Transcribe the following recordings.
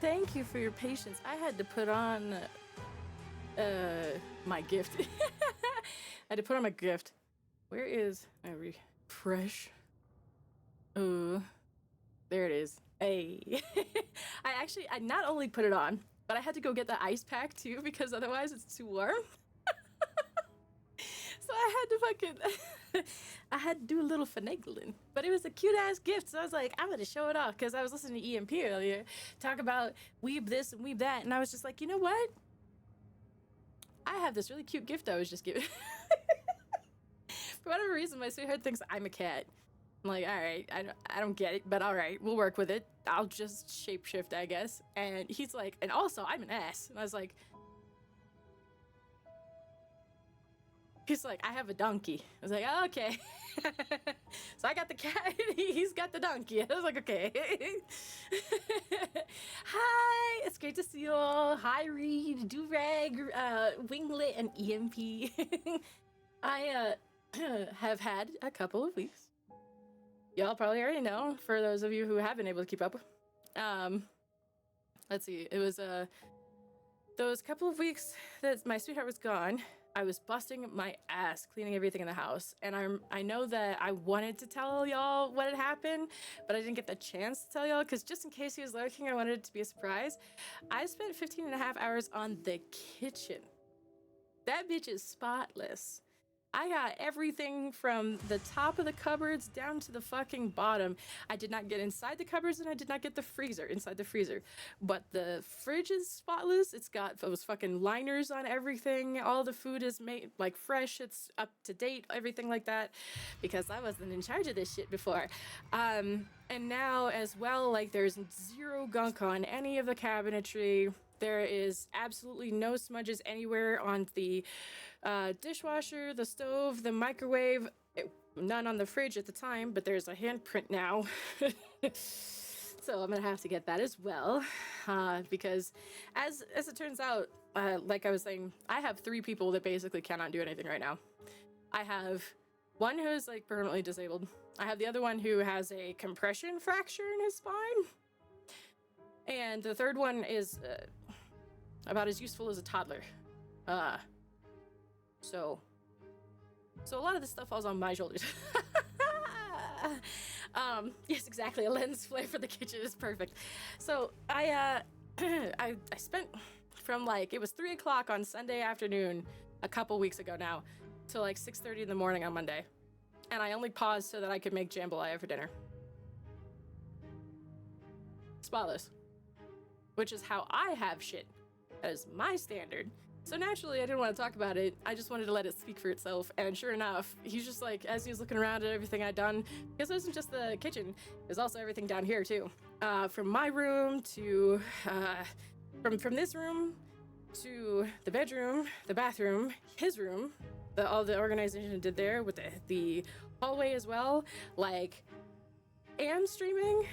Thank you for your patience. I had to put on my gift. I had to put on my gift. Where is my refresh? There it is. Hey. I not only put it on, but I had to go get the ice pack too because otherwise it's too warm. So I had to fucking I had to do a little finagling. But it was a cute ass gift, so I was like, I'm gonna show it off because I was listening to EMP earlier talk about weeb this and weeb that, and I was just like, you know what? I have this really cute gift I was just given. For whatever reason, my sweetheart thinks I'm a cat. I'm like, all right, I don't get it, but all right, we'll work with it. I'll just shapeshift, I guess. And he's like, and also I'm an ass. And I was like, he's like, I have a donkey. I was like, oh, okay. So I got the cat, he's got the donkey. I was like, okay. Hi, it's great to see you all. Hi, Reed, Durag, Winglet, and EMP. I have had a couple of weeks. Y'all probably already know, for those of you who have been able to keep up. Let's see, it was those couple of weeks that my sweetheart was gone, I was busting my ass cleaning everything in the house. And I know that I wanted to tell y'all what had happened, but I didn't get the chance to tell y'all because just in case he was lurking, I wanted it to be a surprise. I spent 15 and a half hours on the kitchen. That bitch is spotless. I got everything from the top of the cupboards down to the fucking bottom. I did not get inside the cupboards and I did not get the freezer, inside the freezer. But the fridge is spotless. It's got those fucking liners on everything. All the food is made like fresh. It's up to date, everything like that. Because I wasn't in charge of this shit before. And now as well, like there's zero gunk on any of the cabinetry. There is absolutely no smudges anywhere on the dishwasher, the stove, the microwave. None on the fridge at the time, but there's a handprint now. So I'm gonna have to get that as well, because as it turns out, like I was saying, I have 3 people that basically cannot do anything right now. I have one who is like permanently disabled. I have the other one who has a compression fracture in his spine, and the third one is about as useful as a toddler. So a lot of this stuff falls on my shoulders. Yes, exactly. A lens flare for the kitchen is perfect. So I spent from like, it was 3 o'clock on Sunday afternoon a couple weeks ago now till like 6:30 in the morning on Monday. And I only paused so that I could make jambalaya for dinner. Spotless. Which is how I have shit. That is my standard. So naturally, I didn't want to talk about it. I just wanted to let it speak for itself. And sure enough, he's just like, as he was looking around at everything I'd done, because it wasn't just the kitchen, it was also everything down here too. From my room to, from this room to the bedroom, the bathroom, his room, all the organization did there with the hallway as well. Like, and streaming,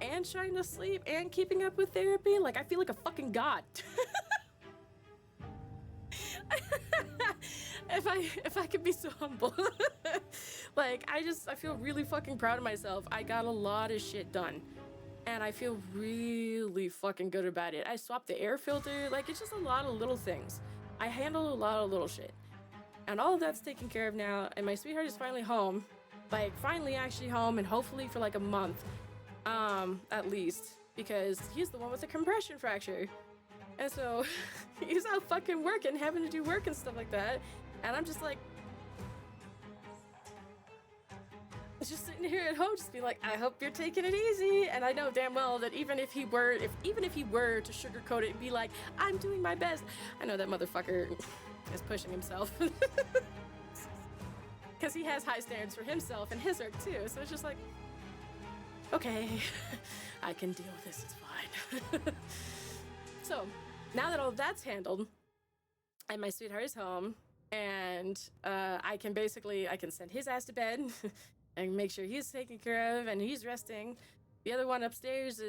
and trying to sleep, and keeping up with therapy. Like, I feel like a fucking god. If I could be so humble. Like, I feel really fucking proud of myself. I got a lot of shit done. And I feel really fucking good about it. I swapped the air filter. Like, it's just a lot of little things. I handle a lot of little shit. And all of that's taken care of now. And my sweetheart is finally home. Like, finally actually home, and hopefully for like a month. At least. Because he's the one with the compression fracture. And so he's out fucking working, having to do work and stuff like that. And I'm just like, just sitting here at home, just be like, I hope you're taking it easy. And I know damn well that even if he were to sugarcoat it and be like, I'm doing my best, I know that motherfucker is pushing himself. Because he has high standards for himself and his work too. So it's just like, okay, I can deal with this, it's fine. So now that all of that's handled, and my sweetheart is home, and I can send his ass to bed and make sure he's taken care of and he's resting. The other one upstairs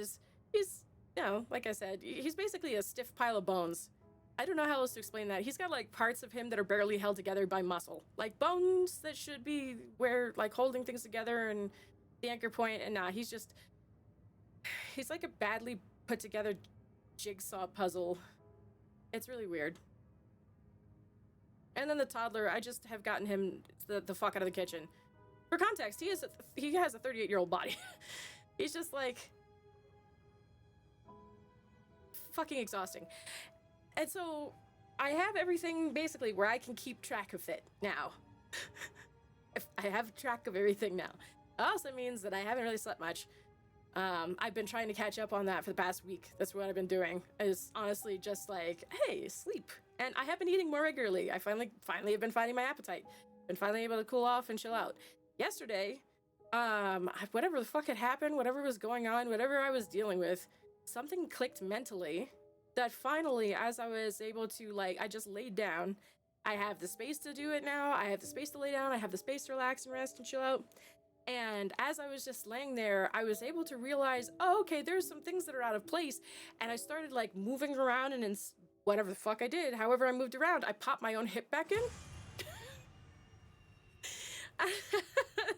he's, you know, like I said, he's basically a stiff pile of bones. I don't know how else to explain that. He's got like parts of him that are barely held together by muscle, like bones that should be where like holding things together and the anchor point. And nah, he's like a badly put together jigsaw puzzle. It's really weird. And then the toddler, I just have gotten him the fuck out of the kitchen. For context, he has a 38-year-old body. He's just like fucking exhausting. And so I have everything basically where I can keep track of it now. I have track of everything now. It also means that I haven't really slept much. I've been trying to catch up on that for the past week. That's what I've been doing. Is honestly just like, hey, sleep. And I have been eating more regularly. I finally have been finding my appetite. Been finally able to cool off and chill out. Yesterday, whatever the fuck had happened, whatever was going on, whatever I was dealing with, something clicked mentally that finally, as I was able to, like, I just laid down. I have the space to do it now. I have the space to lay down. I have the space to relax and rest and chill out. And as I was just laying there, I was able to realize, oh, okay, there's some things that are out of place. And I started like moving around, and in whatever the fuck I did, however I moved around, I popped my own hip back in.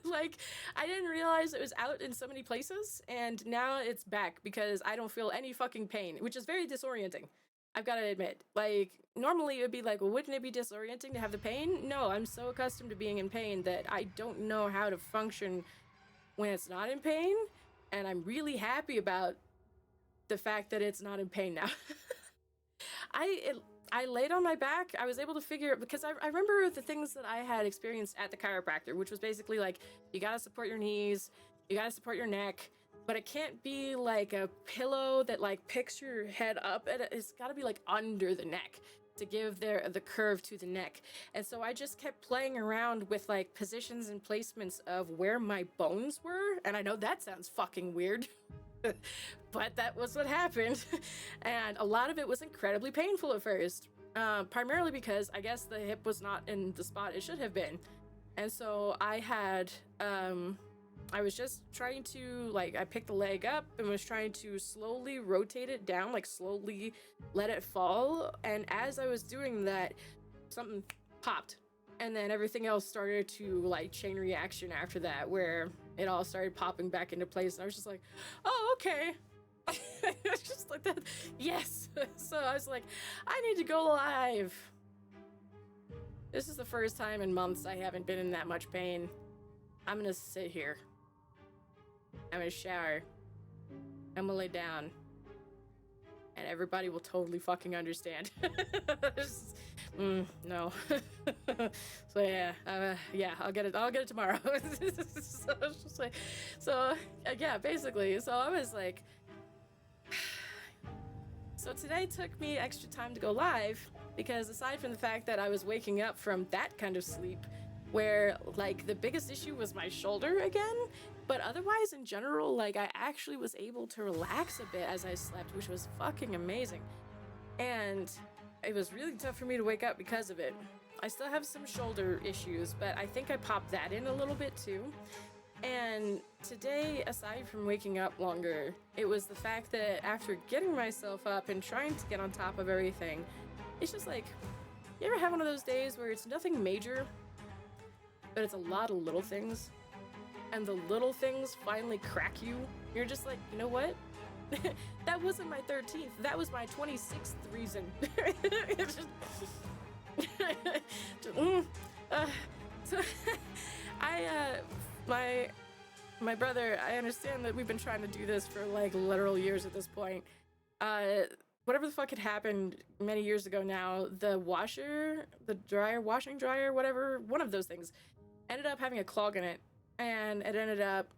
Like, I didn't realize it was out in so many places, and now it's back because I don't feel any fucking pain, which is very disorienting. I've got to admit, like, normally it would be like, well, wouldn't it be disorienting to have the pain? No, I'm so accustomed to being in pain that I don't know how to function when it's not in pain, and I'm really happy about the fact that it's not in pain now. I laid on my back. I was able to figure it because I remember the things that I had experienced at the chiropractor, which was basically like, you gotta support your knees, you gotta support your neck, but it can't be like a pillow that like picks your head up. It's gotta be like under the neck to give the curve to the neck. And so I just kept playing around with like positions and placements of where my bones were. And I know that sounds fucking weird. But that was what happened. And a lot of it was incredibly painful at first, primarily because I guess the hip was not in the spot it should have been. And so I was just trying to, like, I picked the leg up and was trying to slowly rotate it down, like slowly let it fall. And as I was doing that, something popped. And then everything else started to, like, chain reaction after that, where it all started popping back into place. And I was just like, oh, okay. It's just like that. Yes. So I was like, I need to go live. This is the first time in months I haven't been in that much pain. I'm gonna sit here. I'm gonna shower. I'm gonna lay down. And everybody will totally fucking understand. No. So yeah, I'll get it tomorrow. Yeah, basically. So I was like, so today took me extra time to go live because aside from the fact that I was waking up from that kind of sleep, where like the biggest issue was my shoulder again, but otherwise in general, like I actually was able to relax a bit as I slept, which was fucking amazing. And it was really tough for me to wake up because of it. I still have some shoulder issues, but I think I popped that in a little bit too. And today, aside from waking up longer, it was the fact that after getting myself up and trying to get on top of everything, it's just like, you ever have one of those days where it's nothing major, but it's a lot of little things, and the little things finally crack you? You're just like, you know what? That wasn't my 13th. That was my 26th reason. It's just... So my brother, I understand that we've been trying to do this for like literal years at this point. Whatever the fuck had happened many years ago now, the washing dryer, whatever, one of those things, ended up having a clog in it, and it ended up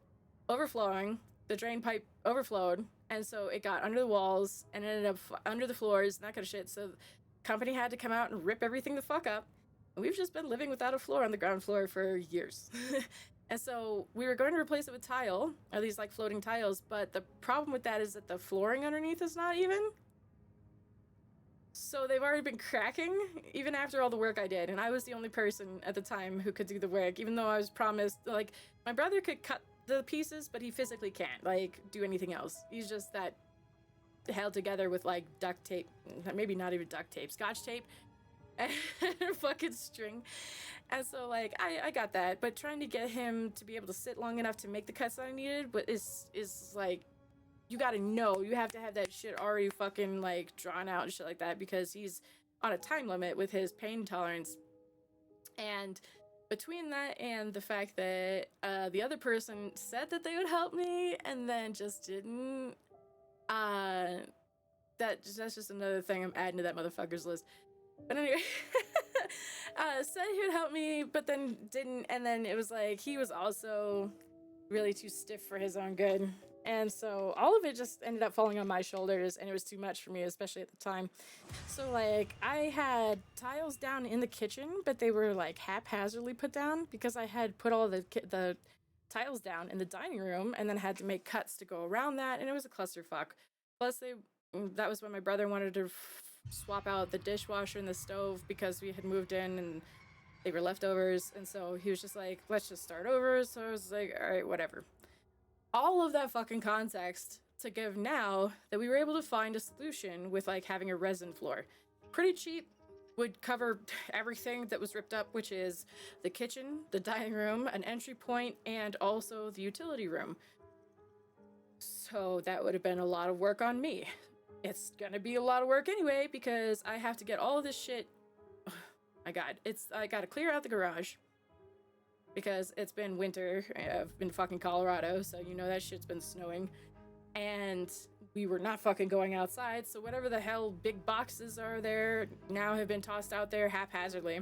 overflowing. The drain pipe overflowed, and so it got under the walls and ended up under the floors and that kind of shit. So the company had to come out and rip everything the fuck up. And we've just been living without a floor on the ground floor for years. And so we were going to replace it with tile, or these like floating tiles, but the problem with that is that the flooring underneath is not even. So they've already been cracking, even after all the work I did. And I was the only person at the time who could do the work, even though I was promised, like, my brother could cut the pieces, but he physically can't, like, do anything else. He's just that held together with, like, duct tape, maybe not even duct tape, scotch tape, and fucking string. And so, like, I got that, but trying to get him to be able to sit long enough to make the cuts that I needed, but is like, you gotta know, you have to have that shit already fucking like drawn out and shit like that, because he's on a time limit with his pain tolerance. And between that and the fact that the other person said that they would help me and then just didn't, that's just another thing I'm adding to that motherfucker's list. But anyway, said he would help me, but then didn't. And then it was like he was also really too stiff for his own good. And so all of it just ended up falling on my shoulders, and it was too much for me, especially at the time. So like I had tiles down in the kitchen, but they were like haphazardly put down because I had put all the tiles down in the dining room and then had to make cuts to go around that, and it was a clusterfuck. Plus that was when my brother wanted to swap out the dishwasher and the stove because we had moved in and they were leftovers, and so he was just like, let's just start over. So I was like, all right, whatever. All of that fucking context to give now that we were able to find a solution with like having a resin floor. Pretty cheap, would cover everything that was ripped up, which is the kitchen, the dining room, an entry point, and also the utility room. So that would have been a lot of work on me. It's gonna be a lot of work anyway because I have to get all of this shit. Oh my god, I gotta clear out the garage because it's been winter. I've been fucking Colorado, so you know that shit's been snowing, and we were not fucking going outside. So whatever the hell big boxes are there now have been tossed out there haphazardly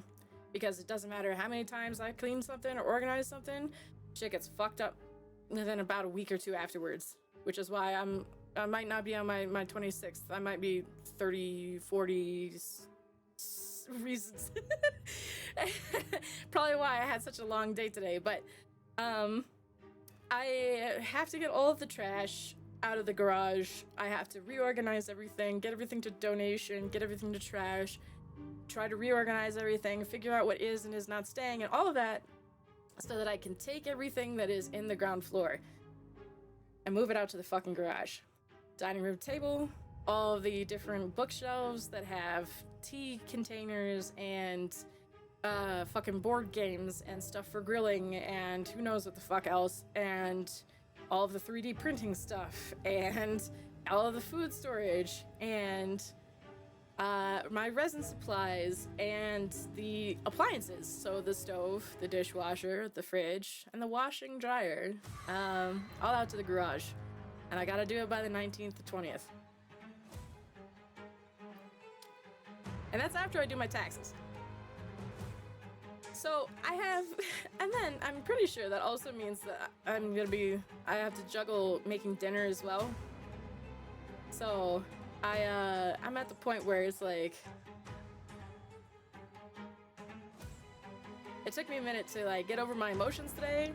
because it doesn't matter how many times I clean something or organize something, shit gets fucked up within about a week or two afterwards, which is why I might not be on my 26th. I might be 30, 40 reasons. Probably why I had such a long day today. But I have to get all of the trash out of the garage. I have to reorganize everything, get everything to donation, get everything to trash, try to reorganize everything, figure out what is and is not staying, and all of that so that I can take everything that is in the ground floor and move it out to the fucking garage. Dining room table, all of the different bookshelves that have tea containers and fucking board games and stuff for grilling and who knows what the fuck else, and all of the 3D printing stuff and all of the food storage and my resin supplies and the appliances, so the stove, the dishwasher, the fridge, and the washing dryer, all out to the garage. And I gotta do it by the 19th to 20th. And that's after I do my taxes. So I have, and then I'm pretty sure that also means that I have to juggle making dinner as well. So I'm at the point where it's like, it took me a minute to like get over my emotions today,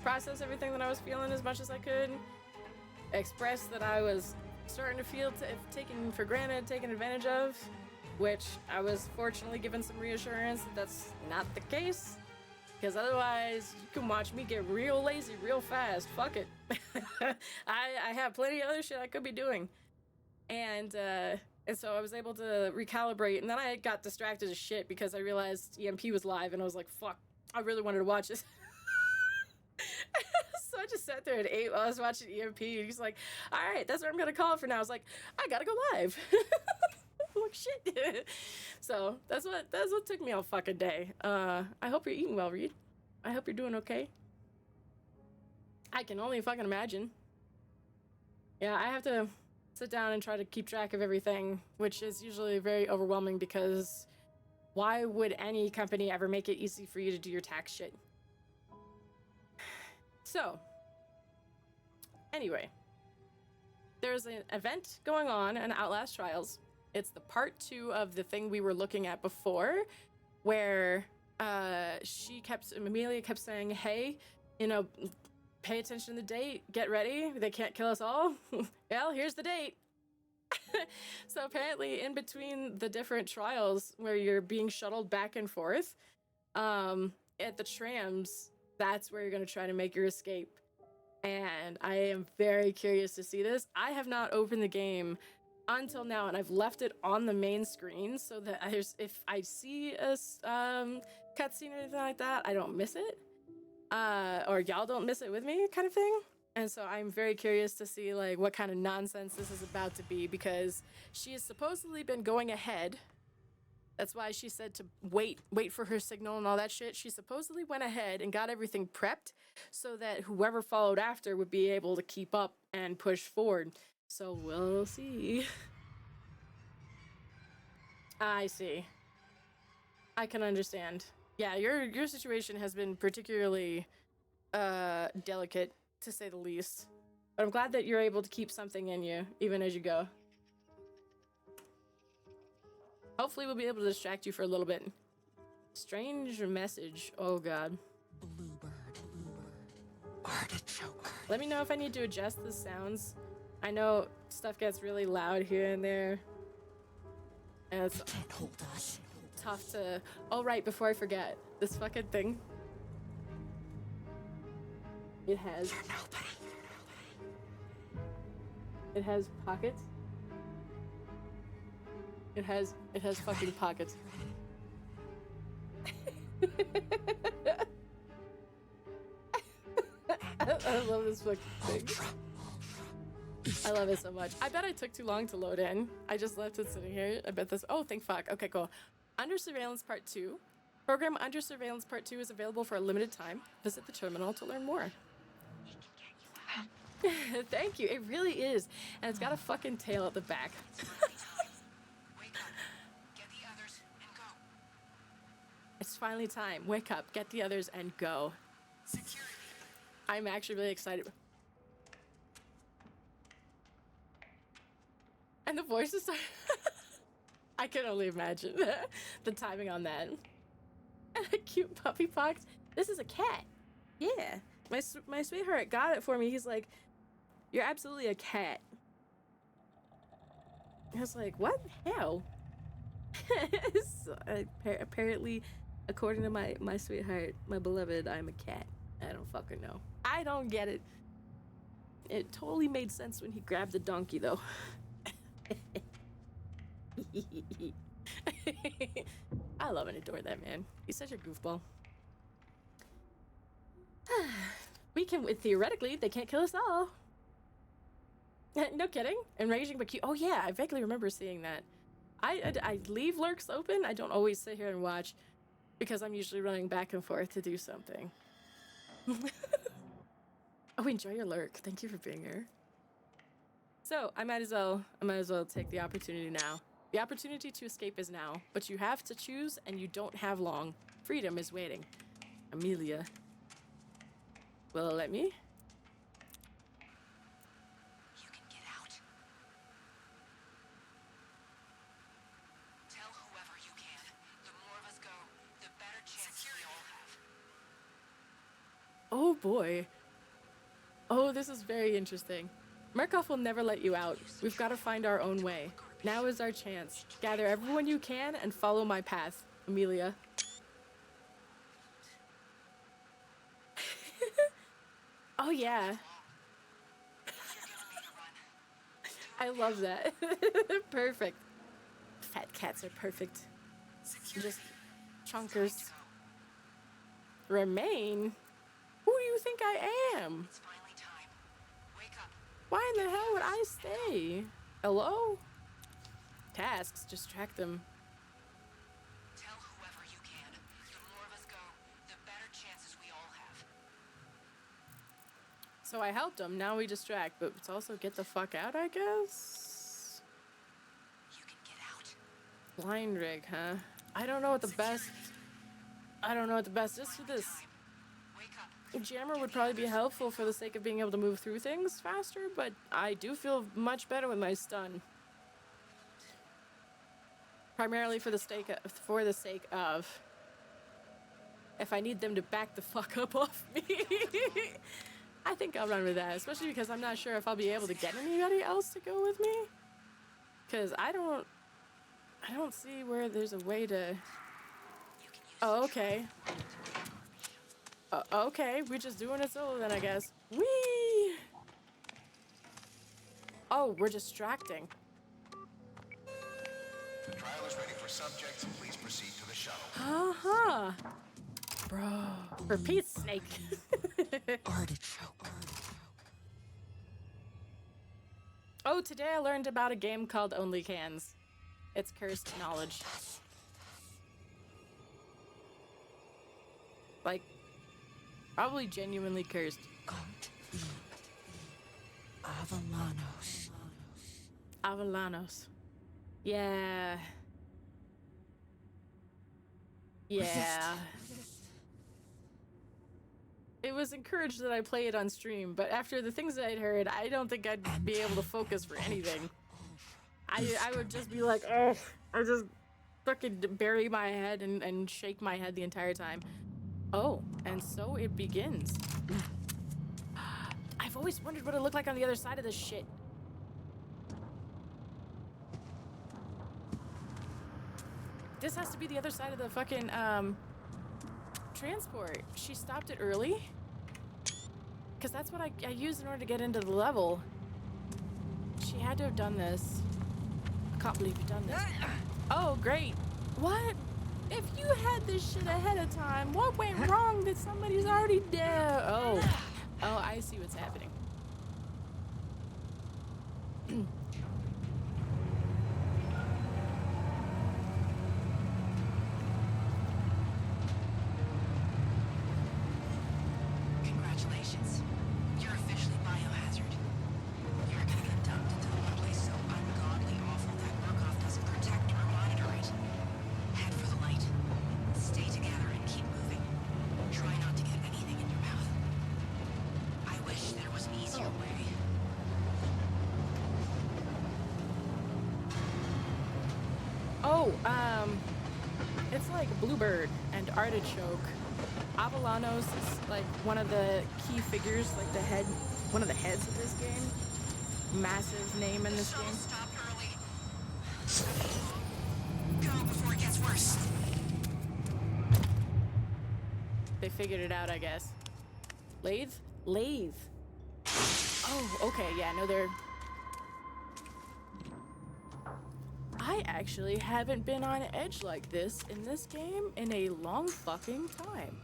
process everything that I was feeling as much as I could, express that I was starting to feel taken for granted, taken advantage of, which I was fortunately given some reassurance that that's not the case, because otherwise you can watch me get real lazy real fast. Fuck it. I have plenty of other shit I could be doing. And so I was able to recalibrate, and then I got distracted as shit because I realized EMP was live, and I was like, fuck, I really wanted to watch this. So I just sat there and ate while I was watching EMP, and he's like, all right, that's what I'm gonna call it for now. I was like, I gotta go live. I'm like, shit. So that's what took me all fucking day. I hope you're eating well, Reed. I hope you're doing okay. I can only fucking imagine. Yeah, I have to sit down and try to keep track of everything, which is usually very overwhelming because why would any company ever make it easy for you to do your tax shit? So, anyway, there's an event going on in Outlast Trials. It's the part 2 of the thing we were looking at before, where Amelia kept saying, hey, pay attention to the date, get ready, they can't kill us all. Well, here's the date. So apparently in between the different trials where you're being shuttled back and forth, at the trams, that's where you're going to try to make your escape. And I am very curious to see this. I have not opened the game until now, and I've left it on the main screen so that if I see a cutscene or anything like that, I don't miss it. Or y'all don't miss it with me, kind of thing. And so I'm very curious to see like what kind of nonsense this is about to be, because she has supposedly been going ahead. That's why she said to wait for her signal and all that shit. She supposedly went ahead and got everything prepped so that whoever followed after would be able to keep up and push forward. So we'll see. I see. I can understand. Yeah, your situation has been particularly delicate, to say the least. But I'm glad that you're able to keep something in you even as you go. Hopefully we'll be able to distract you for a little bit. Strange message. Oh god. Bluebird. Artichoke. Let me know if I need to adjust the sounds. I know stuff gets really loud here and there. And it's Can't hold us. tough to... Oh right, before I forget. This fucking thing. It has... You're nobody. It has pockets. It has fucking pockets. I love this fucking thing. I love it so much. I bet I took too long to load in. I just left it sitting here. I bet this... Oh, thank fuck. Okay, cool. Under Surveillance Part 2. Program Under Surveillance Part 2 is available for a limited time. Visit the terminal to learn more. Thank you. It really is. And it's got a fucking tail at the back. It's finally time. Wake up, get the others, and go. Security. I'm actually really excited. And the voices are... I can only imagine the timing on that. And a cute puppy pox. This is a cat. Yeah. My sweetheart got it for me. He's like, you're absolutely a cat. I was like, what the hell? So, apparently, according to my sweetheart, my beloved, I'm a cat. I don't fucking know. I don't get it. It totally made sense when he grabbed the donkey, though. I love and adore that man. He's such a goofball. We can, theoretically, they can't kill us all. No kidding. Enraging but cute. Oh yeah, I vaguely remember seeing that. I leave lurks open. I don't always sit here and watch because I'm usually running back and forth to do something. Oh, enjoy your lurk. Thank you for being here. So I might as well take the opportunity now. The opportunity to escape is now, but you have to choose and you don't have long. Freedom is waiting. Amelia. Will it let me? You can get out. Tell whoever you can. The more of us go, the better chance we all have. Oh boy. Oh, this is very interesting. Murkoff will never let you out. We've got to find our own way. Now is our chance. Gather everyone you can and follow my path. Amelia. Oh yeah. I love that. Perfect. Fat cats are perfect. Just chunkers. Remain? Who do you think I am? It's finally time. Wake up. Why in the hell would I stay? Hello? Tasks, distract them. Tell whoever you can. The more of us go, the better chances we all have. So I helped them, now we distract, but it's also get the fuck out, I guess? You can get out. Blind rig, huh? I don't know what the best is for this. Wake up. Jammer would probably be helpful for the sake of being able to move through things faster, but I do feel much better with my stun. Primarily for the sake of if I need them to back the fuck up off me. I think I'll run with that, especially because I'm not sure if I'll be able to get anybody else to go with me. Because I don't see where there's a way to... Oh, okay. Okay, we're just doing it solo then, I guess. Whee! Oh, we're distracting. The trial is ready for subjects. Please proceed to the shuttle. Uh-huh. Bro. For Pete's sake. Artichoke. Oh, today I learned about a game called Only Cans. It's cursed knowledge. Like, probably genuinely cursed. Avalanos. Avalanos. Yeah. Yeah. It was encouraged that I play it on stream, but after the things that I'd heard, I don't think I'd be able to focus for anything. I would just be like, oh, I just fucking bury my head and shake my head the entire time. Oh, and so it begins. I've always wondered what it looked like on the other side of this shit. This has to be the other side of the fucking, transport. She stopped it early? Because that's what I used in order to get into the level. She had to have done this. I can't believe you've done this. Oh, great. What? If you had this shit ahead of time, what went wrong that somebody's already dead? Oh. Oh, I see what's happening. Congratulations. You're officially biohazard. You're gonna get dumped into a place so ungodly awful that Murkoff doesn't protect or monitor it. Head for the light. Stay together and keep moving. Try not to get anything in your mouth. I wish there was an easier way. Oh, it's like Bluebird and Artichoke. Avalanos is like one of the key figures, like the head, one of the heads of this game. Massive name in this Shuttle game. stopped early. Go before it gets worse. They figured it out, I guess. Lathe? Lathe. Oh, okay, yeah, no, they're... I actually haven't been on edge like this in this game in a long fucking time.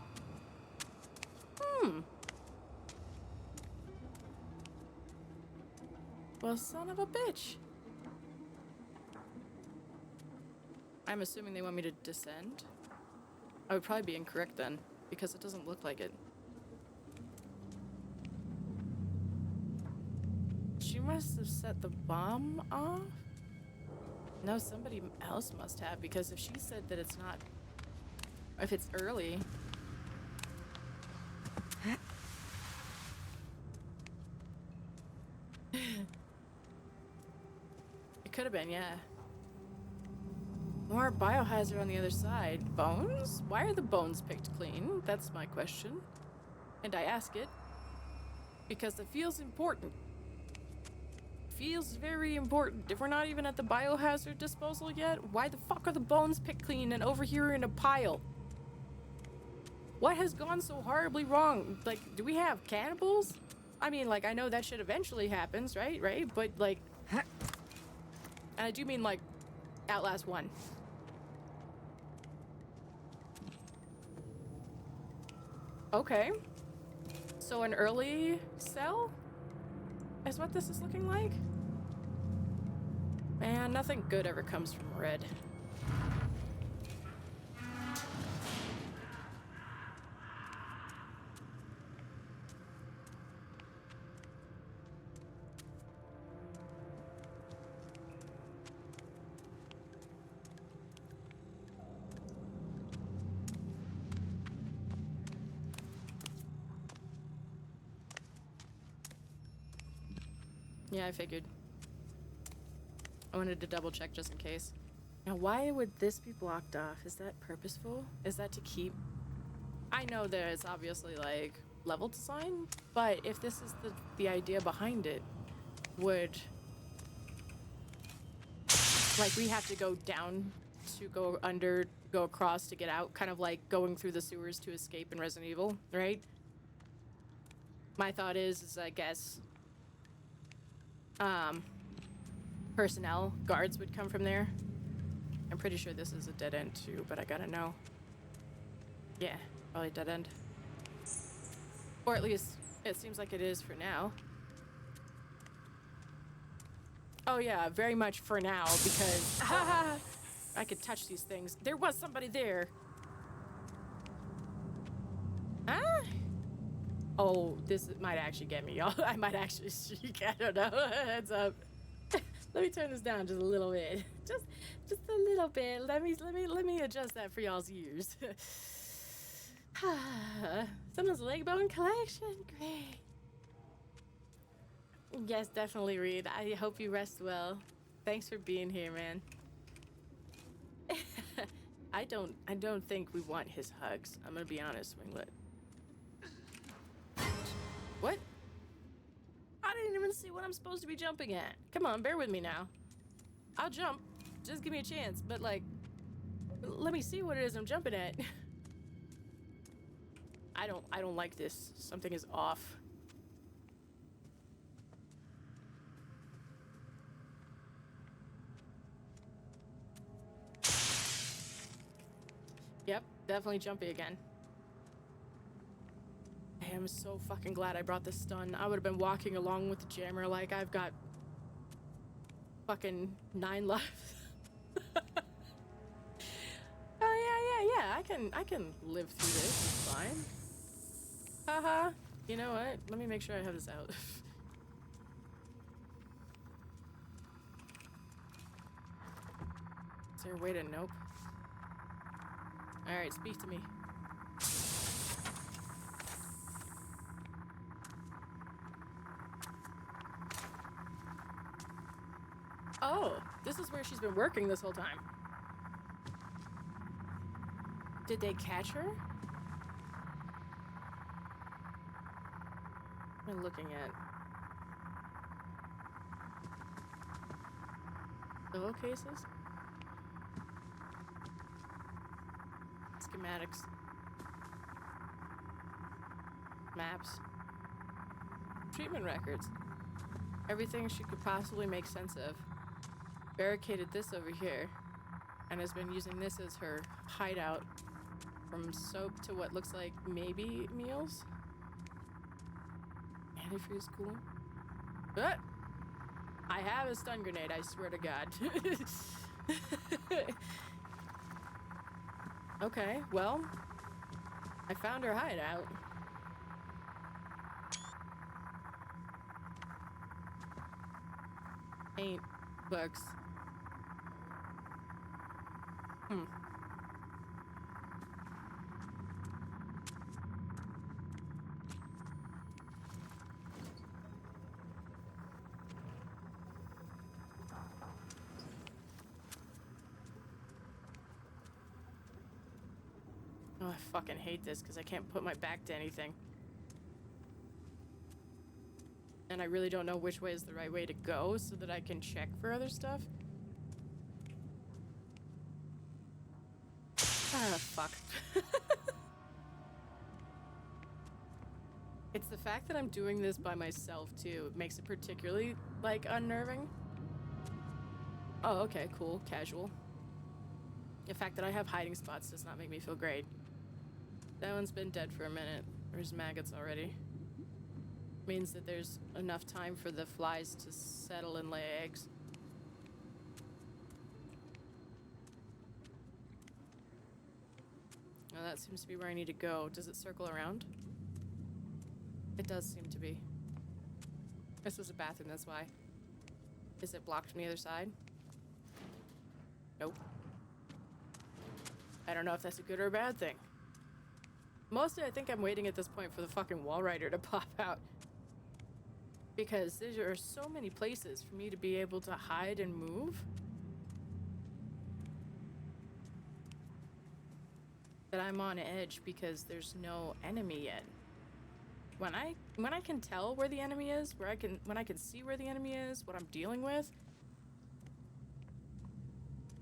Well, son of a bitch. I'm assuming they want me to descend. I would probably be incorrect then, because it doesn't look like it. She must have set the bomb off? No, somebody else must have, because if she said that it's not... If it's early... It could have been, yeah. More biohazard on the other side. Bones? Why are the bones picked clean? That's my question. And I ask it because it feels important. Feels very important. If we're not even at the biohazard disposal yet, why the fuck are the bones picked clean and over here in a pile? What has gone so horribly wrong? Like, do we have cannibals? I mean, like, I know that shit eventually happens, right? Right? But, like... And I do mean, like, Outlast 1. Okay. So an early cell is what this is looking like? Man, nothing good ever comes from red. Yeah, I figured. I wanted to double check just in case. Now, why would this be blocked off? Is that purposeful? Is that to keep... I know there's obviously, like, level design, but if this is the idea behind it, would... Like, we have to go down to go under, go across to get out, kind of like going through the sewers to escape in Resident Evil, right? My thought is I guess... personnel, guards would come from there. I'm pretty sure this is a dead end too, but I gotta know. Yeah, probably dead end. Or at least, it seems like it is for now. Oh yeah, very much for now because I could touch these things. There was somebody there. Ah. Oh, this might actually get me, y'all. I might actually shriek. I don't know. Heads up. Let me turn this down just a little bit. Just a little bit. Let me adjust that for y'all's ears. Someone's leg bone collection. Great. Yes, definitely, Reed. I hope you rest well. Thanks for being here, man. I don't think we want his hugs. I'm gonna be honest, Winglet. What? I didn't even see what I'm supposed to be jumping at. Come on, bear with me now. I'll jump. Just give me a chance. But like, let me see what it is I'm jumping at. I don't like this. Something is off. Yep, definitely jumpy again. I am so fucking glad I brought this stun. I would have been walking along with the jammer like I've got fucking 9 lives. Oh yeah. I can live through this. It's fine. Haha. You know what? Let me make sure I have this out. Is there a way to nope? Alright, speak to me. Oh, this is where she's been working this whole time. Did they catch her? What am I looking at? Pillowcases? Schematics. Maps. Treatment records. Everything she could possibly make sense of. Barricaded this over here and has been using this as her hideout from soap to what looks like maybe meals. Antifreeze cool. But I have a stun grenade, I swear to God. Okay, well, I found her hideout. Paint books. Oh, I fucking hate this because I can't put my back to anything. And I really don't know which way is the right way to go so that I can check for other stuff. Ah, fuck. It's the fact that I'm doing this by myself, too. It makes it particularly, like, unnerving. Oh, okay, cool. Casual. The fact that I have hiding spots does not make me feel great. That one's been dead for a minute. There's maggots already. Means that there's enough time for the flies to settle and lay eggs. Well, that seems to be where I need to go. Does it circle around? It does seem to be. This was a bathroom, that's why. Is it blocked from the other side? Nope. I don't know if that's a good or a bad thing. Mostly, I think I'm waiting at this point for the fucking wall rider to pop out. Because there are so many places for me to be able to hide and move that I'm on edge because there's no enemy yet. When I can tell where the enemy is, when I can see where the enemy is, what I'm dealing with,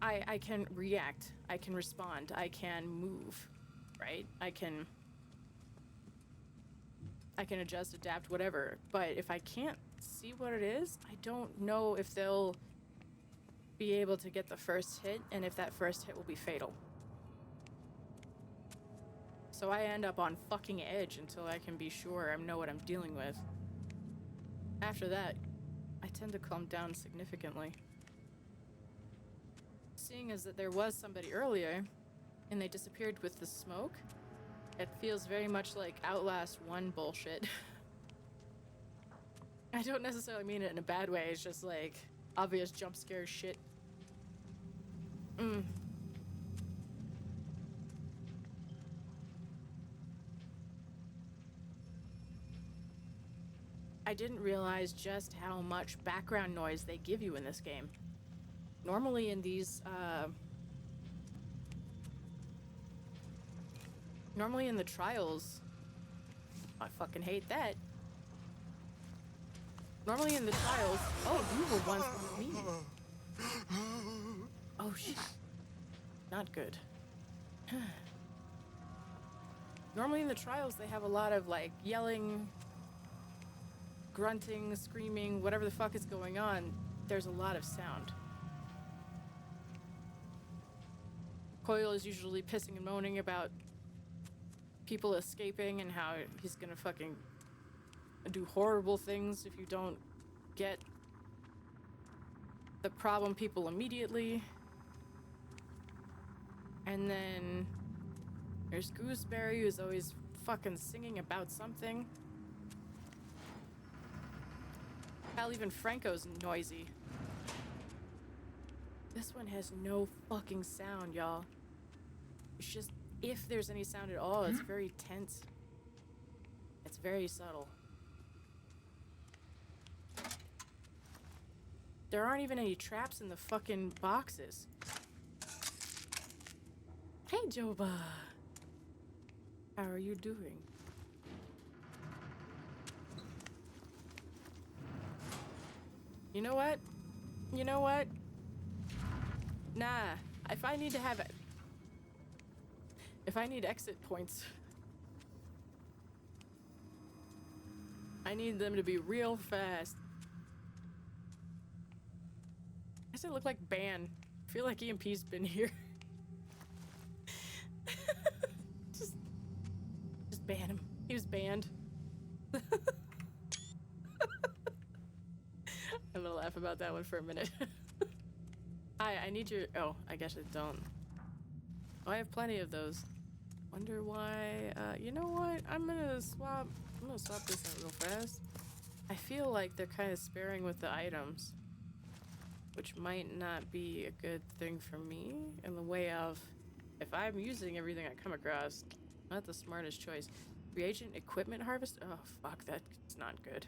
I can react, I can respond, I can move, right? I can adjust, adapt, whatever. But if I can't see what it is, I don't know if they'll be able to get the first hit, and if that first hit will be fatal. So I end up on fucking edge until I can be sure I know what I'm dealing with. After that, I tend to calm down significantly. Seeing as that there was somebody earlier, and they disappeared with the smoke, it feels very much like Outlast 1 bullshit. I don't necessarily mean it in a bad way, it's just like obvious jump scare shit. I didn't realize just how much background noise they give you in this game. Normally in these, normally in the trials, I fucking hate that. Normally in the trials, oh, you were once with me. Oh shit. Not good. Normally in the trials, they have a lot of like yelling, grunting, screaming, whatever the fuck is going on. There's a lot of sound. Coyle is usually pissing and moaning about people escaping and how he's gonna fucking do horrible things if you don't get the problem people immediately. And then there's Gooseberry, who's always fucking singing about something. Hell, even Franco's noisy. This one has no fucking sound, y'all. It's just, if there's any sound at all, it's very tense. It's very subtle. There aren't even any traps in the fucking boxes. Hey, Joba. How are you doing? You know what? You know what? Nah, if I need to have it. If I need exit points, I need them to be real fast. Why does it look like Ban? I feel like EMP's been here. just ban him. He was banned. I'm gonna laugh about that one for a minute. Hi, I need your... Oh, I guess I don't. Oh, I have plenty of those. Wonder why... you know what? I'm gonna swap this out real fast. I feel like they're kind of sparing with the items, which might not be a good thing for me in the way of... If I'm using everything I come across, not the smartest choice. Reagent equipment harvest? Oh, fuck, that's not good.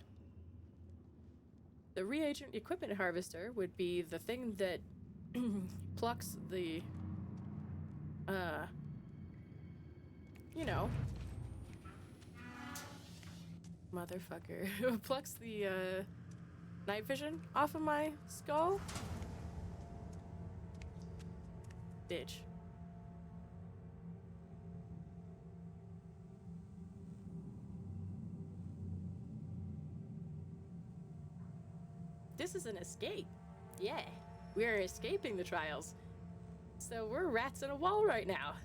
The reagent equipment harvester would be the thing that plucks the, you know, motherfucker, plucks the, night vision off of my skull. Bitch. This is an escape. Yeah, we're escaping the trials. So we're rats in a wall right now.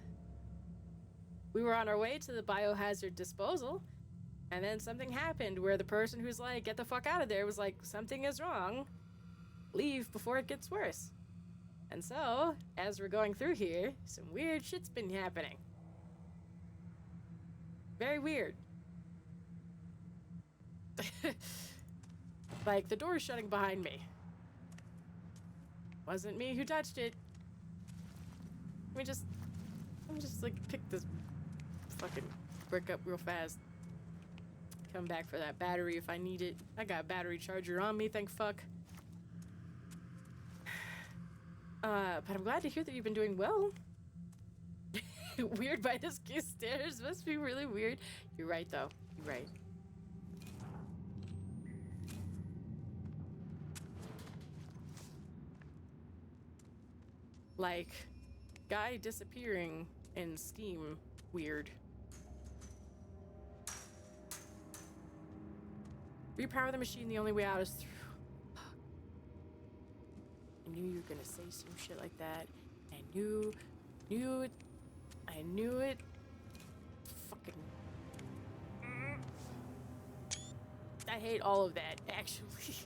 We were on our way to the biohazard disposal, and then something happened where the person who's like, get the fuck out of there, was like, something is wrong. Leave before it gets worse. And so, as we're going through here, some weird shit's been happening. Very weird. Like, the door's shutting behind me. Wasn't me who touched it. Let me just like pick this fucking brick up real fast. Come back for that battery if I need it. I got a battery charger on me, thank fuck. But I'm glad to hear that you've been doing well. Weird by this case stairs must be really weird. You're right though. You're right. Like, guy disappearing in Steam, weird. Repower the machine, the only way out is through. I knew you were gonna say some shit like that. I knew it. I knew it. Fucking. I hate all of that, actually.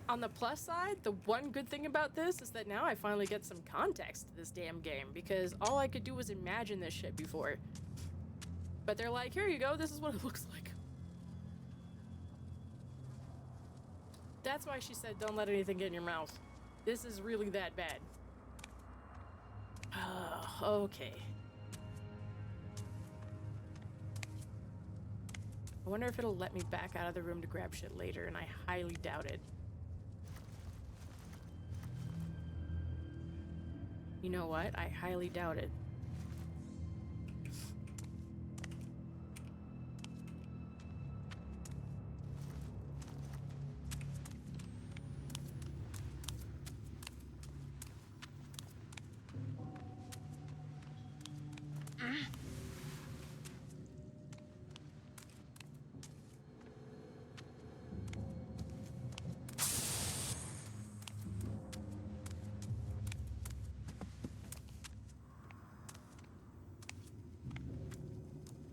On the plus side, the one good thing about this is that now I finally get some context to this damn game, because all I could do was imagine this shit before. But they're like, here you go, this is what it looks like. That's why she said don't let anything get in your mouth. This is really that bad. Okay. I wonder if it'll let me back out of the room to grab shit later, and I highly doubt it. You know what? I highly doubt it.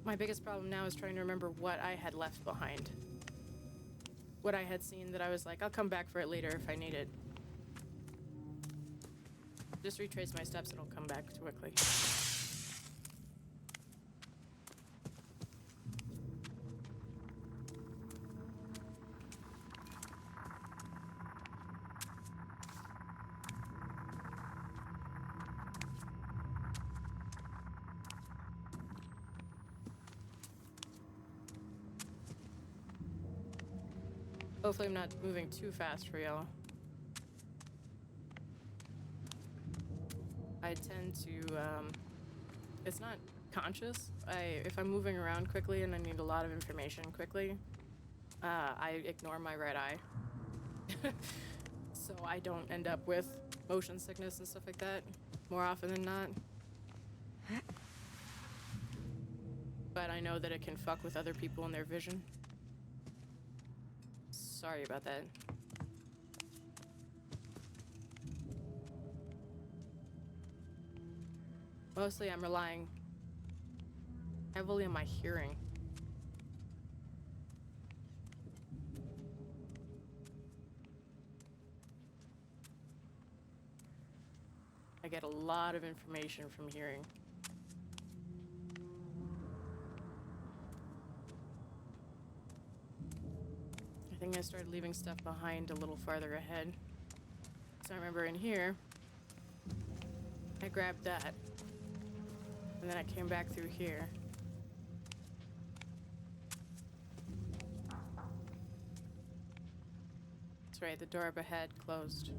My biggest problem now is trying to remember what I had left behind. What I had seen that I was like, I'll come back for it later if I need it. Just retrace my steps and it'll come back quickly. Hopefully I'm not moving too fast for y'all. I tend to, it's not conscious. If I'm moving around quickly and I need a lot of information quickly, I ignore my right eye. So I don't end up with motion sickness and stuff like that more often than not. But I know that it can fuck with other people and their vision. Sorry about that. Mostly I'm relying heavily on my hearing. I get a lot of information from hearing. I think I started leaving stuff behind a little farther ahead. So I remember in here, I grabbed that. And then I came back through here. That's right, the door up ahead closed.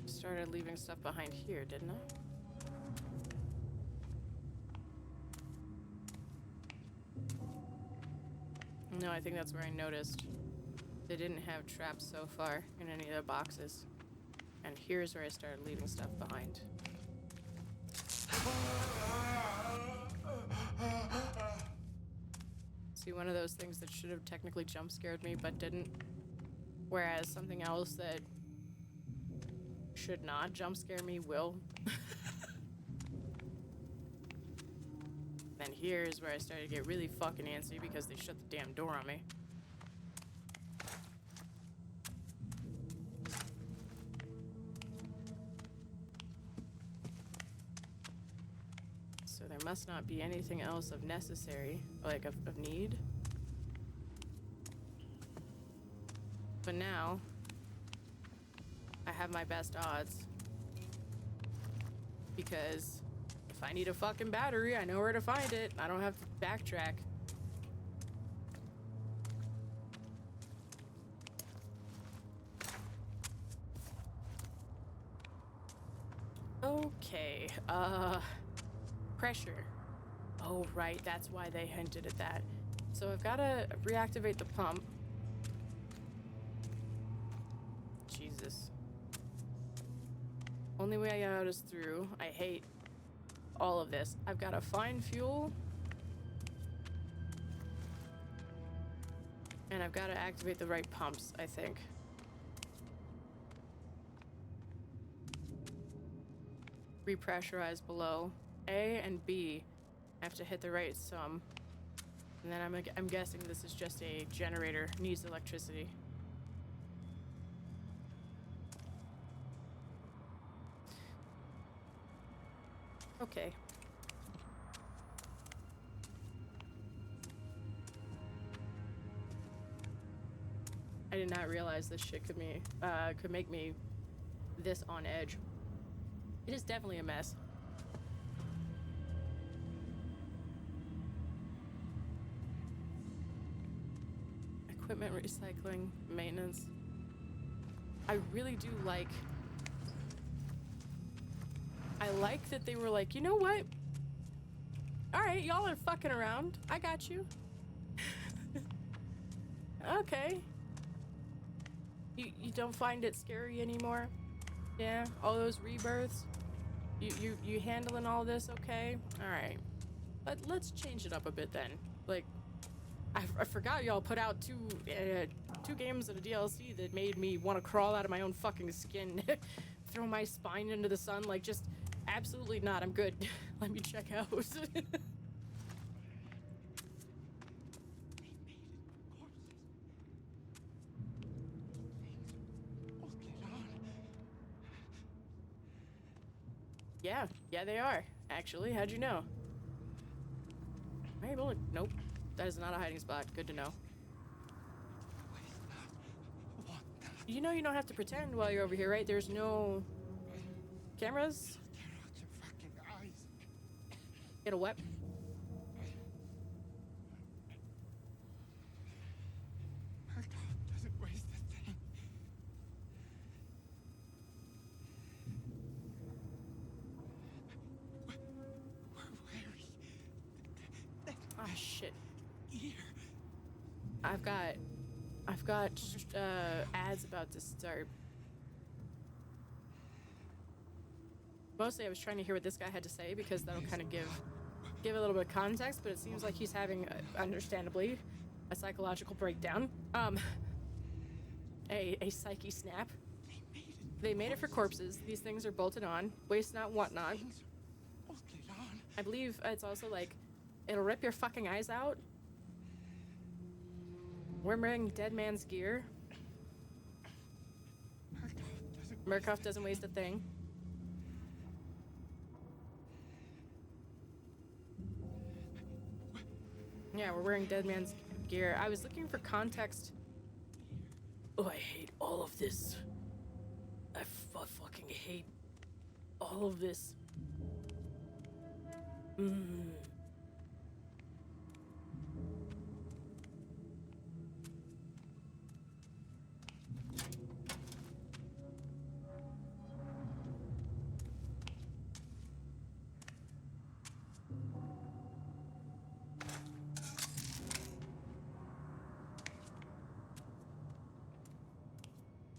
Started leaving stuff behind here, didn't I? No, I think that's where I noticed they didn't have traps so far in any of the boxes. And here's where I started leaving stuff behind. See, one of those things that should have technically jump scared me but didn't. Whereas something else that should not jump scare me will. Then here's where I started to get really fucking antsy because they shut the damn door on me. So there must not be anything else of necessary, like of need. But now, I have my best odds. Because if I need a fucking battery, I know where to find it. I don't have to backtrack. Okay, pressure. Oh, right, that's why they hinted at that. So I've got to reactivate the pump. Jesus. Only way out is through. I hate all of this. I've got to find fuel. And I've got to activate the right pumps, I think. Repressurize below. A and B have to hit the right sum. And then I'm guessing this is just a generator, needs electricity. Okay. I did not realize this shit could make me this on edge. It is definitely a mess. Equipment recycling, maintenance. I really do like... I like that they were like, you know what? Alright, y'all are fucking around. I got you. Okay. You don't find it scary anymore? Yeah? All those rebirths? You handling all this okay? Alright. Let's change it up a bit then. Like, I forgot y'all put out two games and a DLC that made me want to crawl out of my own fucking skin. Throw my spine into the sun, like, just absolutely not. I'm good. Let me check out. Yeah, they are. Actually, how'd you know? Hey, look, nope. That is not a hiding spot. Good to know. You know you don't have to pretend while you're over here, right? There's no cameras. Get a what? Doesn't waste a thing. Oh shit. Here. I've got ads about to start. Mostly I was trying to hear what this guy had to say because that'll kind of give a little bit of context, but it seems like he's having, understandably, a psychological breakdown. A psyche snap. They made it for corpses. These things are bolted on. Waste not, want not. I believe it's also like, it'll rip your fucking eyes out. We're wearing dead man's gear. Murkoff doesn't waste a thing. Yeah, we're wearing dead man's gear. I was looking for context. Oh, I hate all of this. I fucking hate all of this.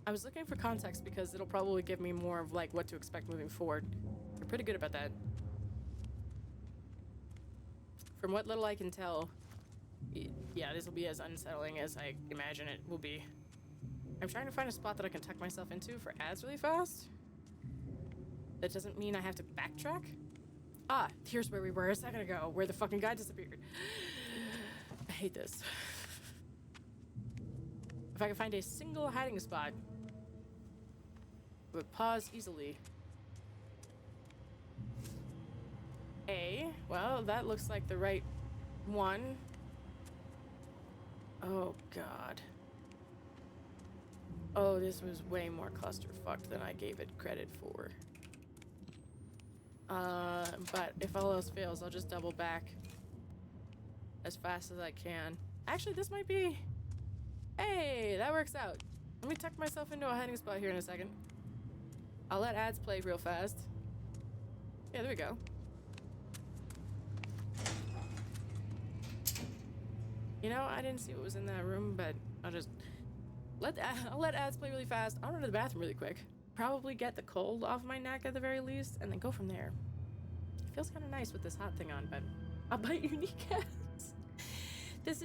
I was looking for context because it'll probably give me more of like what to expect moving forward. They're pretty good about that. From what little I can tell, yeah, this will be as unsettling as I imagine it will be. I'm trying to find a spot that I can tuck myself into for ads really fast. That doesn't mean I have to backtrack. Ah, here's where we were a second ago, where the fucking guy disappeared. I hate this. If I can find a single hiding spot, it would pause easily. Well, that looks like the right one. Oh, God. Oh, this was way more clusterfucked than I gave it credit for. But if all else fails, I'll just double back as fast as I can. Actually, this might be... Hey, that works out. Let me tuck myself into a hiding spot here in a second. I'll let ads play real fast. Yeah, there we go. You know, I didn't see what was in that room, but I'll just I'll let ads play really fast. I'll run to the bathroom really quick. Probably get the cold off my neck at the very least, and then go from there. It feels kind of nice with this hot thing on, but I'll bite your kneecaps. This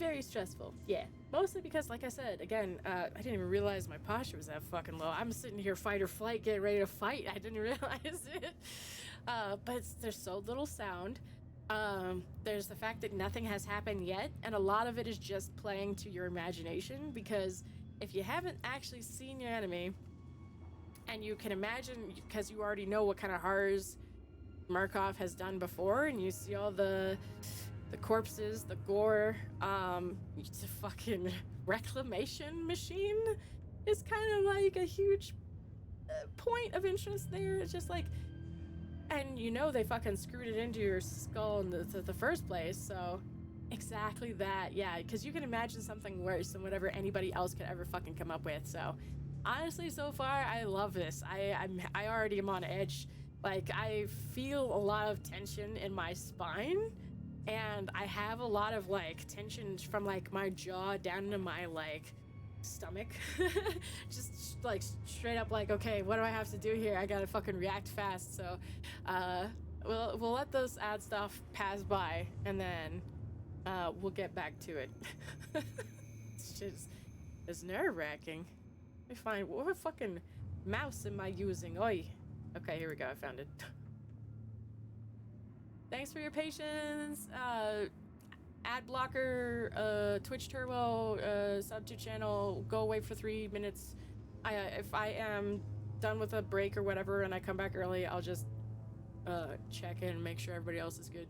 very stressful. Yeah, mostly because, like I said, again, I didn't even realize my posture was that fucking low. I'm sitting here fight or flight, getting ready to fight. I didn't realize it. But there's so little sound. There's the fact that nothing has happened yet, and a lot of it is just playing to your imagination, because if you haven't actually seen your enemy, and you can imagine, because you already know what kind of horrors Markov has done before, and you see all the corpses, the gore, it's a fucking reclamation machine is kind of like a huge point of interest there. It's just like, and you know they fucking screwed it into your skull in the first place, so exactly that, yeah, because you can imagine something worse than whatever anybody else could ever fucking come up with. So honestly, so far, I love this. I already am on edge. Like, I feel a lot of tension in my spine, and I have a lot of, like, tension from, like, my jaw down into my, like, stomach. Just, like, straight up, like, okay, what do I have to do here? I gotta fucking react fast. So, we'll let those ad stuff pass by, and then, we'll get back to it. It's nerve-wracking. Let me find, what fucking mouse am I using? Oi. Okay, here we go. I found it. Thanks for your patience. Ad blocker, Twitch Turbo, sub to channel, go away for 3 minutes. If I am done with a break or whatever and I come back early, I'll just check in and make sure everybody else is good.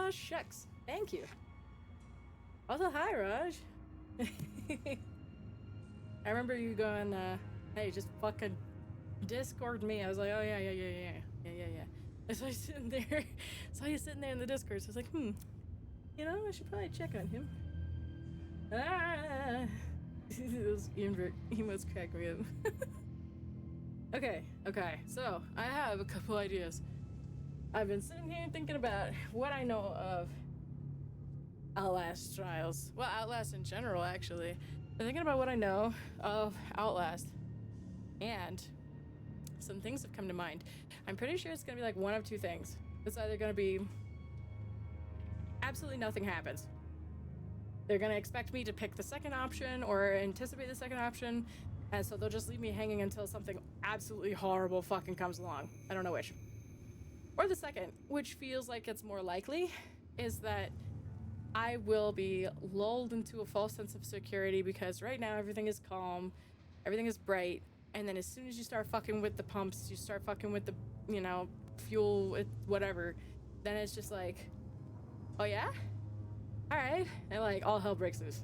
Oh, shucks. Thank you. Also, hi, Raj. I remember you going, hey, just fucking Discord me. I was like, oh, yeah. And so I was sitting there. Saw you sitting there in the Discord. So I was like, you know, I should probably check on him. Ah! Those emotes crack me up. Okay. So, I have a couple ideas. I've been sitting here thinking about what I know of Outlast trials. Well, Outlast in general, actually. I'm thinking about what I know of Outlast. And some things have come to mind. I'm pretty sure it's gonna be like one of two things. It's either gonna be absolutely nothing happens. They're gonna expect me to pick the second option or anticipate the second option, and so they'll just leave me hanging until something absolutely horrible fucking comes along. I don't know which. Or the second, which feels like it's more likely, is that I will be lulled into a false sense of security because right now everything is calm, everything is bright, and then as soon as you start fucking with the pumps, you start fucking with the, you know, fuel, whatever, then it's just like, oh yeah? Alright. And like, all hell breaks loose.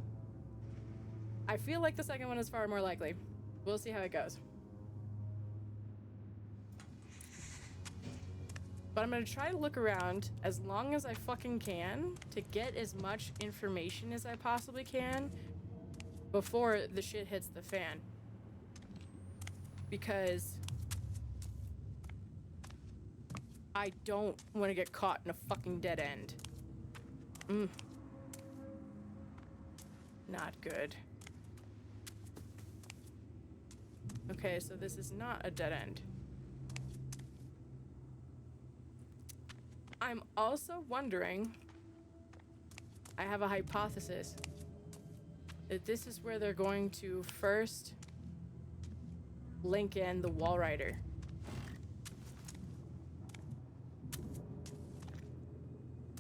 I feel like the second one is far more likely. We'll see how it goes. But I'm gonna try to look around as long as I fucking can to get as much information as I possibly can before the shit hits the fan. Because I don't want to get caught in a fucking dead end. Not good. Okay, so this is not a dead end. I'm also wondering, I have a hypothesis that this is where they're going to first link in the wall rider.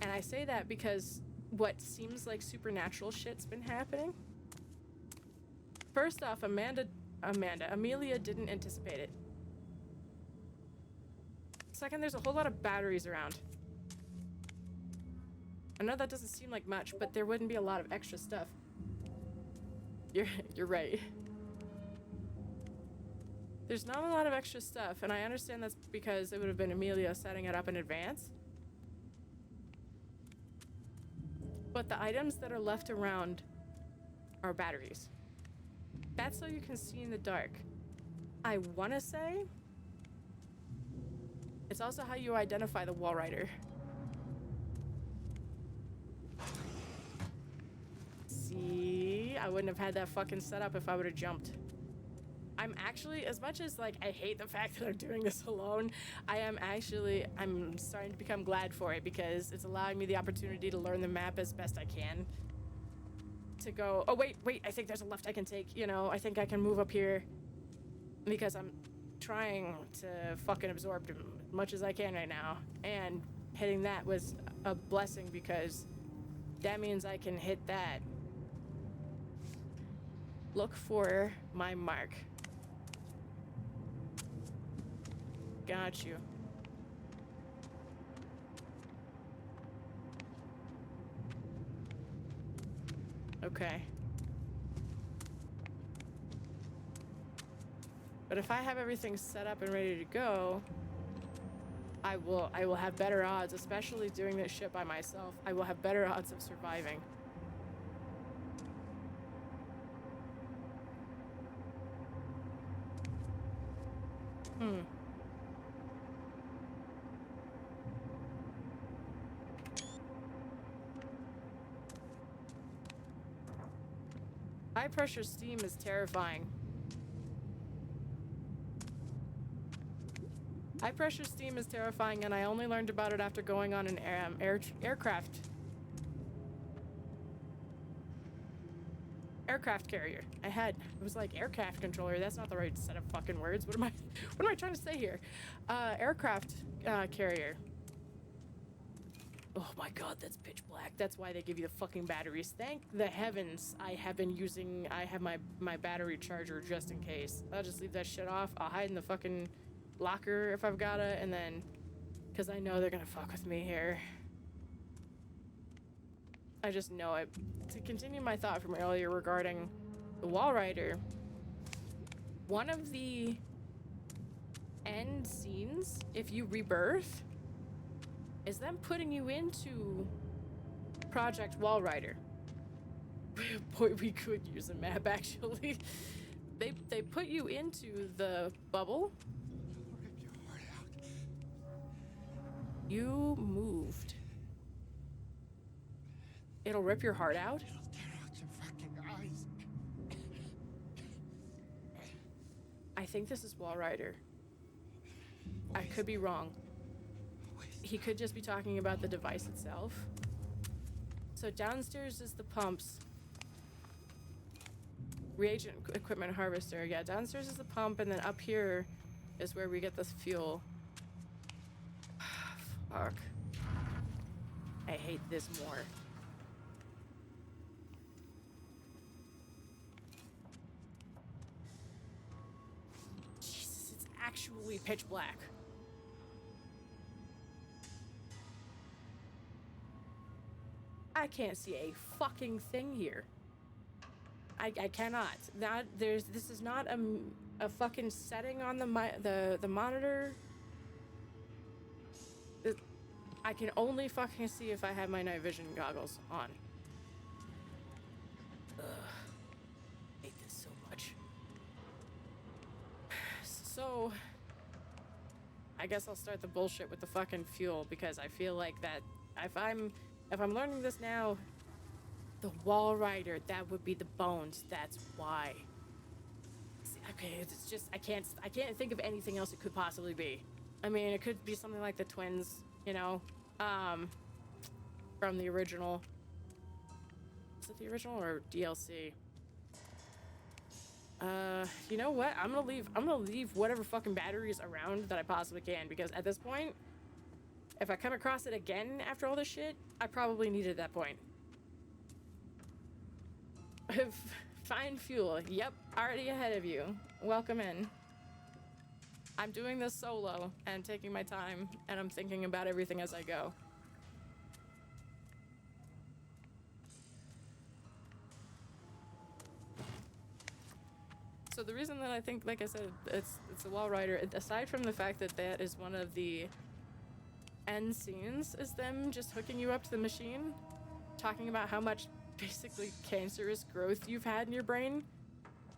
And I say that because what seems like supernatural shit's been happening. First off, Amelia didn't anticipate it. Second, there's a whole lot of batteries around. I know that doesn't seem like much, but there wouldn't be a lot of extra stuff. You're right. There's not a lot of extra stuff, and I understand that's because it would have been Amelia setting it up in advance. But the items that are left around are batteries. That's so you can see in the dark. I want to say it's also how you identify the wall rider. See, I wouldn't have had that fucking setup if I would have jumped. I'm actually, as much as like I hate the fact that I'm doing this alone, I'm starting to become glad for it because it's allowing me the opportunity to learn the map as best I can. To go, oh wait, I think there's a left I can take, you know, I think I can move up here because I'm trying to fucking absorb as much as I can right now. And hitting that was a blessing because that means I can hit that. Look for my mark. Got you. Okay. But if I have everything set up and ready to go, I will have better odds, especially doing this shit by myself. I will have better odds of surviving. High pressure steam is terrifying. High pressure steam is terrifying, and I only learned about it after going on an aircraft carrier. It was like aircraft controller. That's not the right set of fucking words. What am I trying to say here? Aircraft carrier. Oh my god, that's pitch black. That's why they give you the fucking batteries. Thank the heavens I have my battery charger just in case. I'll just leave that shit off. I'll hide in the fucking locker if I've got it, and then, because I know they're gonna fuck with me here. I just know it. To continue my thought from earlier regarding the Wall Rider, one of the end scenes, if you rebirth, is them putting you into Project Wall Rider. Boy, we could use a map, actually. They put you into the bubble. Rip your heart out. You moved. It'll rip your heart out? It'll tear out your fucking eyes. I think this is Wall Rider. I could be wrong. He could just be talking about the device itself. So downstairs is the pumps. Reagent equipment harvester. Yeah, downstairs is the pump, and then up here is where we get this fuel. Fuck. I hate this more. Jesus, it's actually pitch black. I can't see a fucking thing here. I cannot. This is not a fucking setting on the monitor. I can only fucking see if I have my night vision goggles on. Ugh. I hate this so much. So I guess I'll start the bullshit with the fucking fuel, because I feel like that if I'm learning this now, the Wall Rider, that would be the bones. That's why. Okay, it's just I can't think of anything else it could possibly be. I mean, it could be something like the twins, you know, from the original. Is it the original or DLC? You know what? I'm gonna leave whatever fucking batteries around that I possibly can, because at this point, if I come across it again after all this shit, I probably need it at that point. Find fuel. Yep, already ahead of you. Welcome in. I'm doing this solo and taking my time, and I'm thinking about everything as I go. So the reason that I think, like I said, it's a Wall Rider, aside from the fact that that is one of the end scenes, is them just hooking you up to the machine, talking about how much basically cancerous growth you've had in your brain.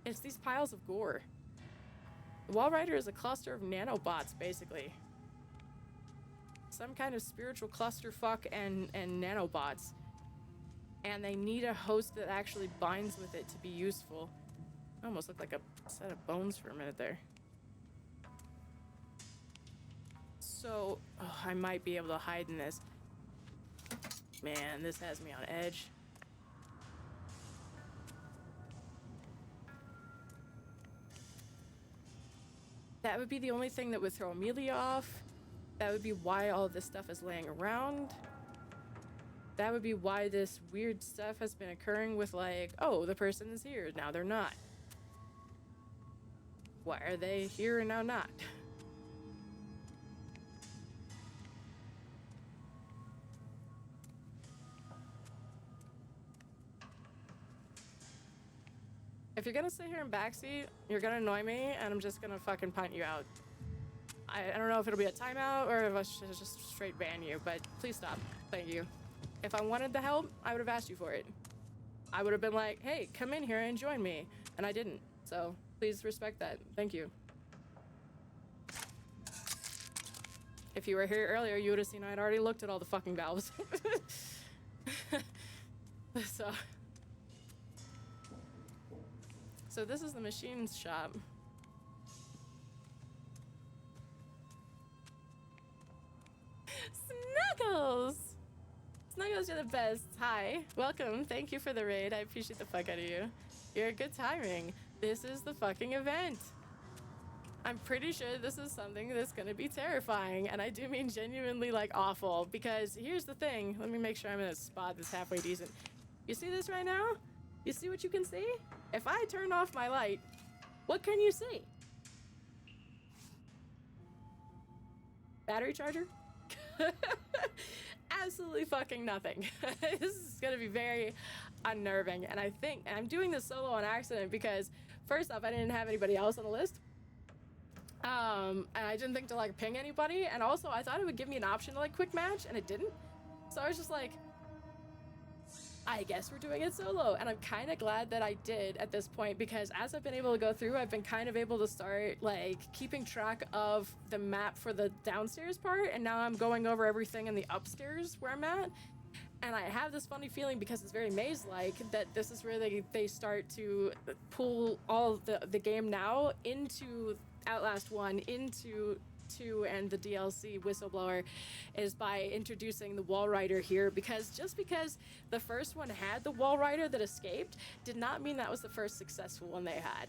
It's these piles of gore. The Wall Rider is a cluster of nanobots, basically. Some kind of spiritual clusterfuck and nanobots. And they need a host that actually binds with it to be useful. Almost looked like a set of bones for a minute there. So, I might be able to hide in this. Man, this has me on edge. That would be the only thing that would throw Amelia off. That would be why all this stuff is laying around. That would be why this weird stuff has been occurring with, like, oh, the person is here, now they're not. Why are they here and now not? If you're gonna sit here in backseat, you're gonna annoy me, and I'm just gonna fucking punt you out. I don't know if it'll be a timeout or if I should just straight ban you, but please stop. Thank you. If I wanted the help, I would have asked you for it. I would have been like, hey, come in here and join me, and I didn't. So please respect that. Thank you. If you were here earlier, you would have seen I'd already looked at all the fucking valves. So this is the machines shop. Snuggles! Snuggles, you're the best. Hi. Welcome. Thank you for the raid. I appreciate the fuck out of you. You're good timing. This is the fucking event. I'm pretty sure this is something that's gonna be terrifying, and I do mean genuinely, like, awful, because here's the thing. Let me make sure I'm in a spot that's halfway decent. You see this right now? You see what you can see? If I turn off my light, what can you see? Battery charger? absolutely fucking nothing. This is gonna be very unnerving, and I'm doing this solo on accident because first off, I didn't have anybody else on the list. And I didn't think to like ping anybody, and also I thought it would give me an option to like quick match, and it didn't. So I was just like, I guess we're doing it solo, and I'm kind of glad that I did at this point, because as I've been able to go through, I've been kind of able to start like keeping track of the map for the downstairs part, and now I'm going over everything in the upstairs where I'm at. And I have this funny feeling, because it's very maze-like, that this is where they start to pull all the game now into Outlast 1, into 2, and the DLC Whistleblower, is by introducing the wall rider here, because just because the first one had the wall rider that escaped did not mean that was the first successful one they had.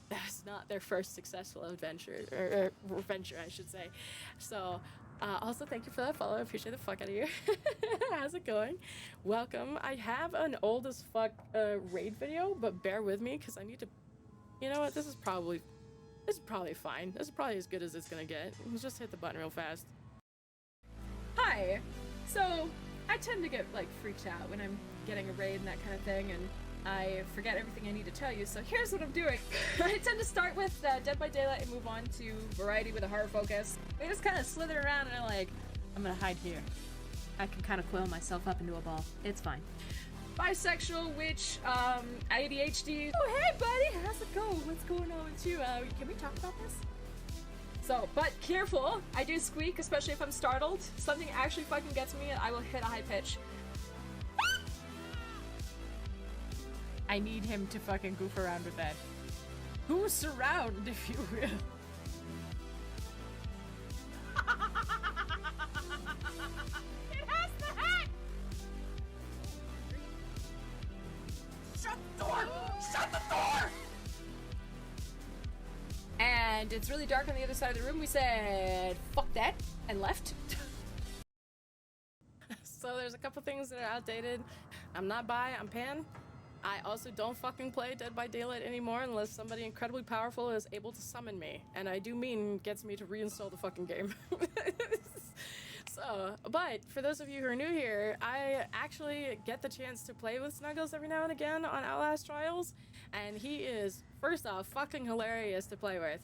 That's not their first successful adventure, or venture, I should say. So, also thank you for that follow. I appreciate the fuck out of you. How's it going? Welcome. I have an old as fuck raid video, but bear with me because I need to. You know what? This is probably fine. This is probably as good as it's gonna get. Let's just hit the button real fast. Hi. So I tend to get like freaked out when I'm getting a raid and that kind of thing, and I forget everything I need to tell you, so here's what I'm doing. I tend to start with Dead by Daylight and move on to Variety with a horror focus. We just kind of slither around and I'm like, I'm gonna hide here. I can kind of coil myself up into a ball. It's fine. Bisexual, witch, ADHD. Oh, hey buddy, how's it going? What's going on with you? Can we talk about this? So, but careful, I do squeak, especially if I'm startled. Something actually fucking gets me and I will hit a high pitch. I need him to fucking goof around with that. Goose around, if you will. It has the hat! Shut the door! Shut the door! And it's really dark on the other side of the room. We said, fuck that, and left. So there's a couple things that are outdated. I'm not bi, I'm pan. I also don't fucking play Dead by Daylight anymore unless somebody incredibly powerful is able to summon me. And I do mean gets me to reinstall the fucking game. So, but for those of you who are new here, I actually get the chance to play with Snuggles every now and again on Outlast Trials. And he is, first off, fucking hilarious to play with.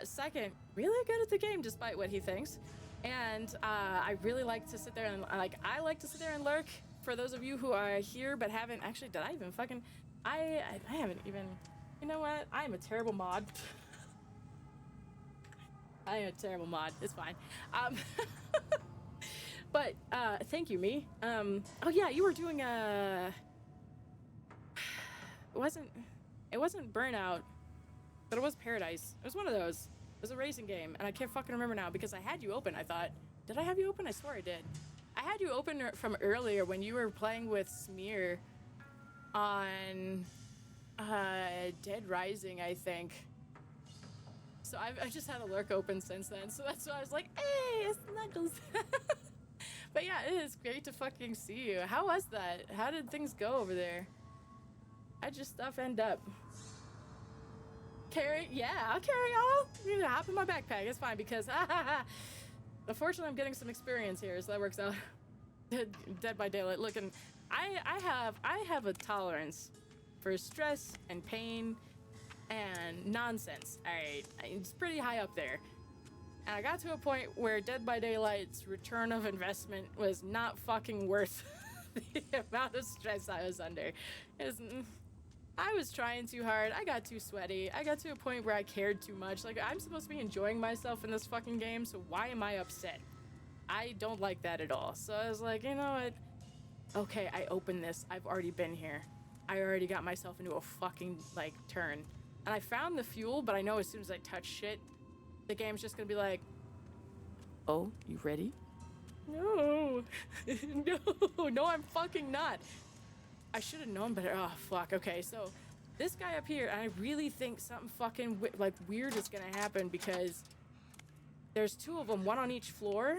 Second, really good at the game despite what he thinks. And I really like to sit there and, I like to sit there and lurk. For those of you who are here but haven't, actually, did I even fucking, I haven't even, you know what? I am a terrible mod. I am a terrible mod. It's fine. But, thank you, me. Oh yeah, you were doing it wasn't Burnout, but it was Paradise. It was one of those. It was a racing game, and I can't fucking remember now because I had you open, I thought. Did I have you open? I swear I did. I had you open from earlier when you were playing with Smear on Dead Rising, I think. So I just had a lurk open since then, so that's why I was like, hey, it's Snuggles. But yeah, it is great to fucking see you. How was that? How did things go over there? How'd your stuff end up? Carry? Yeah, I'll carry y'all. You can hop in my backpack. It's fine because unfortunately, I'm getting some experience here, so that works out. Dead by Daylight. Look, and I have a tolerance for stress and pain and nonsense. Alright, it's pretty high up there. And I got to a point where Dead by Daylight's return of investment was not fucking worth the amount of stress I was under. I was trying too hard. I got too sweaty. I got to a point where I cared too much. Like, I'm supposed to be enjoying myself in this fucking game, so why am I upset? I don't like that at all. So I was like, you know what? Okay, I opened this. I've already been here. I already got myself into a fucking, like, turn. And I found the fuel, but I know as soon as I touch shit, the game's just gonna be like, oh, you ready? No. No, I'm fucking not. I should have known better. Oh, fuck. Okay, so this guy up here, I really think something fucking weird is gonna happen because there's two of them, one on each floor,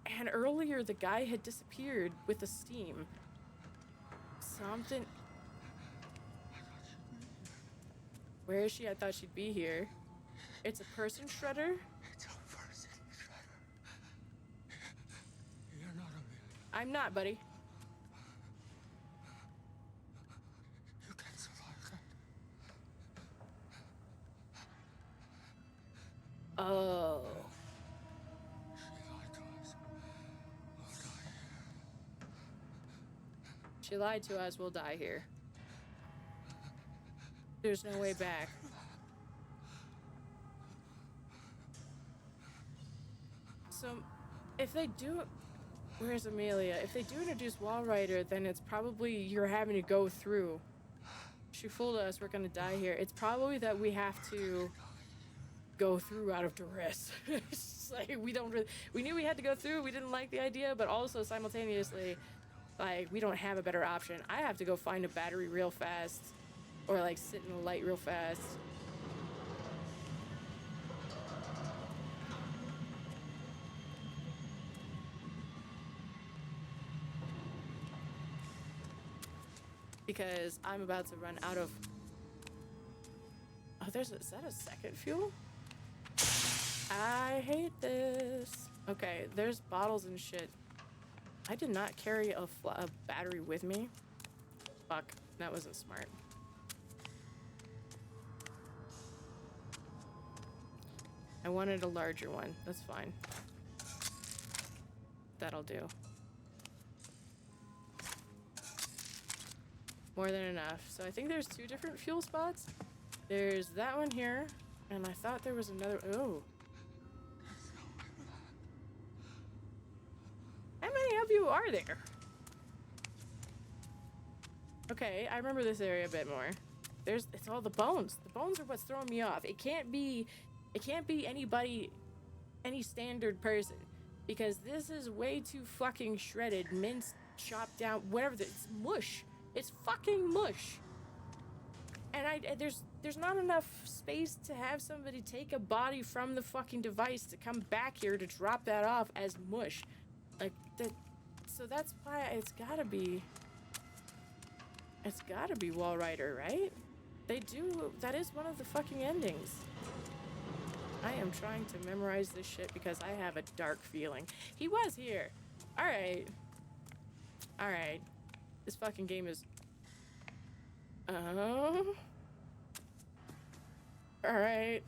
and earlier the guy had disappeared with the steam. Something. Where is she? I thought she'd be here. It's a person shredder? It's a person shredder. You're not a I'm not, buddy. You can survive that. Oh. She lied to us. She lied to us. We'll We'll die here. die here. There's no way back. So, if they do... Where's Amelia? If they do introduce Walrider, then it's probably you're having to go through. She fooled us. We're gonna die here. It's probably that we have to go through out of duress. It's just like we don't really... We knew we had to go through. We didn't like the idea, but also simultaneously, like, we don't have a better option. I have to go find a battery real fast. Or, like, sit in the light real fast. Because I'm about to run out of... Oh, is that a second fuel? I hate this. Okay, there's bottles and shit. I did not carry a battery with me. Fuck, that wasn't smart. I wanted a larger one. That's fine. That'll do. More than enough. So I think there's 2 different fuel spots. There's that one here, and I thought there was another... Oh. How many of you are there? Okay, I remember this area a bit more. It's all the bones. The bones are what's throwing me off. It can't be anybody, any standard person, because this is way too fucking shredded, minced, chopped down, whatever. It's mush. It's fucking mush. And there's not enough space to have somebody take a body from the fucking device to come back here to drop that off as mush. Like that. So that's why it's gotta be Walrider, right? That is one of the fucking endings. I am trying to memorize this shit because I have a dark feeling. He was here. Alright. Alright. This fucking game is... Alright.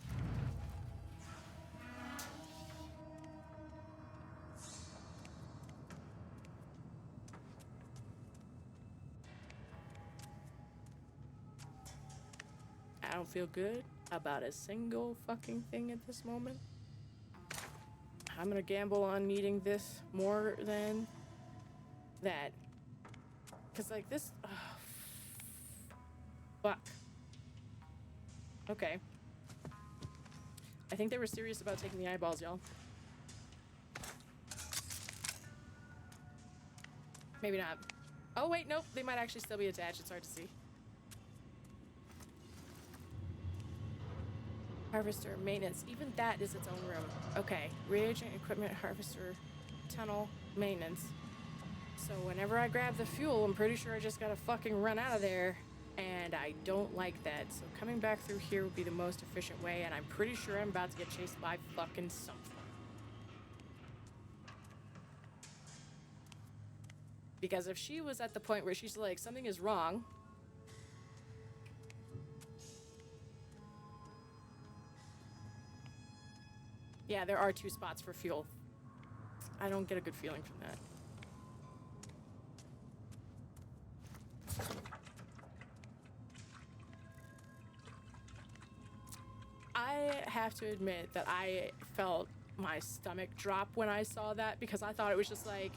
I don't feel good about a single fucking thing at this moment. I'm gonna gamble on needing this more than that. Cause like this... fuck. Okay. I think they were serious about taking the eyeballs, y'all. Maybe not. Oh wait, nope. They might actually still be attached. It's hard to see. Harvester, maintenance. Even that is its own room. Okay. Reagent, equipment, harvester, tunnel, maintenance. So whenever I grab the fuel, I'm pretty sure I just gotta fucking run out of there. And I don't like that. So coming back through here would be the most efficient way. And I'm pretty sure I'm about to get chased by fucking something. Because if she was at the point where she's like, something is wrong. Yeah, there are 2 spots for fuel. I don't get a good feeling from that. I have to admit that I felt my stomach drop when I saw that because I thought it was just like,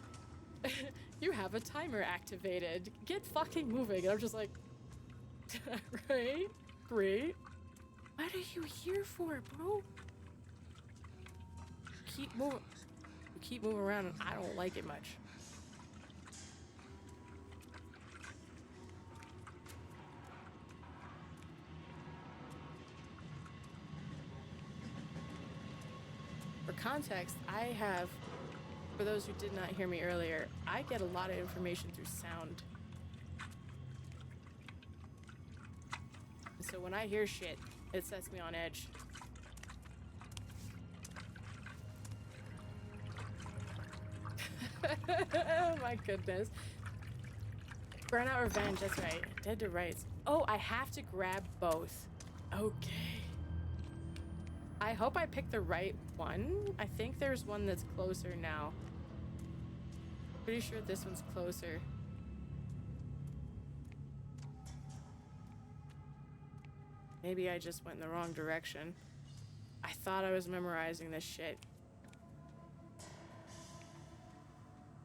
you have a timer activated. Get fucking moving. And I'm just like, right? Great. What are you here for, bro? Keep moving. You keep moving around and I don't like it much. For context, I have, for those who did not hear me earlier, I get a lot of information through sound. And so when I hear shit, it sets me on edge. Oh my goodness. Burnout Revenge, that's right. Dead to Rights. Oh, I have to grab both. Okay. I hope I picked the right one. I think there's one that's closer now. Pretty sure this one's closer. Maybe I just went in the wrong direction. I thought I was memorizing this shit.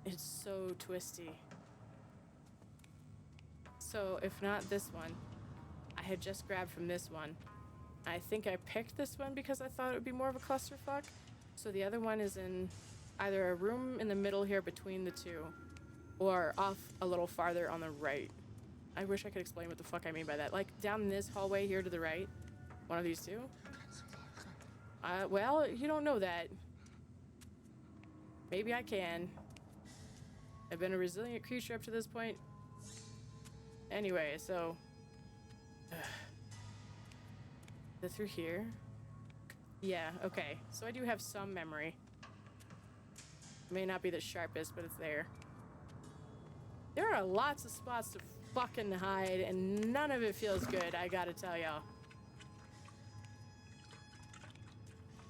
It's so twisty. So if not this one, I had just grabbed from this one. I think I picked this one because I thought it would be more of a clusterfuck. So the other one is in either a room in the middle here between the two, or off a little farther on the right. I wish I could explain what the fuck I mean by that. Like down this hallway here to the right. One of these two. Well, you don't know that. Maybe I can. I've been a resilient creature up to this point. Anyway, so... Is it through here? Yeah, okay. So I do have some memory. May not be the sharpest, but it's there. There are lots of spots to fucking hide, and none of it feels good, I gotta tell y'all.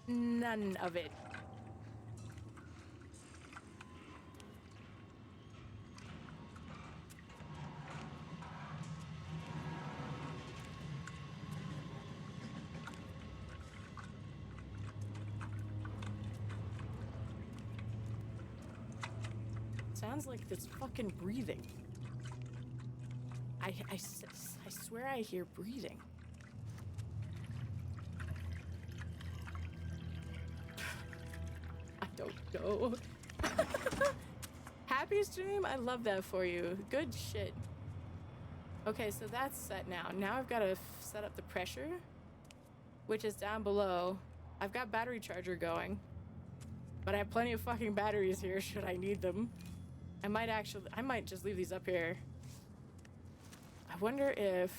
None of it. Sounds like it's fucking breathing. I swear I hear breathing. I don't know. Happy stream? I love that for you. Good shit. Okay, so that's set now. Now I've got to set up the pressure, which is down below. I've got battery charger going, but I have plenty of fucking batteries here should I need them. I might just leave these up here. I wonder if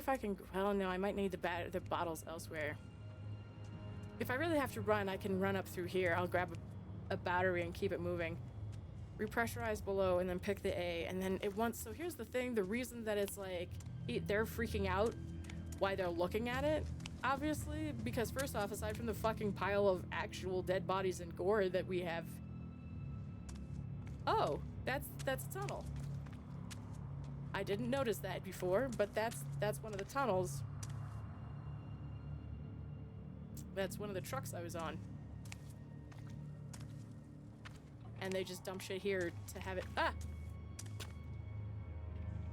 I can, well, no, I might need the bottles elsewhere. If I really have to run, I can run up through here. I'll grab a battery and keep it moving. Repressurize below and then pick the A, and then it wants, so here's the thing, the reason that it's like, they're freaking out why they're looking at it, obviously, because first off, aside from the fucking pile of actual dead bodies and gore that we have. Oh, that's a tunnel. I didn't notice that before, but that's one of the tunnels. That's one of the trucks I was on. And they just dump shit here to have it. Ah!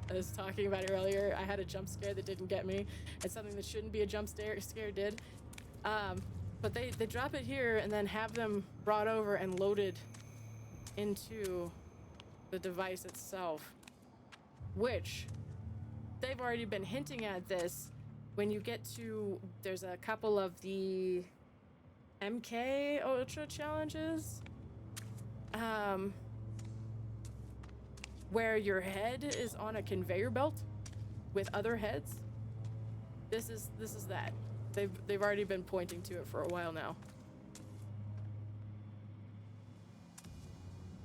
I was talking about it earlier. I had a jump scare that didn't get me. It's something that shouldn't be a jump scare did. But they drop it here and then have them brought over and loaded into the device itself, which they've already been hinting at this when you get to, there's a couple of the MK Ultra challenges, where your head is on a conveyor belt with other heads. This is that. They've already been pointing to it for a while now.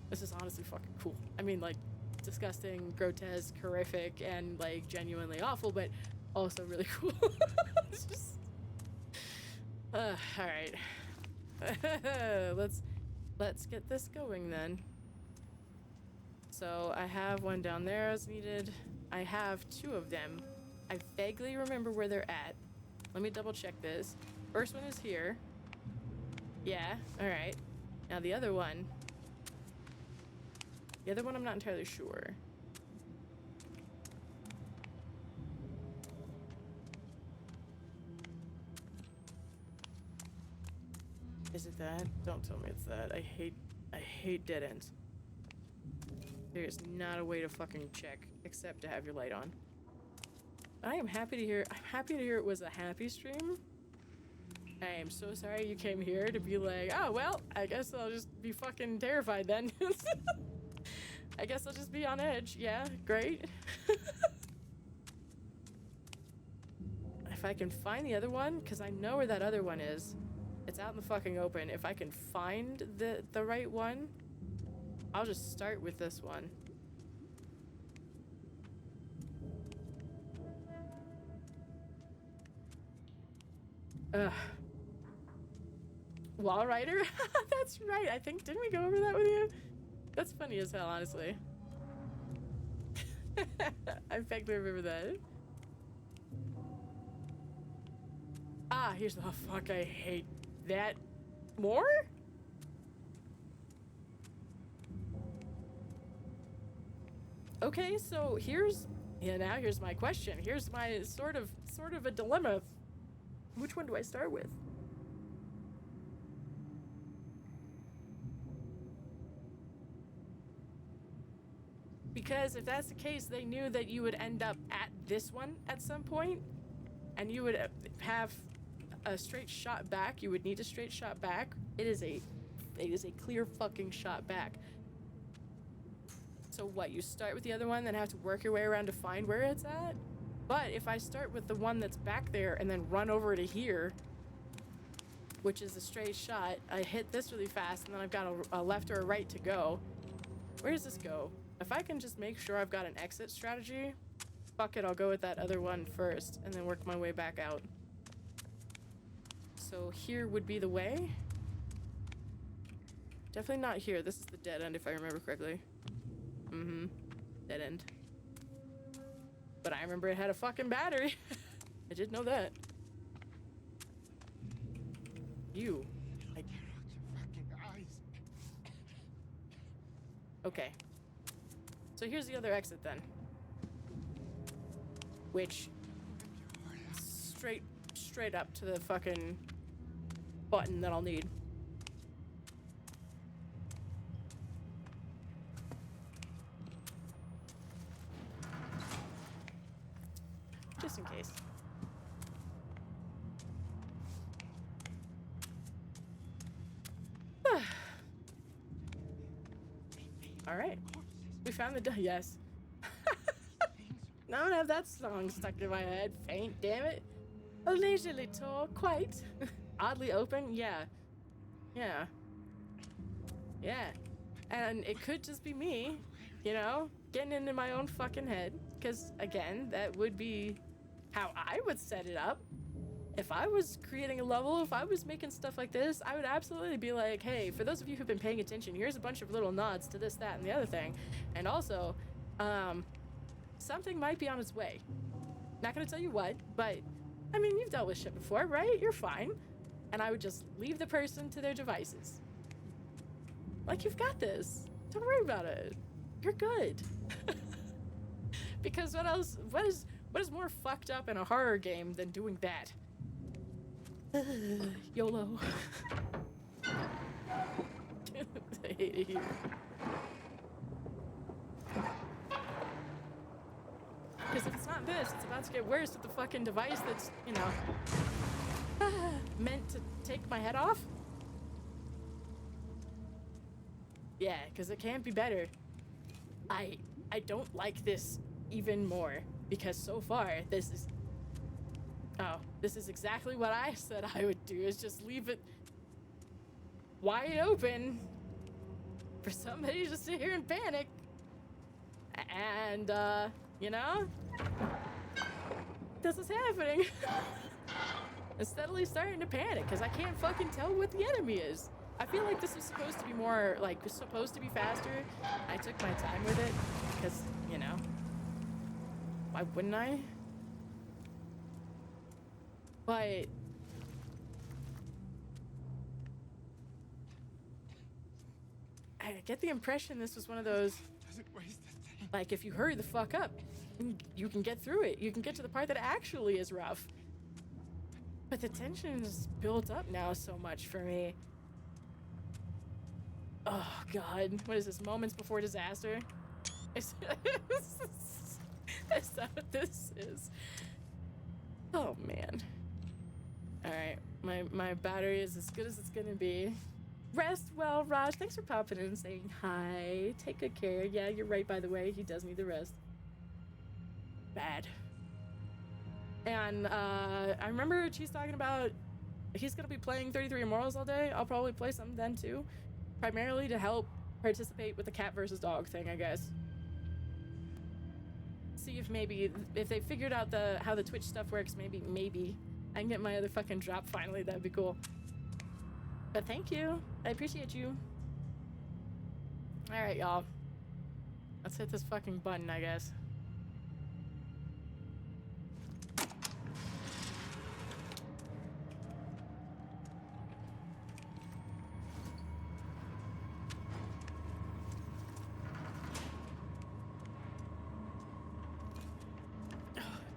This is honestly fucking cool. I mean, like, disgusting, grotesque, horrific, and, like, genuinely awful, but also really cool. It's just... alright. Let's get this going, then. So, I have one down there as needed. I have two of them. I vaguely remember where they're at. Let me double check this. First one is here. Yeah, alright. Now the other one... The other one, I'm not entirely sure. Is it that? Don't tell me it's that. I hate dead ends. There's not a way to fucking check except to have your light on. I'm happy to hear it was a happy stream. I am so sorry you came here to be like, oh well, I guess I'll just be fucking terrified then. I guess I'll just be on edge. Yeah, great. If I can find the other one, because I know where that other one is. It's out in the fucking open. If I can find the right one, I'll just start with this one. Ugh. Wall Rider? That's right. I think, didn't we go over that with you? That's funny as hell, honestly. I vaguely remember that. Ah, here's the, oh fuck, I hate that. More? Okay, so now here's my question. Here's my sort of a dilemma. Which one do I start with? Because if that's the case, they knew that you would end up at this one at some point, and you would have a straight shot back. You would need a straight shot back. It is a clear fucking shot back. So what, you start with the other one, then have to work your way around to find where it's at? But if I start with the one that's back there and then run over to here, which is a straight shot, I hit this really fast, and then I've got a left or a right to go. Where does this go? If I can just make sure I've got an exit strategy, fuck it, I'll go with that other one first, and then work my way back out. So here would be the way. Definitely not here. This is the dead end, if I remember correctly. Mm-hmm. Dead end. But I remember it had a fucking battery. I did know that. You. Okay. So here's the other exit then. Which straight up to the fucking button that I'll need. Just in case. All right. We found the yes. Now I don't have that song stuck in my head. Faint, damn it. A leisurely tour, quite. Oddly open, yeah. Yeah. Yeah. And it could just be me, you know, getting into my own fucking head. Because, again, that would be how I would set it up. If I was creating a level, if I was making stuff like this, I would absolutely be like, hey, for those of you who've been paying attention, here's a bunch of little nods to this, that, and the other thing. And also, something might be on its way. Not gonna tell you what, but, I mean, you've dealt with shit before, right? You're fine. And I would just leave the person to their devices. Like, you've got this. Don't worry about it. You're good. Because what is more fucked up in a horror game than doing that? YOLO. I hate it here. Because if it's not this, it's about to get worse with the fucking device that's, you know, meant to take my head off. Yeah, because it can't be better. I don't like this even more, because so far this is exactly what I said I would do, is just leave it wide open for somebody to sit here and panic. And you know, this is happening. I'm steadily starting to panic because I can't fucking tell what the enemy is. I feel like this was supposed to be more, like, supposed to be faster. I took my time with it because, you know, why wouldn't I? But I get the impression this was one of those, like, if you hurry the fuck up, you can get through it. You can get to the part that actually is rough. But the tension is built up now so much for me. Oh, God. What is this? Moments before disaster? Is that what this is? Oh, man. Alright. My battery is as good as it's gonna be. Rest well, Raj. Thanks for popping in and saying hi. Take good care. Yeah, you're right, by the way. He does need the rest. Bad. And, I remember she's talking about he's gonna be playing 33 Immortals all day. I'll probably play some then too, primarily to help participate with the cat versus dog thing, I guess. See if maybe if they figured out how the Twitch stuff works, maybe I can get my other fucking drop finally. That'd be cool. But thank you. I appreciate you. All right, y'all. Let's hit this fucking button, I guess.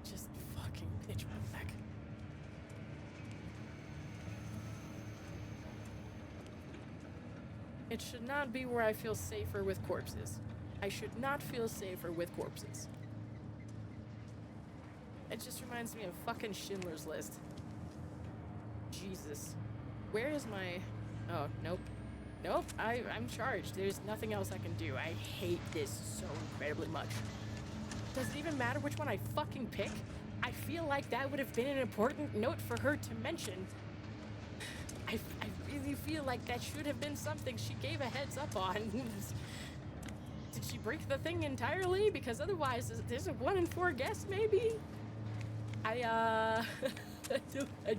Just fucking pitch black. It should not be where I feel safer with corpses. I should not feel safer with corpses. It just reminds me of fucking Schindler's List. Jesus. Where is my... Oh, nope. Nope, I'm charged. There's nothing else I can do. I hate this so incredibly much. Does it even matter which one I fucking pick? I feel like that would have been an important note for her to mention. I really feel like that should have been something she gave a heads up on. Did she break the thing entirely? Because otherwise, there's a 1 in 4 guess, maybe? I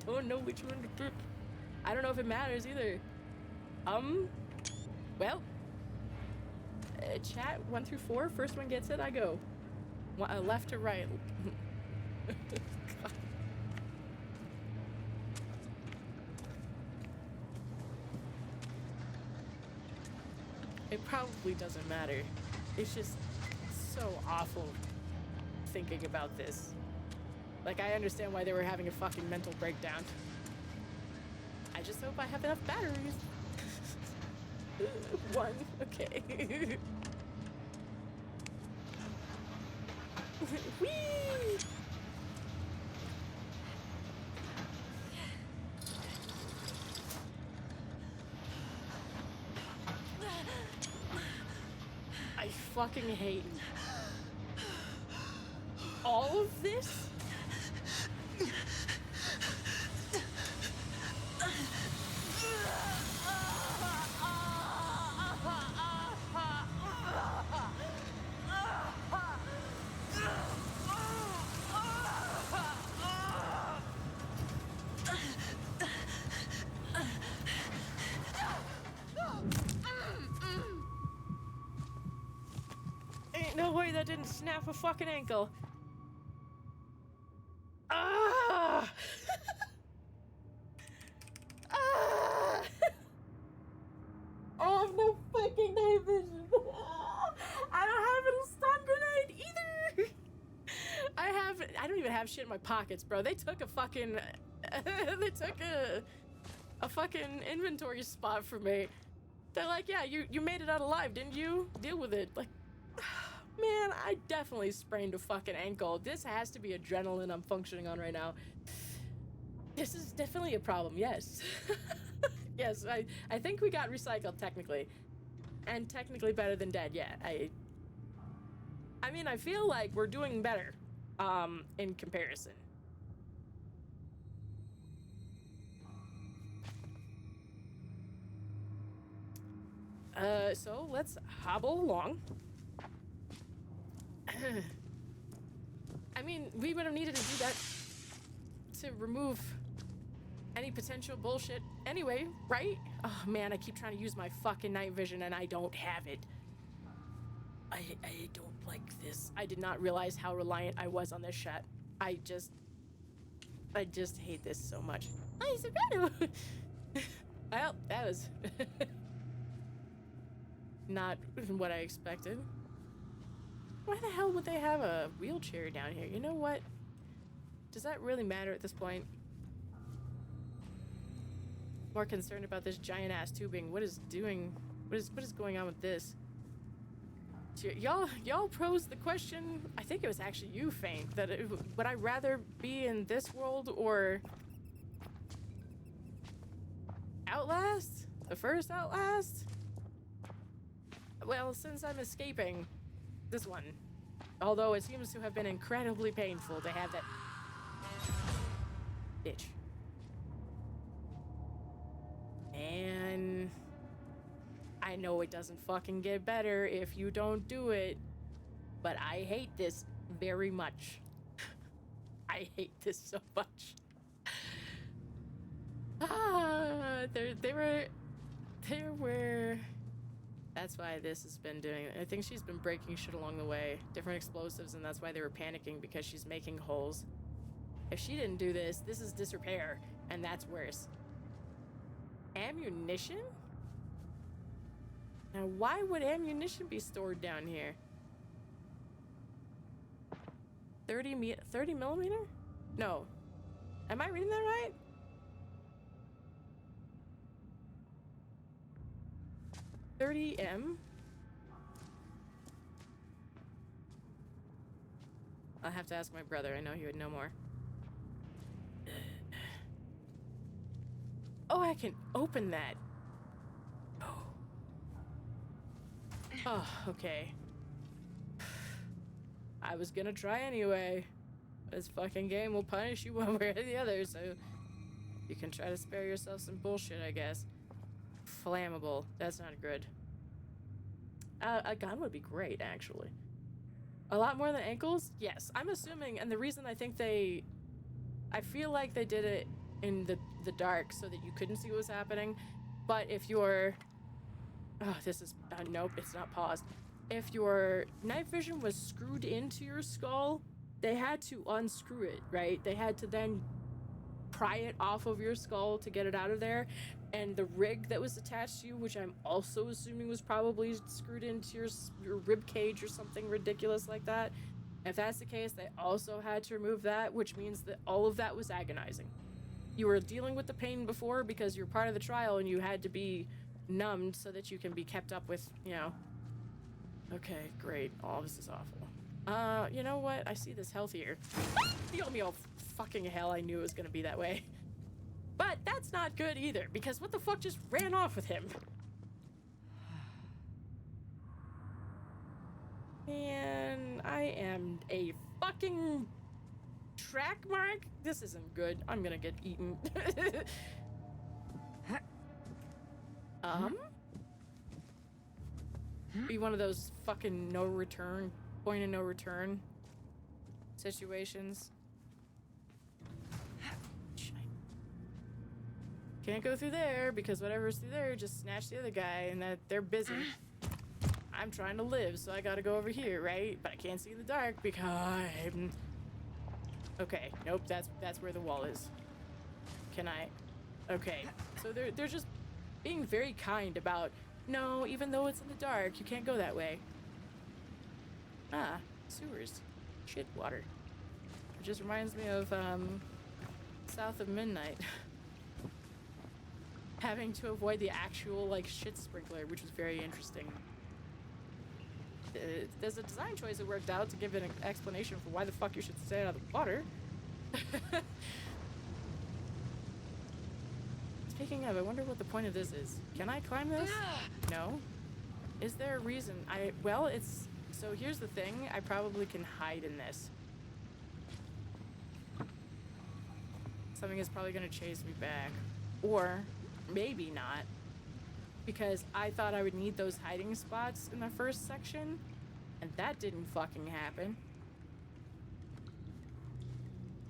don't know which one to pick. I don't know if it matters either. Well, chat 1 through 4, first one gets it, I go. Left to right. God. It probably doesn't matter. It's just so awful thinking about this. Like, I understand why they were having a fucking mental breakdown. I just hope I have enough batteries. 1, okay. Whee! I fucking hate all of this. Ain't no way that didn't snap a fucking ankle. Ah! Ah! I have no fucking night vision. I don't have a stun grenade either. I don't even have shit in my pockets, bro. They took a fucking they took a fucking inventory spot for me. They're like, yeah, you made it out alive, didn't you? Deal with it. Like, man, I definitely sprained a fucking ankle. This has to be adrenaline I'm functioning on right now. This is definitely a problem, yes. Yes, I think we got recycled technically. And technically better than dead, yeah. I mean, I feel like we're doing better, in comparison. So let's hobble along. I mean, we would have needed to do that to remove any potential bullshit anyway, right? Oh man, I keep trying to use my fucking night vision and I don't have it. I don't like this. I did not realize how reliant I was on this shot. I just hate this so much. Hi, Soprano! Well, that was not what I expected. Why the hell would they have a wheelchair down here? You know what? Does that really matter at this point? More concerned about this giant ass tubing. What is going on with this? So y'all posed the question. I think it was actually you, Faint, that would I rather be in this world or Outlast? The first Outlast? Well, since I'm escaping this one, although it seems to have been incredibly painful to have that bitch. know it doesn't fucking get better if you don't do it, but I hate this very much. I hate this so much. There were. That's why this has been doing. I think she's been breaking shit along the way, different explosives, and that's why they were panicking, because she's making holes. If she didn't do this, this is disrepair, and that's worse. Ammunition? Now, why would ammunition be stored down here? 30 millimeter? No. Am I reading that right? $30M? I'll have to ask my brother. I know he would know more. Oh, I can open that. Oh, okay. I was gonna try anyway. This fucking game will punish you one way or the other, so you can try to spare yourself some bullshit, I guess. Flammable. That's not good. A gun would be great, actually. A lot more than ankles? Yes. I'm assuming, and the reason I think I feel like they did it in the dark so that you couldn't see what was happening, but if you're... Oh, this is... nope, it's not paused. If your night vision was screwed into your skull, they had to unscrew it, right? They had to then pry it off of your skull to get it out of there, and the rig that was attached to you, which I'm also assuming was probably screwed into your rib cage or something ridiculous like that. If that's the case, they also had to remove that, which means that all of that was agonizing. You were dealing with the pain before because you're part of the trial and you had to be numbed so that you can be kept up with, you know. Okay, great. All this is awful. You know what? I see this healthier. Oh, fucking hell, I knew it was gonna be that way. But that's not good either, because what the fuck just ran off with him? Man, I am a fucking track mark? This isn't good. I'm gonna get eaten. Be one of those fucking point of no return situations. Can't go through there because whatever's through there just snatched the other guy, and that they're busy. I'm trying to live, so I gotta go over here, right? But I can't see in the dark because I'm... Okay, nope, that's where the wall is. Can I... Okay, so they're just being very kind about, no, even though it's in the dark, you can't go that way. Ah, sewers. Shit water. It just reminds me of, South of Midnight. Having to avoid the actual, like, shit sprinkler, which was very interesting. There's a design choice that worked out to give an explanation for why the fuck you should stay out of the water. Speaking of, I wonder what the point of this is. Can I climb this? No? Is there a reason? Well, it's... So here's the thing. I probably can hide in this. Something is probably gonna chase me back. Or... maybe not, because I thought I would need those hiding spots in the first section, and that didn't fucking happen.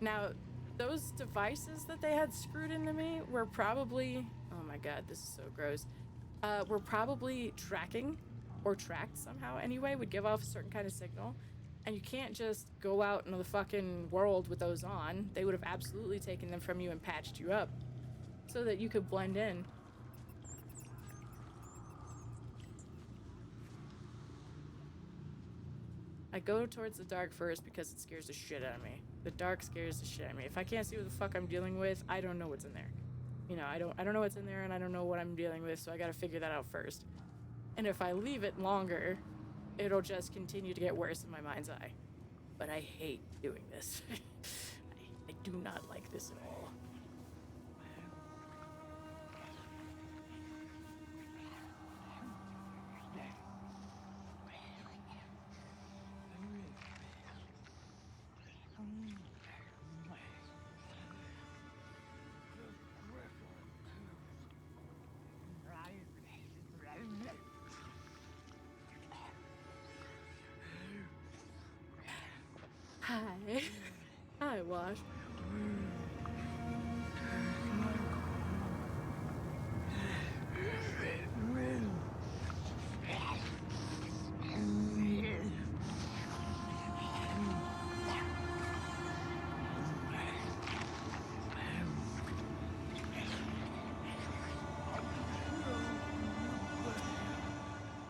Now, those devices that they had screwed into me were probably, oh my god, this is so gross, were probably tracking, or tracked somehow anyway, would give off a certain kind of signal, and you can't just go out into the fucking world with those on. They would have absolutely taken them from you and patched you up, so that you could blend in. I go towards the dark first because it scares the shit out of me. The dark scares the shit out of me. If I can't see what the fuck I'm dealing with, I don't know what's in there. You know, I don't know what's in there, and I don't know what I'm dealing with, so I gotta figure that out first. And if I leave it longer, it'll just continue to get worse in my mind's eye. But I hate doing this. I do not like this at all. Hi. Hi, Wash.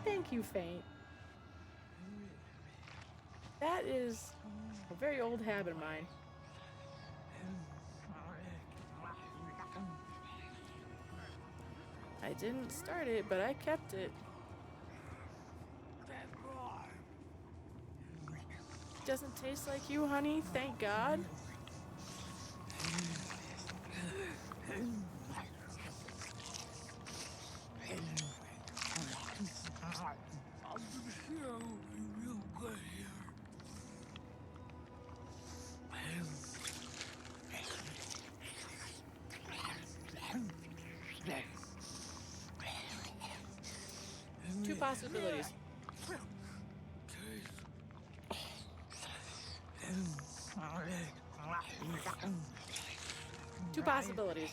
Thank you, Faint. That is a very old habit of mine. I didn't start it, but I kept it. Doesn't taste like you, honey, thank God. Two possibilities. Two possibilities.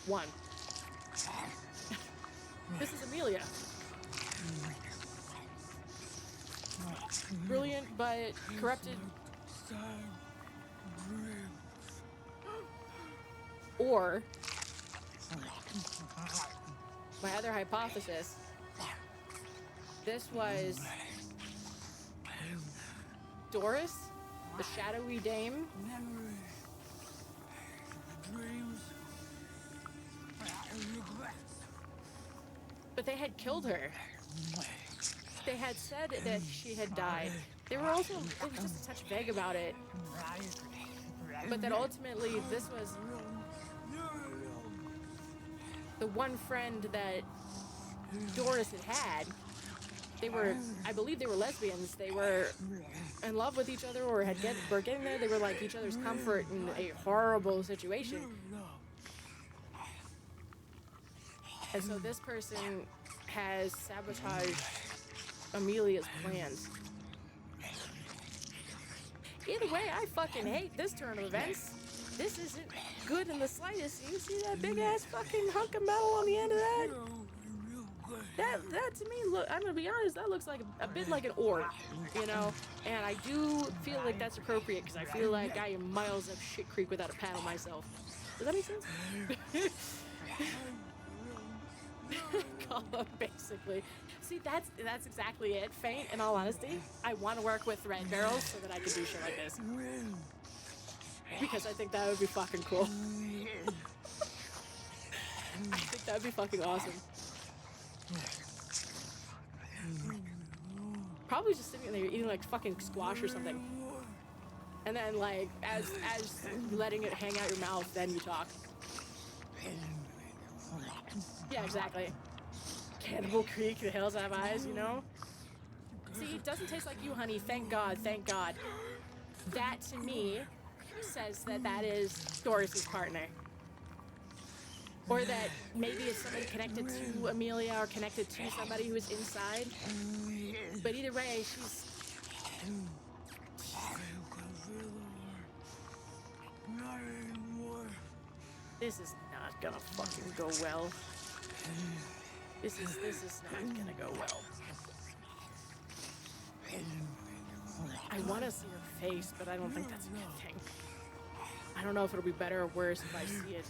One. This is Amelia. Brilliant, but corrupted. Or my other hypothesis, this was Doris, the shadowy dame. But they had killed her. They had said that she had died. They were just a touch vague about it. But that ultimately this was the one friend that Doris had. I believe they were lesbians. They were in love with each other or were getting there. They were like each other's comfort in a horrible situation. And so this person has sabotaged Amelia's plans. Either way, I fucking hate this turn of events. This isn't good in the slightest. You see that big ass fucking hunk of metal on the end of that? That to me, look, I'm gonna be honest, that looks like a bit like an orb, you know? And I do feel like that's appropriate because I feel like I am miles up shit creek without a paddle myself. Does that make sense? Call up, basically. See, that's exactly it, Faint, in all honesty. I want to work with thread barrels so that I can do shit like this. Because I think that would be fucking cool. I think that would be fucking awesome. Probably just sitting there eating like fucking squash or something. And then like as letting it hang out your mouth, then you talk. Yeah, exactly. Cannibal Creek, the hills have eyes, you know? See, it doesn't taste like you, honey. Thank God, thank God. That to me says that is Doris's partner. Or that maybe it's somebody connected to Amelia or connected to somebody who is inside. But either way, she's... This is not gonna fucking go well. This is not gonna go well. I want to see her face, but I don't think that's a good thing. I don't know if it'll be better or worse if I see it.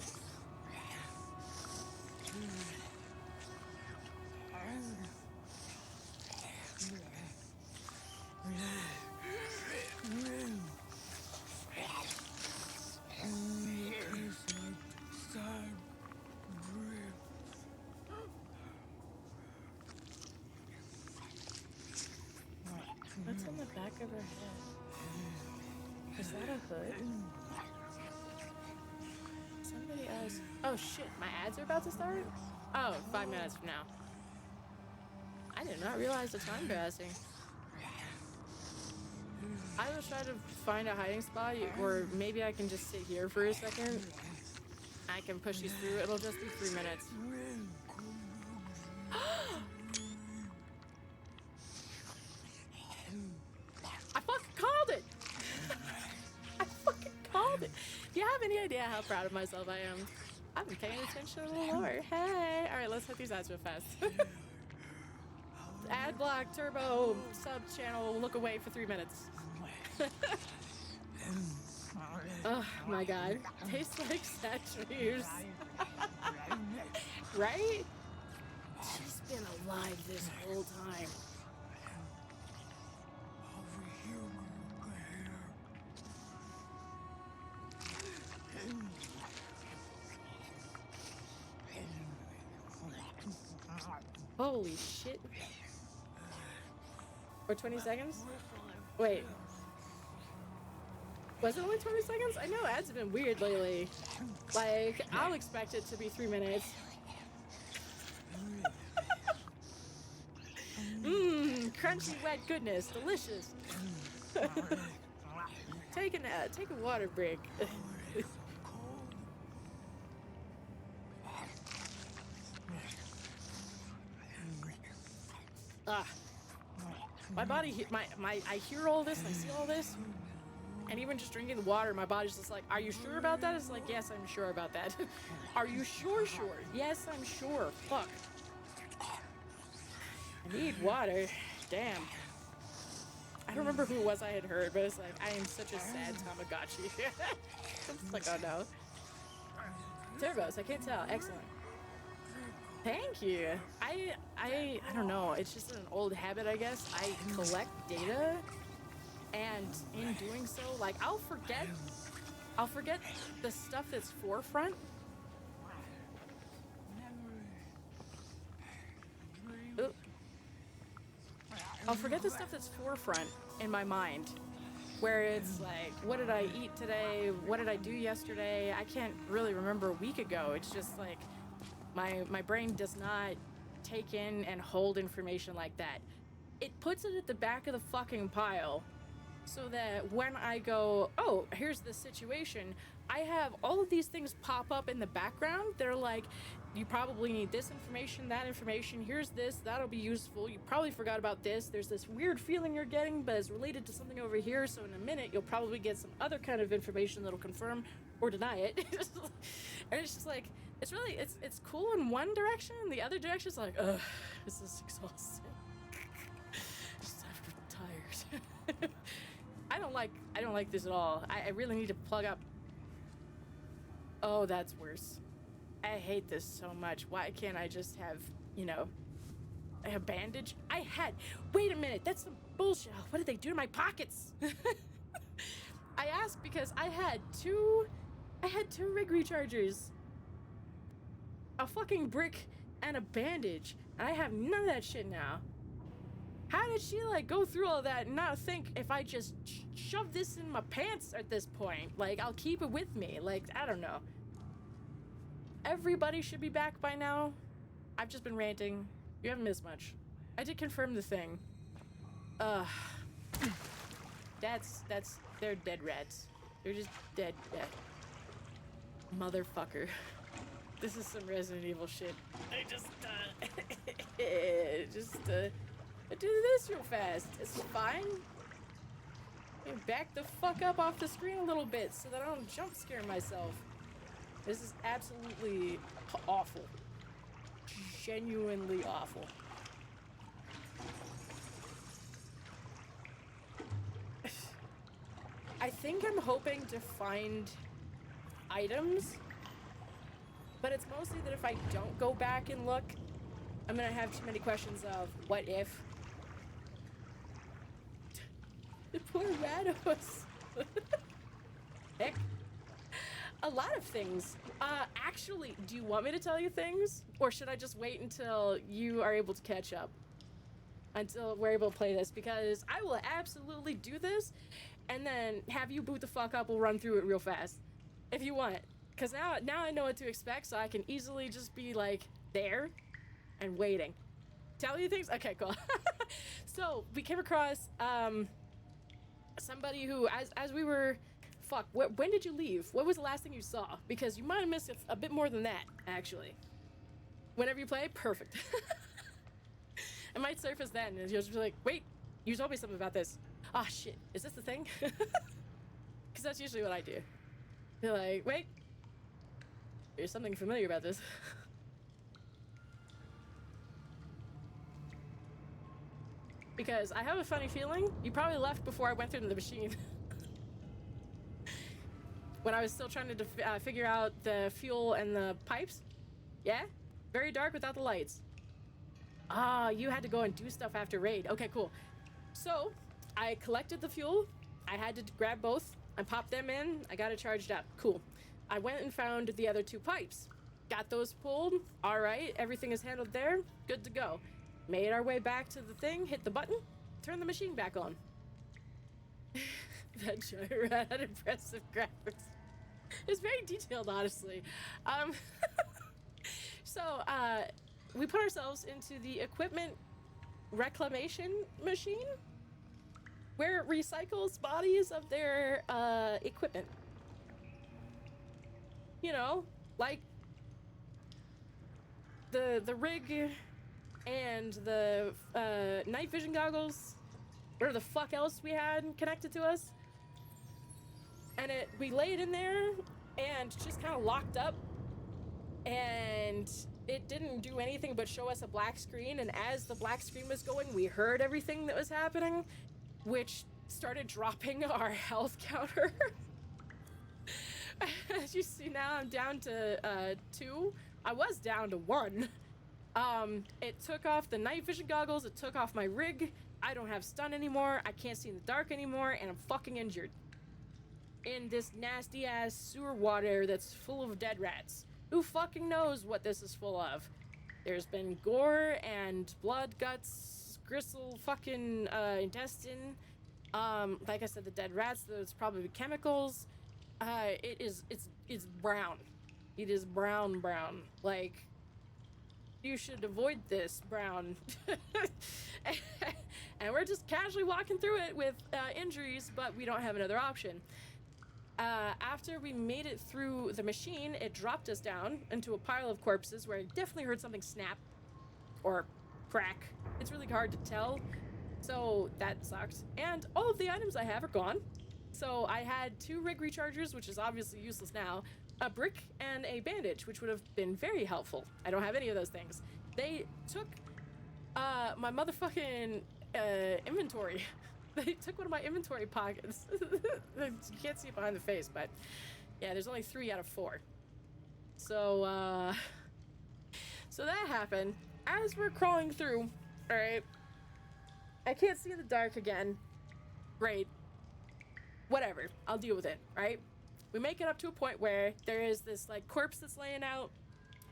What's on the back of her head? Is that a hood? Somebody else. Oh shit, my ads are about to start? Oh, 5 minutes from now. I did not realize the time passing. I will try to find a hiding spot, or maybe I can just sit here for a second. I can push these through. It'll just be 3 minutes. I fucking called it! Do you have any idea how proud of myself I am? I've been paying attention to the lore. Hey! Alright, let's hit these ads real fast. Ad block, turbo, sub channel, look away for 3 minutes. Oh my god. Tastes like statues. Right? She's been alive this whole time. Holy shit. Or 20 seconds? Wait. Was it only 20 seconds? I know ads have been weird lately. Like, I'll expect it to be 3 minutes. Mmm, crunchy wet goodness, delicious. Take a water break. Ah, my body, I hear all this, I see all this, and even just drinking the water, my body's just like, are you sure about that? It's like, yes, I'm sure about that. Are you sure? Yes, I'm sure. Fuck. I need water. Damn. I don't remember who it was I had heard, but it's like, I am such a sad Tamagotchi. It's like, oh no. Turbos, I can't tell. Excellent. Thank you. I don't know. It's just an old habit, I guess. I collect data, and in doing so, like, I'll forget the stuff that's forefront. Ooh. I'll forget the stuff that's forefront in my mind, where it's like, what did I eat today? What did I do yesterday? I can't really remember a week ago. It's just like my brain does not take in and hold information like that. It puts it at the back of the fucking pile so that when I go, oh, here's the situation, I have all of these things pop up in the background. They're like, you probably need this information, that information, here's this, that'll be useful. You probably forgot about this. There's this weird feeling you're getting, but it's related to something over here, so in a minute you'll probably get some other kind of information that'll confirm or deny it. And it's just like, it's really, it's cool in one direction, and the other direction is like, ugh, this is exhausting. Just I'm tired. I don't like this at all. I really need to plug up. Oh, that's worse. I hate this so much. Why can't I just have, you know, a bandage? Wait a minute, that's some bullshit. What did they do to my pockets? I asked because I had two rig rechargers, a fucking brick, and a bandage, and I have none of that shit now. How did she, like, go through all that and not think if I just shove this in my pants at this point, like, I'll keep it with me? Like, I don't know. Everybody should be back by now. I've just been ranting. You haven't missed much. I did confirm the thing. They're dead rats. They're just dead. Motherfucker. This is some Resident Evil shit. I do this real fast. It's fine. Back the fuck up off the screen a little bit so that I don't jump scare myself. This is absolutely awful. Genuinely awful. I think I'm hoping to find items, but it's mostly that if I don't go back and look, I'm gonna have too many questions of what if. The poor Rados. Heck. A lot of things. Actually, do you want me to tell you things? Or should I just wait until you are able to catch up? Until we're able to play this? Because I will absolutely do this, and then have you boot the fuck up. We'll run through it real fast. If you want. Because now I know what to expect, so I can easily just be, like, there and waiting. Tell you things? Okay, cool. So, we came across, somebody who, as we were... Fuck, when did you leave? What was the last thing you saw? Because you might have missed a bit more than that, actually. Whenever you play, perfect. It might surface then, and you'll just be like, wait, you told me something about this. Ah, shit, is this the thing? Because that's usually what I do. They're like, wait, there's something familiar about this. Because I have a funny feeling you probably left before I went through the machine. When I was still trying to figure out the fuel and the pipes. Yeah? Very dark without the lights. Ah, you had to go and do stuff after raid. Okay, cool. So, I collected the fuel. I had to grab both. I popped them in. I got it charged up. Cool. I went and found the other 2 pipes. Got those pulled. All right, everything is handled there. Good to go. Made our way back to the thing, hit the button, turn the machine back on. That gyro had impressive graphics. It's very detailed, honestly. So, we put ourselves into the equipment reclamation machine, where it recycles bodies of their equipment. You know, like the rig and the night vision goggles, whatever the fuck else we had connected to us. And we lay it in there and just kind of locked up, and it didn't do anything but show us a black screen. And as the black screen was going, we heard everything that was happening, which started dropping our health counter. As you see now, I'm down to 2. I was down to 1. It took off the night vision goggles, it took off my rig. I don't have stun anymore, I can't see in the dark anymore, and I'm fucking injured. In this nasty ass sewer water that's full of dead rats. Who fucking knows what this is full of? There's been gore and blood, guts, gristle, fucking intestine. Like I said, the dead rats, there's probably chemicals. It's brown. It is brown. Like, you should avoid this brown. And we're just casually walking through it with injuries, but we don't have another option. After we made it through the machine, it dropped us down into a pile of corpses where I definitely heard something snap or crack. It's really hard to tell, so that sucked. And all of the items I have are gone. So I had 2 rig rechargers, which is obviously useless now, a brick, and a bandage, which would have been very helpful. I don't have any of those things. They took my motherfucking inventory. They took one of my inventory pockets. You can't see it behind the face, but yeah, there's only 3 out of 4. So, so that happened. As we're crawling through, alright, I can't see in the dark again. Great. Whatever, I'll deal with it, right? We make it up to a point where there is this, like, corpse that's laying out,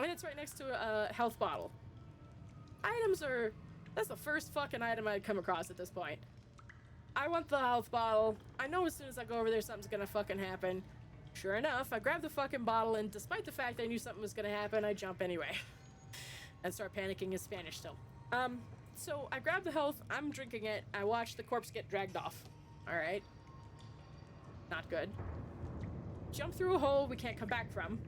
and it's right next to a health bottle. That's the first fucking item I'd come across at this point. I want the health bottle. I know as soon as I go over there, something's gonna fucking happen. Sure enough, I grab the fucking bottle, and despite the fact I knew something was gonna happen, I jump anyway. And start panicking in Spanish still. So I grab the health, I'm drinking it, I watch the corpse get dragged off. Alright. Not good. Jump through a hole we can't come back from.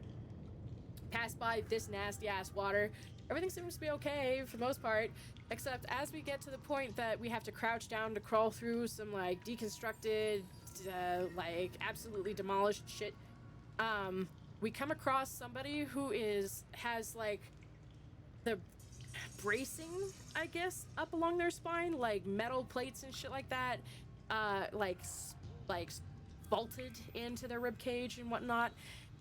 Pass by this nasty ass water. Everything seems to be okay for the most part, except as we get to the point that we have to crouch down to crawl through some, like, deconstructed, like, absolutely demolished shit, we come across somebody who has, like, the bracing, I guess, up along their spine, like metal plates and shit like that, like vaulted into their rib cage and whatnot.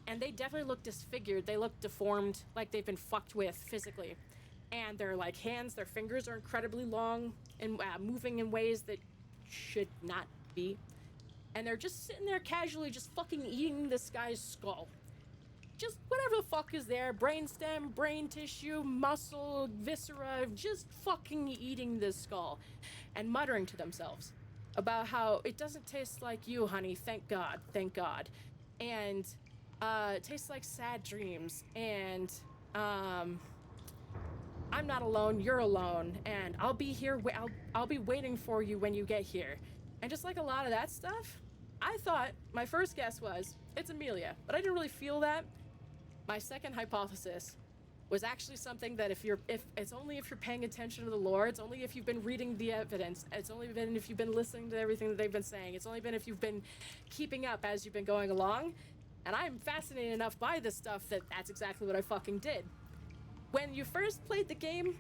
And they definitely look disfigured. They look deformed, like they've been fucked with physically. And their, like, hands, their fingers are incredibly long and moving in ways that should not be. And they're just sitting there casually just fucking eating this guy's skull. Just whatever the fuck is there, brainstem, brain tissue, muscle, viscera, just fucking eating this skull. And muttering to themselves about how it doesn't taste like you, honey, thank God, thank God. And it tastes like sad dreams, and I'm not alone, you're alone, and I'll be here, I'll be waiting for you when you get here. And just like a lot of that stuff, I thought, my first guess was, it's Amelia, but I didn't really feel that. My second hypothesis was actually something that if it's only if you're paying attention to the lore, it's only if you've been reading the evidence, it's only been if you've been listening to everything that they've been saying, it's only been if you've been keeping up as you've been going along. And I'm fascinated enough by this stuff that that's exactly what I fucking did. When you first played the game,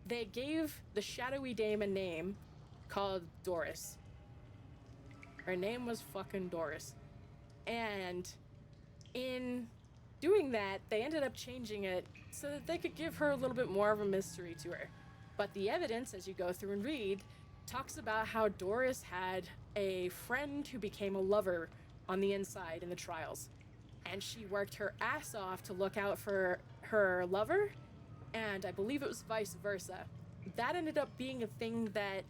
they gave the shadowy dame a name called Doris. Her name was fucking Doris. And in doing that, they ended up changing it so that they could give her a little bit more of a mystery to her. But the evidence, as you go through and read, talks about how Doris had a friend who became a lover on the inside in the trials. And she worked her ass off to look out for her lover, and I believe it was vice versa. That ended up being a thing that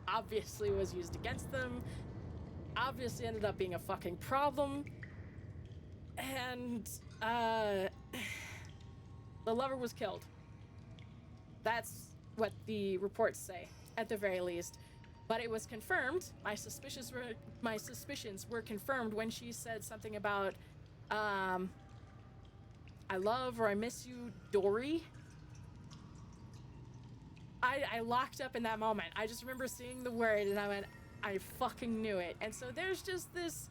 obviously was used against them, obviously ended up being a fucking problem, and the lover was killed. That's what the reports say, at the very least. But it was confirmed. My suspicions were confirmed when she said something about, I love or I miss you, Dory. I locked up in that moment. I just remember seeing the word and I went, I fucking knew it. And so there's just this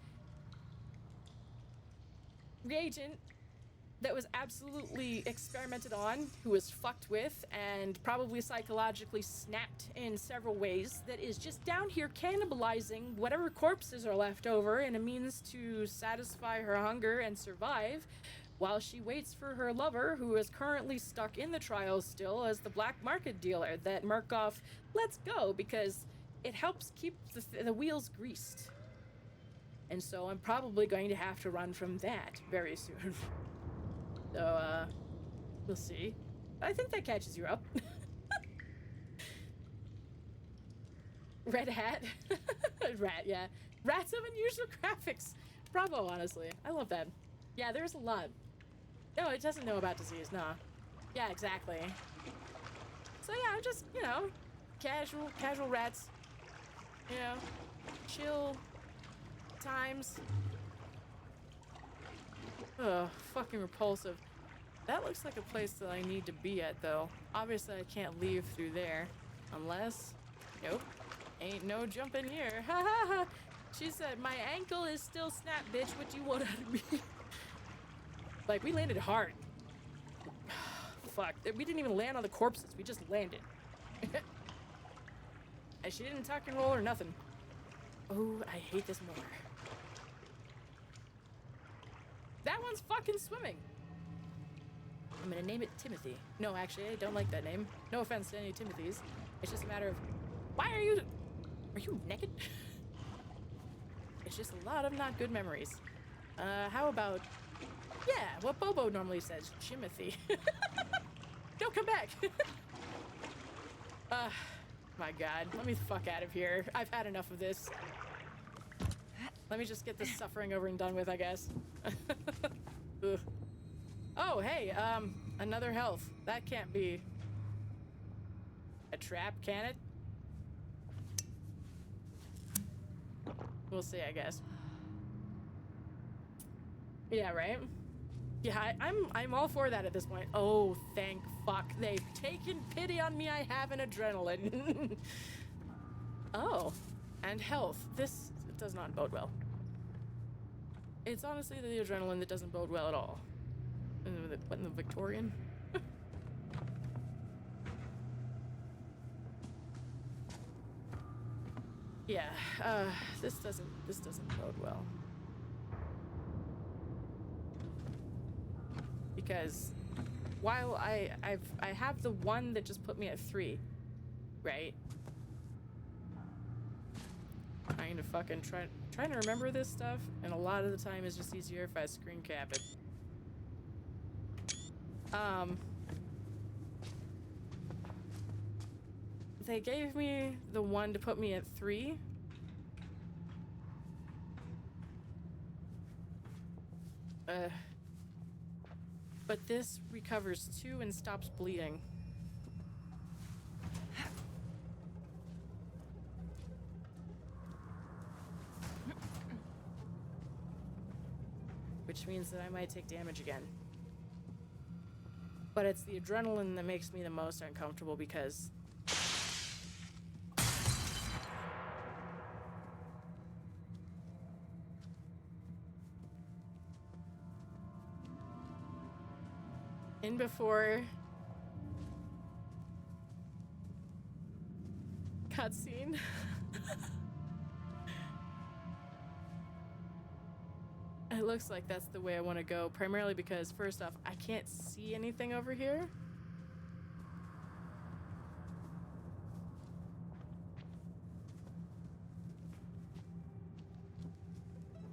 reagent that was absolutely experimented on, who was fucked with, and probably psychologically snapped in several ways, that is just down here cannibalizing whatever corpses are left over in a means to satisfy her hunger and survive, while she waits for her lover, who is currently stuck in the trials still as the black market dealer that Murkoff lets go because it helps keep the wheels greased. And so I'm probably going to have to run from that very soon. So, we'll see. I think that catches you up. Red hat. Rat, yeah. Rats of unusual graphics. Bravo, honestly. I love that. Yeah, there's a lot. No, it doesn't know about disease, nah. Yeah, exactly. So yeah, I'm just, you know, casual rats. You know, chill times. Ugh, fucking repulsive. That looks like a place that I need to be at, though. Obviously, I can't leave through there. Unless... Nope. Ain't no jumping here. Ha ha ha! She said, my ankle is still snapped, bitch. What you want out of me? Like, we landed hard. Fuck. We didn't even land on the corpses. We just landed. And she didn't tuck and roll or nothing. Oh, I hate this more. That one's fucking swimming. I'm gonna name it Timothy. No, actually, I don't like that name. No offense to any Timothys. It's just a matter of, why are you naked? It's just a lot of not good memories. How about, yeah, what Bobo normally says, Jimothy. No, come back. My God, let me the fuck out of here. I've had enough of this. Let me just get this suffering over and done with, I guess. Ugh. Oh, hey, another health. That can't be a trap, can it? We'll see, I guess. Yeah, right? Yeah, I'm all for that at this point. Oh, thank fuck. They've taken pity on me. I have an adrenaline. Oh, and health. This does not bode well. It's honestly the adrenaline that doesn't bode well at all. What in the Victorian? Yeah, this doesn't bode well. Because while I have the one that just put me at 3, right? Trying to fucking trying to remember this stuff, and a lot of the time it's just easier if I screen cap it. They gave me the one to put me at 3. But this recovers 2 and stops bleeding. Which means that I might take damage again. But it's the adrenaline that makes me the most uncomfortable because... in before cutscene. It looks like that's the way I want to go, primarily because first off, I can't see anything over here.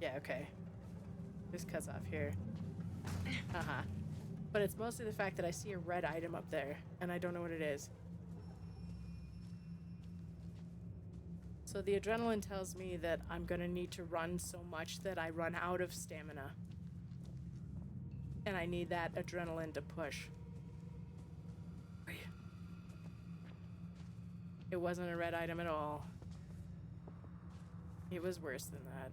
Yeah, okay. This cuts off here. Uh-huh. But it's mostly the fact that I see a red item up there, and I don't know what it is. So the adrenaline tells me that I'm gonna need to run so much that I run out of stamina. And I need that adrenaline to push. It wasn't a red item at all. It was worse than that.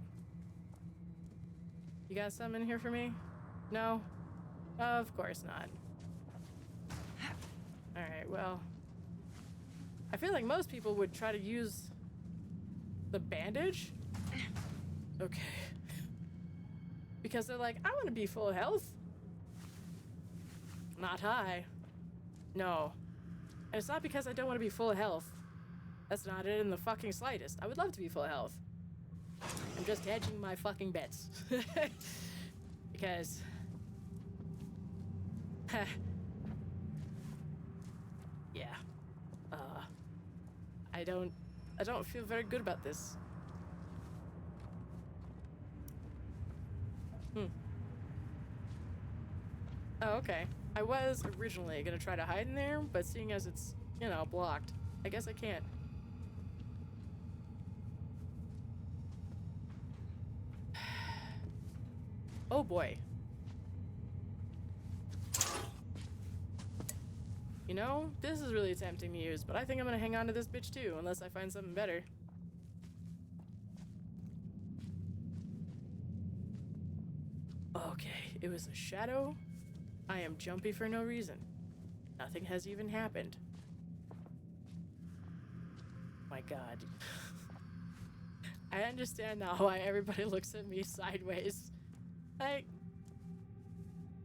You got some in here for me? No? Of course not. Alright, well. I feel like most people would try to use the bandage? Okay. Because they're like, I want to be full of health. Not high. No. And it's not because I don't want to be full of health. That's not it in the fucking slightest. I would love to be full of health. I'm just hedging my fucking bets. Because... yeah. I don't feel very good about this. Oh, okay. I was originally gonna try to hide in there, but seeing as it's, you know, blocked, I guess I can't. Oh boy. You know, this is really tempting to use, but I think I'm gonna hang on to this bitch too, unless I find something better. Okay, it was a shadow. I am jumpy for no reason. Nothing has even happened. My god. I understand now why everybody looks at me sideways. Like,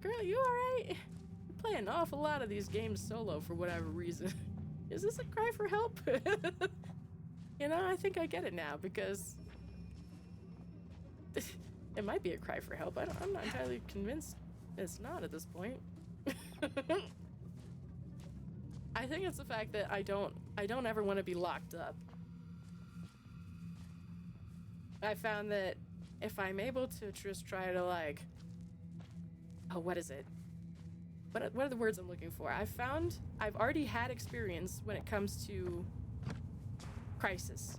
girl, you alright? Play an awful lot of these games solo for whatever reason. Is this a cry for help? You know, I think I get it now because it might be a cry for help. I'm not entirely convinced it's not at this point. I think it's the fact that I don't ever want to be locked up. I found that if I'm able to just try to like, oh, what is it? What are the words I'm looking for? I've already had experience when it comes to Crisis.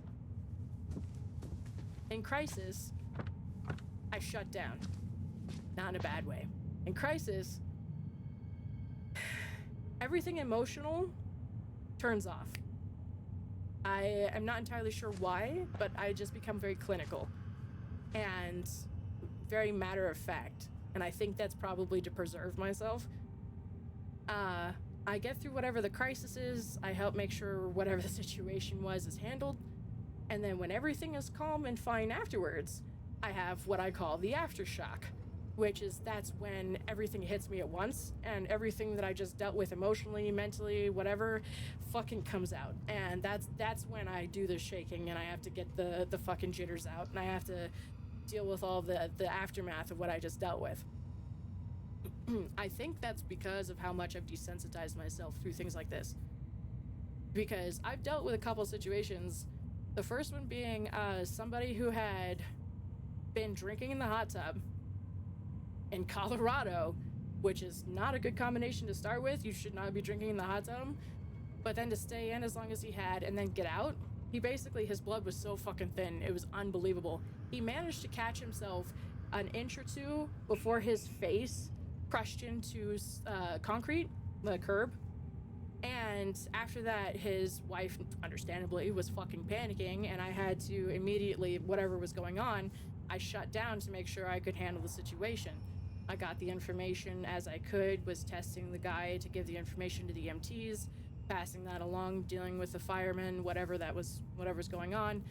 In Crisis, I shut down. Not in a bad way. In Crisis, everything emotional turns off. I am not entirely sure why, but I just become very clinical and very matter of fact. And I think that's probably to preserve myself. I get through whatever the crisis is, I help make sure whatever the situation was is handled, and then when everything is calm and fine afterwards, I have what I call the aftershock, which is that's when everything hits me at once, and everything that I just dealt with emotionally, mentally, whatever, fucking comes out. And that's when I do the shaking, and I have to get the fucking jitters out, and I have to deal with all the aftermath of what I just dealt with. I think that's because of how much I've desensitized myself through things like this. Because I've dealt with a couple situations, the first one being somebody who had been drinking in the hot tub in Colorado, which is not a good combination to start with. You should not be drinking in the hot tub. But then to stay in as long as he had and then get out, his blood was so fucking thin, it was unbelievable. He managed to catch himself an inch or two before his face crushed into concrete, the curb. And after that, his wife, understandably, was fucking panicking, and I had to immediately, whatever was going on, I shut down to make sure I could handle the situation. I got the information as I could, was testing the guy to give the information to the EMTs, passing that along, dealing with the firemen, whatever's going on.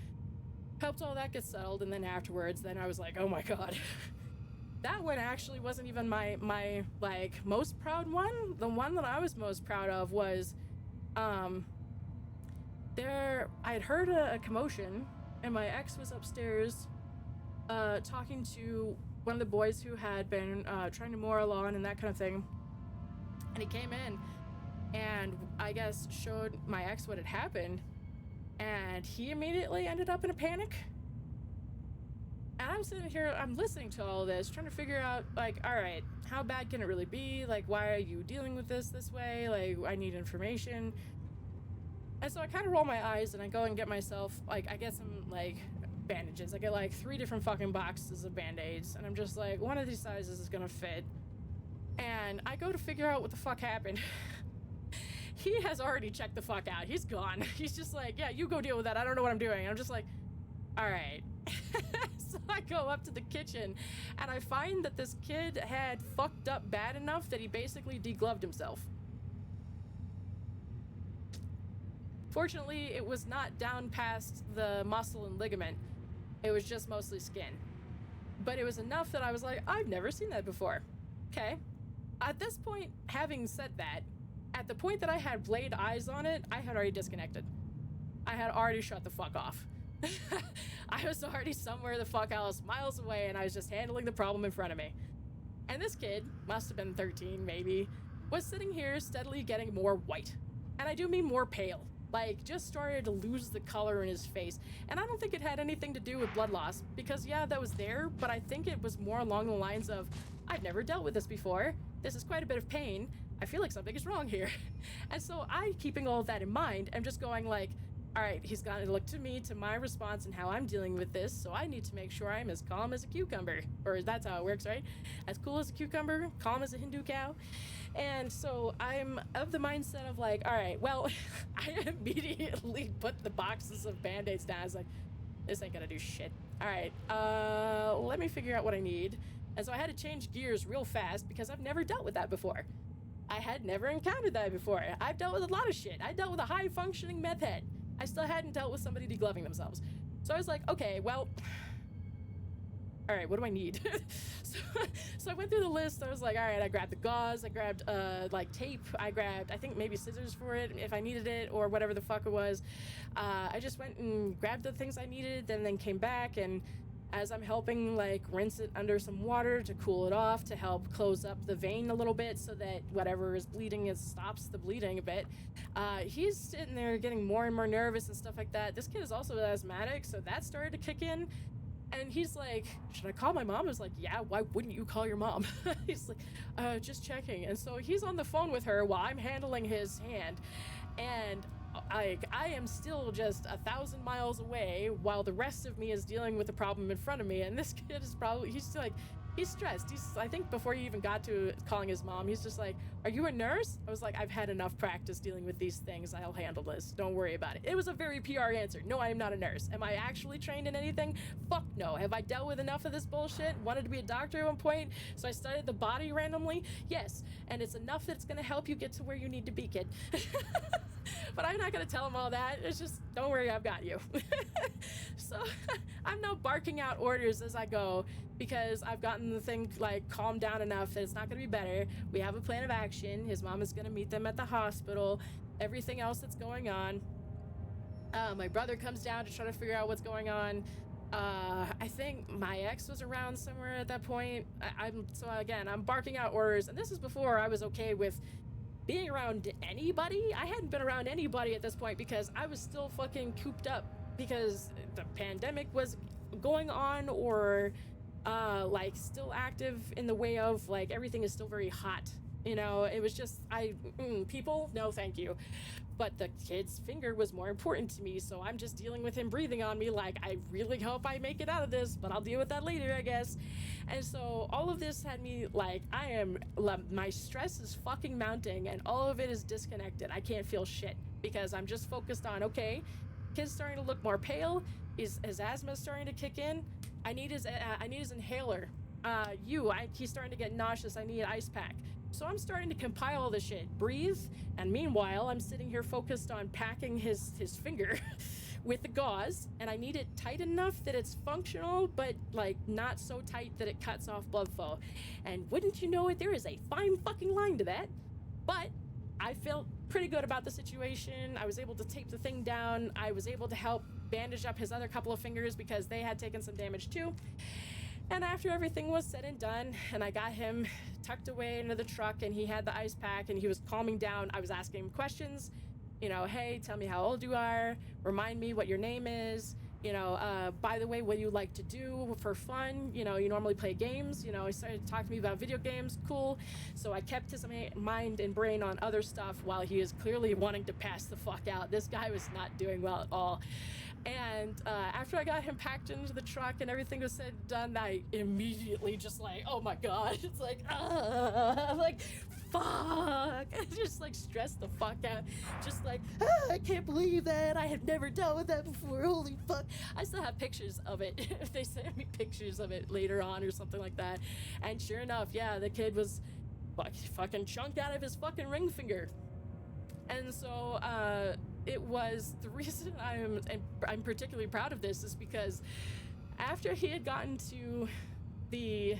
Helped all that get settled, and then afterwards, then I was like, oh my god. that one actually wasn't even my like most proud one. The one that I was most proud of was there I had heard a commotion, and my ex was upstairs talking to one of the boys who had been trying to mow our lawn and that kind of thing. And he came in and I guess showed my ex what had happened, and he immediately ended up in a panic. And I'm sitting here, I'm listening to all this, trying to figure out, like, all right, how bad can it really be? Like, why are you dealing with this way? Like, I need information. And so I kind of roll my eyes and I go and get myself, like, I get some, like, bandages. I get, like, 3 different fucking boxes of Band-Aids. And I'm just like, one of these sizes is gonna fit. And I go to figure out what the fuck happened. He has already checked the fuck out. He's gone. He's just like, yeah, you go deal with that. I don't know what I'm doing. And I'm just like, all right. So I go up to the kitchen and I find that this kid had fucked up bad enough that he basically degloved himself. Fortunately, it was not down past the muscle and ligament. It was just mostly skin. But it was enough that I was like, I've never seen that before. Okay. At this point, having said that, at the point that I had blade eyes on it, I had already disconnected. I had already shut the fuck off. I was already somewhere the fuck else, miles away, and I was just handling the problem in front of me. And this kid, must have been 13 maybe, was sitting here steadily getting more white. And I do mean more pale. Like, just started to lose the color in his face. And I don't think it had anything to do with blood loss, because yeah, that was there, but I think it was more along the lines of, I've never dealt with this before. This is quite a bit of pain. I feel like something is wrong here. And so I, keeping all of that in mind, am just going like, all right, he's got to look to me, to my response and how I'm dealing with this, so I need to make sure I'm as calm as a cucumber. Or that's how it works, right? As cool as a cucumber, calm as a Hindu cow. And so I'm of the mindset of like, all right, well, I immediately put the boxes of Band-Aids down. I was like, this ain't gonna do shit. All right, let me figure out what I need. And so I had to change gears real fast because I've never dealt with that before. I had never encountered that before. I've dealt with a lot of shit. I dealt with a high-functioning meth head. I still hadn't dealt with somebody degloving themselves. So I was like, okay, well, all right, what do I need? so I went through the list. I was like, all right, I grabbed the gauze. I grabbed, like, tape. I grabbed, I think, maybe scissors for it if I needed it or whatever the fuck it was. I just went and grabbed the things I needed and then came back, and as I'm helping, like, rinse it under some water to cool it off, to help close up the vein a little bit so that whatever is bleeding stops the bleeding a bit. He's sitting there getting more and more nervous and stuff like that. This kid is also asthmatic, so that started to kick in. And he's like, should I call my mom? I was like, yeah, why wouldn't you call your mom? He's like, just checking. And so he's on the phone with her while I'm handling his hand. And I am still just 1,000 miles away while the rest of me is dealing with the problem in front of me. And this kid is probably, he's stressed. I think before he even got to calling his mom, he's just like, are you a nurse? I was like, I've had enough practice dealing with these things. I'll handle this. Don't worry about it. It was a very PR answer. No, I am not a nurse. Am I actually trained in anything? Fuck no. Have I dealt with enough of this bullshit? Wanted to be a doctor at one point, so I studied the body randomly? Yes. And it's enough that it's going to help you get to where you need to be, kid. But I'm not going to tell him all that. It's just, don't worry, I've got you. So I'm now barking out orders as I go because I've gotten the thing, like, calmed down enough that it's not going to be better. We have a plan of action. His mom is going to meet them at the hospital. Everything else that's going on. My brother comes down to try to figure out what's going on. I think my ex was around somewhere at that point. I'm barking out orders, and this is before I was okay with being around anybody. I hadn't been around anybody at this point because I was still fucking cooped up because the pandemic was going on, or like still active in the way of like everything is still very hot. You know, it was just, people, no thank you. But the kid's finger was more important to me, so I'm just dealing with him breathing on me like, I really hope I make it out of this, but I'll deal with that later, I guess. And so all of this had me like, my stress is fucking mounting, and all of it is disconnected. I can't feel shit because I'm just focused on, okay, kid's starting to look more pale. His asthma starting to kick in. I need his inhaler. He's starting to get nauseous. I need an ice pack. So I'm starting to compile all this shit, breathe, and meanwhile I'm sitting here focused on packing his finger with the gauze, and I need it tight enough that it's functional, but like not so tight that it cuts off blood flow. And wouldn't you know it, there is a fine fucking line to that. But I felt pretty good about the situation. I was able to tape the thing down. I was able to help bandage up his other couple of fingers because they had taken some damage too. And after everything was said and done, and I got him tucked away into the truck, and he had the ice pack, and he was calming down, I was asking him questions. You know, hey, tell me how old you are, remind me what your name is, you know, by the way, what do you like to do for fun? You know, you normally play games. You know, he started to talk to me about video games. Cool. So I kept his mind and brain on other stuff while he is clearly wanting to pass the fuck out. This guy was not doing well at all. And after I got him packed into the truck and everything was said and done, I immediately just like, oh my God, it's like, like, fuck. I just like stressed the fuck out. Just like, I can't believe that. I have never dealt with that before. Holy fuck. I still have pictures of it. They sent me pictures of it later on or something like that. And sure enough, yeah, the kid was fucking chunked out of his fucking ring finger. And so, it was the reason I'm particularly proud of this is because after he had gotten to the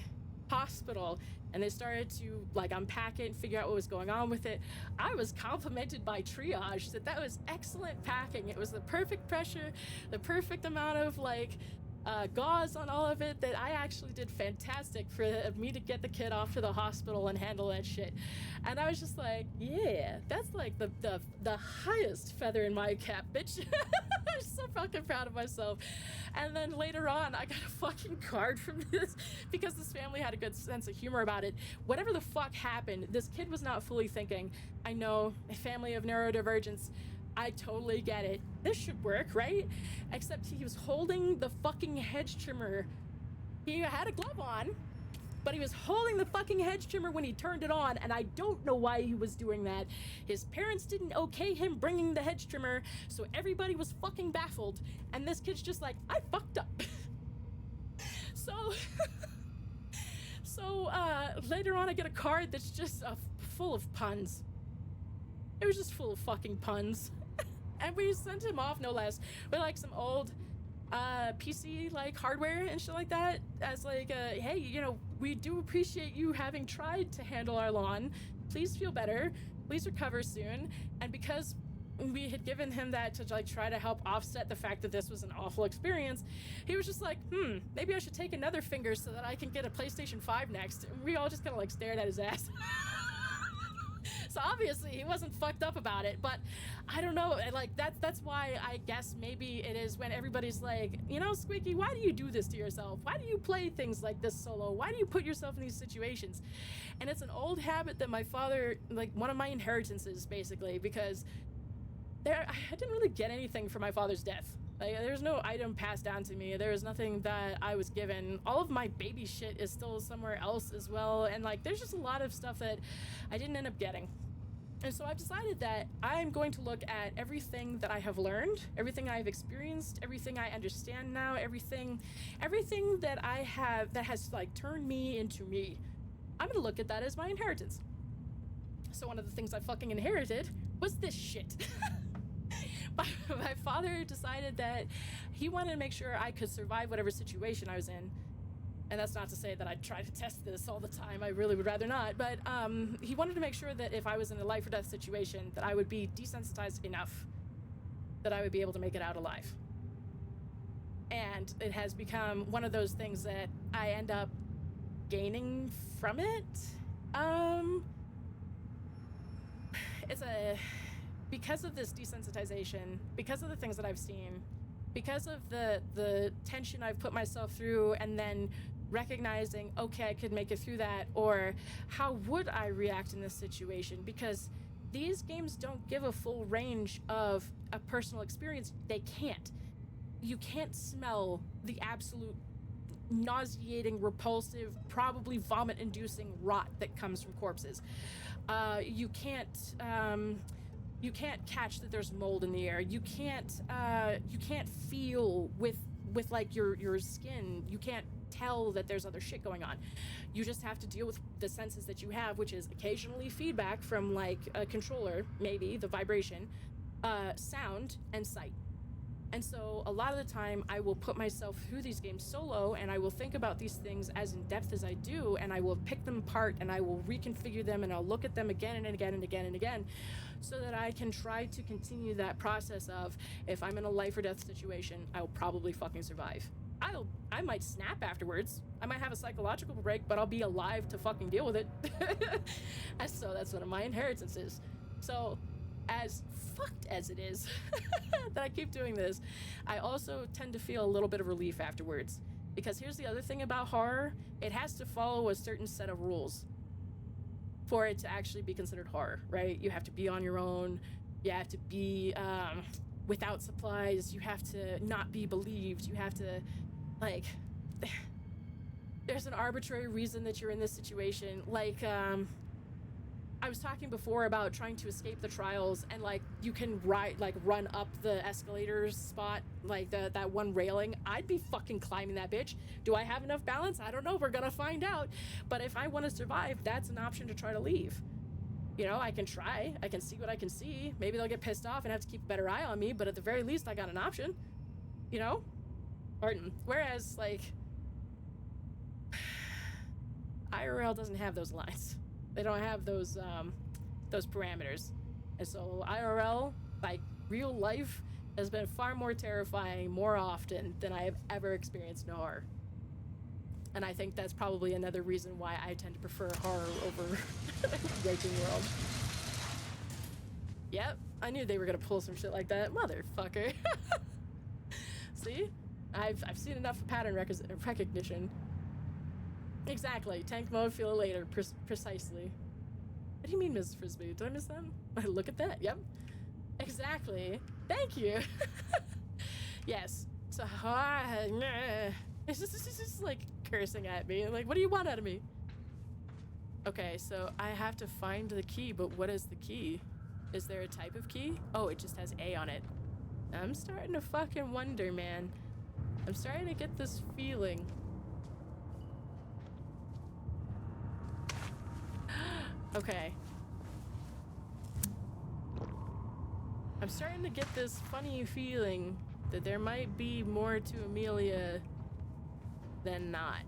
hospital and they started to like unpack it and figure out what was going on with it, I was complimented by triage that was excellent packing. It was the perfect pressure, the perfect amount of like gauze on all of it, that I actually did fantastic for me to get the kid off to the hospital and handle that shit. And I was just like, yeah, that's like the highest feather in my cap, bitch. I'm so fucking proud of myself. And then later on, I got a fucking card from this because this family had a good sense of humor about it. Whatever the fuck happened, this kid was not fully thinking. I know, a family of neurodivergence, I totally get it. This should work, right? Except he was holding the fucking hedge trimmer. He had a glove on, but he was holding the fucking hedge trimmer when he turned it on, and I don't know why he was doing that. His parents didn't okay him bringing the hedge trimmer, so everybody was fucking baffled, and this kid's just like, I fucked up. So later on I get a card that's just full of puns. It was just full of fucking puns. And we sent him off, no less, with like some old PC like hardware and shit like that, as like hey, you know, we do appreciate you having tried to handle our lawn. Please feel better. Please recover soon. And because we had given him that to like try to help offset the fact that this was an awful experience, he was just like, maybe I should take another finger so that I can get a PlayStation 5 next. And we all just kind of like stared at his ass. So obviously he wasn't fucked up about it, but I don't know, like that's why I guess maybe it is when everybody's like, you know, Squeaky, why do you do this to yourself? Why do you play things like this solo? Why do you put yourself in these situations? And it's an old habit that my father, like one of my inheritances basically, because I didn't really get anything for my father's death. Like, there's no item passed down to me. There was nothing that I was given. All of my baby shit is still somewhere else as well. And like, there's just a lot of stuff that I didn't end up getting. And so I've decided that I'm going to look at everything that I have learned, everything I've experienced, everything I understand now, everything that I have that has like turned me into me. I'm gonna look at that as my inheritance. So one of the things I fucking inherited was this shit. My father decided that he wanted to make sure I could survive whatever situation I was in. And that's not to say that I'd try to test this all the time. I really would rather not. But he wanted to make sure that if I was in a life or death situation, that I would be desensitized enough that I would be able to make it out alive. And it has become one of those things that I end up gaining from it. Because of this desensitization, because of the things that I've seen, because of the tension I've put myself through, and then recognizing, okay, I could make it through that, or how would I react in this situation? Because these games don't give a full range of a personal experience. They can't. You can't smell the absolute nauseating, repulsive, probably vomit-inducing rot that comes from corpses. You can't catch that there's mold in the air. You can't feel with like your skin. You can't tell that there's other shit going on. You just have to deal with the senses that you have, which is occasionally feedback from like a controller, maybe the vibration, sound, and sight. And so a lot of the time I will put myself through these games solo, and I will think about these things as in depth as I do, and I will pick them apart and I will reconfigure them, and I'll look at them again and again and again and again, so that I can try to continue that process of, if I'm in a life or death situation, I will probably fucking survive. I might snap afterwards. I might have a psychological break, but I'll be alive to fucking deal with it. And so that's one of my inheritances. So as fucked as it is that I keep doing this, I also tend to feel a little bit of relief afterwards. Because here's the other thing about horror, it has to follow a certain set of rules for it to actually be considered horror, right? You have to be on your own, you have to be without supplies, you have to not be believed, you have to, like, there's an arbitrary reason that you're in this situation. Like, I was talking before about trying to escape the trials, and like you can run up the escalator spot, like that one railing. I'd be fucking climbing that bitch. Do I have enough balance? I don't know. We're gonna find out. But if I want to survive, that's an option to try to leave. You know, I can try. I can see what I can see. Maybe they'll get pissed off and have to keep a better eye on me, but at the very least, I got an option. You know? Whereas, like, IRL doesn't have those lines. They don't have those parameters. And so IRL, like real life, has been far more terrifying more often than I have ever experienced in horror. And I think that's probably another reason why I tend to prefer horror over waking world. Yep, I knew they were gonna pull some shit like that, motherfucker. See, I've seen enough pattern recognition. Exactly, tank mode, feel it later, precisely. What do you mean, Mrs. Frisbee? Did I miss that? Look at that, yep. Exactly, thank you. Yes, so, it's just like cursing at me, like, what do you want out of me? Okay, so I have to find the key, but what is the key? Is there a type of key? Oh, it just has A on it. I'm starting to fucking wonder, man. I'm starting to get this feeling. Okay. I'm starting to get this funny feeling that there might be more to Amelia than not.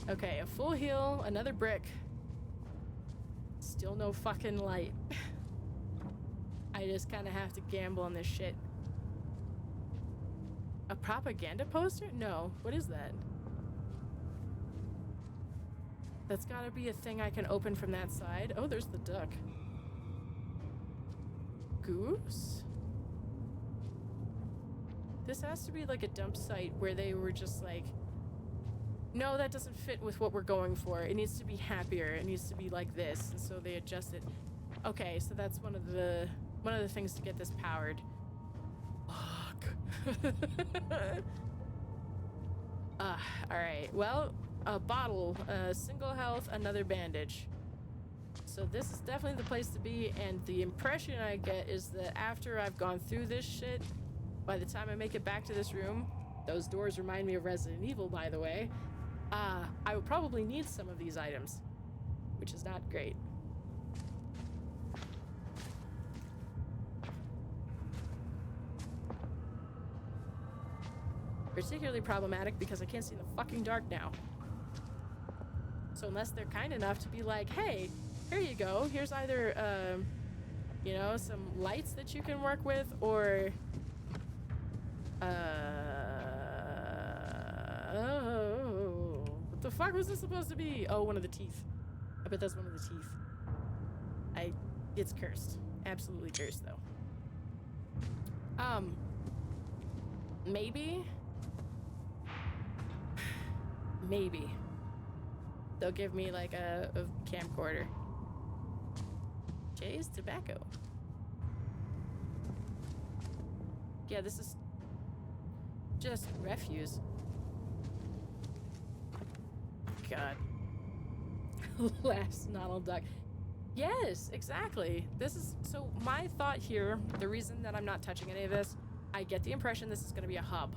Okay, a full heal, another brick. Still no fucking light. I just kind of have to gamble on this shit. A propaganda poster? No. What is that? That's gotta be a thing I can open from that side. Oh, there's the duck. Goose? This has to be like a dump site where they were just like, no, that doesn't fit with what we're going for. It needs to be happier. It needs to be like this. And so they adjust it. Okay, so that's one of the things to get this powered. Fuck. Alright. Well, a bottle, single health, another bandage. So this is definitely the place to be, and the impression I get is that after I've gone through this shit, by the time I make it back to this room, those doors remind me of Resident Evil, by the way, I will probably need some of these items, which is not great. Particularly problematic because I can't see in the fucking dark now. So unless they're kind enough to be like, hey, here you go, here's either, you know, some lights that you can work with, or, oh, what the fuck was this supposed to be? Oh, one of the teeth. I bet that's one of the teeth. It's cursed. Absolutely cursed, though. Maybe they'll give me like a camcorder. Jay's tobacco. Yeah, this is just refuse. God. Last Donald Duck. Yes, exactly. This is, so my thought here, the reason that I'm not touching any of this, I get the impression this is going to be a hub.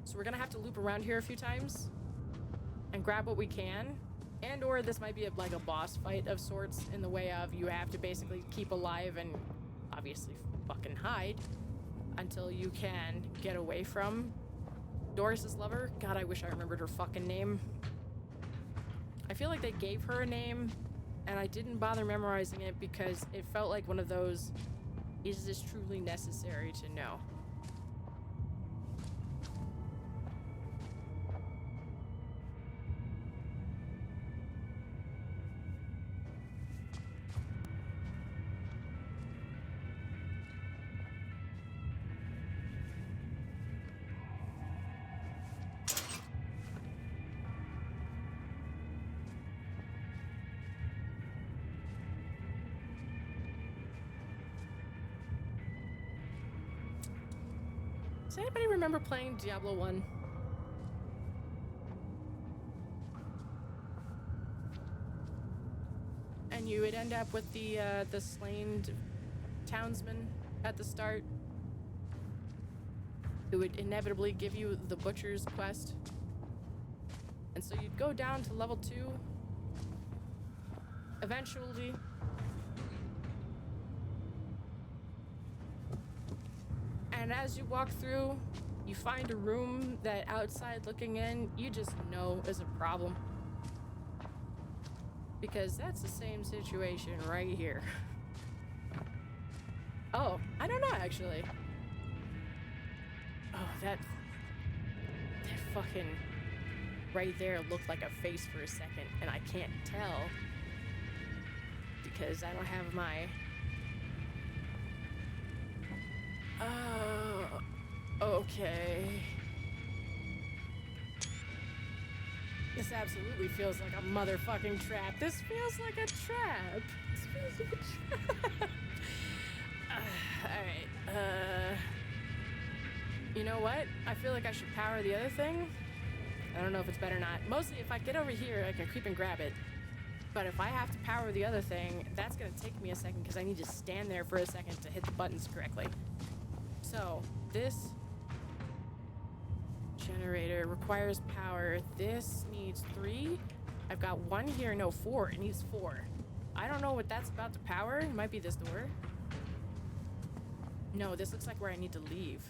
So we're going to have to loop around here a few times and grab what we can And or this might be like a boss fight of sorts, in the way of you have to basically keep alive and obviously fucking hide until you can get away from Doris's lover. God, I wish I remembered her fucking name. I feel like they gave her a name and I didn't bother memorizing it because it felt like one of those, is this truly necessary to know? Does anybody remember playing Diablo 1? And you would end up with the slain townsman at the start, who would inevitably give you the butcher's quest. And so you'd go down to level 2 eventually. And as you walk through, you find a room that outside looking in, you just know is a problem. Because that's the same situation right here. Oh, I don't know actually. Oh, that fucking right there looked like a face for a second, and I can't tell because I don't have my okay. This absolutely feels like a motherfucking trap. This feels like a trap. This feels like a trap. Alright, you know what? I feel like I should power the other thing. I don't know if it's better or not. Mostly if I get over here, I can creep and grab it. But if I have to power the other thing, that's gonna take me a second because I need to stand there for a second to hit the buttons correctly. So, this generator requires power. This needs 3. I've got 1 here, no 4. It needs 4. I don't know what that's about to power. It might be this door. No, this looks like where I need to leave.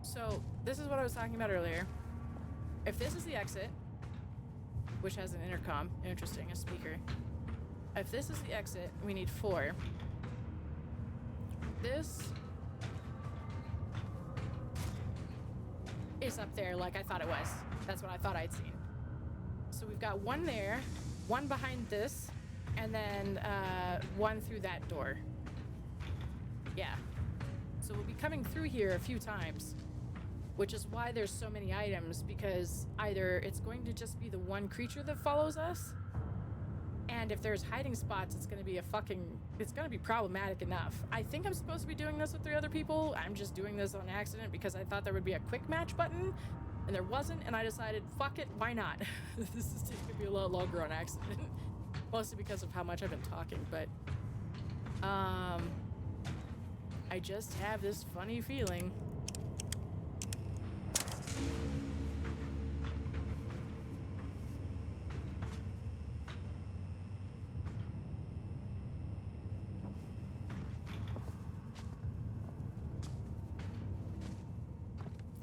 So, this is what I was talking about earlier. If this is the exit, which has an intercom, interesting, a speaker. If this is the exit, we need 4. This is up there like I thought it was. That's what I thought I'd seen. So we've got 1 there, 1 behind this, and then 1 through that door. Yeah. So we'll be coming through here a few times, which is why there's so many items, because either it's going to just be the 1 creature that follows us, and if there's hiding spots, it's gonna be problematic enough. I think I'm supposed to be doing this with 3 other people. I'm just doing this on accident because I thought there would be a quick match button, and there wasn't, and I decided, fuck it, why not? This is taking me a lot longer on accident. Mostly because of how much I've been talking, but I just have this funny feeling.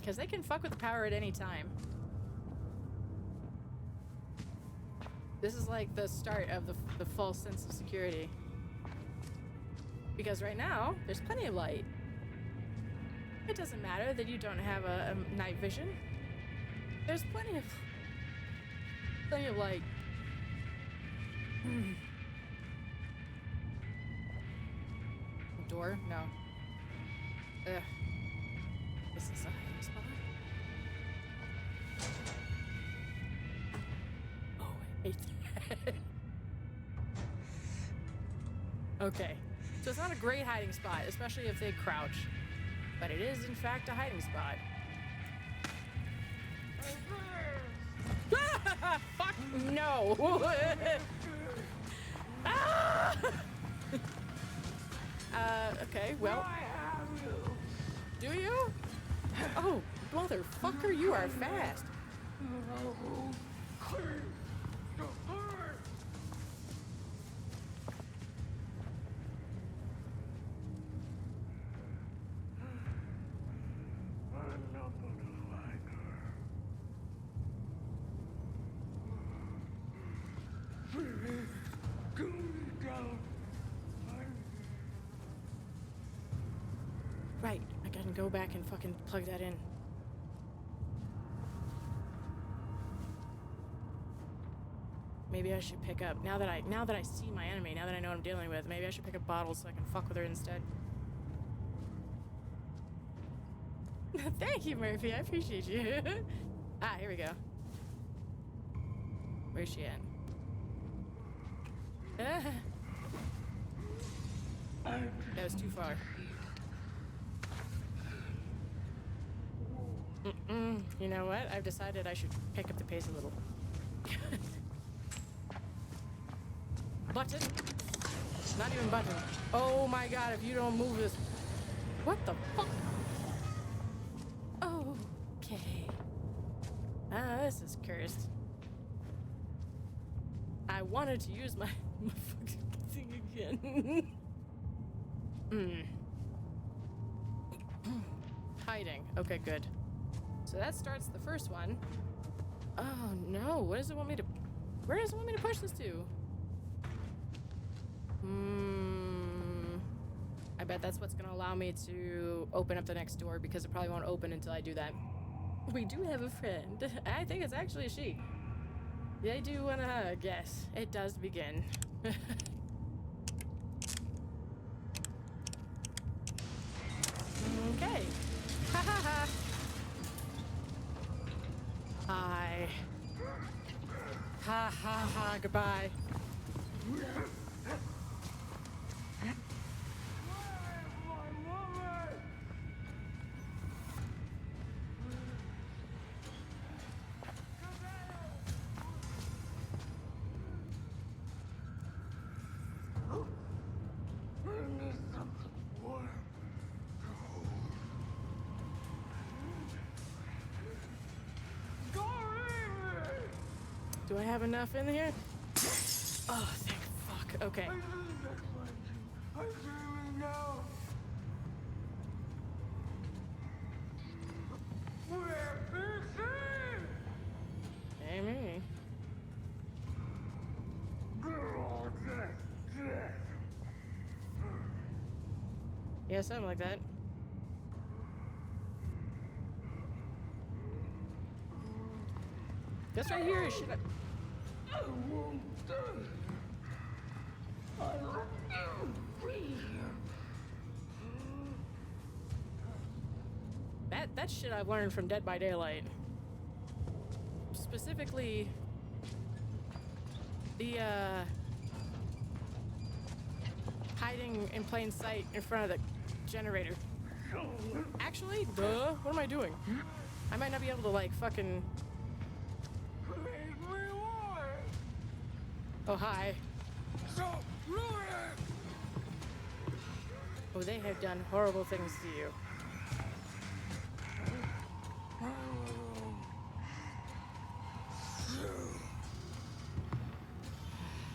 Because they can fuck with the power at any time. This is like the start of the false sense of security. Because right now, there's plenty of light. It doesn't matter that you don't have a night vision. There's plenty of light. Door? No. Ugh. Is this a hiding spot? Oh, I hate that. Okay. So it's not a great hiding spot, especially if they crouch. But it is, in fact, a hiding spot. Fuck no! Ah! Okay, well. Do you? Oh, Motherfucker, you are fast. Right, I gotta go back and fucking plug that in. Maybe I should pick up, now that I see my enemy, now that I know what I'm dealing with, maybe I should pick up bottles so I can fuck with her instead. Thank you, Murphy, I appreciate you. Ah, here we go. Where's she at? That was too far. You know what? I've decided I should pick up the pace a little. Button? Not even button. Oh my god, if you don't move this... What the fuck? Okay. Ah, this is cursed. I wanted to use my fucking thing again. Hiding. Okay, good. So that starts the first one. Oh no, what does it want me to... Where does it want me to push this to? I bet that's what's gonna allow me to open up the next door because it probably won't open until I do that. We do have a friend. I think it's actually a she. They do wanna hug, yes. It does begin. Okay. Ha ha ha. Hi. Ha ha ha, goodbye. Do I have enough in here? Oh, thank fuck. Okay. Hey, me. Yeah, something like that. This right here is shit. That's shit I've learned from Dead by Daylight. Specifically, the hiding in plain sight in front of the generator. Actually, duh, what am I doing? I might not be able to like fucking... Oh, hi. Oh, they have done horrible things to you.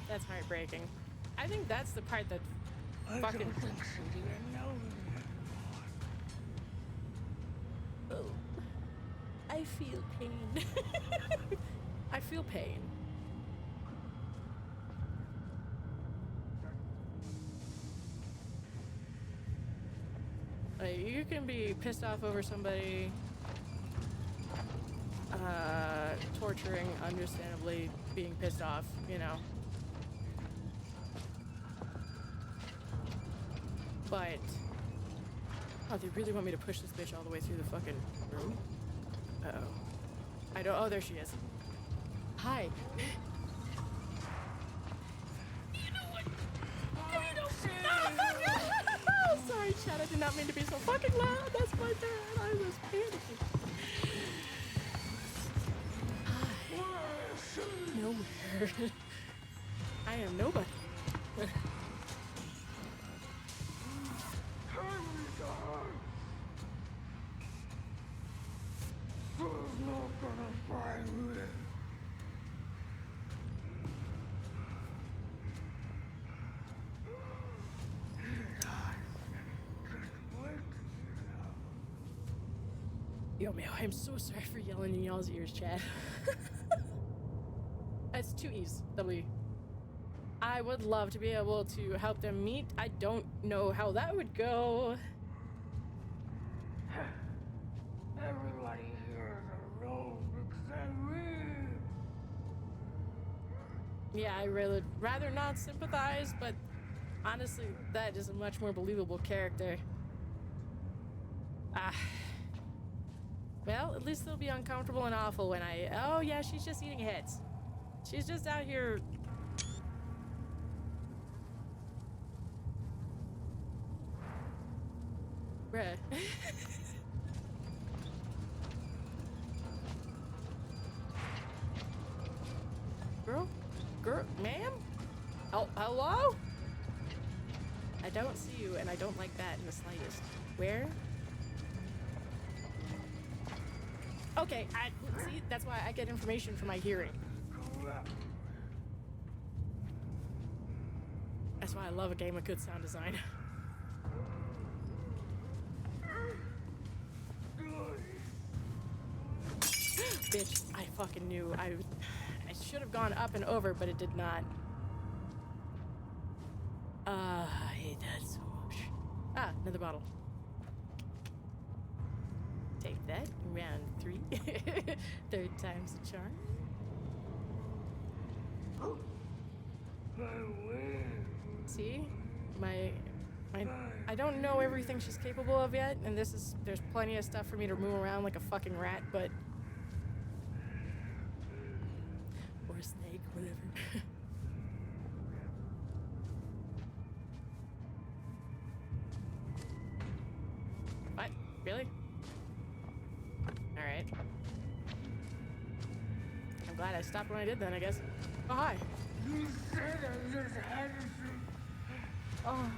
That's heartbreaking. I think that's the part that fucking... Oh. I feel pain. I feel pain. Like, you can be pissed off over somebody torturing, understandably being pissed off, you know. But oh, they really want me to push this bitch all the way through the fucking room? Uh-oh. I don't... Oh, there she is. Hi. You know what? You know... Oh, sorry, Chad. I did not mean to be so fucking loud. That's my bad. I was panicking. Hi. Nowhere. I am nobody. not gonna find me. Yo, man, I'm so sorry for yelling in y'all's ears, Chad. It's two E's, W. I would love to be able to help them meet. I don't know how that would go. Everybody here is alone except me. Yeah, I really rather not sympathize, but honestly, that is a much more believable character. Ah. Well, at least they'll be uncomfortable and awful when I... Oh, yeah, she's just eating heads. She's just out here... Bruh. Girl, ma'am? Oh, hello? I don't see you, and I don't like that in the slightest. Where? Okay, see, that's why I get information from my hearing. That's why I love a game with good sound design. Bitch, I fucking knew. I should have gone up and over, but it did not. I hate that so much. Ah, another bottle. Take that. Round 3. Third time's the charm. See? I don't know everything she's capable of yet, and there's plenty of stuff for me to move around like a fucking rat, but... Or a snake, whatever. What? Really? Alright. I'm glad I stopped when I did then, I guess. Oh, hi. You said I just had to... Oh.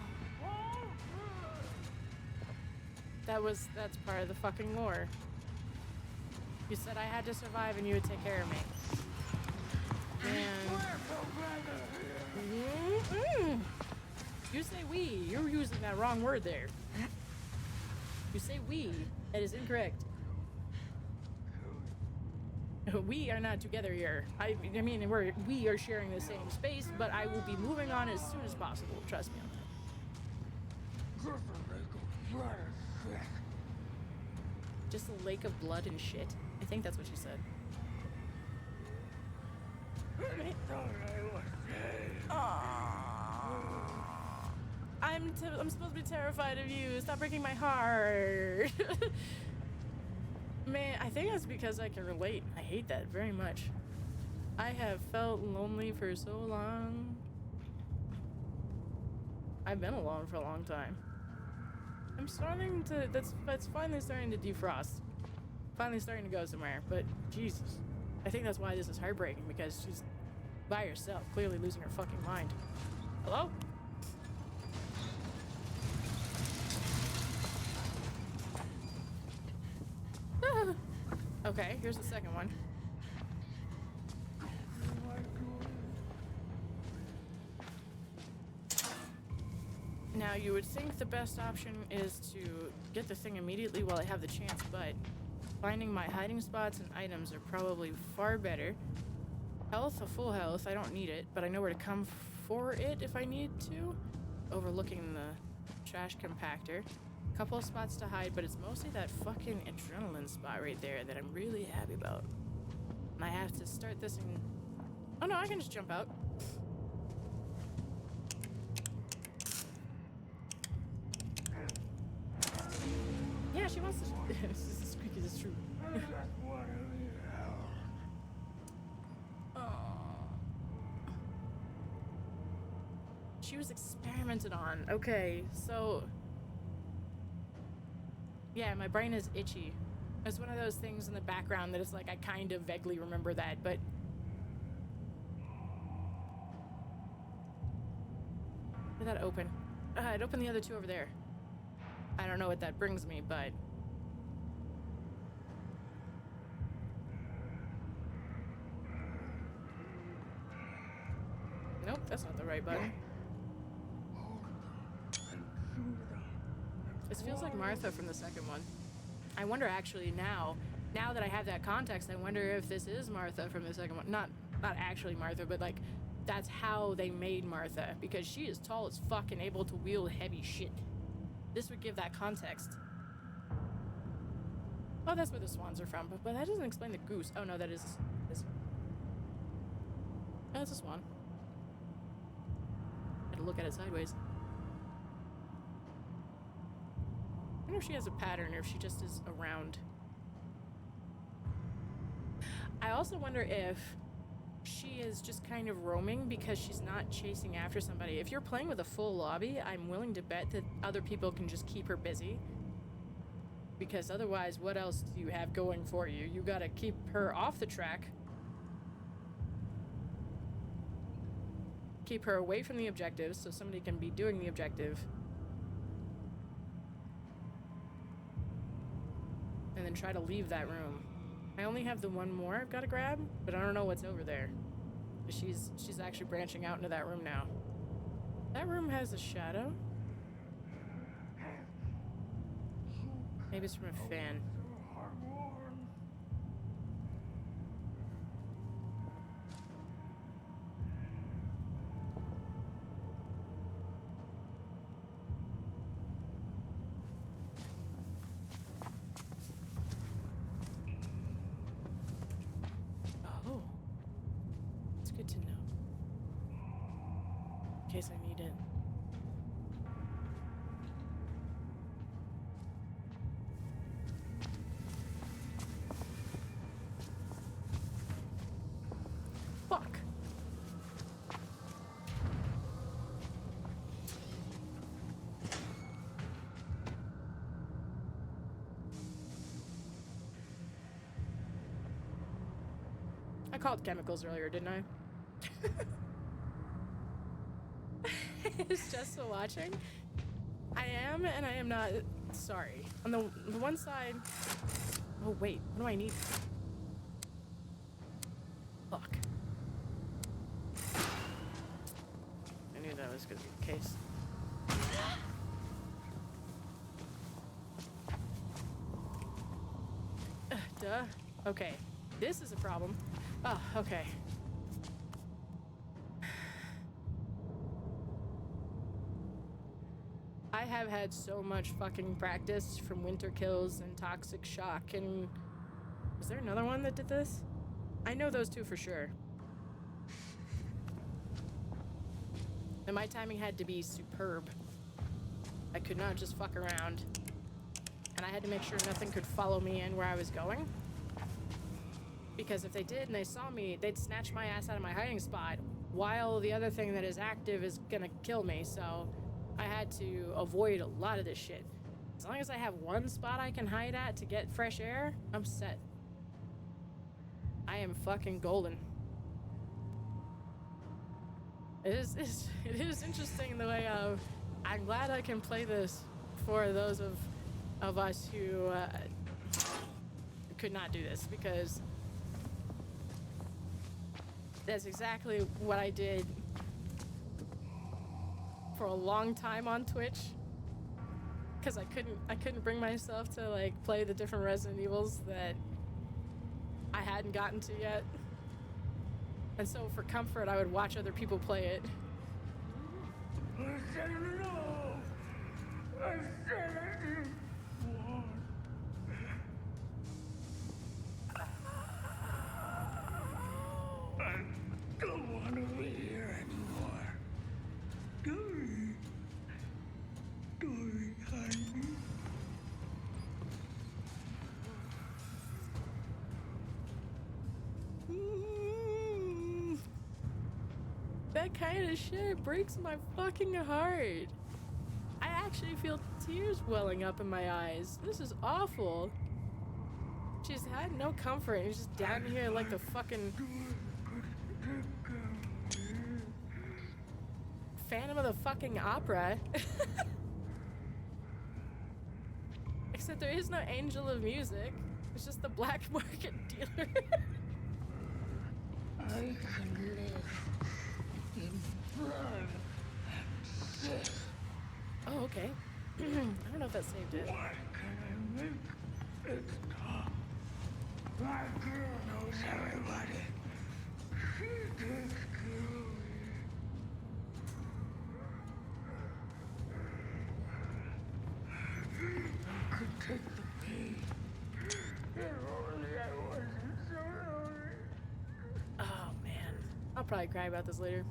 That's part of the fucking lore. You said I had to survive and you would take care of me. And... You say we. You're using that wrong word there. You say we. That is incorrect. We are not together here. I mean, we are sharing the same space, but I will be moving on as soon as possible. Trust me on that. Just a lake of blood and shit. I think that's what she said. I'm supposed to be terrified of you. Stop breaking my heart. Man, I think that's because I can relate. I hate that very much. I have felt lonely for so long. I've been alone for a long time. I'm starting to... That's finally starting to defrost. Finally starting to go somewhere, but Jesus. I think that's why this is heartbreaking, because she's by herself, clearly losing her fucking mind. Hello? Okay, here's the second one. Now, you would think the best option is to get the thing immediately while I have the chance, but finding my hiding spots and items are probably far better. Health, a full health, I don't need it, but I know where to come for it if I need to. Overlooking the trash compactor. Couple of spots to hide, but it's mostly that fucking adrenaline spot right there that I'm really happy about. And I have to start this in... Oh no, I can just jump out. Yeah, she wants to... This is as squeaky as true. She was experimented on. Okay, so... Yeah, my brain is itchy. It's one of those things in the background that it's like I kind of vaguely remember that, but... Did that open? It opened the other two over there. I don't know what that brings me, but... Nope, that's not the right button. This feels like Martha from the second one. I wonder actually now that I have that context, I wonder if this is Martha from the second one. Not actually Martha, but like that's how they made Martha, because she is tall as fuck and able to wield heavy shit. This would give that context. Oh, that's where the swans are from, but that doesn't explain the goose. Oh no, that is this one. Oh, that's a swan. Had to look at it sideways. I wonder if she has a pattern or if she just is around. I also wonder if she is just kind of roaming because she's not chasing after somebody. If you're playing with a full lobby, I'm willing to bet that other people can just keep her busy. Because otherwise, what else do you have going for you? You gotta keep her off the track. Keep her away from the objectives so somebody can be doing the objective. And then try to leave that room. I only have the one more I've got to grab, but I don't know what's over there. She's actually branching out into that room now. That room has a shadow. Maybe it's from a fan. Oh. It's good to know. In case I need it. Fuck. I called chemicals earlier, didn't I? It's just for watching. I am and I am not sorry. On the one side. Oh wait, what do I need? Fuck. I knew that was gonna be the case. Duh. Okay. This is a problem. Oh, okay. I have had so much fucking practice from Winter Kills and Toxic Shock, and was there another one that did this? I know those two for sure. And my timing had to be superb. I could not just fuck around. And I had to make sure nothing could follow me in where I was going. Because if they did and they saw me, they'd snatch my ass out of my hiding spot while the other thing that is active is gonna kill me, so I had to avoid a lot of this shit. As long as I have one spot I can hide at to get fresh air, I'm set. I am fucking golden. It is interesting the way I'm glad I can play this for those of us who could not do this, because that's exactly what I did for a long time on Twitch, because I couldn't bring myself to like play the different Resident Evils that I hadn't gotten to yet, and so for comfort I would watch other people play it. I said no. I said I didn't want. I don't want to be here anymore. Dory, honey. That kind of shit breaks my fucking heart. I actually feel tears welling up in my eyes. This is awful. She's had no comfort and she's just down here like the fucking Phantom of the fucking Opera. Except there is no angel of music. It's just the black market dealer. I can live in Oh, okay. I don't know if that saved it. What can I make it stop? My girl knows everybody. She takes care of me. I could take the pain. If only I wasn't so lonely. Oh, man. I'll probably cry about this later.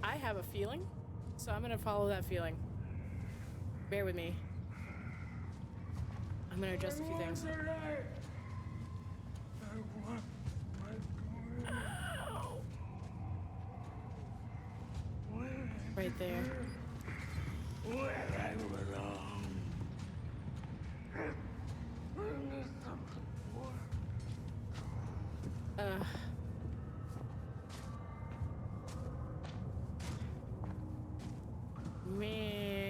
I have a feeling, so I'm gonna follow that feeling. Bear with me. I'm gonna adjust a few things. I want my girl. Ow. Where Right there. I belong. Bring me something more. Man.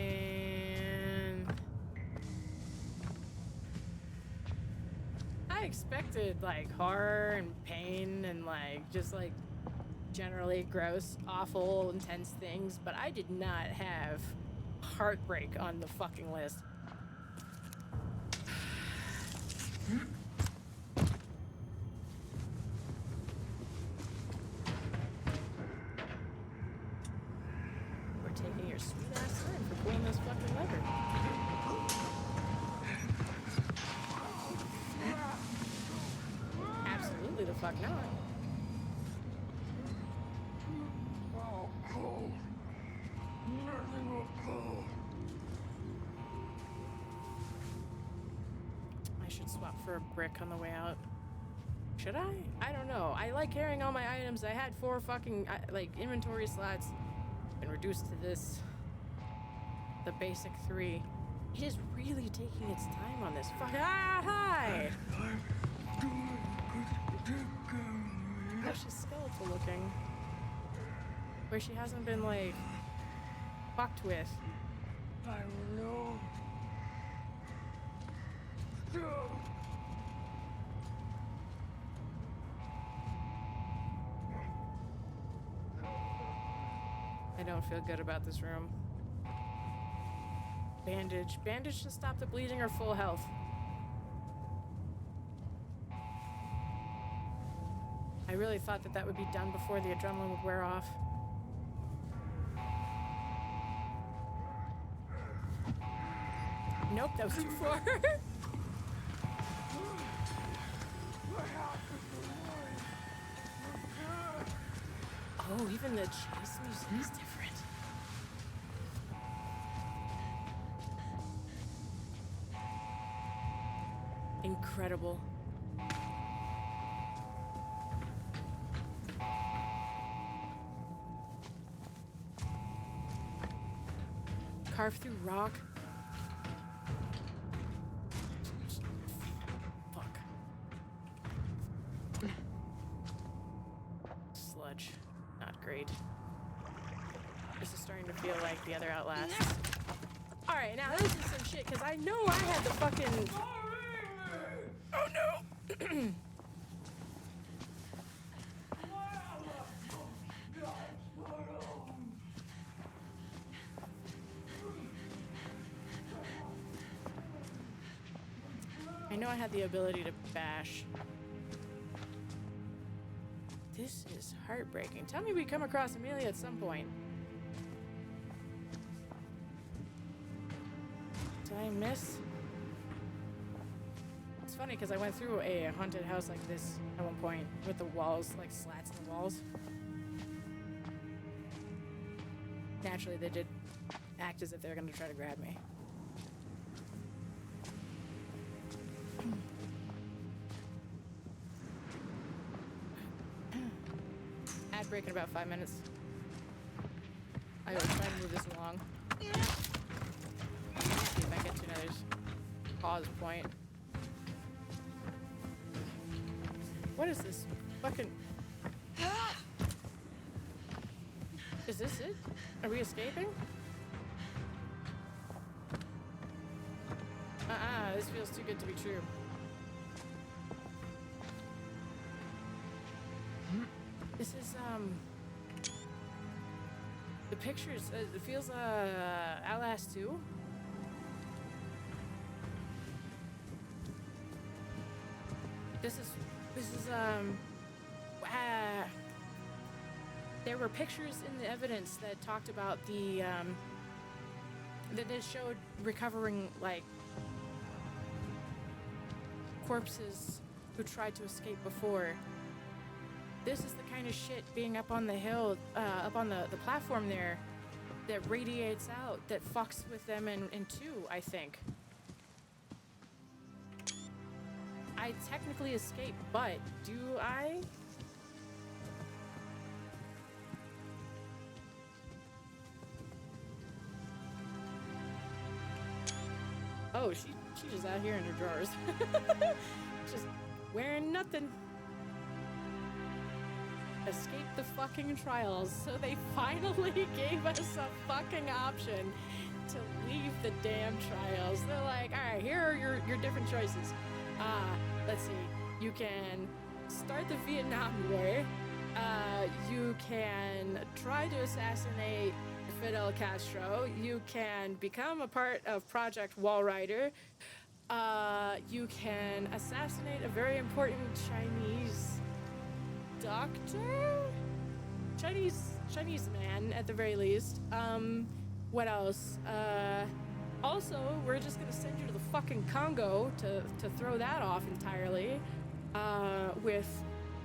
I expected, like, horror and pain and, like, just, like, generally gross, awful, intense things, but I did not have heartbreak on the fucking list. We're taking your sweet ass time for pulling this fucking lever. Absolutely the fuck not. Oh, cold. Nothing but cold. I should swap for a brick on the way out. Should I? I don't know. I like carrying all my items. I had 4 fucking, like, inventory slots. Been reduced to this. The basic 3. It is really taking its time on this. Fuck. Ah, hi! Oh, she's skeletal looking. Where she hasn't been, like, fucked with. I will know. Still. I don't feel good about this room. Bandage. Bandage to stop the bleeding or full health. I really thought that that would be done before the adrenaline would wear off. Nope, that was too far. Oh, even the chase music is different. Incredible. Carve through rock. Fuck. Sludge. Not great. This is starting to feel like the other Outlast. Alright, now this is some shit, because I know I had the fucking... Oh no! I know I had the ability to bash. This is heartbreaking. Tell me we come across Amelia at some point. Did I miss? It's funny because I went through a haunted house like this at one point with the walls, like slats in the walls. Naturally, they did act as if they were going to try to grab me. Ad break in about 5 minutes. I will try to move this along. See if I get to another pause point. What is this? Fucking... Is this it? Are we escaping? This feels too good to be true. This is, the pictures, it feels, Outlast 2. This is, there were pictures in the evidence that talked about the, that it showed recovering, like, corpses who tried to escape before. This is the kind of shit being up on the hill, up on the platform there, that radiates out, that fucks with them in 2, I think. I technically escaped, but do I? Oh, she's just out here in her drawers. Just wearing nothing. Escape the fucking trials. So they finally gave us a fucking option to leave the damn trials. They're like, alright, here are your different choices. Let's see. You can start the Vietnam War. You can try to assassinate Fidel Castro. You can become a part of Project Walrider. You can assassinate a very important Chinese doctor? Chinese man, at the very least. What else? Also, we're just gonna send you to the fucking Congo to throw that off entirely. With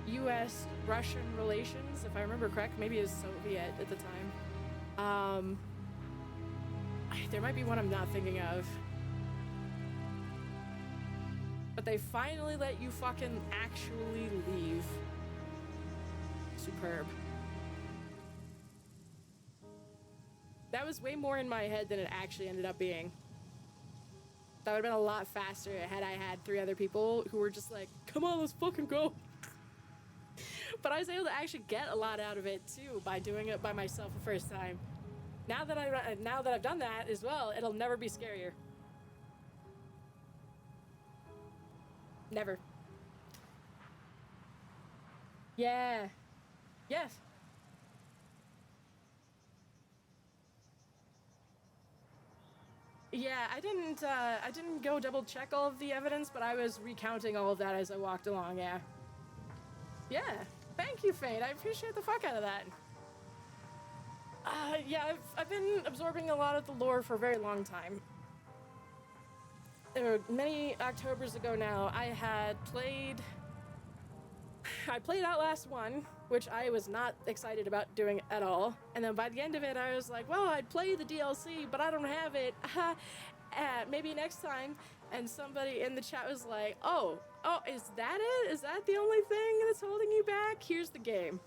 U.S.-Russian relations, if I remember correct. Maybe it was Soviet at the time. There might be one I'm not thinking of. But they finally let you fucking actually leave. Superb. That was way more in my head than it actually ended up being. That would have been a lot faster had I had 3 other people who were just like, come on, let's fucking go. But I was able to actually get a lot out of it too by doing it by myself the first time. Now that I've done that as well, it'll never be scarier. Never. Yeah. Yes. Yeah, I didn't go double check all of the evidence, but I was recounting all of that as I walked along, yeah. Yeah, thank you, Fate. I appreciate the fuck out of that. Yeah, I've been absorbing a lot of the lore for a very long time. There were many Octobers ago now, I played Outlast 1, which I was not excited about doing at all. And then by the end of it, I was like, well, I'd play the DLC, but I don't have it. Maybe next time. And somebody in the chat was like, oh, is that it? Is that the only thing that's holding you back? Here's the game.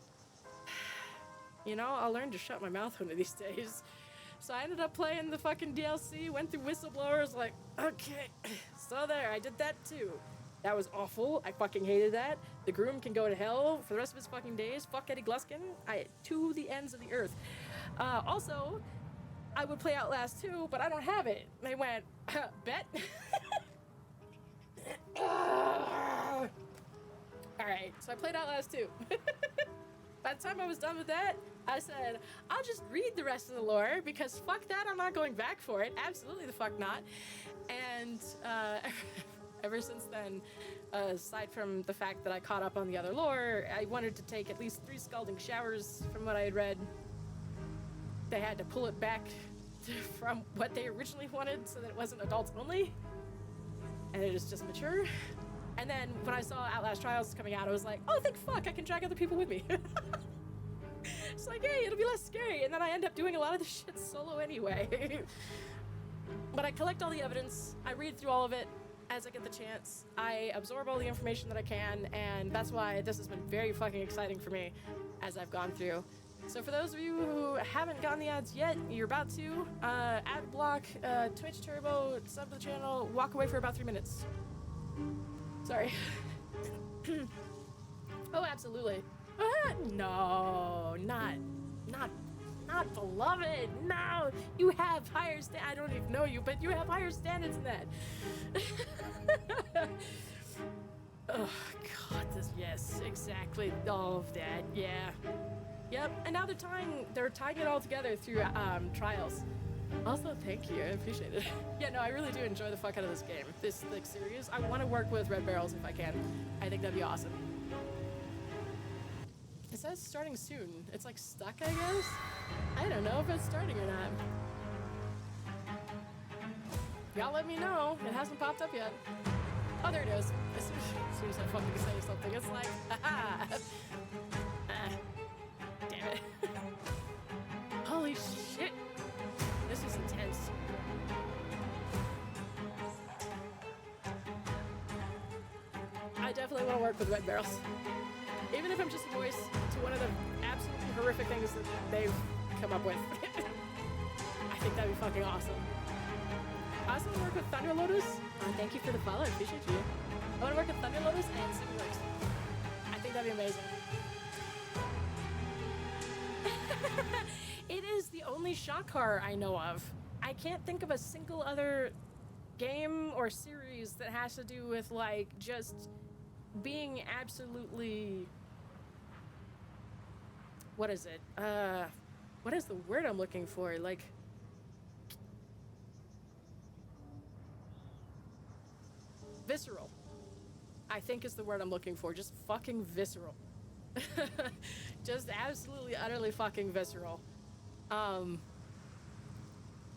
You know, I'll learn to shut my mouth one of these days. So I ended up playing the fucking DLC, went through Whistleblowers, like, okay, so there, I did that too. That was awful. I fucking hated that. The groom can go to hell for the rest of his fucking days. Fuck Eddie Gluskin. To the ends of the earth. Also, I would play Outlast 2, but I don't have it. They went, bet? Alright, so I played Outlast 2. By the time I was done with that, I said, I'll just read the rest of the lore, because fuck that, I'm not going back for it. Absolutely the fuck not. And, ever since then, aside from the fact that I caught up on the other lore, I wanted to take at least 3 scalding showers from what I had read. They had to pull it back from what they originally wanted so that it wasn't adults only. And it is just mature. And then when I saw Outlast Trials coming out, I was like, oh, thank fuck, I can drag other people with me. It's like, hey, it'll be less scary. And then I end up doing a lot of the shit solo anyway. But I collect all the evidence, I read through all of it as I get the chance, I absorb all the information that I can, and that's why this has been very fucking exciting for me as I've gone through. So for those of you who haven't gotten the ads yet, you're about to, ad block, Twitch Turbo, sub to the channel, walk away for about 3 minutes. Sorry. Oh, absolutely. No, not beloved. No, you have higher I don't even know you, but you have higher standards than that. Oh god, this, yes, exactly, all of that, yeah. Yep, and now they're tying it all together through trials. Also, thank you, I appreciate it. Yeah, no, I really do enjoy the fuck out of this game. This, like, series. I want to work with Red Barrels if I can. I think that'd be awesome. It says starting soon. It's like stuck, I guess? I don't know if it's starting or not. Y'all let me know. It hasn't popped up yet. Oh, there it is. As soon as I fucking say something, it's like, haha. Damn it. Holy shit. This is intense. I definitely want to work with Red Barrels. Even if I'm just a voice to one of the absolutely horrific things that they've come up with. I think that'd be fucking awesome. I also want to work with Thunder Lotus. Thank you for the follow, I appreciate you. I want to work with Thunder Lotus and Cityworks. I think that'd be amazing. It is the only shot car I know of. I can't think of a single other game or series that has to do with, like, just being absolutely... What is it? What is the word I'm looking for? Like... visceral. I think is the word I'm looking for. Just fucking visceral. Just absolutely, utterly fucking visceral.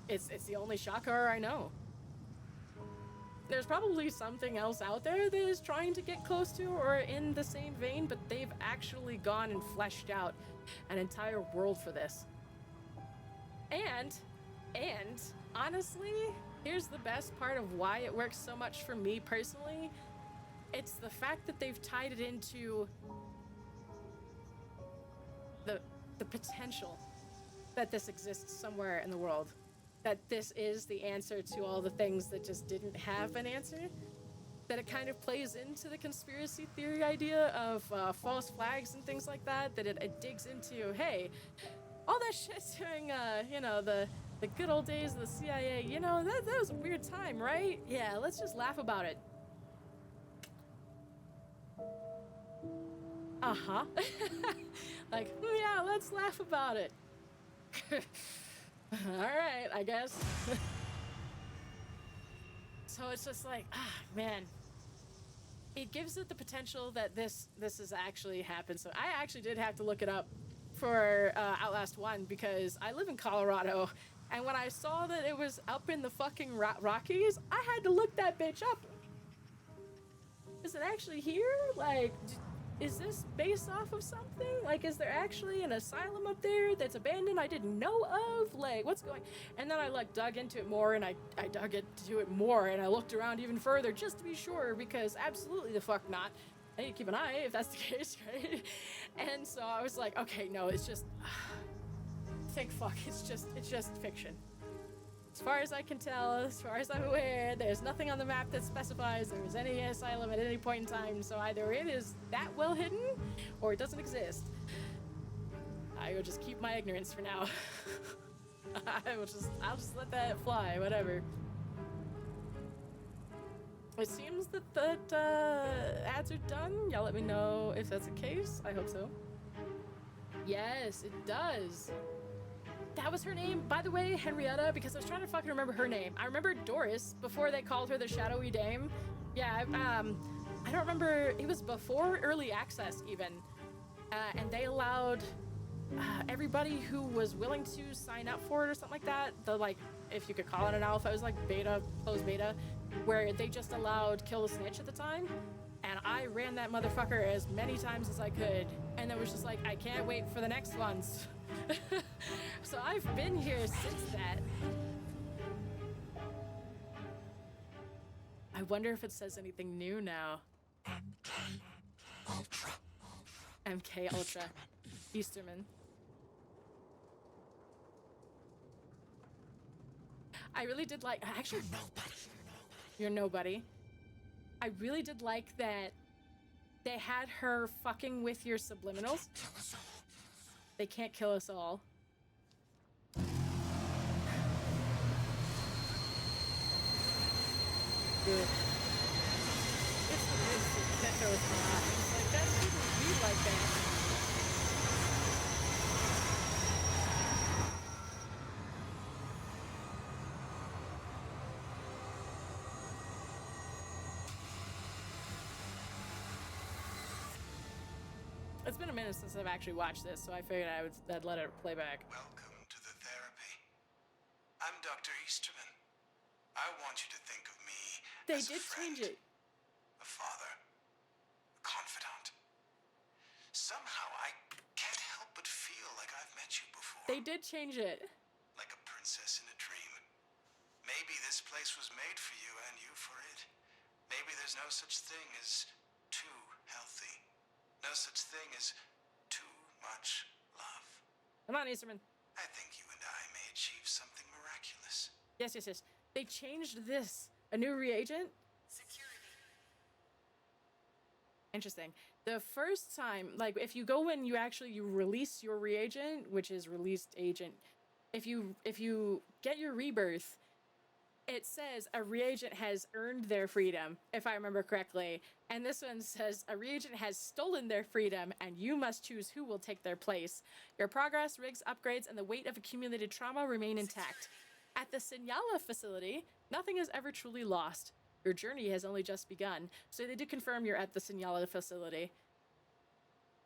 It's the only shot car I know. There's probably something else out there that is trying to get close to or in the same vein, but they've actually gone and fleshed out an entire world for this. And honestly, here's the best part of why it works so much for me personally. It's the fact that they've tied it into the potential that this exists somewhere in the world. That this is the answer to all the things that just didn't have an answer. That it kind of plays into the conspiracy theory idea of false flags and things like that. That it digs into, hey, all that shit during, you know, the good old days of the CIA, you know, that was a weird time, right? Yeah, let's just laugh about it. Uh-huh. Like, yeah, let's laugh about it. Alright, I guess. So it's just like, man. It gives it the potential that this has actually happened. So I actually did have to look it up for Outlast 1 because I live in Colorado. And when I saw that it was up in the fucking Rockies, I had to look that bitch up. Is it actually here? Like, is this based off of something? Like, is there actually an asylum up there that's abandoned I didn't know of? Like, what's going... And then I, like, dug into it more, and I dug into it more, and I looked around even further just to be sure, because absolutely the fuck not. I need to keep an eye if that's the case, right? And so I was like, okay, no, it's just... Think fuck, it's just fiction. As far as I can tell, as far as I'm aware, there's nothing on the map that specifies there's any asylum at any point in time, so either it is that well hidden, or it doesn't exist. I will just keep my ignorance for now. I'll just let that fly, whatever. It seems that ads are done. Y'all let me know if that's the case. I hope so. Yes, it does. That was her name, by the way, Henrietta, because I was trying to fucking remember her name. I remember Doris before they called her the Shadowy Dame. Yeah, I don't remember, it was before early access even. And they allowed everybody who was willing to sign up for it or something like that. The, like, if you could call it an alpha, it was like beta, closed beta, where they just allowed Kill the Snitch at the time. And I ran that motherfucker as many times as I could. And it was just like, I can't wait for the next ones. So I've been here since that. I wonder if it says anything new now. MK Ultra. MK Ultra. Easterman. I really did like... Actually, you're nobody. I really did like that they had her fucking with your subliminals. They can't kill us all. Dude. It's the That was hot. Like, that shouldn't be like that. It's been a minute since I've actually watched this, so I figured I'd let it play back. Welcome to the therapy. I'm Dr. Easterman. I want you to think of me They as did a friend, change it. a father, a confidant. Somehow I can't help but feel like I've met you before. They did change it. Like a princess in a dream. Maybe this place was made for you and you for it. Maybe there's no such thing as too healthy. No such thing as too much love. Come on, Easterman. I think you and I may achieve something miraculous. Yes, yes, yes. They changed this. A new reagent? Security. Interesting. The first time, like, if you go and you release your reagent, which is released agent, if you get your rebirth, it says a reagent has earned their freedom, if I remember correctly. And this one says a reagent has stolen their freedom, and you must choose who will take their place. Your progress, rigs, upgrades, and the weight of accumulated trauma remain intact. At the Signala facility, nothing is ever truly lost. Your journey has only just begun. So they did confirm you're at the Signala facility.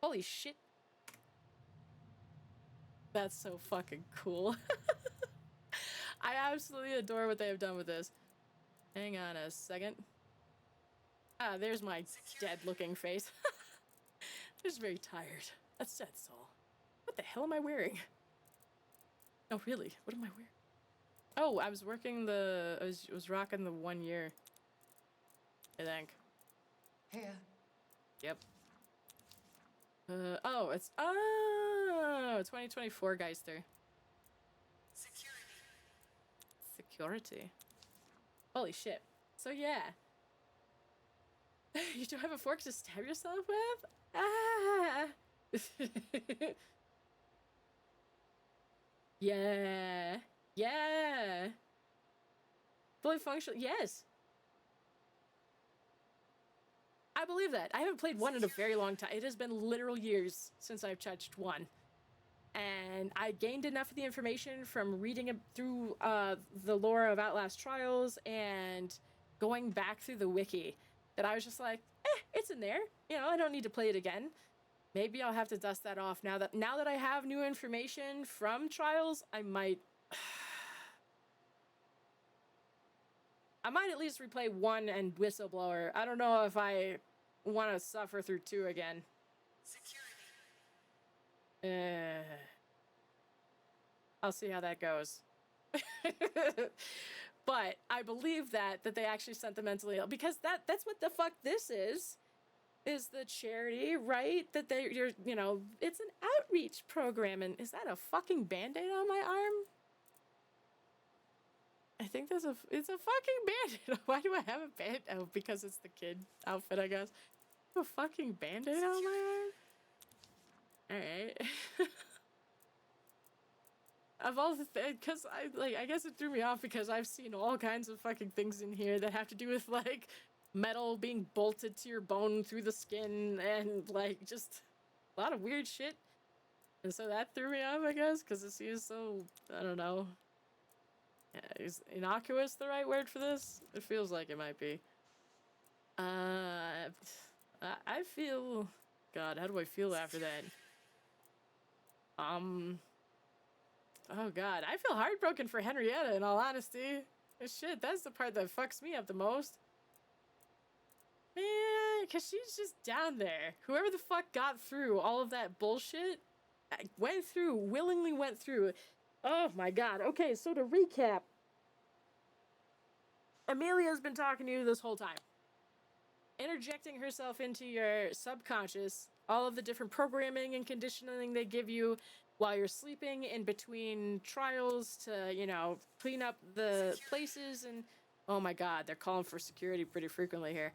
Holy shit. That's so fucking cool. I absolutely adore what they have done with this. Hang on a second. Ah, there's my dead-looking face. Just very tired. That's all. What the hell am I wearing? Oh, really? What am I wearing? Oh, I was working I was rocking the 1 year. I think. Here. Yep. It's 2024 Geister. Security. Holy shit. So yeah. You don't have a fork to stab yourself with? Ah! Yeah. Yeah. Fully functional. Yes. I believe that. I haven't played one in a very long time. It has been literal years since I've touched one. And I gained enough of the information from reading through the lore of Outlast Trials and going back through the wiki that I was just like, it's in there. You know, I don't need to play it again. Maybe I'll have to dust that off now that I have new information from Trials. I might at least replay 1 and Whistleblower. I don't know if I want to suffer through 2 again. I'll see how that goes. But I believe that they actually sent the mentally ill, because that's what the fuck this is the charity, right? That you're it's an outreach program. And is that a fucking band-aid on my arm? I think it's a fucking band-aid. Why do I have a band? Oh, because it's the kid outfit, I guess. A fucking band-aid on my arm? Alright. Of all the things, because I guess it threw me off because I've seen all kinds of fucking things in here that have to do with, like, metal being bolted to your bone through the skin and, like, just a lot of weird shit. And so that threw me off, I guess, because it seems so, I don't know. Yeah, is innocuous the right word for this? It feels like it might be. I feel... God, how do I feel after that? Oh god, I feel heartbroken for Henrietta, in all honesty. Shit, that's the part that fucks me up the most. Man, because she's just down there. Whoever the fuck got through all of that bullshit, willingly went through. Oh my god. Okay, so to recap. Amelia's been talking to you this whole time. Interjecting herself into your subconscious, all of the different programming and conditioning they give you while you're sleeping in between trials to, clean up the places. And oh my god, they're calling for security pretty frequently here.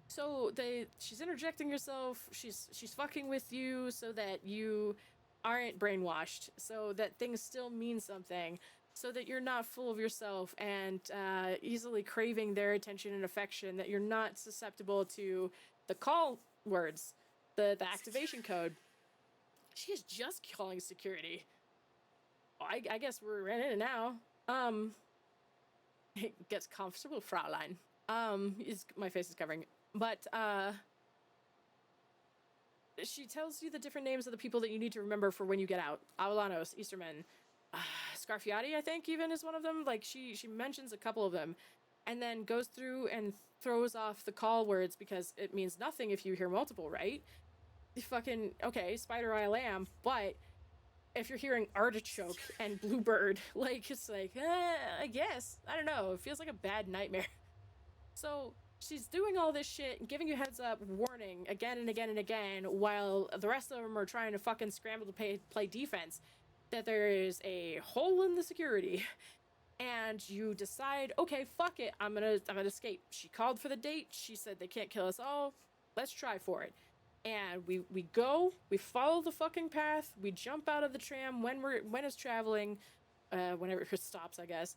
So she's interjecting herself, she's fucking with you so that you aren't brainwashed, so that things still mean something, so that you're not full of yourself and easily craving their attention and affection, that you're not susceptible to the call words, the activation code. She is just calling security. I guess we're in it now. It gets comfortable, Fraulein. My face is covering. But, she tells you the different names of the people that you need to remember for when you get out. Avalanos, Easterman, Scarfiati, I think, even is one of them. Like, she mentions a couple of them. And then goes through and throws off the call words because it means nothing if you hear multiple, right? Fucking, okay, Spider Eye Lamb, but if you're hearing artichoke and bluebird, like, it's like, I guess. I don't know. It feels like a bad nightmare. So she's doing all this shit and giving you heads up, warning again and again and again, while the rest of them are trying to fucking scramble to play defense, that there is a hole in the security. And you decide, okay, fuck it, I'm gonna escape. She called for the date. She said they can't kill us all. Let's try for it. And we go, we follow the fucking path, we jump out of the tram when it's traveling, whenever it stops, I guess.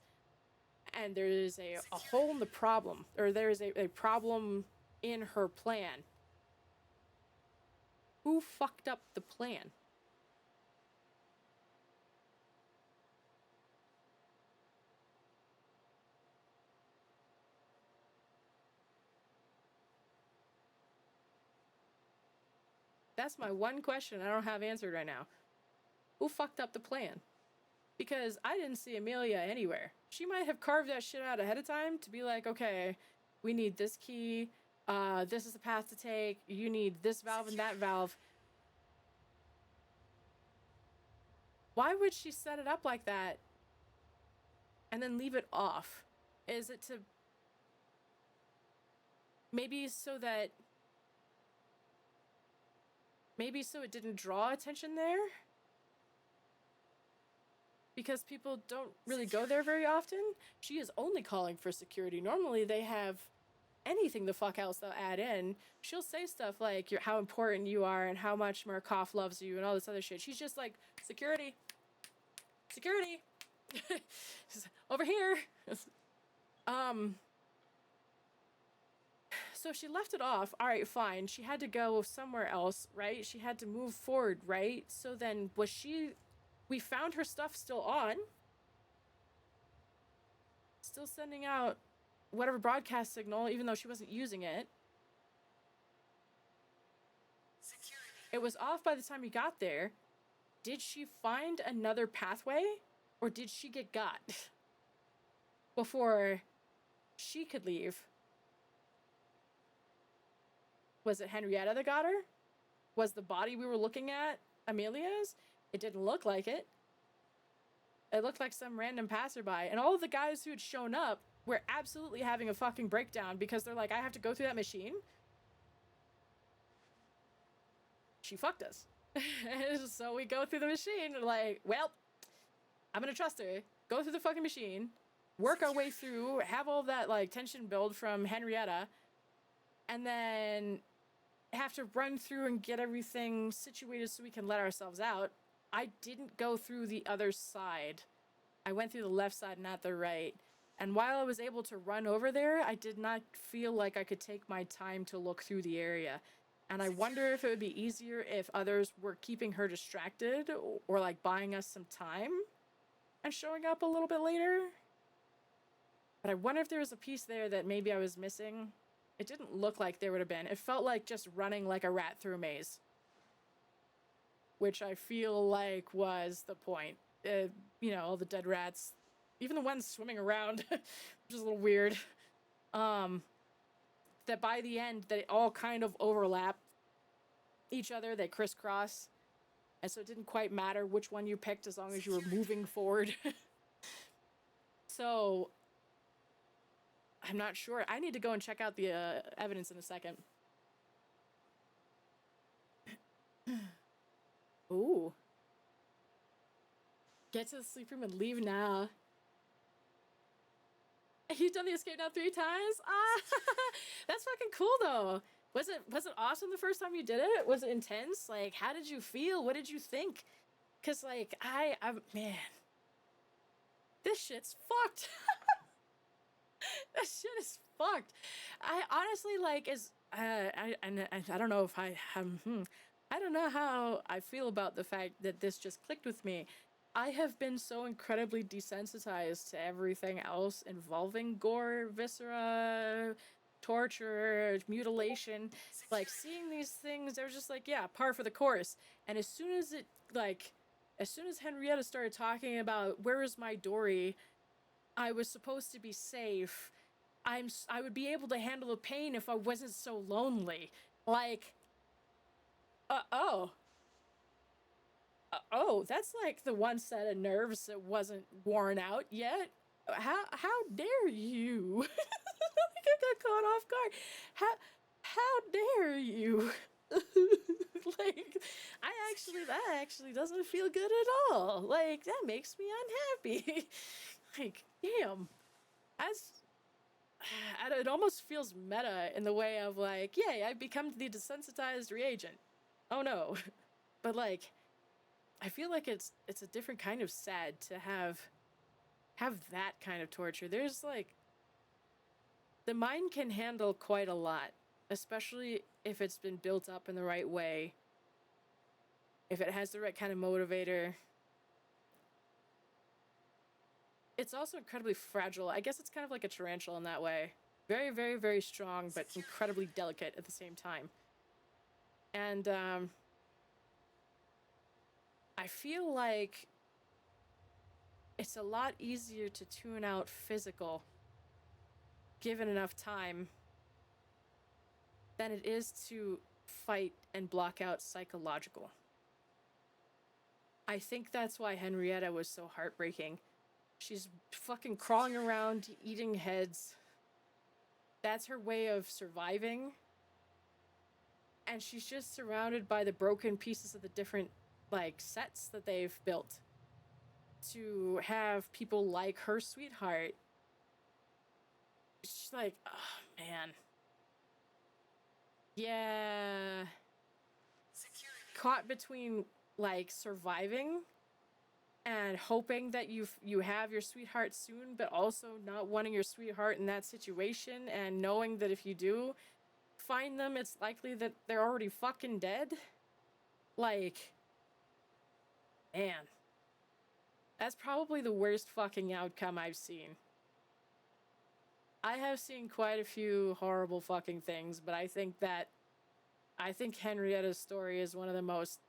And there is a hole in the problem, or there is a problem in her plan. Who fucked up the plan? That's my one question I don't have answered right now. Who fucked up the plan? Because I didn't see Amelia anywhere. She might have carved that shit out ahead of time to be like, okay, we need this key, this is the path to take, you need this valve and that valve. Why would she set it up like that and then leave it off? Is it to... Maybe so it didn't draw attention there? Because people don't really go there very often? She is only calling for security. Normally they have anything the fuck else they'll add in. She'll say stuff like how important you are and how much Murkoff loves you and all this other shit. She's just like, security. Security. Over here. So she left it off. All right, fine. She had to go somewhere else, right? She had to move forward, right? So then we found her stuff still on. Still sending out whatever broadcast signal, even though she wasn't using it. Security. It was off by the time you got there. Did she find another pathway? Or did she get got before she could leave? Was it Henrietta that got her? Was the body we were looking at Amelia's? It didn't look like it. It looked like some random passerby. And all of the guys who had shown up were absolutely having a fucking breakdown because they're like, I have to go through that machine? She fucked us. So we go through the machine and like, well, I'm gonna trust her. Go through the fucking machine. Work our way through. Have all that like tension build from Henrietta. And then have to run through and get everything situated so we can let ourselves out. I didn't go through the other side. I went through the left side, not the right. And while I was able to run over there, I did not feel like I could take my time to look through the area. And I wonder if it would be easier if others were keeping her distracted or like buying us some time and showing up a little bit later. But I wonder if there was a piece there that maybe I was missing. It didn't look like there would have been. It felt like just running like a rat through a maze. Which I feel like was the point. You know, all the dead rats. Even the ones swimming around. Which is a little weird. That by the end, they all kind of overlap each other. They crisscross. And so it didn't quite matter which one you picked as long as you were moving forward. So... I'm not sure. I need to go and check out the evidence in a second. Ooh. Get to the sleep room and leave now. You've done the escape now 3 times? Ah, that's fucking cool though. Was it awesome the first time you did it? Was it intense? Like, how did you feel? What did you think? Cause like, man. this shit's fucked. That shit is fucked. I honestly like is I don't know if I don't know how I feel about the fact that this just clicked with me. I have been so incredibly desensitized to everything else involving gore, viscera, torture, mutilation. Like seeing these things, they're just like, yeah, par for the course. And as soon as as soon as Henrietta started talking about where is my Dory, I was supposed to be safe. I would be able to handle the pain if I wasn't so lonely. Like, oh, oh, that's like the one set of nerves that wasn't worn out yet. How dare you? I got caught off guard. How dare you? Like, that actually doesn't feel good at all. Like, that makes me unhappy. Like, damn. As it almost feels meta in the way of like, yay, I've become the desensitized reagent. Oh no. But like, I feel like it's a different kind of sad to have that kind of torture. There's like, the mind can handle quite a lot, especially if it's been built up in the right way. If it has the right kind of motivator. It's also incredibly fragile. I guess it's kind of like a tarantula in that way. Very, very, very strong, but incredibly delicate at the same time. And I feel like it's a lot easier to tune out physical given enough time than it is to fight and block out psychological. I think that's why Henrietta was so heartbreaking. She's fucking crawling around, eating heads. That's her way of surviving. And she's just surrounded by the broken pieces of the different, like, sets that they've built to have people like her sweetheart. She's like, oh, man. Yeah. Caught between, like, surviving and hoping that you have your sweetheart soon, but also not wanting your sweetheart in that situation, and knowing that if you do find them, it's likely that they're already fucking dead. Like, man, that's probably the worst fucking outcome I've seen. I have seen quite a few horrible fucking things, but I think Henrietta's story is one of the most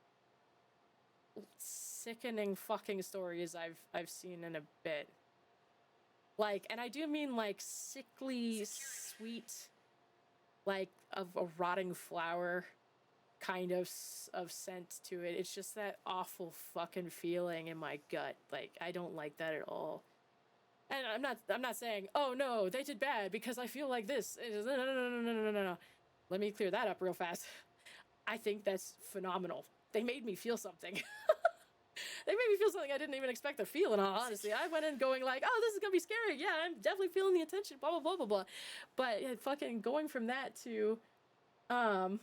sickening fucking stories I've seen in a bit. Like, and I do mean like sickly sweet, like of a rotting flower kind of scent to it. It's just that awful fucking feeling in my gut. Like, I don't like that at all. And I'm not saying, oh no, they did bad because I feel like this. No. Let me clear that up real fast. I think that's phenomenal. They made me feel something. They made me feel something I didn't even expect to feel, in all honesty. I went in going like, oh, this is gonna be scary. Yeah, I'm definitely feeling the attention, blah, blah, blah, blah, blah. But yeah, fucking going from that to, oh,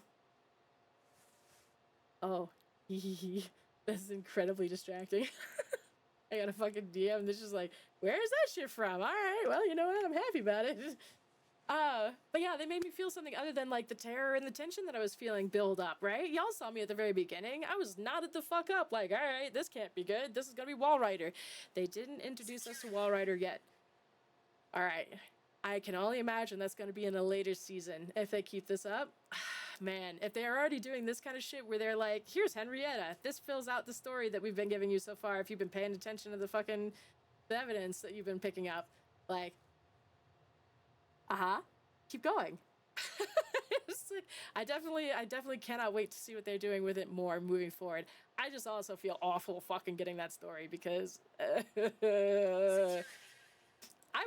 this is incredibly distracting. I got a fucking DM that's just like, where is that shit from? All right, well, you know what? I'm happy about it. But yeah, they made me feel something other than like the terror and the tension that I was feeling build up, right? Y'all saw me at the very beginning. I was knotted the fuck up like, all right, this can't be good. This is gonna be Walrider. They didn't introduce us to Walrider yet. All right. I can only imagine that's gonna be in a later season if they keep this up. Man, if they're already doing this kind of shit where they're like, here's Henrietta. This fills out the story that we've been giving you so far if you've been paying attention to the fucking evidence that you've been picking up. Like, keep going. Like, I definitely cannot wait to see what they're doing with it more moving forward. I just also feel awful fucking getting that story because I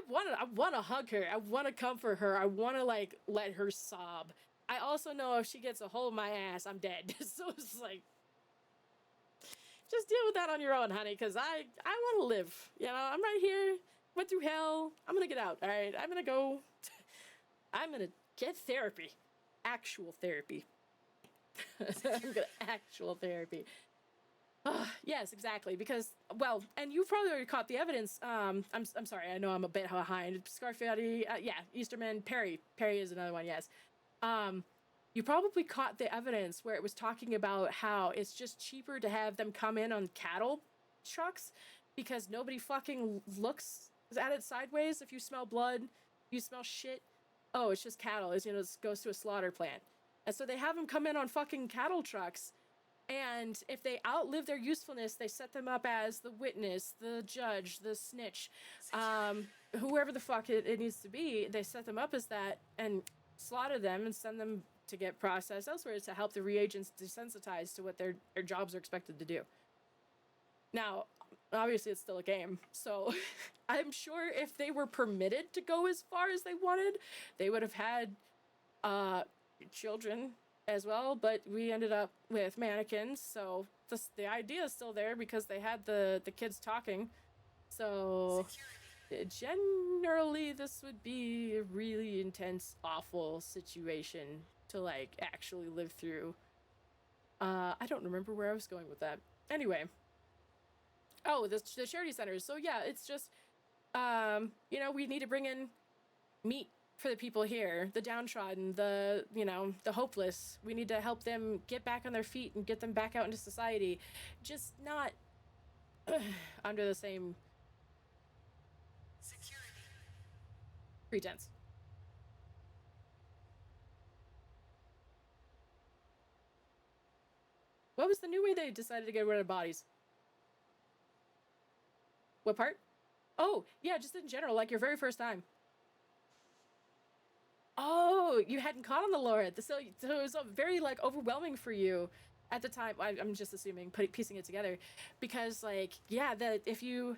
want to hug her. I want to comfort her. I want to like let her sob. I also know if she gets a hold of my ass, I'm dead. So it's like, just deal with that on your own, honey, because I want to live. You know, I'm right here. Went through hell. I'm gonna get out. All right, I'm gonna go. I'm gonna get therapy, actual therapy. I'm gonna actual therapy. Yes, exactly. Because, well, and you've probably already caught the evidence. I'm sorry. I know I'm a bit behind. Scarfiotti, yeah, Easterman, Perry. Perry is another one. Yes. Um, you probably caught the evidence where it was talking about how it's just cheaper to have them come in on cattle trucks because nobody fucking looks at it sideways. If you smell blood, you smell shit. Oh, it's just cattle. It's, you know, it goes to a slaughter plant. And so they have them come in on fucking cattle trucks, and if they outlive their usefulness, they set them up as the witness, the judge, the snitch, whoever the fuck it needs to be. They set them up as that and slaughter them and send them to get processed elsewhere to help the reagents desensitize to what their jobs are expected to do. Now, obviously, it's still a game, so I'm sure if they were permitted to go as far as they wanted, they would have had children as well, but we ended up with mannequins, so the idea is still there because they had the kids talking. So generally this would be a really intense, awful situation to like actually live through. I don't remember where I was going with that. Anyway. Oh, the charity centers. So yeah, it's just you know, we need to bring in meat for the people here, the downtrodden, the, you know, the hopeless. We need to help them get back on their feet and get them back out into society. Just not under the same pretense. What was the new way they decided to get rid of bodies? What part? Oh, yeah, just in general, like your very first time. Oh, you hadn't caught on the lore. So it was very like overwhelming for you at the time. I'm just assuming, piecing it together, because like, yeah, that if you,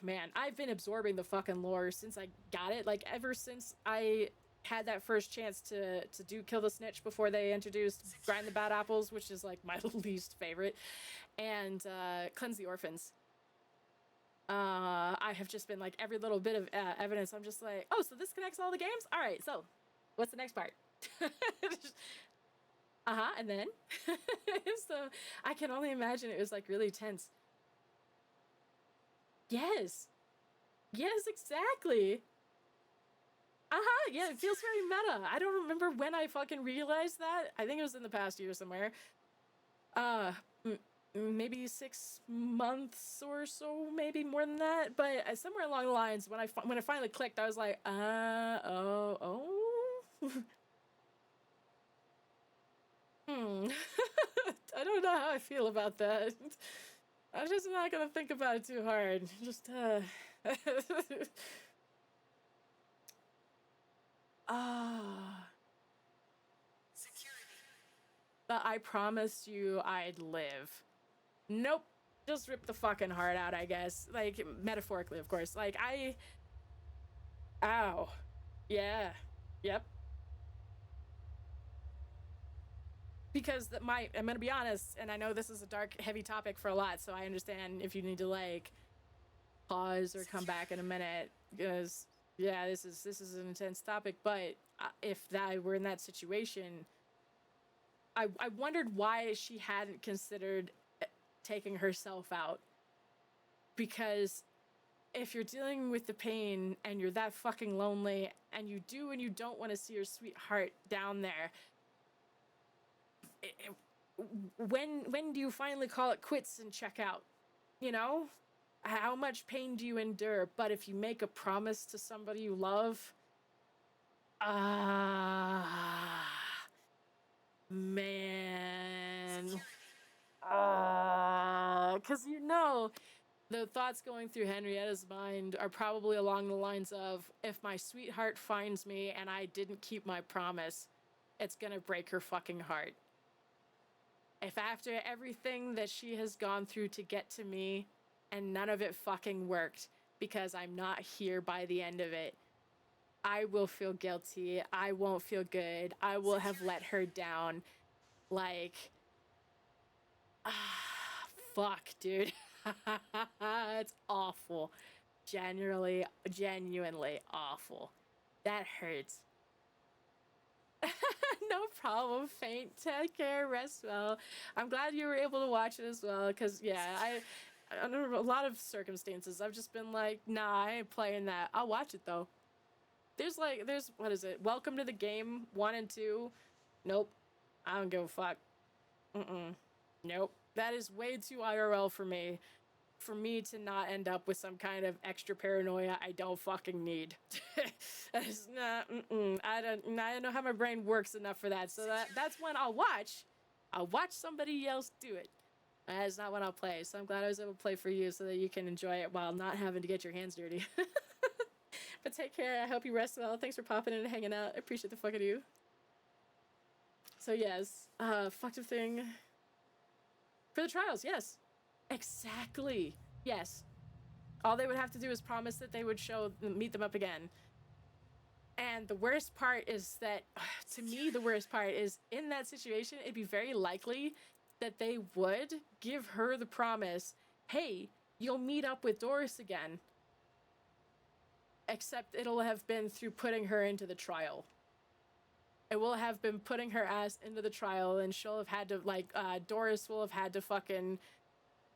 man, I've been absorbing the fucking lore since I got it. Like ever since I had that first chance to do Kill the Snitch before they introduced Grind the Bad Apples, which is like my least favorite, and Cleanse the Orphans. I have just been like every little bit of evidence. I'm just like, oh, so this connects all the games. All right, so what's the next part? And then so I can only imagine it was like really tense. Yes, yes, exactly. Yeah, it feels very meta. I don't remember when I fucking realized that. I think it was in the past year somewhere. Uh, maybe 6 months or so, maybe more than that. But somewhere along the lines, when it finally clicked, I was like, oh. I don't know how I feel about that. I'm just not gonna think about it too hard. Just But I promised you I'd live. Nope. Just rip the fucking heart out, I guess. Like, metaphorically, of course. Like, ow. Yeah. Yep. Because I'm gonna be honest, and I know this is a dark, heavy topic for a lot, so I understand if you need to, like, pause or come back in a minute, because, yeah, this is an intense topic, but if I were in that situation, I wondered why she hadn't considered taking herself out. Because if you're dealing with the pain and you're that fucking lonely and you do and you don't want to see your sweetheart down there, when do you finally call it quits and check out? You know? How much pain do you endure? But if you make a promise to somebody you love, man. Because you know, the thoughts going through Henrietta's mind are probably along the lines of, if my sweetheart finds me and I didn't keep my promise, it's gonna break her fucking heart. If after everything that she has gone through to get to me and none of it fucking worked because I'm not here by the end of it, I will feel guilty. I won't feel good. I will have let her down. Like, fuck, dude. It's awful. Genuinely awful. That hurts. No problem, Faint. Take care, rest well. I'm glad you were able to watch it as well, because, yeah, under a lot of circumstances, I've just been like, nah, I ain't playing that. I'll watch it, though. There's, what is it? Welcome to the Game 1 and 2. Nope. I don't give a fuck. Nope. That is way too IRL for me. For me to not end up with some kind of extra paranoia I don't fucking need. That is not, I don't know how my brain works enough for that. So that's when I'll watch somebody else do it. That is not when I'll play. So I'm glad I was able to play for you so that you can enjoy it while not having to get your hands dirty. But take care. I hope you rest well. Thanks for popping in and hanging out. I appreciate the fuck out of you. So yes, fucked up thing. For the trials, yes. Exactly. Yes. All they would have to do is promise that they would meet them up again. And the worst part is that, to me, the worst part is in that situation, it'd be very likely that they would give her the promise, hey, you'll meet up with Doris again. Except it'll have been through putting her into the trial. It will have been putting her ass into the trial, and she'll have had to, Doris will have had to fucking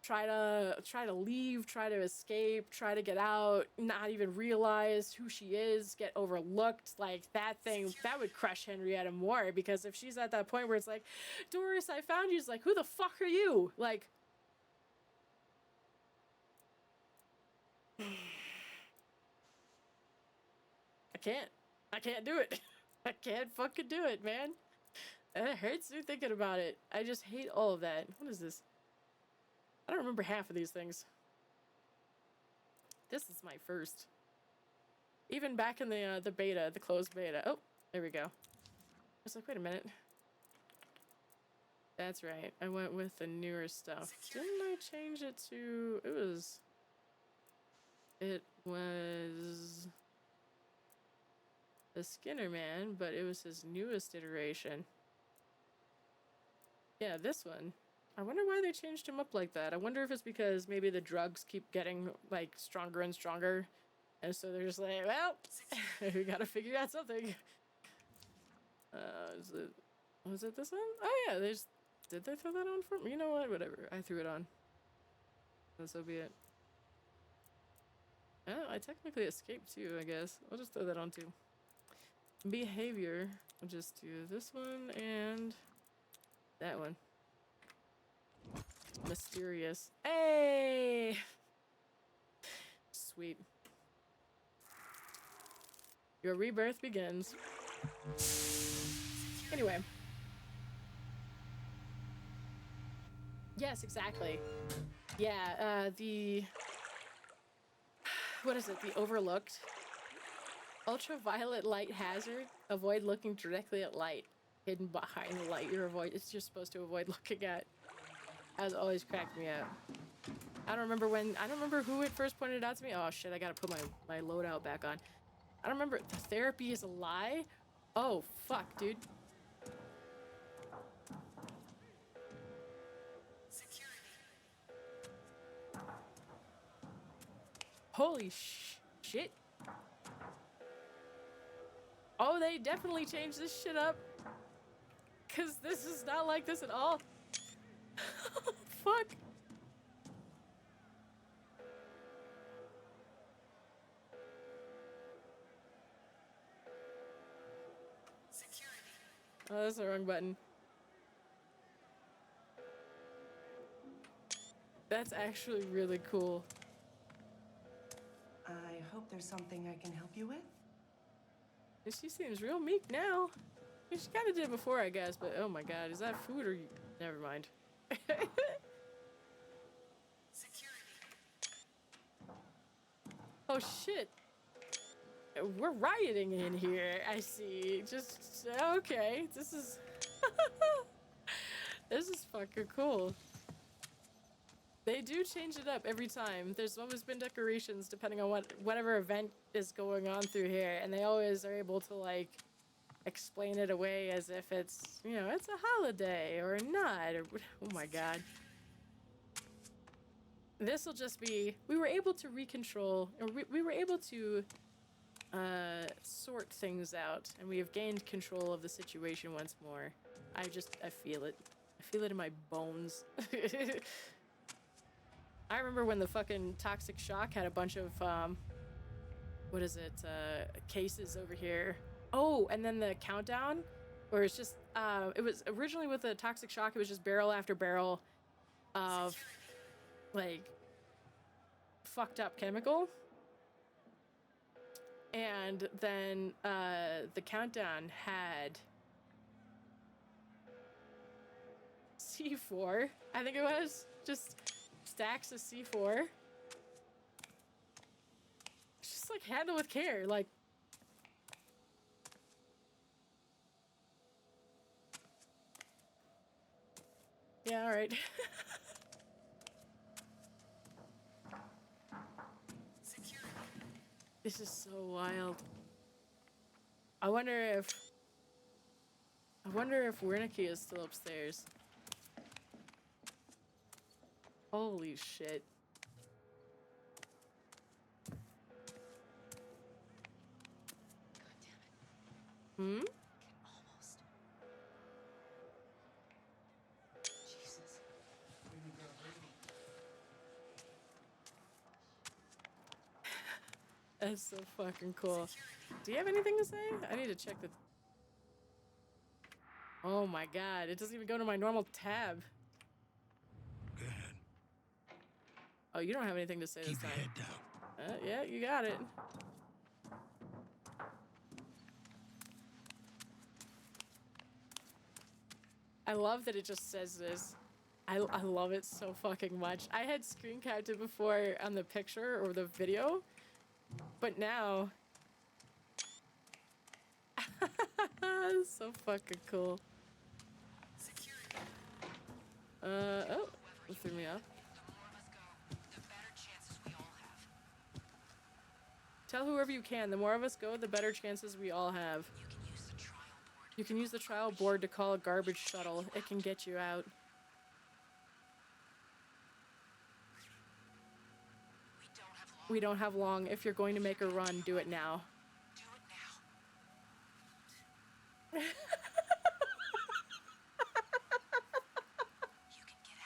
try to leave, try to escape, try to get out, not even realize who she is, get overlooked. Like, that would crush Henrietta more, because if she's at that point where it's like, Doris, I found you, it's like, who the fuck are you? Like, I can't do it. I can't fucking do it, man. And it hurts me thinking about it. I just hate all of that. What is this? I don't remember half of these things. This is my first. Even back in the beta, the closed beta. Oh, there we go. I was like, wait a minute. That's right. I went with the newer stuff. Didn't I change it to... It was... the Skinner Man, but it was his newest iteration. Yeah, this one. I wonder why they changed him up like that. I wonder if it's because maybe the drugs keep getting, like, stronger and stronger. And so they're just like, well, we gotta figure out something. Was it this one? Oh yeah, did they throw that on for me? You know what? Whatever. I threw it on. And so be it. Oh, I technically escaped too, I guess. I'll just throw that on too. Behavior. I'll just do this one and that one. Mysterious. Hey! Sweet. Your rebirth begins. Anyway. Yes, exactly. Yeah, what is it? The Overlooked. Ultraviolet light hazard. Avoid looking directly at light. Hidden behind the light you're supposed to avoid looking at. Has always cracked me up. I don't remember who it first pointed out to me. Oh shit, I gotta put my loadout back on. I don't remember. The therapy is a lie? Oh, fuck, dude. Holy shit. Oh, they definitely changed this shit up. Cause this is not like this at all. Fuck. Oh, that's the wrong button. That's actually really cool. I hope there's something I can help you with. She seems real meek now. She kind of did it before, I guess, but oh my god, is that food or... Never mind. Oh shit. We're rioting in here, I see. Just, okay, this is... This is fucking cool. They do change it up every time. There's always been decorations depending on whatever event is going on through here, and they always are able to, like, explain it away as if it's, you know, it's a holiday or not, or oh my god. This will just be, we were able to recontrol, or we were able to sort things out, and we have gained control of the situation once more. I feel it. I feel it in my bones. I remember when the fucking toxic shock had a bunch of, what is it, cases over here. Oh, and then the countdown, where it's just, it was originally with the toxic shock, it was just barrel after barrel of, like, fucked up chemical. And then, the countdown had C4, I think it was, just stacks of C4. Just, like, handle with care, like... Yeah, alright. This is so wild. I wonder if Wernicke is still upstairs. Holy shit. Hmm? Almost. Jesus. That's so fucking cool. Do you have anything to say? I need to check the... Oh my god, it doesn't even go to my normal tab. Go ahead. Oh, you don't have anything to say this Keep your time. head down. Yeah, you got it. I love that it just says this. I love it so fucking much. I had screen capped it before on the picture or the video, but now... It's so fucking cool. Oh, it threw me off. Tell whoever you can, the more of us go, the better chances we all have. You can use the trial board to call a garbage shuttle. It can get you out. We don't have long. If you're going to make a run, do it now.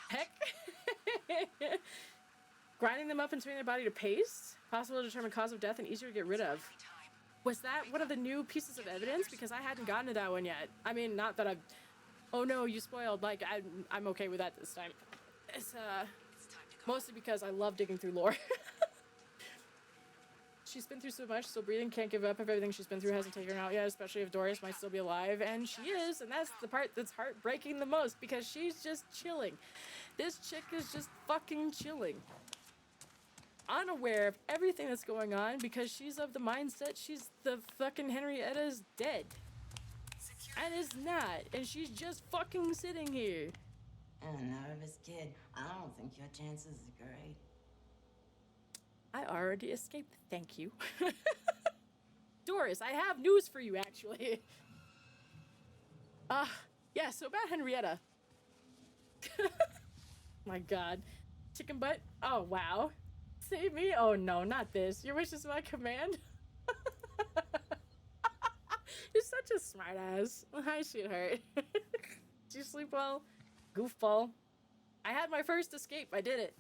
Heck. Grinding them up and turning their body to paste? Possible to determine cause of death and easier to get rid of. Was that one of the new pieces of evidence? Because I hadn't gotten to that one yet. I mean, not that I've... Oh no, you spoiled. Like, I'm okay with that this time. It's, mostly because I love digging through lore. She's been through so much, still breathing, can't give up if everything she's been through hasn't taken her out yet, especially if Doris might still be alive, and she is, and that's the part that's heartbreaking the most, because she's just chilling. This chick is just fucking chilling. Unaware of everything that's going on, because she's of the mindset she's the fucking Henrietta's dead. And is not, and she's just fucking sitting here. A nervous kid. I don't think your chances are great. I already escaped, thank you. Doris, I have news for you, actually. Yeah, so about Henrietta. My god. Chicken butt? Oh, wow. Save me? Oh, no, not this. Your wish is my command? You're such a smartass. Hi, sweetheart. Did you sleep well? Goofball. I had my first escape. I did it.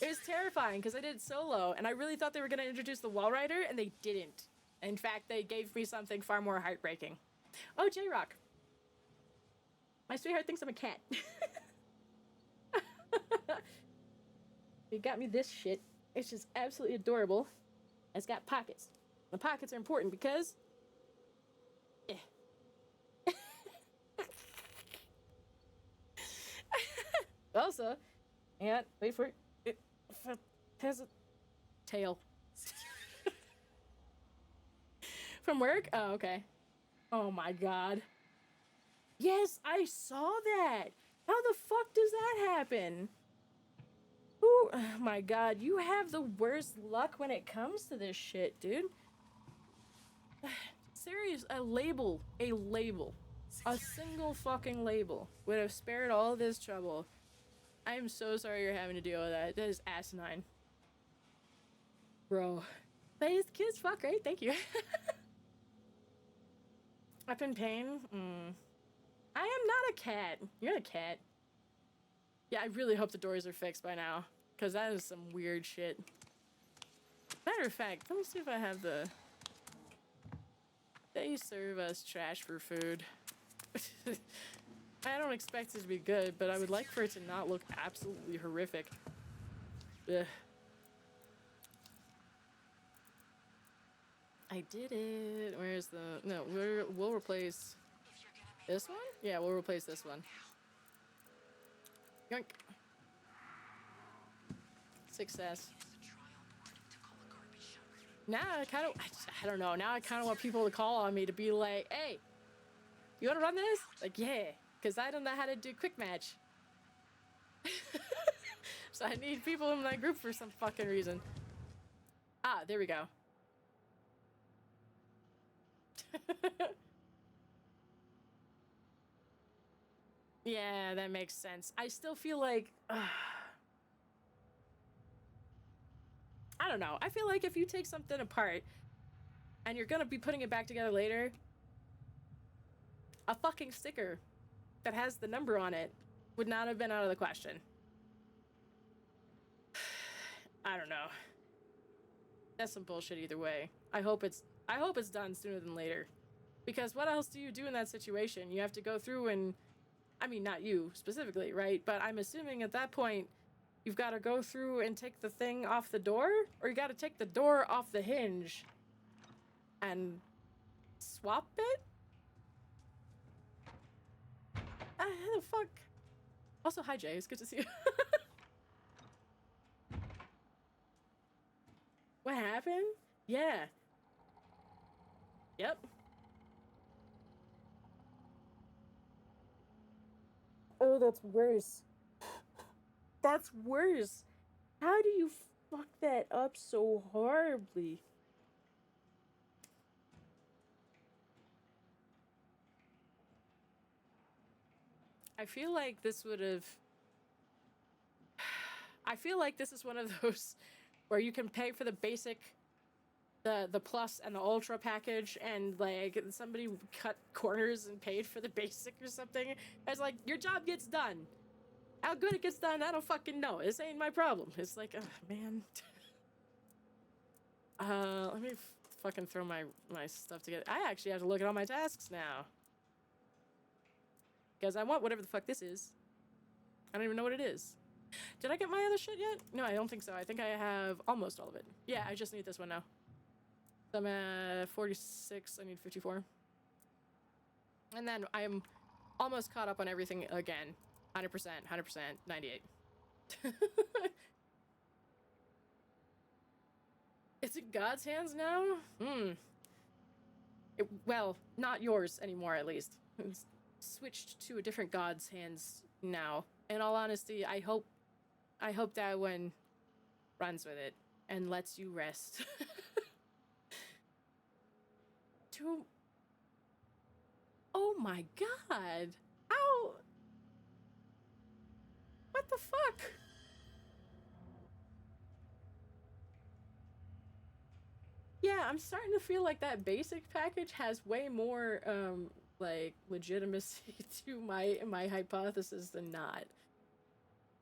It was terrifying because I did it solo, and I really thought they were going to introduce the wall rider, and they didn't. In fact, they gave me something far more heartbreaking. Oh, J-Rock. My sweetheart thinks I'm a cat. You got me this shit. It's just absolutely adorable. It's got pockets. The pockets are important because... Also, and wait for it. It has a tail. From work? Oh, okay. Oh my god. Yes, I saw that. How the fuck does that happen? Ooh, oh my god, you have the worst luck when it comes to this shit, dude. Serious, a label. A single fucking label would have spared all this trouble. I am so sorry you're having to deal with that. That is asinine. Bro, But his kids fuck, right? Thank you. Up in pain? I am not a cat. You're a cat. Yeah, I really hope the doors are fixed by now. Because that is some weird shit. Matter of fact, let me see if I have the... They serve us trash for food. I don't expect it to be good, but I would like for it to not look absolutely horrific. Ugh. I did it. Where's the... No, we'll replace... This one? Yeah, we'll replace this one. Yoink. Success. Now I kind of... I don't know. Now I kind of want people to call on me to be like, hey, you want to run this? Like, yeah. Because I don't know how to do quick match. So I need people in my group for some fucking reason. Ah, there we go. Yeah, that makes sense. I still feel like... I don't know. I feel like if you take something apart and you're gonna be putting it back together later, a fucking sticker that has the number on it would not have been out of the question. I don't know. That's some bullshit either way. I hope it's done sooner than later. Because what else do you do in that situation? You have to go through and... I mean, not you specifically, right? But I'm assuming at that point, you've got to go through and take the thing off the door? Or you got to take the door off the hinge and swap it? How the fuck? Also, hi Jay, it's good to see you. What happened? Yeah. Yep. Oh, that's worse. That's worse. How do you fuck that up so horribly? I feel like this would have... I feel like this is one of those where you can pay for the basic, the plus and the ultra package, and like somebody cut corners and paid for the basic or something. It's like, your job gets done. How good it gets done, I don't fucking know. This ain't my problem. It's like, man. Let me fucking throw my stuff together. I actually have to look at all my tasks now. Because I want whatever the fuck this is. I don't even know what it is. Did I get my other shit yet? No, I don't think so. I think I have almost all of it. Yeah, I just need this one now. So I'm at 46. I need 54. And then I'm almost caught up on everything again. 100%, 100%, 98. It's in God's hands now? Well, not yours anymore, at least. It's switched to a different God's hands now. In all honesty, I hope that one runs with it and lets you rest. Oh my god! How? What the fuck? Yeah, I'm starting to feel like that basic package has way more like legitimacy to my hypothesis than not.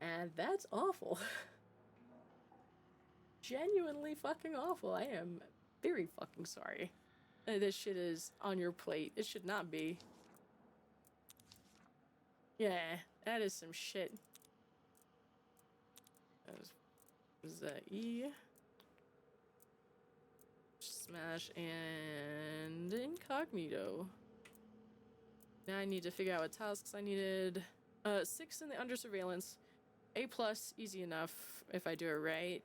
And that's awful. Genuinely fucking awful. I am very fucking sorry. This shit is on your plate. It should not be. Yeah, that is some shit. Was that E? Smash and incognito. Now I need to figure out what tasks I needed. 6 in the under surveillance. A+, easy enough if I do it right.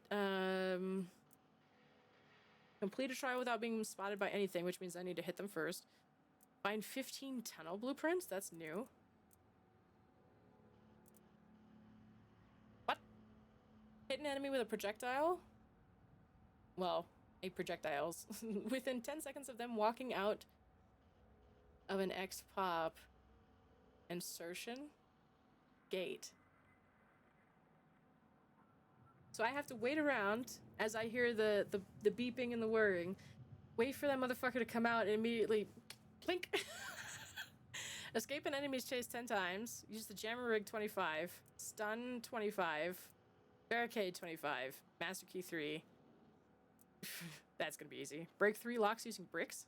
Complete a trial without being spotted by anything, which means I need to hit them first. Find 15 tunnel blueprints? That's new. What? Hit an enemy with a projectile? Well, projectiles. Within 10 seconds of them walking out of an X-pop. Insertion? Gate. So I have to wait around as I hear the beeping and the whirring. Wait for that motherfucker to come out and immediately plink. Escape an enemy's chase 10 times. Use the jammer rig 25. Stun 25. Barricade 25. Master key 3. That's gonna be easy. Break 3 locks using bricks?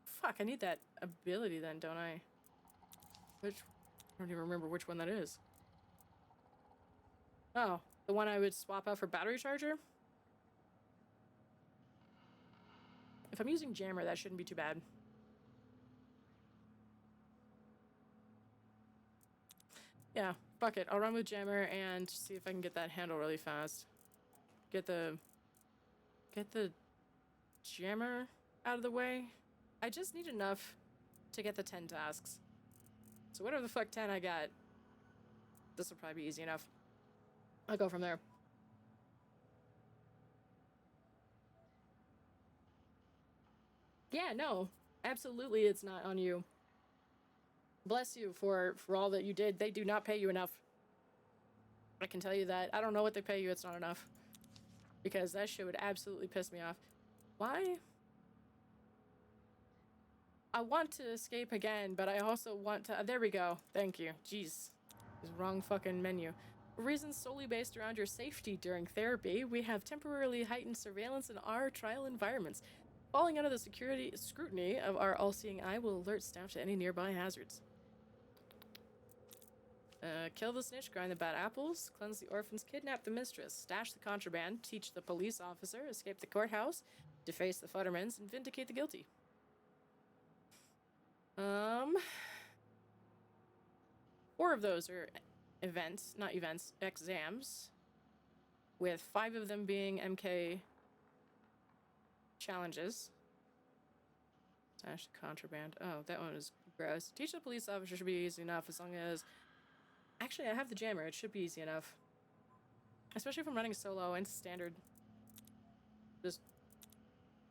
Fuck, I need that ability then, don't I? I don't even remember which one that is. Oh, the one I would swap out for battery charger? If I'm using jammer, that shouldn't be too bad. Yeah, fuck it. I'll run with jammer and see if I can get that handle really fast. Get the jammer out of the way. I just need enough to get the 10 tasks. So whatever the fuck 10 I got, this will probably be easy enough. I'll go from there. Yeah, no, absolutely it's not on you. Bless you for all that you did. They do not pay you enough. I can tell you that. I don't know what they pay you, it's not enough. Because that shit would absolutely piss me off. Why? I want to escape again, but I also want to... there we go. Thank you. Jeez. Wrong fucking menu. For reasons solely based around your safety during therapy, we have temporarily heightened surveillance in our trial environments. Falling under the scrutiny of our all-seeing eye will alert staff to any nearby hazards. Kill the snitch, grind the bad apples, cleanse the orphans, kidnap the mistress, stash the contraband, teach the police officer, escape the courthouse, deface the Futtermans, and vindicate the guilty. 4 of those are events, not events, exams, with 5 of them being MK challenges. Stash the contraband. Oh, that one is gross. Teach the police officer should be easy enough as long as... Actually, I have the jammer. It should be easy enough. Especially if I'm running solo and standard. Just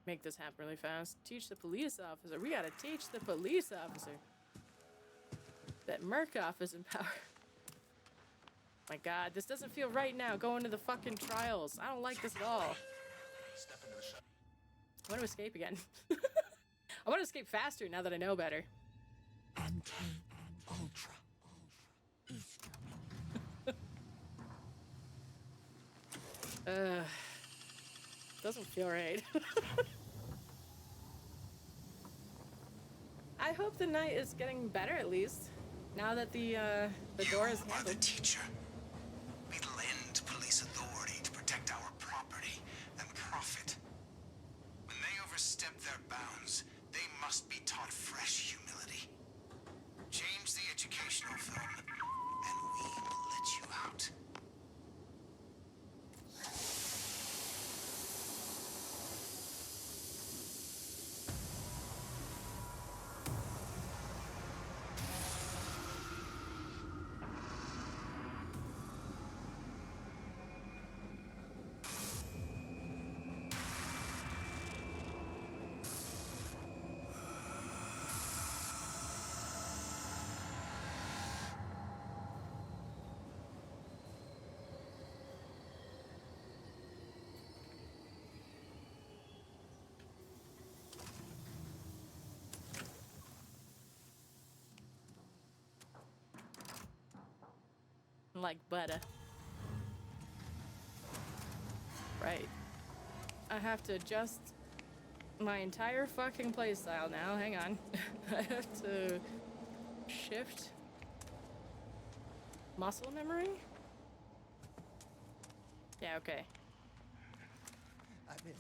make this happen really fast. Teach the police officer. We gotta teach the police officer that Murkoff is in power. My god, this doesn't feel right now, going to the fucking trials. I don't like this at all. I want to escape again. I want to escape faster now that I know better. MK Ultra. Doesn't feel right. I hope the night is getting better at least. Now that the door is You are the handled. teacher. We lend police authority to protect our property and profit. When they overstep their bounds, they must be taught fresh humility. Change the educational film, and we will let you out. Like butter. Right. I have to adjust my entire fucking playstyle now. Hang on. I have to shift muscle memory? Yeah, okay. I've been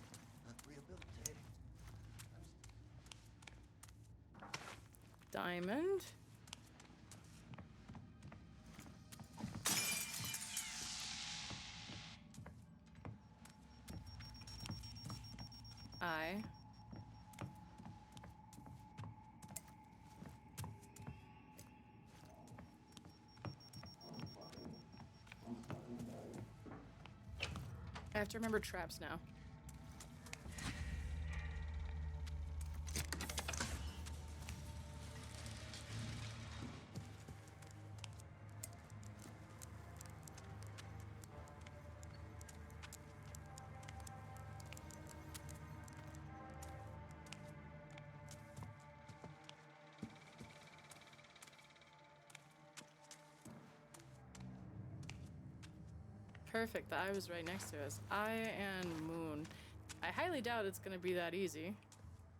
rehabilitated. Diamond. I have to remember traps now. Perfect. The eye was right next to us. Eye and moon. I highly doubt it's gonna be that easy.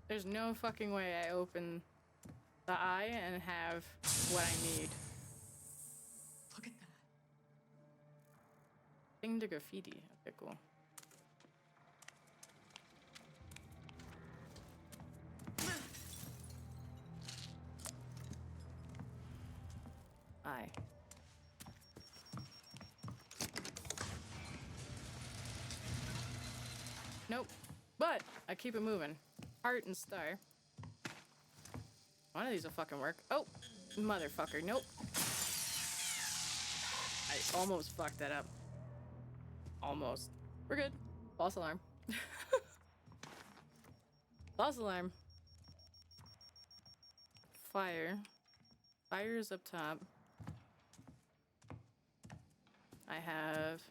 There's no fucking way I open the eye and have what I need. Look at that. Thing to graffiti. Okay, cool. Eye. Nope. But I keep it moving. Heart and star. One of these will fucking work. Oh, motherfucker. Nope. I almost fucked that up. Almost. We're good. False alarm. False alarm. Fire. Fire is up top. I have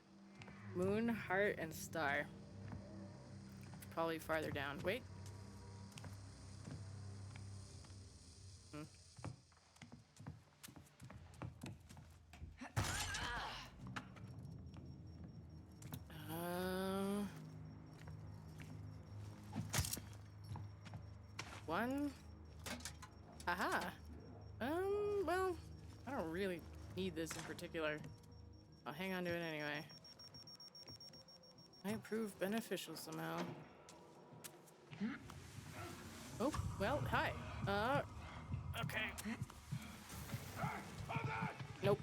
moon, heart, and star. Probably farther down. Wait. One. Aha. Well, I don't really need this in particular. I'll hang on to it anyway. Might prove beneficial somehow. Oh, well, hi. Okay. Nope.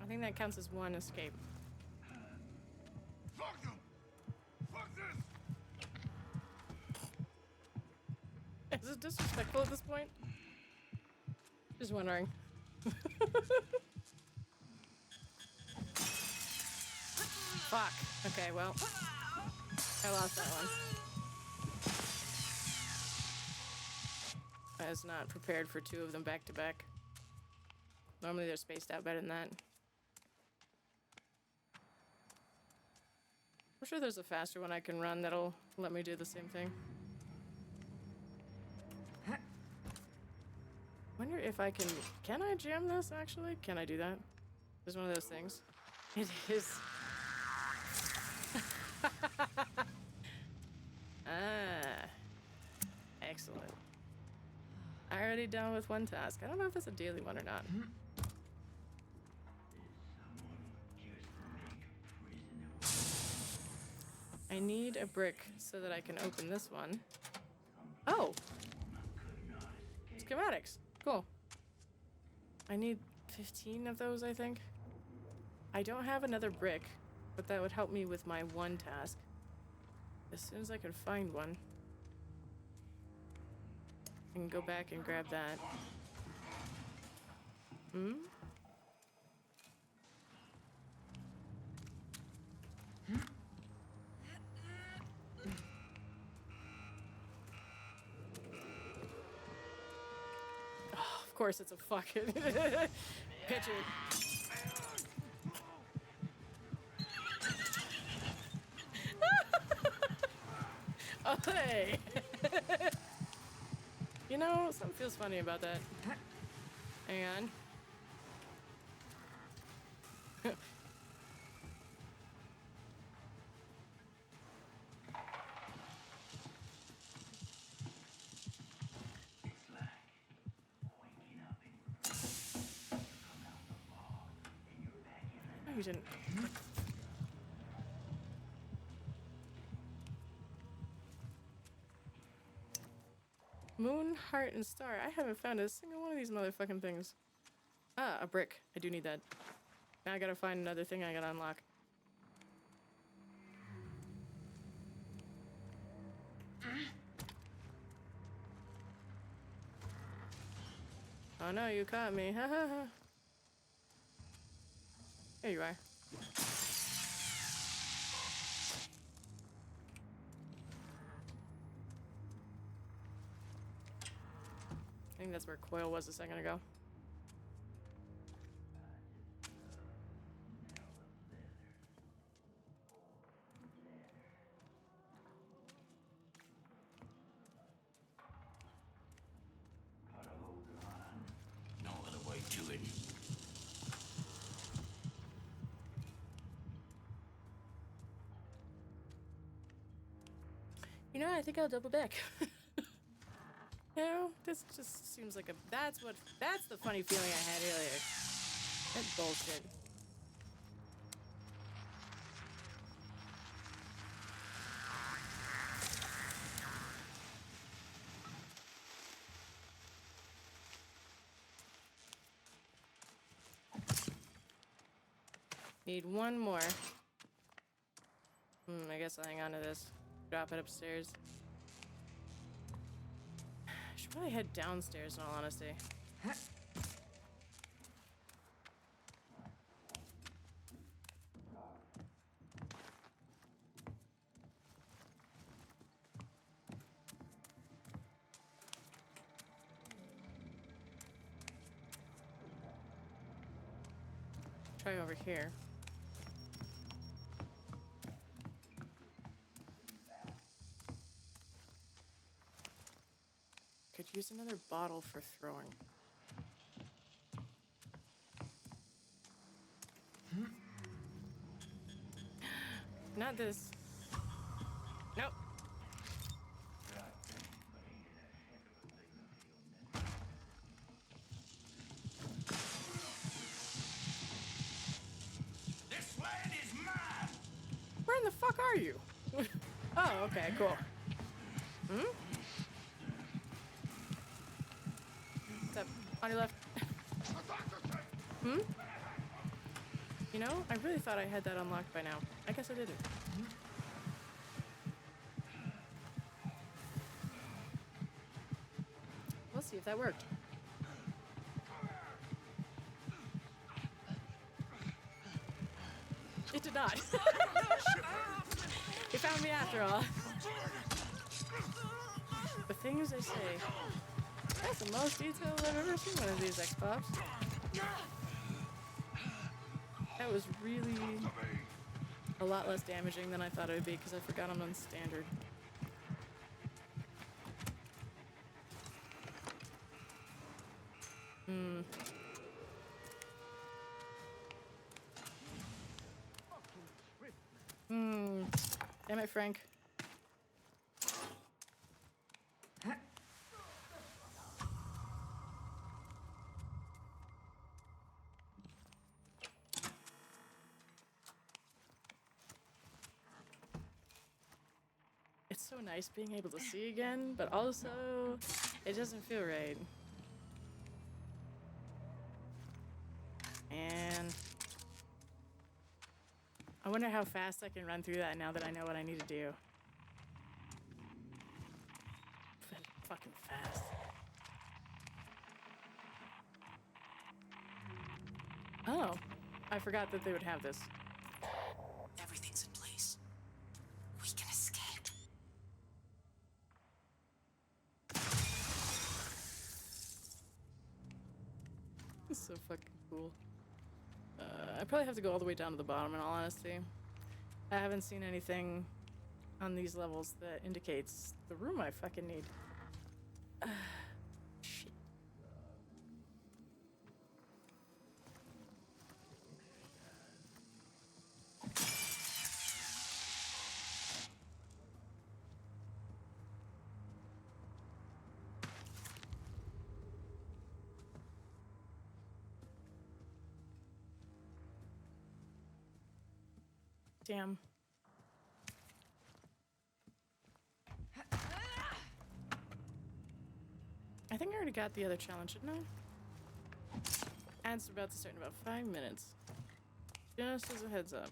I think that counts as one escape. Fuck them! Fuck this! Is it disrespectful at this point? Just wondering. Fuck. Okay, well. I lost that one. I was not prepared for two of them back to back. Normally they're spaced out better than that. I'm sure there's a faster one I can run that'll let me do the same thing. Wonder if I can I jam this actually? Can I do that? It's one of those things. It is. Ah. Excellent. I already done with one task. I don't know if it's a daily one or not. I need a brick so that I can open this one. Oh! Schematics. Cool. I need 15 of those, I think. I don't have another brick, but that would help me with my one task. As soon as I can find one, I can go back and grab that. Hmm? Oh, of course it's a fucking picture. Oh, hey! You know, something feels funny about that. Hang on. No, you didn't. Moon, heart, and star. I haven't found a single one of these motherfucking things. Ah, a brick. I do need that. Now I gotta find another thing I gotta unlock. Oh no, you caught me. Ha ha ha. There you are. I think that's where Coil was a second ago. No other way to it. You know, I think I'll double back. You know, this just seems like a. That's the funny feeling I had earlier. That's bullshit. Need one more. I guess I'll hang on to this. Drop it upstairs. I should probably head downstairs in all honesty. Try over here. Could use another bottle for throwing. Not this. Nope. This land is mine! Where in the fuck are you? Oh, okay, cool. What's up? On your left. You know, I really thought I had that unlocked by now. I guess I didn't. We'll see if that worked. It did not. You found me after all. The things they say. That's the most detailed I've ever seen one of these X-Pops. That was really a lot less damaging than I thought it would be because I forgot I'm on standard. Damn it, Frank. It's so nice being able to see again, but also it doesn't feel right. And I wonder how fast I can run through that now that I know what I need to do. Fucking fast. Oh, I forgot that they would have this. Everything's in place. We can escape. It's so fucking cool. I probably have to go all the way down to the bottom in all honesty. I haven't seen anything on these levels that indicates the room I fucking need. Shit. Damn. I think I already got the other challenge, didn't I? Ads are about to start in about 5 minutes. Just as a heads up.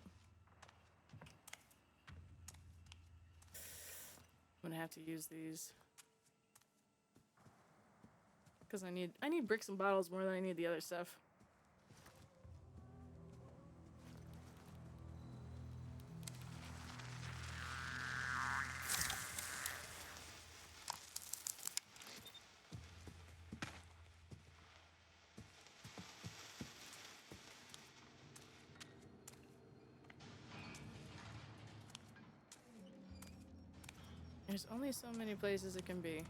I'm gonna have to use these. Because I need bricks and bottles more than I need the other stuff. There's only so many places it can be.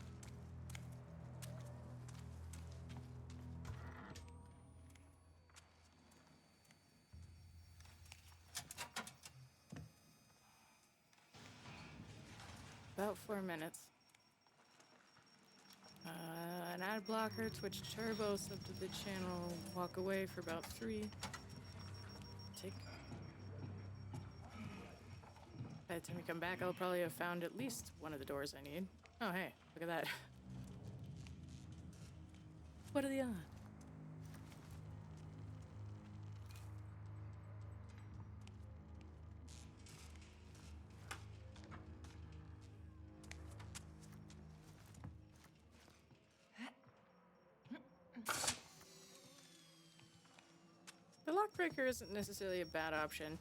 About 4 minutes. An ad blocker, Twitch Turbo, sub to the channel, walk away for about 3. Take. By the time we come back, I'll probably have found at least one of the doors I need. Oh, hey, look at that. What are the odds? The lockbreaker isn't necessarily a bad option.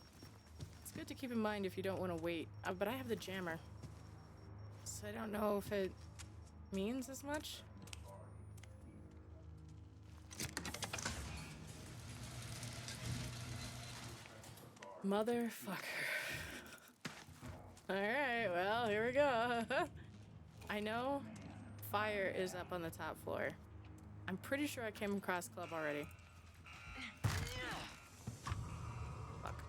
It's good to keep in mind if you don't want to wait. But I have the jammer. So I don't know if it means as much. Motherfucker. Alright, well, here we go. I know fire is up on the top floor. I'm pretty sure I came across Club already. Fuck.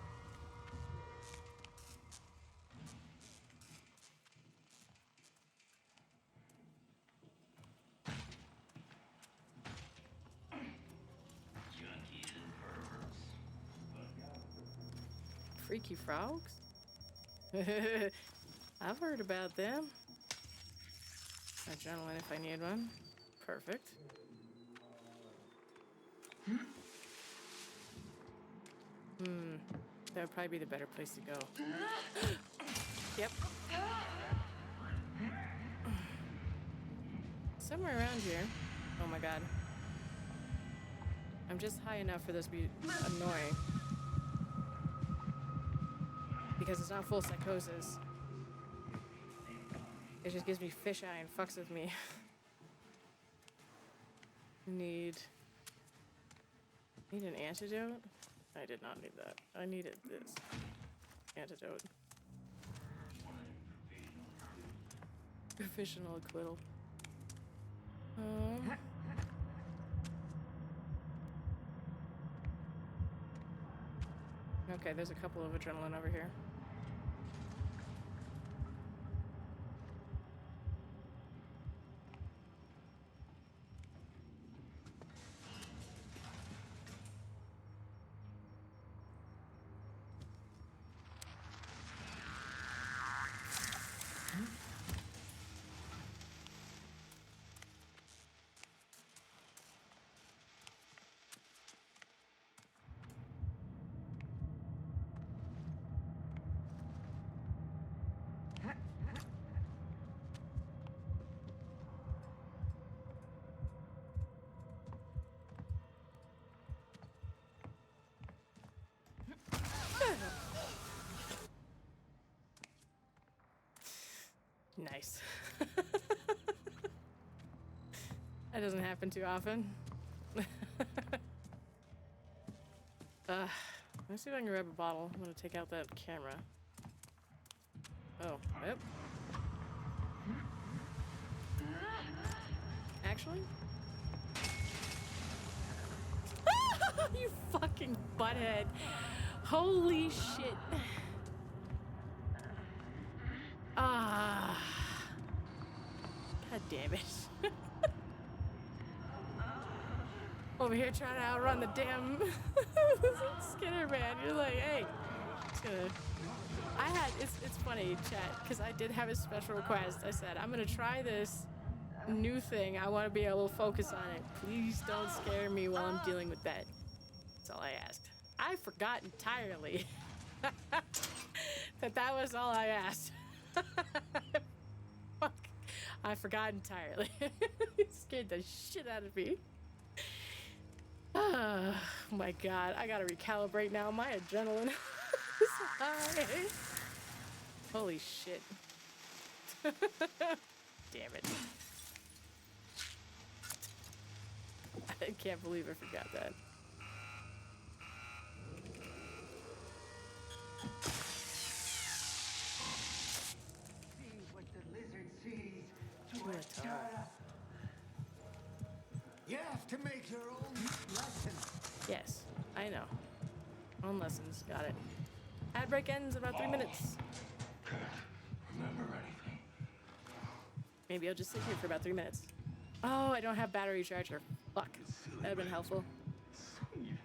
Freaky frogs? I've heard about them. Adrenaline if I need one. Perfect. That would probably be the better place to go. Yep. Somewhere around here. Oh my god. I'm just high enough for this to be annoying. Because it's not full psychosis. It just gives me fisheye and fucks with me. Need an antidote? I did not need that. I needed this antidote. Professional acquittal. Okay, there's a couple of adrenaline over here. Nice. That doesn't happen too often. Let's see if I can grab a bottle. I'm gonna take out that camera. Oh, yep. Actually? You fucking butthead. Holy shit. Ah. God damn it. Over here trying to outrun the damn Skinner man. You're like, hey, it's gonna... it's funny, chat, because I did have a special request. I said, I'm gonna try this new thing. I want to be able to focus on it. Please don't scare me while I'm dealing with that. That's all I asked. I forgot entirely that was all I asked. Fuck. I forgot entirely. It scared the shit out of me. Oh my god, I gotta recalibrate now. My adrenaline is high. Holy shit. Damn it. I can't believe I forgot that. See what the lizard sees. To a Tara. You have to make your own lesson. Yes, I know. Own lessons, got it. Ad break ends in about 3 minutes. Can't remember anything. Maybe I'll just sit here for about 3 minutes. Oh, I don't have battery charger. Fuck. That'd have been helpful. Sweet.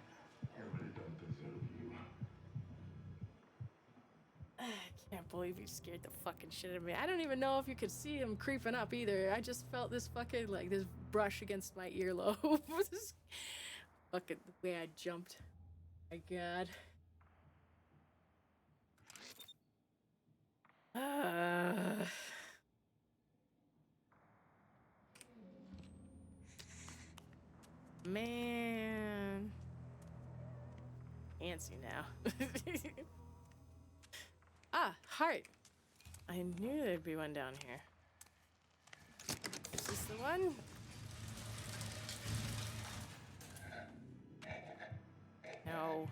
I really don't deserve you. I can't believe you scared the fucking shit out of me. I don't even know if you could see him creeping up either. I just felt this fucking, like, this brush against my earlobe. This fucking the way I jumped. My god. Man. Antsy now. Ah, heart. I knew there'd be one down here. Is this the one? No.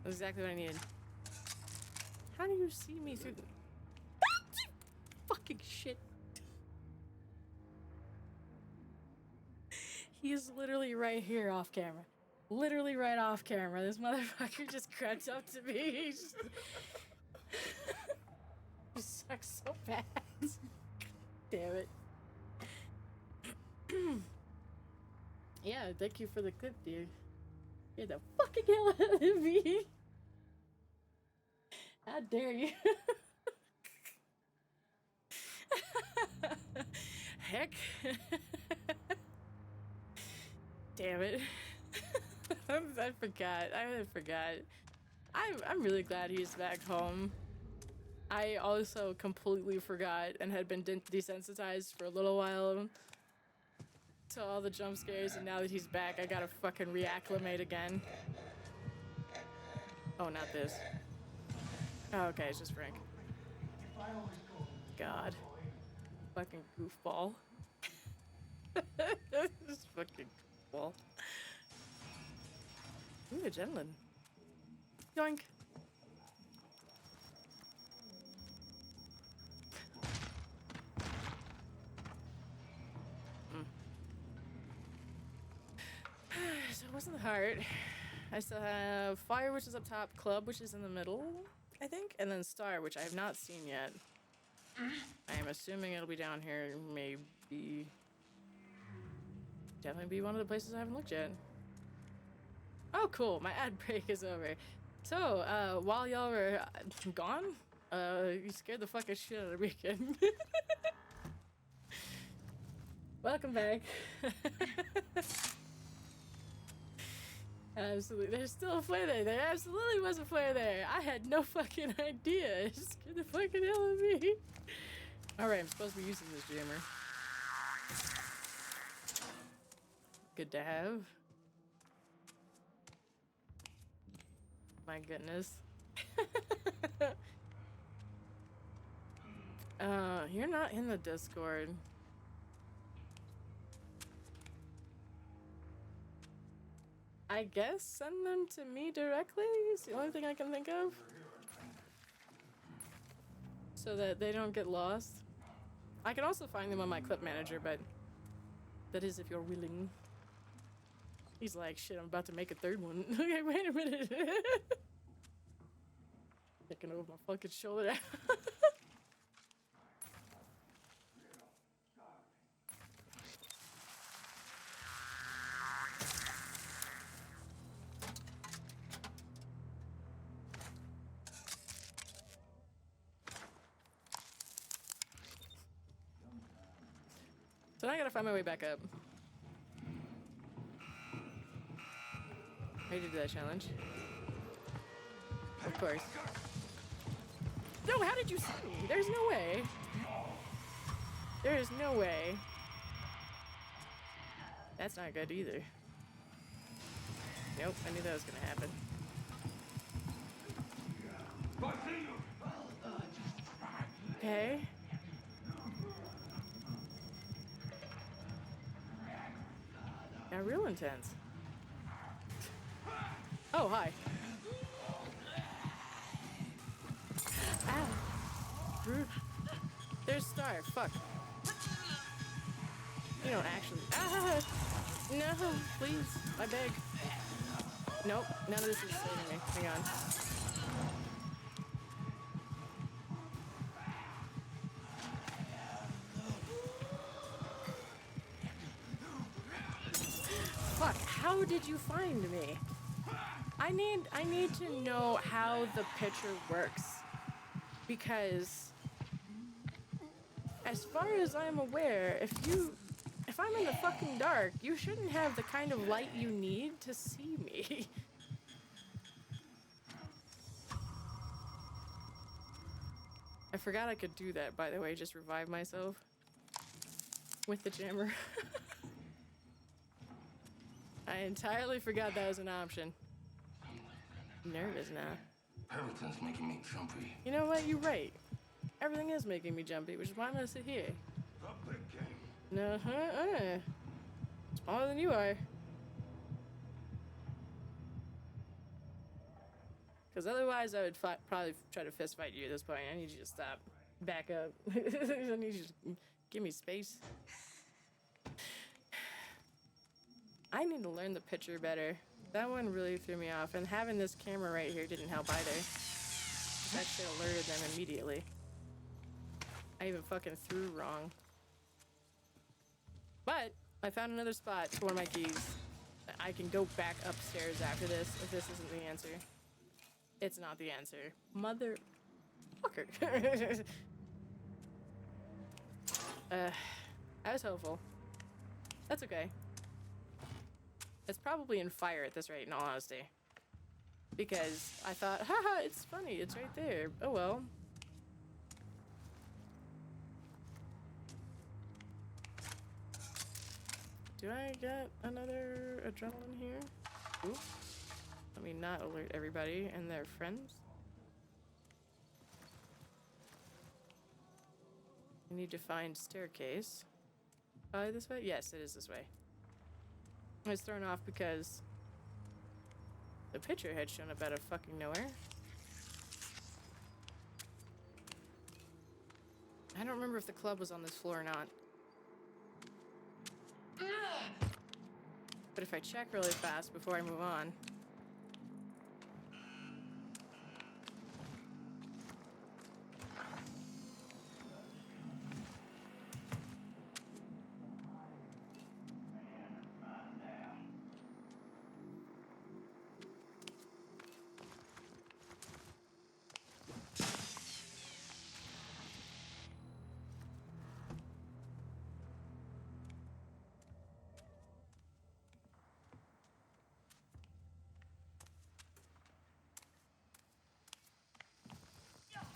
That's exactly what I needed. How do you see me through the... Fucking shit. He is literally right here off camera. Literally right off camera. This motherfucker just crept up to me. He's just... He sucks so bad. Damn it. Yeah, thank you for the clip, dude. You're the fucking hell out of me. How dare you? Heck. Damn it. I forgot. I forgot. I'm really glad he's back home. I also completely forgot and had been desensitized for a little while to all the jump scares, and now that he's back, I gotta fucking reacclimate again. Oh, not this. Oh, okay, it's just Frank. God. Fucking goofball. Just fucking goofball. Ooh, adrenaline. Yoink. So it wasn't the heart. I still have fire, which is up top, club, which is in the middle, I think, and then star, which I have not seen yet. I am assuming it'll be down here, maybe. Definitely be one of the places I haven't looked yet. Oh, cool. My ad break is over. So, while y'all were gone, you scared the fucking shit out of me again. Welcome back. Absolutely. There's still a flare there. There absolutely was a flare there. I had no fucking idea. It scared the fucking hell out of me. Alright, I'm supposed to be using this jammer. Good to have. My goodness. You're not in the Discord. I guess send them to me directly is the only thing I can think of. So that they don't get lost. I can also find them on my clip manager, but that is if you're willing. He's like, shit, I'm about to make a third one. Okay, wait a minute. Looking over my fucking shoulder. So now I gotta find my way back up. Ready to do that challenge? Of course. No, how did you see me? There's no way. There is no way. That's not good either. Nope, I knew that was gonna happen. Okay. Got real intense. Oh, hi. Ow. Rude. There's Star. Fuck. You don't actually. Ah! No, please. I beg. Nope. None of this is saving me. Hang on. Fuck. How did you find me? I need to know how the picture works. Because as far as I'm aware, if I'm in the fucking dark, you shouldn't have the kind of light you need to see me. I forgot I could do that, by the way, just revive myself with the jammer. I entirely forgot that was an option. Nervous now. Everything's making me jumpy. You know what? You're right. Everything is making me jumpy, which is why I'm gonna sit here. The big game. No, smaller than you are. Because otherwise, I would probably try to fist fight you at this point. I need you to stop. Back up. I need you to give me space. I need to learn the picture better. That one really threw me off, and having this camera right here didn't help either. That shit alerted them immediately. I even fucking threw wrong. But I found another spot for one of my keys. I can go back upstairs after this if this isn't the answer. It's not the answer. Motherfucker. I was hopeful. That's okay. It's probably in fire at this rate, in all honesty. Because I thought, haha, it's funny, it's right there. Oh well. Do I get another adrenaline here? Ooh. Let me not alert everybody and their friends. I need to find staircase. This way? Yes, it is this way. I was thrown off because the picture had shown up out of fucking nowhere. I don't remember if the club was on this floor or not. But if I check really fast before I move on.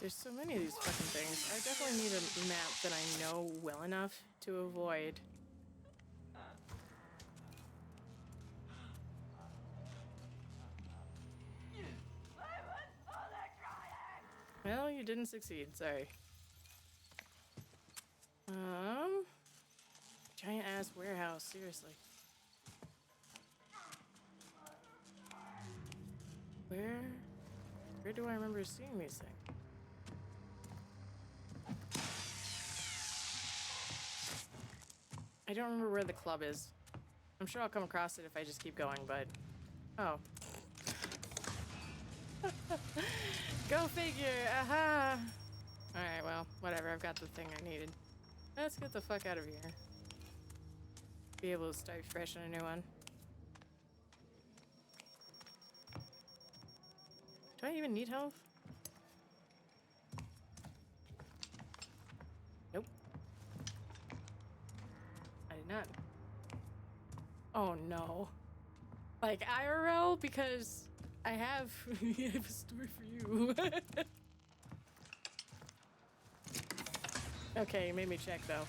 There's so many of these fucking things. I definitely need a map that I know well enough to avoid. Well, you didn't succeed, sorry. Giant ass warehouse, seriously. Where do I remember seeing these things? I don't remember where the club is. I'm sure I'll come across it if I just keep going, but... Oh. Go figure! Aha! Alright, well, whatever. I've got the thing I needed. Let's get the fuck out of here. Be able to start fresh on a new one. Do I even need health? Nope. none. Oh no. Like IRL, because I have, I have a story for you. Okay, you made me check though.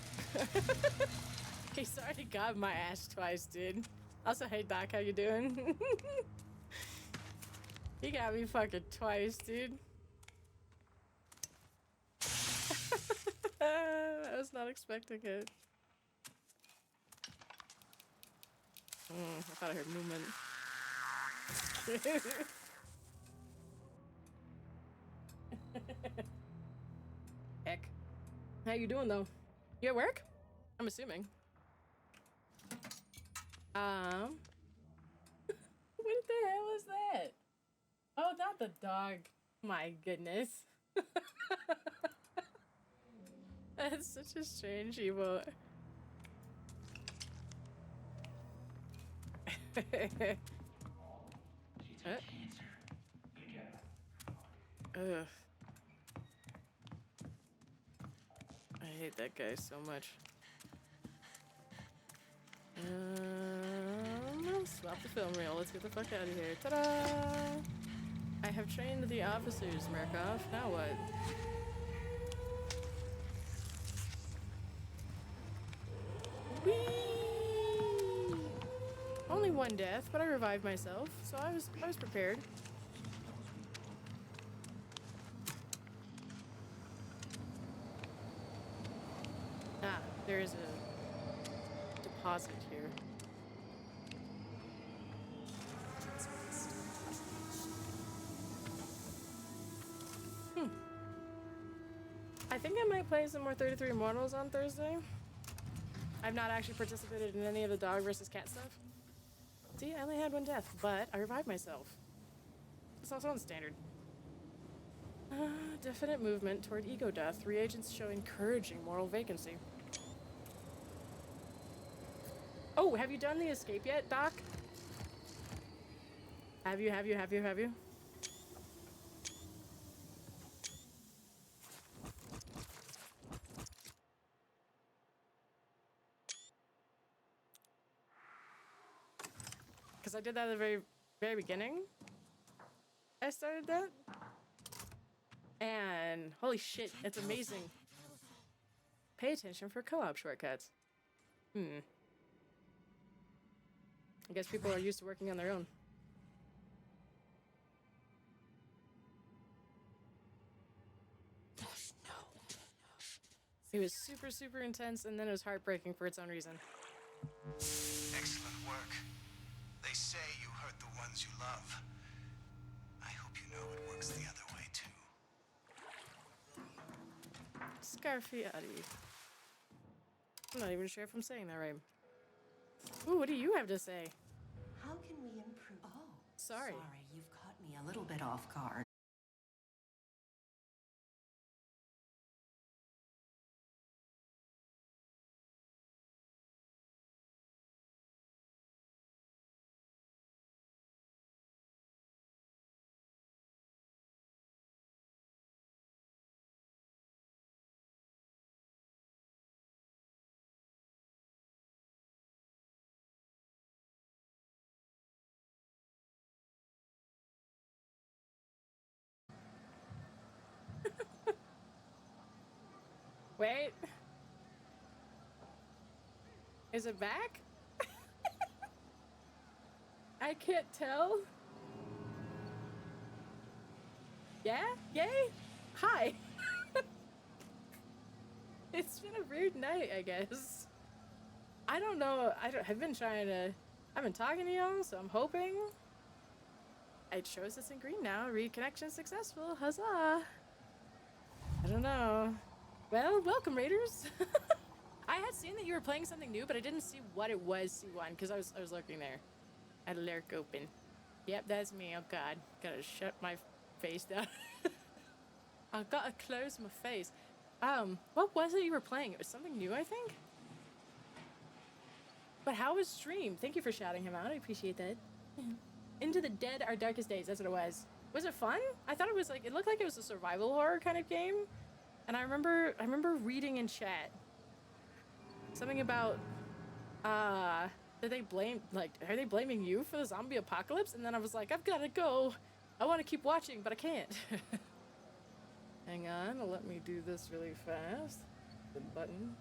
He's already got my ass twice, dude. Also, hey Doc, how you doing? He got me fucking twice, dude. I was not expecting it. I thought I heard movement. Heck. How you doing though? You at work? I'm assuming. What the hell is that? Oh, not the dog. My goodness. That's such a strange emote. Ugh. I hate that guy so much. Swap the film reel. Let's get the fuck out of here. Ta-da! I have trained the officers, Markov. Now what? Whee! Only one death, but I revived myself, so I was prepared. Ah, there is a deposit here. I think I might play some more 33 Immortals on Thursday. I've not actually participated in any of the dog versus cat stuff. See, I only had one death, but I revived myself. It's also on standard. Definite movement toward ego death. Reagents show encouraging moral vacancy. Oh, have you done the escape yet, Doc? Have you? Because I did that at the very, very beginning. I started that. And holy shit, it's amazing. Pay attention for co-op shortcuts. I guess people are used to working on their own. It was super, super intense, and then it was heartbreaking for its own reason. Excellent work. They say you hurt the ones you love. I hope you know it works the other way too. Scarfiati. I'm not even sure if I'm saying that right. Ooh, what do you have to say? How can we improve? Oh, Sorry. You've caught me a little bit off guard. Wait. Is it back? I can't tell. Yeah? Yay? Hi. It's been a weird night, I guess. I don't know. I've been talking to y'all, so I'm hoping. It shows us in green now. Reconnection successful. Huzzah. I don't know. Well, welcome, Raiders. I had seen that you were playing something new, but I didn't see what it was, C1, because I was lurking there. I had a lurk open. Yep, that's me. Oh, God. Gotta shut my face down. I gotta close my face. What was it you were playing? It was something new, I think? But how was stream? Thank you for shouting him out. I appreciate that. Into the Dead, Our Darkest Days. That's what it was. Was it fun? I thought it was like, it looked like it was a survival horror kind of game. And I remember reading in chat something about Did they blame, like, are they blaming you for the zombie apocalypse? And then I was like, I've gotta go. I want to keep watching, but I can't. Hang on, let me do this really fast. The button.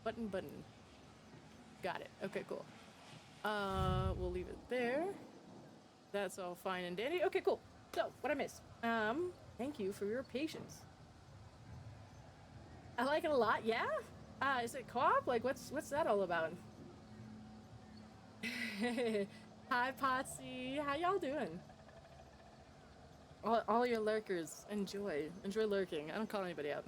Button. Got it. Okay, cool. We'll leave it there. That's all fine and dandy. Okay, cool. So, what I missed? Thank you for your patience. I like it a lot, yeah? Is it co-op? Like, what's that all about? Hi, Potsy. How y'all doing? All your lurkers, enjoy lurking. I don't call anybody out.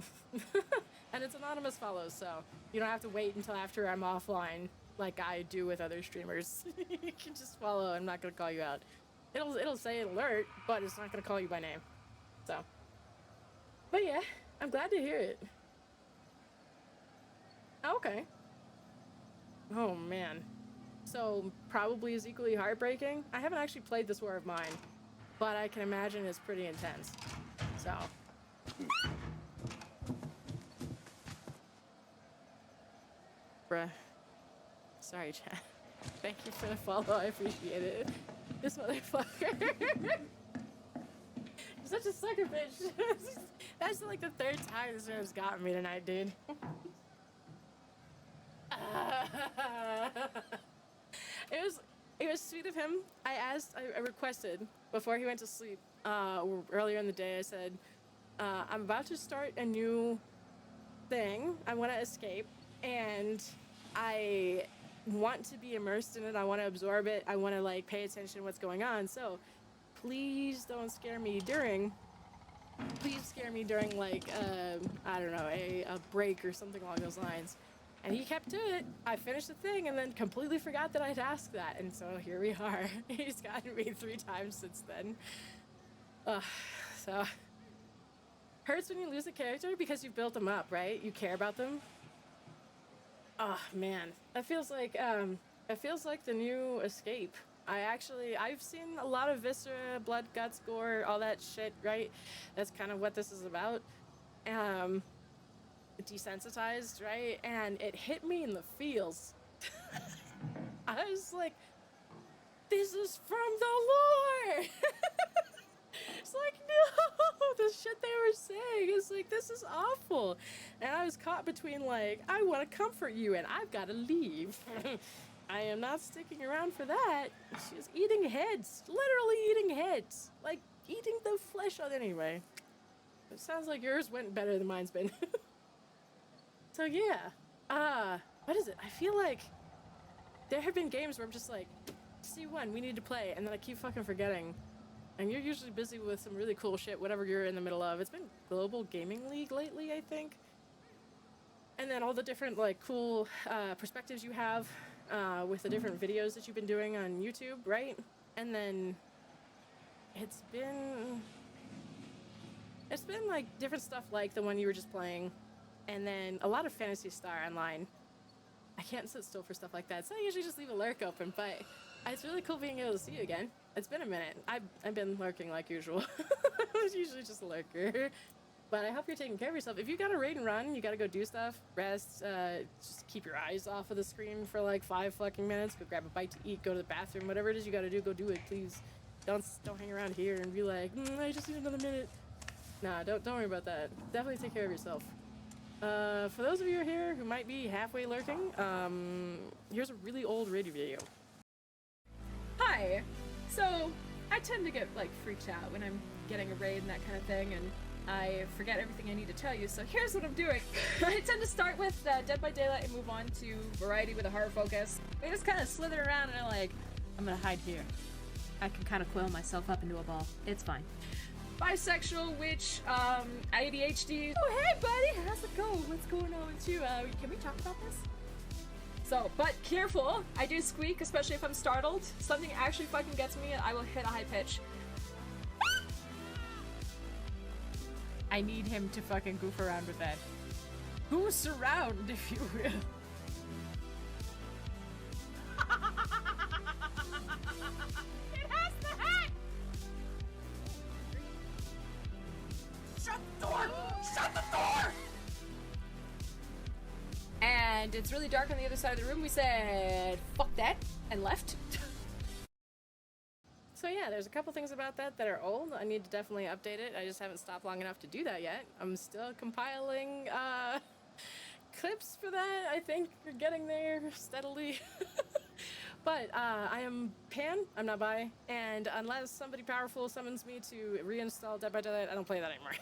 And it's anonymous follows, so you don't have to wait until after I'm offline like I do with other streamers. You can just follow. I'm not gonna call you out. It'll say alert, but it's not gonna call you by name. So, but yeah, I'm glad to hear it. Okay. Oh man. So probably is equally heartbreaking. I haven't actually played this War of Mine, but I can imagine it's pretty intense. So. Bruh. Sorry, chat. Thank you for the follow. I appreciate it. This motherfucker. You're such a sucker, bitch. That's like the third time this has gotten me tonight, dude. It was sweet of him. I requested before he went to sleep earlier in the day. I said, I'm about to start a new thing. I want to escape, and I want to be immersed in it. I want to absorb it. I want to like pay attention to what's going on. So please don't scare me during. Please scare me during like I don't know, a break or something along those lines. And he kept to it. I finished the thing and then completely forgot that I'd asked that. And so here we are. He's gotten me 3 times since then. So hurts when you lose a character because you've built them up, right? You care about them. Oh man, that feels like the new Escape. I've seen a lot of viscera, blood, guts, gore, all that shit, right? That's kind of what this is about. Desensitized, right? And it hit me in the feels. I was like, this is from the lore. It's like, no, the shit they were saying is like, this is awful. And I was caught between like, I want to comfort you and I've got to leave. I am not sticking around for that. She was eating heads, literally eating heads, like eating the flesh on anyway. It sounds like yours went better than mine's been. So yeah, what is it? I feel like there have been games where I'm just like, C1, we need to play, and then I keep fucking forgetting. And you're usually busy with some really cool shit, whatever you're in the middle of. It's been Global Gaming League lately, I think. And then all the different like cool perspectives you have with the different videos that you've been doing on YouTube, right? And then it's been like different stuff like the one you were just playing. And then a lot of Phantasy Star Online. I can't sit still for stuff like that, so I usually just leave a lurk open, but it's really cool being able to see you again. It's been a minute. I've been lurking like usual. It's usually just a lurker. But I hope you're taking care of yourself. If you got to raid and run, you got to go do stuff, rest, just keep your eyes off of the screen for like 5 fucking minutes, go grab a bite to eat, go to the bathroom, whatever it is you got to do, go do it, please. Don't hang around here and be like, I just need another minute. Nah, don't worry about that. Definitely take care of yourself. For those of you here who might be halfway lurking, here's a really old raid video. Hi! So, I tend to get, like, freaked out when I'm getting a raid and that kind of thing, and I forget everything I need to tell you, so here's what I'm doing. I tend to start with Dead by Daylight and move on to Variety with a horror focus. I just kind of slither around and I'm like, I'm gonna hide here. I can kind of coil myself up into a ball. It's fine. Bisexual, witch, ADHD. Oh, hey, buddy! How's it going? What's going on with you? Can we talk about this? So, but careful. I do squeak, especially if I'm startled. Something actually fucking gets me and I will hit a high pitch. I need him to fucking goof around with that. Goose around, if you will. It has the hat! Shut the door! Shut the door! and it's really dark on the other side of the room, we said, fuck that, and left. So yeah, there's a couple things about that that are old. I need to definitely update it. I just haven't stopped long enough to do that yet. I'm still compiling clips for that. I think we're getting there steadily. But I am Pan, I'm not bi, and unless somebody powerful summons me to reinstall Dead by Daylight, I don't play that anymore.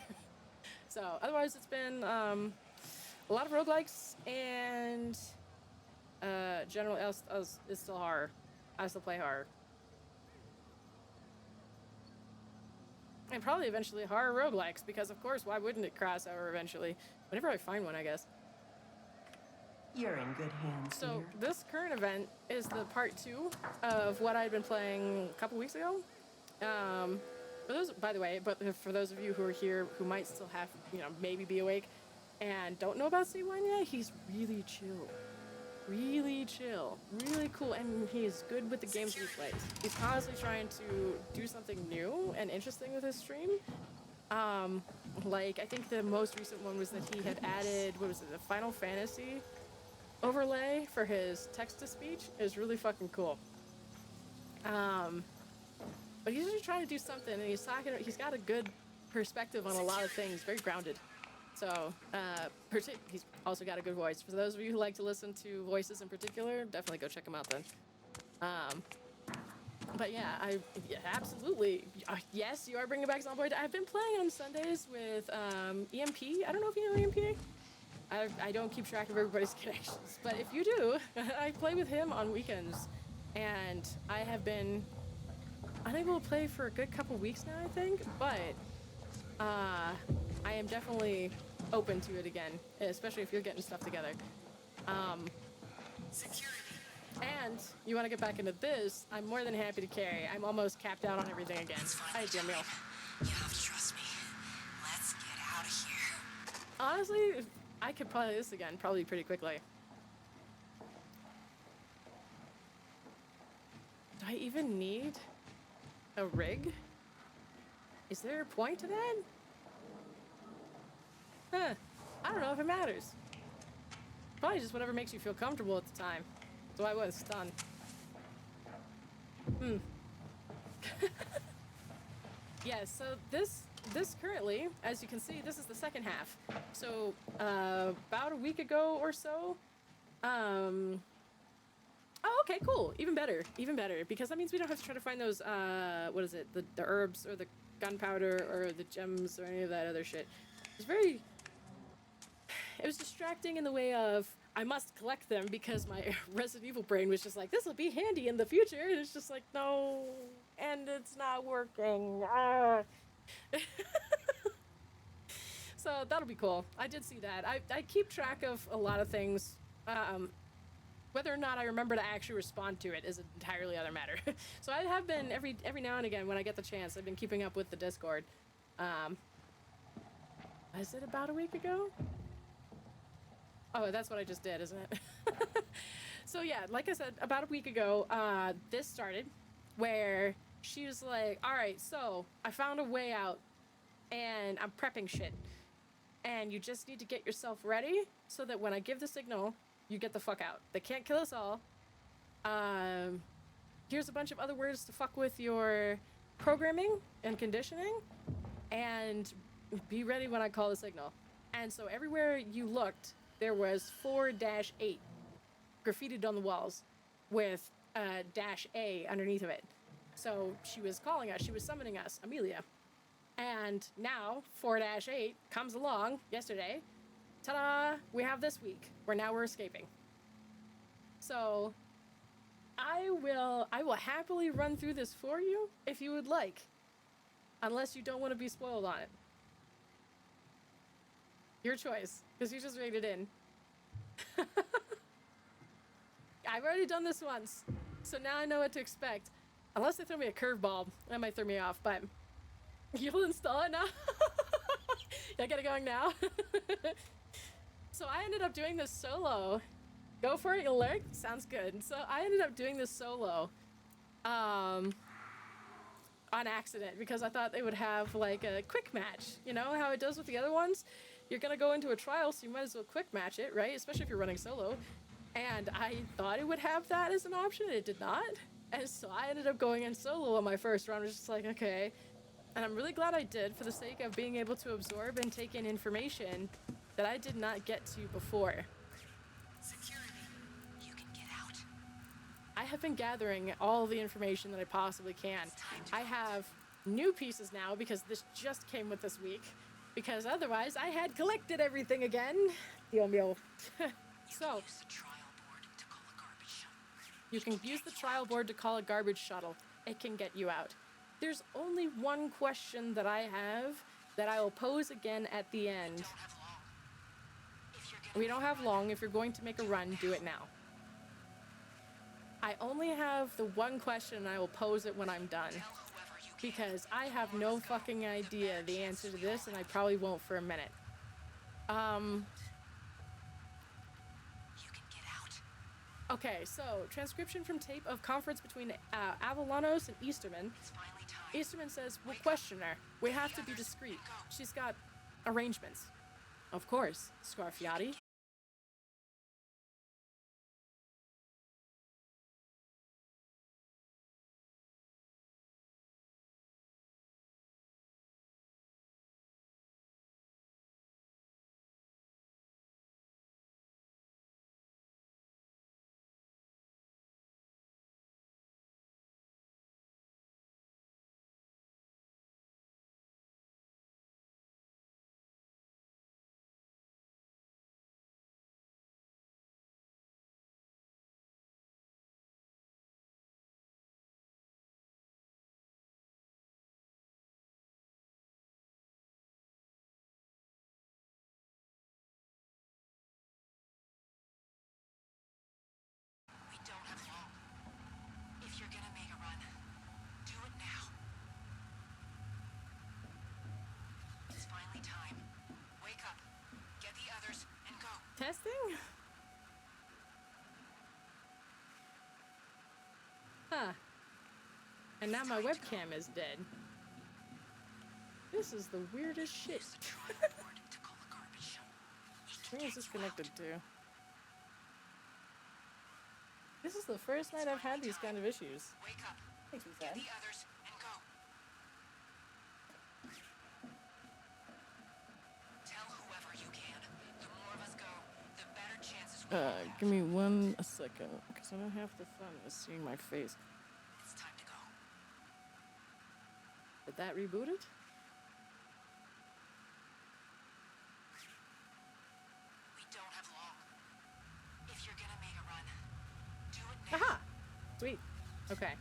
So otherwise it's been a lot of roguelikes and general else is still horror. I still play horror. And probably eventually horror roguelikes, because of course, why wouldn't it cross over eventually? Whenever I find one, I guess. You're in good hands. So dear. this current event is the part 2 of what I'd been playing a couple weeks ago. For those, by the way, but for those of you who are here who might still have, maybe be awake and don't know about C1 yet, he's really chill. Really chill, really cool, and he's good with the games he plays. He's constantly trying to do something new and interesting with his stream. Like, I think the most recent one was that he had added, what was it, the Final Fantasy overlay for his text-to-speech. Is really fucking cool. But he's just trying to do something, and he's got a good perspective on a lot of things, very grounded. So, he's also got a good voice. For those of you who like to listen to voices in particular, definitely go check him out then. But yeah, absolutely. Yes, you are bringing back Zomboid. I've been playing on Sundays with EMP. I don't know if you know EMP. I don't keep track of everybody's connections, but if you do, I play with him on weekends. And I have been unable to play for a good couple weeks now, I think, but I am definitely open to it again, especially if you're getting stuff together. And you want to get back into this, I'm more than happy to carry. I'm almost capped out on everything again. Hi, Jim Meal. You have to trust me. Let's get out of here. Honestly, I could play this again probably pretty quickly. Do I even need a rig? Is there a point to that? Huh. I don't know if it matters. Probably just whatever makes you feel comfortable at the time. So I was stunned. Yeah, so this currently, as you can see, this is the second half. So about a week ago or so, oh, okay, cool. Even better, because that means we don't have to try to find those, what is it, the herbs or the gunpowder or the gems or any of that other shit. It was distracting in the way of, I must collect them because my Resident Evil brain was just like, this will be handy in the future, and it's just like, no, and it's not working. So that'll be cool. I did see that. I keep track of a lot of things. Whether or not I remember to actually respond to it is an entirely other matter. So I have been, every now and again when I get the chance, I've been keeping up with the Discord. Is it about a week ago? Oh, that's what I just did, isn't it? So yeah, like I said, about a week ago, this started where she was like, all right, so I found a way out and I'm prepping shit. And you just need to get yourself ready so that when I give the signal, you get the fuck out. They can't kill us all. Here's a bunch of other words to fuck with your programming and conditioning, and be ready when I call the signal. And so everywhere you looked, there was 4-8 graffitied on the walls with -A underneath of it. So she was calling us, she was summoning us, Amelia. And now 4-8 comes along yesterday. Ta-da! We have this week where now we're escaping. So I will happily run through this for you if you would like, unless you don't want to be spoiled on it. Your choice, because you just rated in. I've already done this once, so now I know what to expect. Unless they throw me a curveball, that might throw me off, but you'll install it now? I get it going now? So I ended up doing this solo. Go for it, you'll learn? Sounds good. So I ended up doing this solo on accident because I thought they would have like a quick match. You know how it does with the other ones? you're gonna go into a trial, so you might as well quick match it, right? Especially if you're running solo. And I thought it would have that as an option, it did not. And so I ended up going in solo on my first round. I was just like, okay. And I'm really glad I did, for the sake of being able to absorb and take in information that I did not get to before. Security. You can get out. I have been gathering all the information that I possibly can. I have new pieces now because this just came with this week. Because otherwise I had collected everything again. Dios mío. So, Use the trial board to call a garbage shuttle. you can use the trial board to call a garbage shuttle. It can get you out. There's only one question that I have that I will pose again at the end. Don't have long. If you're gonna We don't have long. If you're going to make a run, do it now. I only have the one question and I will pose it when I'm done. tell whoever you can. Because I have no fucking idea the answer to this and I probably won't for a minute. You can get out. Okay, so transcription from tape of conference between Avalanos and Easterman. It's finally time. Easterman says, we'll question her. We have to be discreet. She's got arrangements. Of course, Scarfiati. We don't have long. If you're gonna make a run, do it now. It's finally time. Wake up. Get the others and go. Testing? Huh. And now my webcam is dead. This is the weirdest shit. Use the trial board to call a garbage shuttle. It can Where is get this you connected out. to? This is the first night I've had these kind of issues. Wake up. Makes me Get sad. the others and go. Tell whoever you can. The more of us go, the better chances we all have. Give me 1 second, because I don't have the fun of seeing my face. It's time to go. Did that reboot it? We don't have long. If you're gonna make a run, do it now. Aha! Sweet. Okay.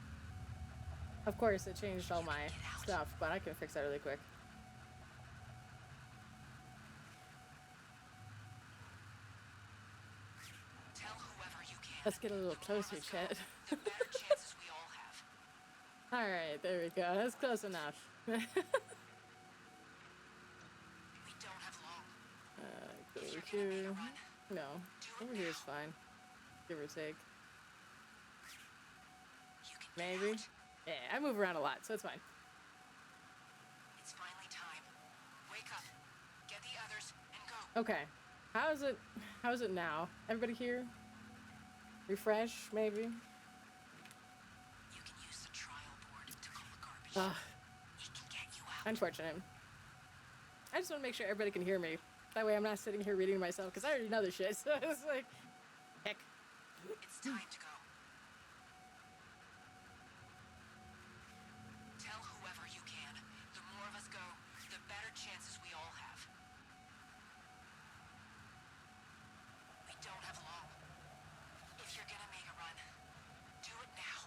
Of course, it changed all my stuff, but I can fix that really quick. Tell whoever you can. Let's get a little closer, Let's go. Chet. The better chances we all have. Alright, there we go. That's close enough. We don't have long. Go If over you're gonna make here. a run, No, do it over here is now. fine. Give or take. You can get Maybe. out. Yeah, I move around a lot, so it's fine. It's finally time. Wake up. Get the others and go. Okay. How's it now? Everybody here? Refresh, maybe? You can use the trial board to call a garbage Ugh, shuttle. It can get you out. unfortunate. I just want to make sure everybody can hear me. That way I'm not sitting here reading to myself, because I already know this shit, so it's like, heck. It's time to go. Tell whoever you can. The more of us go, the better chances we all have. We don't have long. If you're gonna make a run, do it now.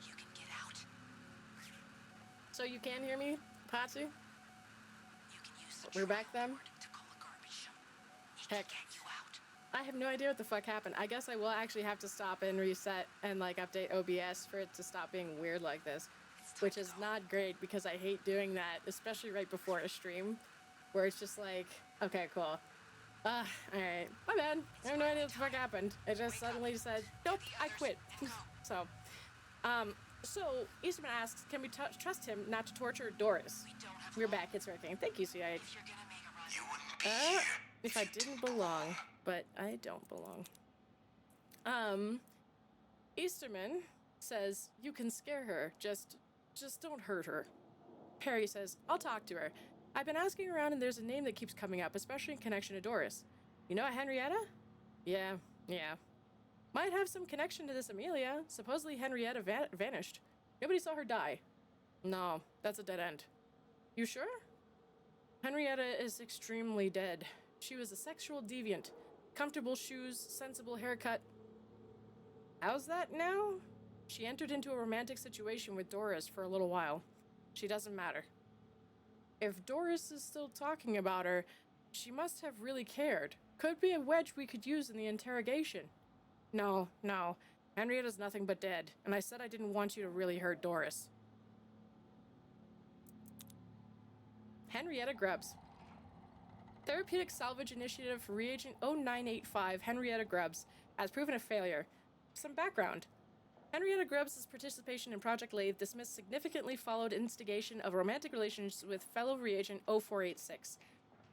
You can get out. So you can hear me, Patsy? You can use the We're back trial then? board to call a garbage shuttle. It Heck. can get you out. I have no idea what the fuck happened. I guess I will actually have to stop and reset and like update OBS for it to stop being weird like this, which is not great because I hate doing that, especially right before a stream, where it's just like, okay, cool. Alright, my bad. I have no idea what the fuck happened. It just suddenly said, nope, I quit. So, So, Easterman asks, can we trust him not to torture Doris? We don't have We're back, it's working. Thank you, CI. If you're gonna make a run, You wouldn't be here If I didn't belong, but I don't belong. Easterman says, you can scare her, just don't hurt her. Perry says, I'll talk to her. I've been asking around and there's a name that keeps coming up, especially in connection to Doris. You know a Henrietta? Yeah. Might have some connection to this Amelia. Supposedly Henrietta vanished. Nobody saw her die. No, that's a dead end. You sure? Henrietta is extremely dead. She was a sexual deviant. Comfortable shoes, sensible haircut. How's that now? She entered into a romantic situation with Doris for a little while. She doesn't matter. If Doris is still talking about her, she must have really cared. Could be a wedge we could use in the interrogation. No. Henrietta's nothing but dead, and I said I didn't want you to really hurt Doris. Henrietta Grubbs. Therapeutic Salvage Initiative for Reagent 0985 Henrietta Grubbs has proven a failure. Some background. Henrietta Grubbs' participation in Project Lathe dismissed significantly followed instigation of romantic relations with fellow reagent 0486.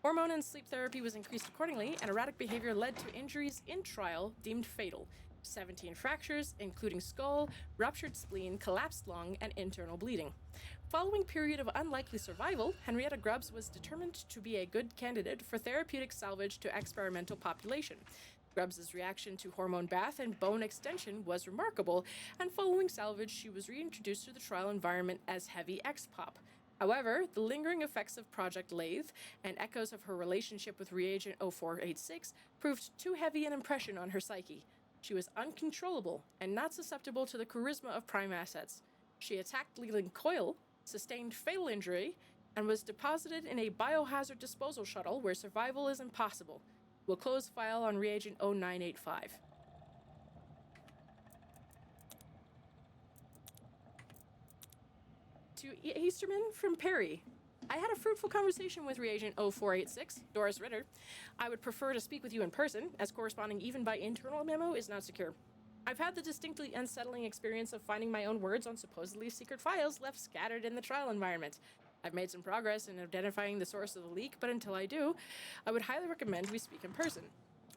Hormone and sleep therapy was increased accordingly, and erratic behavior led to injuries in trial deemed fatal. 17 fractures, including skull, ruptured spleen, collapsed lung, and internal bleeding. Following period of unlikely survival, Henrietta Grubbs was determined to be a good candidate for therapeutic salvage to experimental population. Grubbs' reaction to hormone bath and bone extension was remarkable, and following salvage, she was reintroduced to the trial environment as Heavy X-Pop. However, the lingering effects of Project Lathe and echoes of her relationship with Reagent 0486 proved too heavy an impression on her psyche. She was uncontrollable and not susceptible to the charisma of prime assets. She attacked Leland Coyle, sustained fatal injury, and was deposited in a biohazard disposal shuttle where survival is impossible. We'll close file on Reagent 0985. To Easterman from Perry. I had a fruitful conversation with Reagent 0486, Doris Ritter. I would prefer to speak with you in person, as corresponding even by internal memo is not secure. I've had the distinctly unsettling experience of finding my own words on supposedly secret files left scattered in the trial environment. I've made some progress in identifying the source of the leak, but until I do, I would highly recommend we speak in person.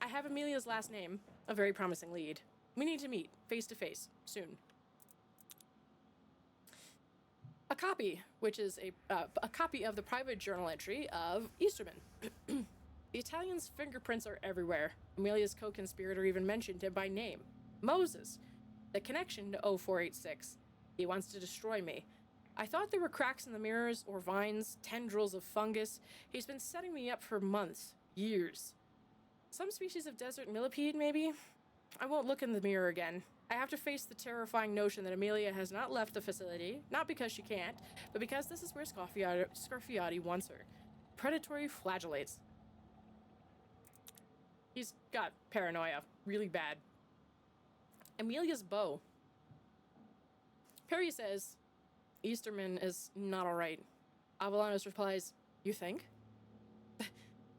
I have Amelia's last name, a very promising lead. We need to meet, face to face, soon. A copy, which is a copy of the private journal entry of Easterman. The Italian's fingerprints are everywhere. Amelia's co-conspirator even mentioned him by name. Moses. The connection to 0486. He wants to destroy me. I thought there were cracks in the mirrors or vines, tendrils of fungus. He's been setting me up for months, years. Some species of desert millipede, maybe? I won't look in the mirror again. I have to face the terrifying notion that Amelia has not left the facility, not because she can't, but because this is where Scarfiotti wants her. Predatory flagellates. He's got paranoia, really bad. Amelia's bow. Perry says, Easterman is not alright. Avalanos replies, you think?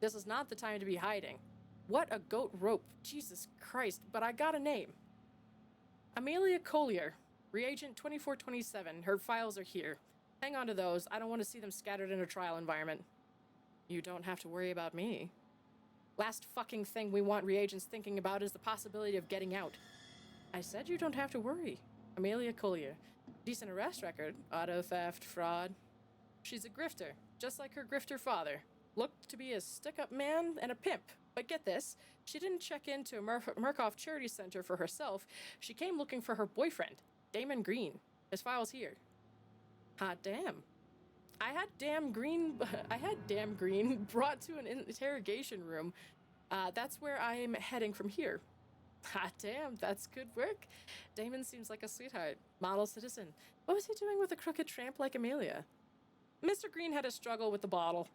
This is not the time to be hiding. What a goat rope, Jesus Christ, but I got a name. Amelia Collier, Reagent 2427, her files are here. Hang on to those, I don't want to see them scattered in a trial environment. You don't have to worry about me. Last fucking thing we want reagents thinking about is the possibility of getting out. I said you don't have to worry. Amelia Collier. Decent arrest record. Auto theft, fraud. She's a grifter, just like her grifter father. Looked to be a stick-up man and a pimp. But get this, she didn't check into a Murkoff Charity Center for herself. She came looking for her boyfriend, Damon Green. His file's here. Hot damn. I had damn Green brought to an interrogation room. That's where I'm heading from here. Hot damn, that's good work. Damon seems like a sweetheart. Model citizen. What was he doing with a crooked tramp like Amelia? Mr. Green had a struggle with the bottle.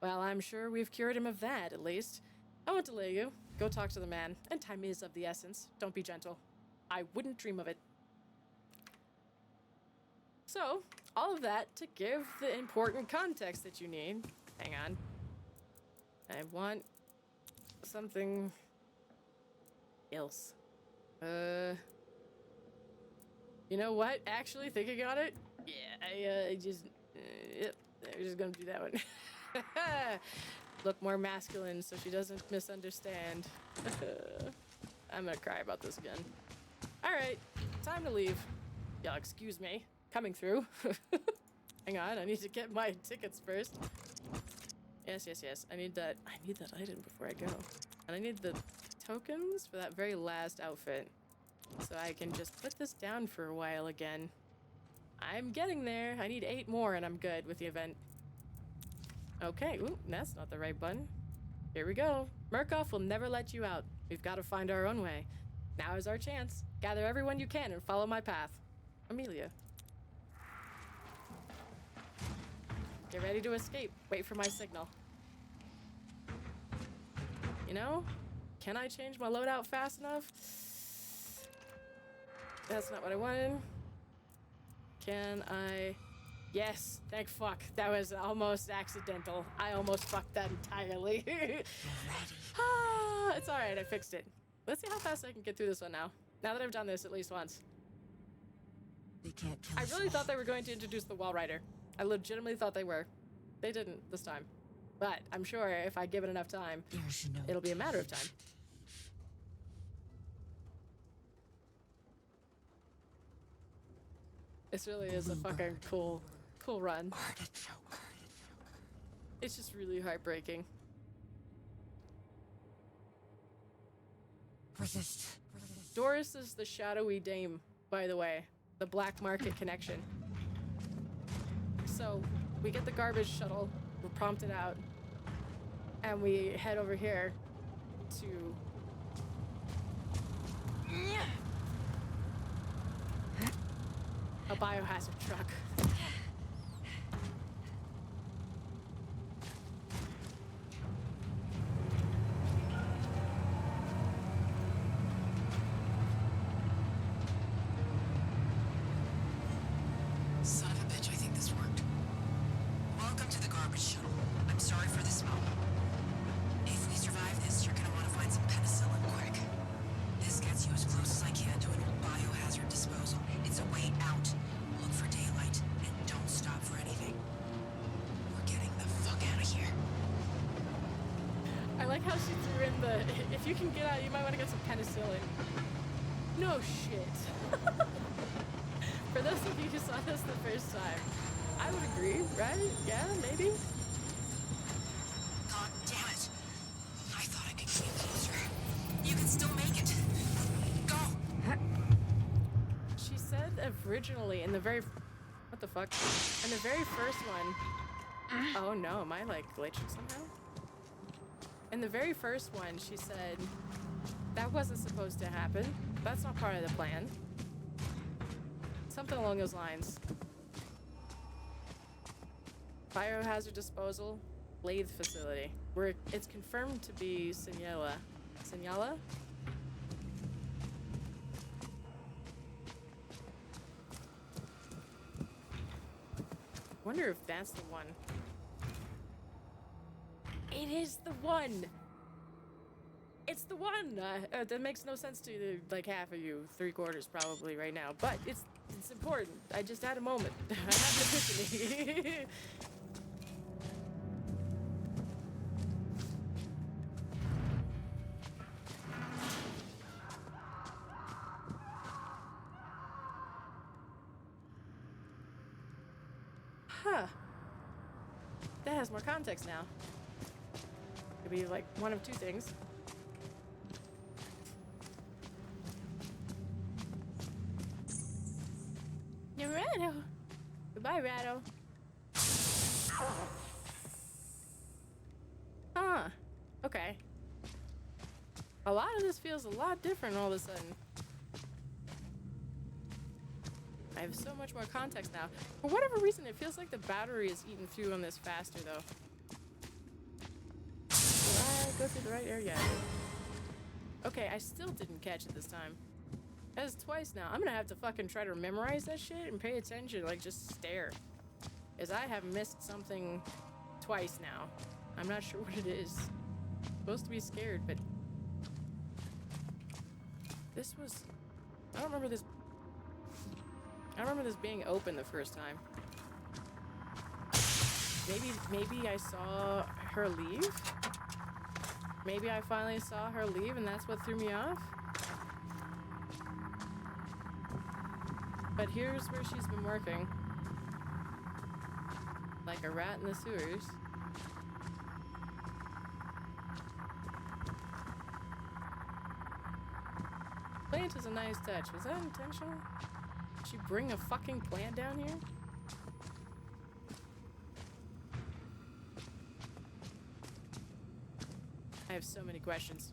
Well, I'm sure we've cured him of that, at least. I won't delay you. Go talk to the man. And time is of the essence. Don't be gentle. I wouldn't dream of it. So, all of that to give the important context that you need. Hang on. I want something else. You know what? Actually, thinking on it, yeah, I just, yep, I'm just gonna do that one. Look more masculine so she doesn't misunderstand. I'm gonna cry about this again. All right, time to leave. Y'all, excuse me. Coming through. Hang on, I need to get my tickets first. Yes, yes, yes. I need that item before I go. And I need the tokens for that very last outfit. So I can just put this down for a while again. I'm getting there. I need 8 more and I'm good with the event. Okay, ooh, that's not the right button. Here we go. Murkoff will never let you out. We've got to find our own way. Now is our chance. Gather everyone you can and follow my path. Amelia. Get ready to escape. Wait for my signal. You know, can I change my loadout fast enough? That's not what I wanted. Can I? Yes, thank fuck. That was almost accidental. I almost fucked that entirely. It's alright, I fixed it. Let's see how fast I can get through this one now. Now that I've done this at least once. They can't kill I us really all. thought they were going to introduce the wall rider. I legitimately thought they were. They didn't this time. But I'm sure if I give it enough time, There's no it'll be a matter of time. This really is a fucking cool run. It's just really heartbreaking. Resist. Doris is the shadowy dame, by the way. The black market connection. So, we get the garbage shuttle, we're prompted out, and we head over here to... a biohazard truck. Son of a bitch, I think this worked. Welcome to the garbage shuttle. I'm sorry for the smell. If we survive this, you're gonna want to find some penicillin quick. This gets you as close as I can to an old biohazard disposal. It's a way out. Look for daylight and don't stop for anything. We're getting the fuck out of here. I like how she threw in the, if you can get out, you might want to get some penicillin. No shit. For those of you who saw this the first time, I would agree, right? Yeah, maybe? God damn it. I thought I could get you closer. You can still make it. Go! She said originally in the very, what the fuck? In the very first one, oh no, am I like glitching somehow? In the very first one, she said, that wasn't supposed to happen. That's not part of the plan. Something along those lines. Biohazard disposal, lathe facility. Where it's confirmed to be Signala. Signala? Wonder if that's the one. It is the one! It's the one! That makes no sense to like half of you, 3/4 probably right now, but it's important. I just had a moment. I had an epiphany. Huh. That has more context now. Could be like one of two things. Ratto. Goodbye, Ratto. Huh. Okay. A lot of this feels a lot different all of a sudden. I have so much more context now. For whatever reason, it feels like the battery is eating fuel on this faster, though. Did I go through the right area? Okay, I still didn't catch it this time. That's twice now. I'm gonna have to fucking try to memorize that shit and pay attention, like just stare. As I have missed something twice now. I'm not sure what it is. I'm supposed to be scared, but this was... I don't remember this I remember this being open the first time. Maybe I saw her leave? Maybe I finally saw her leave and that's what threw me off? But here's where she's been working. Like a rat in the sewers. Plant is a nice touch. Was that intentional? Did she bring a fucking plant down here? I have so many questions.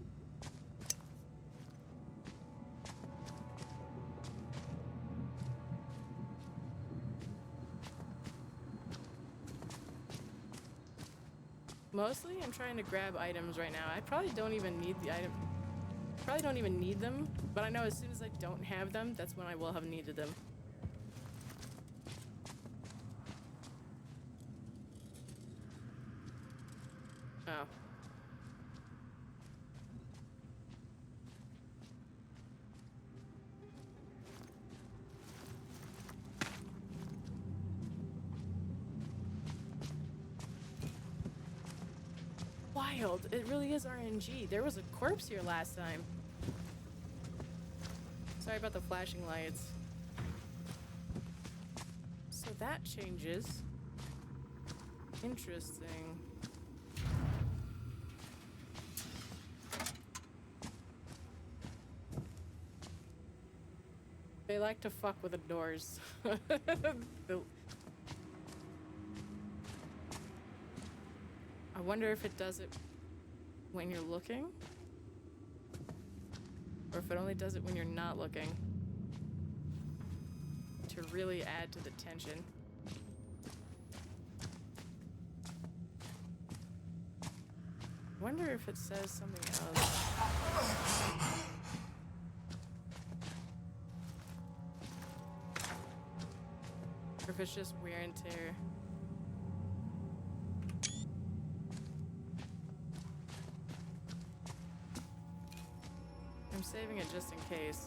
Mostly, I'm trying to grab items right now. I probably don't even need the item. Probably don't even need them, but I know as soon as I don't have them, that's when I will have needed them. Oh. Wild. It really is RNG. There was a corpse here last time. Sorry about the flashing lights. So that changes. Interesting. They like to fuck with the doors. I wonder if it does it when you're looking, or if it only does it when you're not looking, to really add to the tension. I wonder if it says something else. Or if it's just wear and tear. I'm saving it just in case.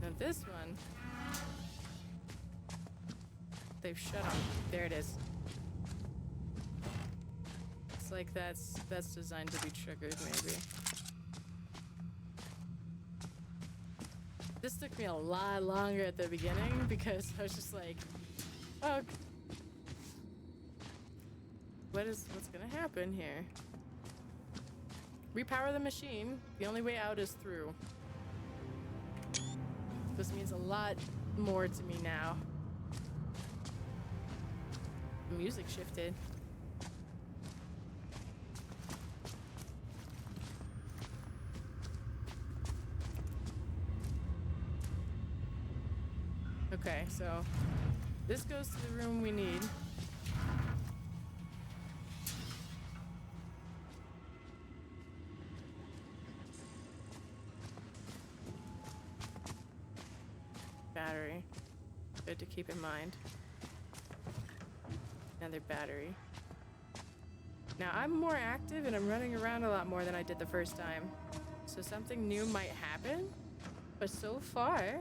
Now this one, they've shut off. There it is. It's like that's designed to be triggered, maybe. This took me a lot longer at the beginning because I was just like, oh, what's gonna happen here? Repower the machine. The only way out is through. This means a lot more to me now. The music shifted. Okay, so this goes to the room we need. Battery. Good to keep in mind. Another battery. Now I'm more active and I'm running around a lot more than I did the first time. So something new might happen, but so far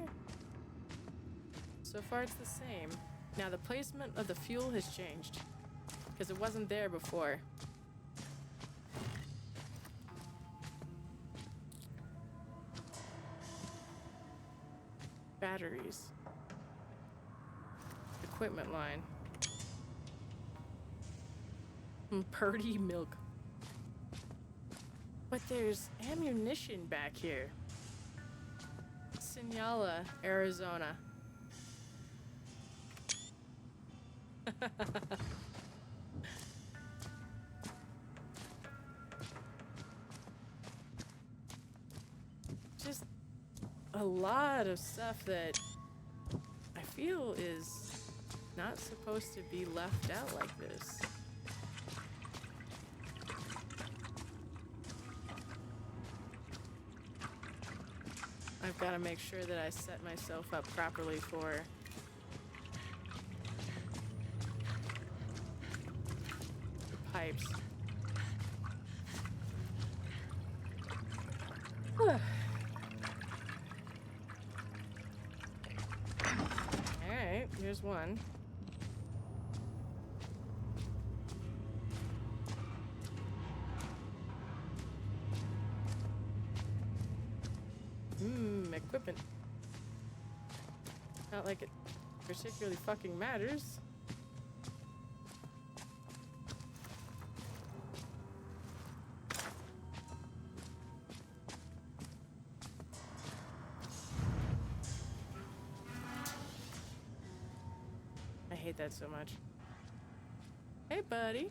it's the same. Now the placement of the fuel has changed because it wasn't there before. Batteries. Equipment line. Purdy milk. But there's ammunition back here. Sinala, Arizona. Just a lot of stuff that I feel is not supposed to be left out like this. I've got to make sure that I set myself up properly for the pipes. here's one. Equipment. Not like it particularly fucking matters. I hate that so much. Hey, buddy.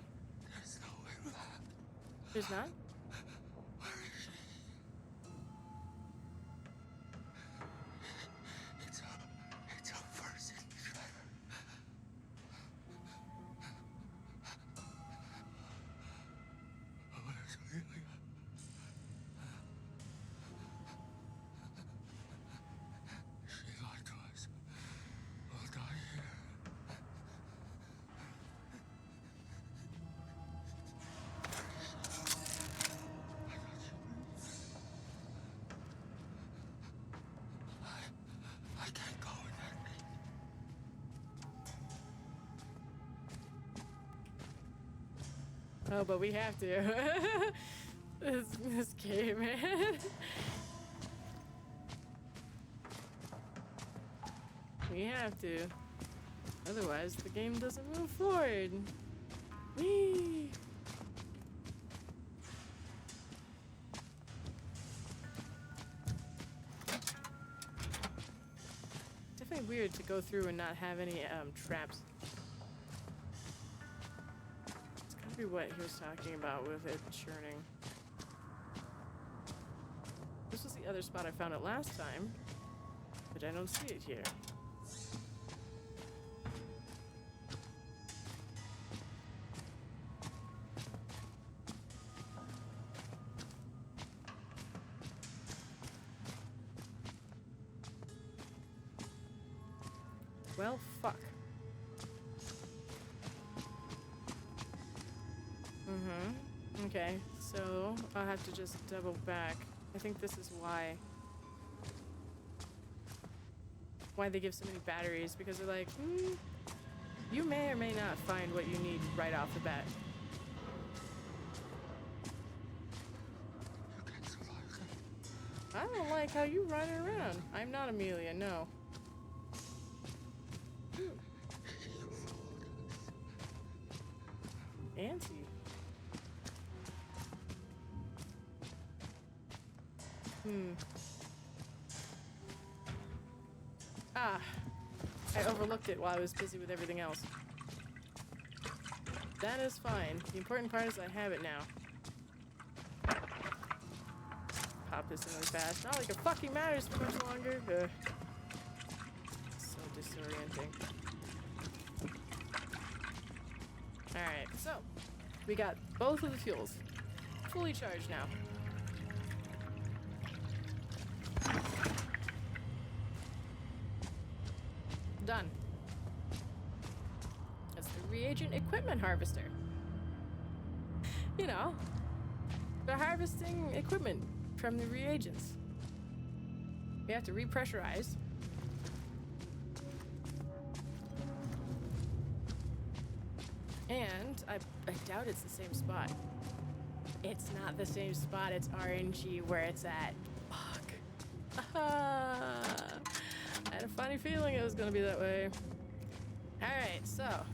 There's nowhere left. There's not? Where is she? It's our first treasure. Where's Amelia? She lied to us. We'll die here. I can't go in that thing. Oh, but we have to. this game, man. We have to. Otherwise, the game doesn't move forward. Whee! Definitely weird to go through and not have any traps. It's gotta be what he was talking about with it churning. This was the other spot I found it last time, but I don't see it here. Well, fuck. Okay, so I'll have to just double back. I think this is why they give so many batteries, because they're like, you may or may not find what you need right off the bat. You can't survive that. I don't like how you run around. I'm not Amelia, no. Auntie. Ah, I overlooked it while I was busy with everything else. That is fine. The important part is I have it now. Pop this in really fast. Not like it fucking matters for much longer. Ugh. So disorienting. Alright, so we got both of the fuels fully charged now. Done. That's the reagent equipment harvester. You know, they're harvesting equipment from the reagents. We have to repressurize. And I doubt it's the same spot. It's not the same spot, it's RNG where it's at. Fuck. I had a funny feeling it was gonna be that way. Alright, so.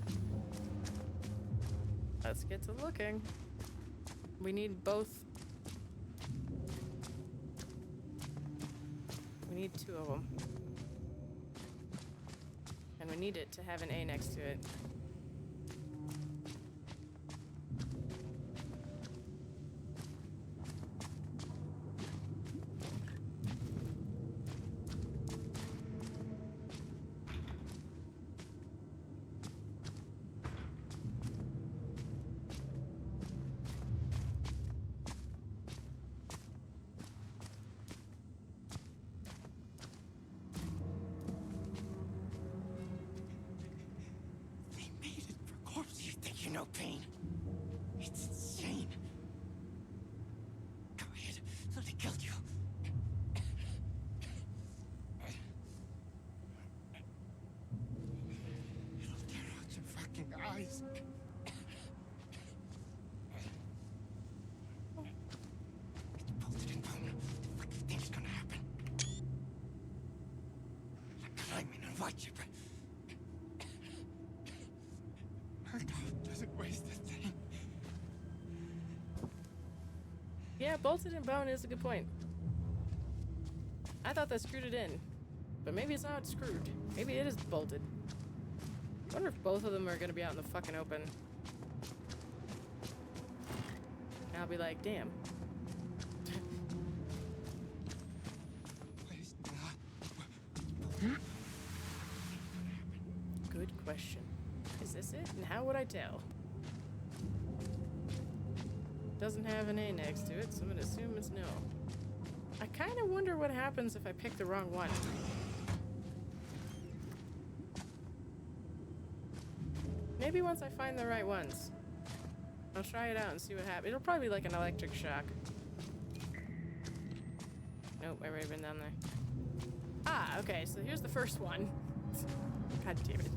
Let's get to looking. We need both. We need two of them. And we need it to have an A next to it. They made it for corpses. You think you know pain? It's insane. Go ahead. Let it kill you. Watch it. Murkoff doesn't waste a thing. Yeah, bolted and bone is a good point. I thought that screwed it in, but maybe it's not screwed. Maybe it is bolted. I wonder if both of them are gonna be out in the fucking open. And I'll be like, damn. Please, not. Good question. Is this it? And how would I tell? Doesn't have an A next to it, so I'm gonna assume it's no. I kind of wonder what happens if I pick the wrong one. Maybe once I find the right ones, I'll try it out and see what happens. It'll probably be like an electric shock. Nope, I've already been down there. Ah, okay, so here's the first one. God damn it.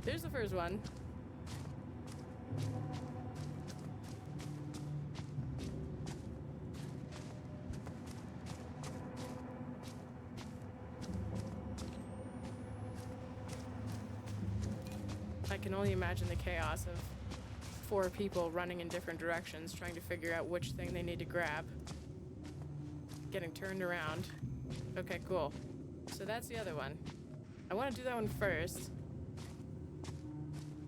There's the first one. I can only imagine the chaos of 4 people running in different directions, trying to figure out which thing they need to grab. Getting turned around. Okay, cool. So that's the other one. I want to do that one first.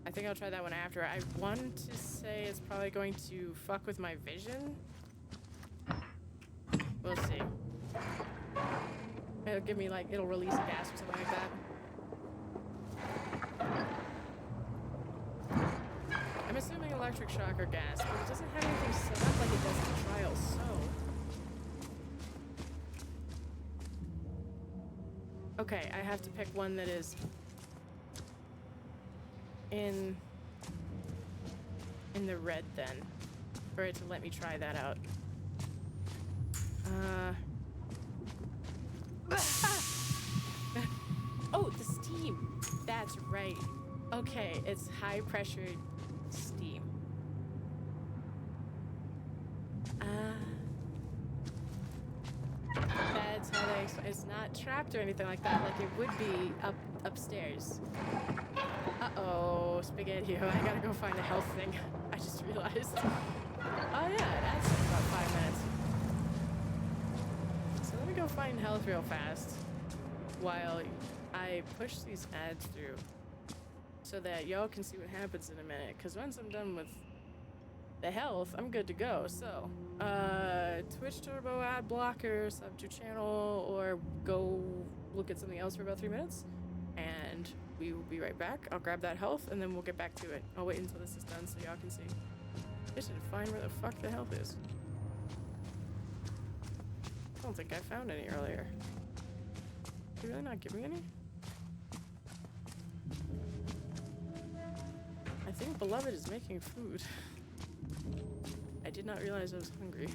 I think I'll try that one after. I want to say it's probably going to fuck with my vision. We'll see. It'll give me like, it'll release a gas or something like that. I'm assuming electric shock or gas, but it doesn't have anything set up like it does in the trial, so. Okay, I have to pick one that is in the red then, for it to let me try that out. Oh, the steam. That's right. Okay, it's high pressured steam. That's how they explain. It's not trapped or anything like that, like it would be upstairs. Uh-oh, spaghetti. I gotta go find a health thing. I just realized. Oh yeah, that's about 5 minutes. So let me go find health real fast while I push these ads through so that y'all can see what happens in a minute. Because once I'm done with the health, I'm good to go. So, Twitch Turbo ad blocker, sub to channel, or go look at something else for about 3 minutes. And we will be right back. I'll grab that health and then we'll get back to it. I'll wait until this is done so y'all can see. Just need to find where the fuck the health is. I don't think I found any earlier. Did you really not give me any? I think Beloved is making food. I did not realize I was hungry.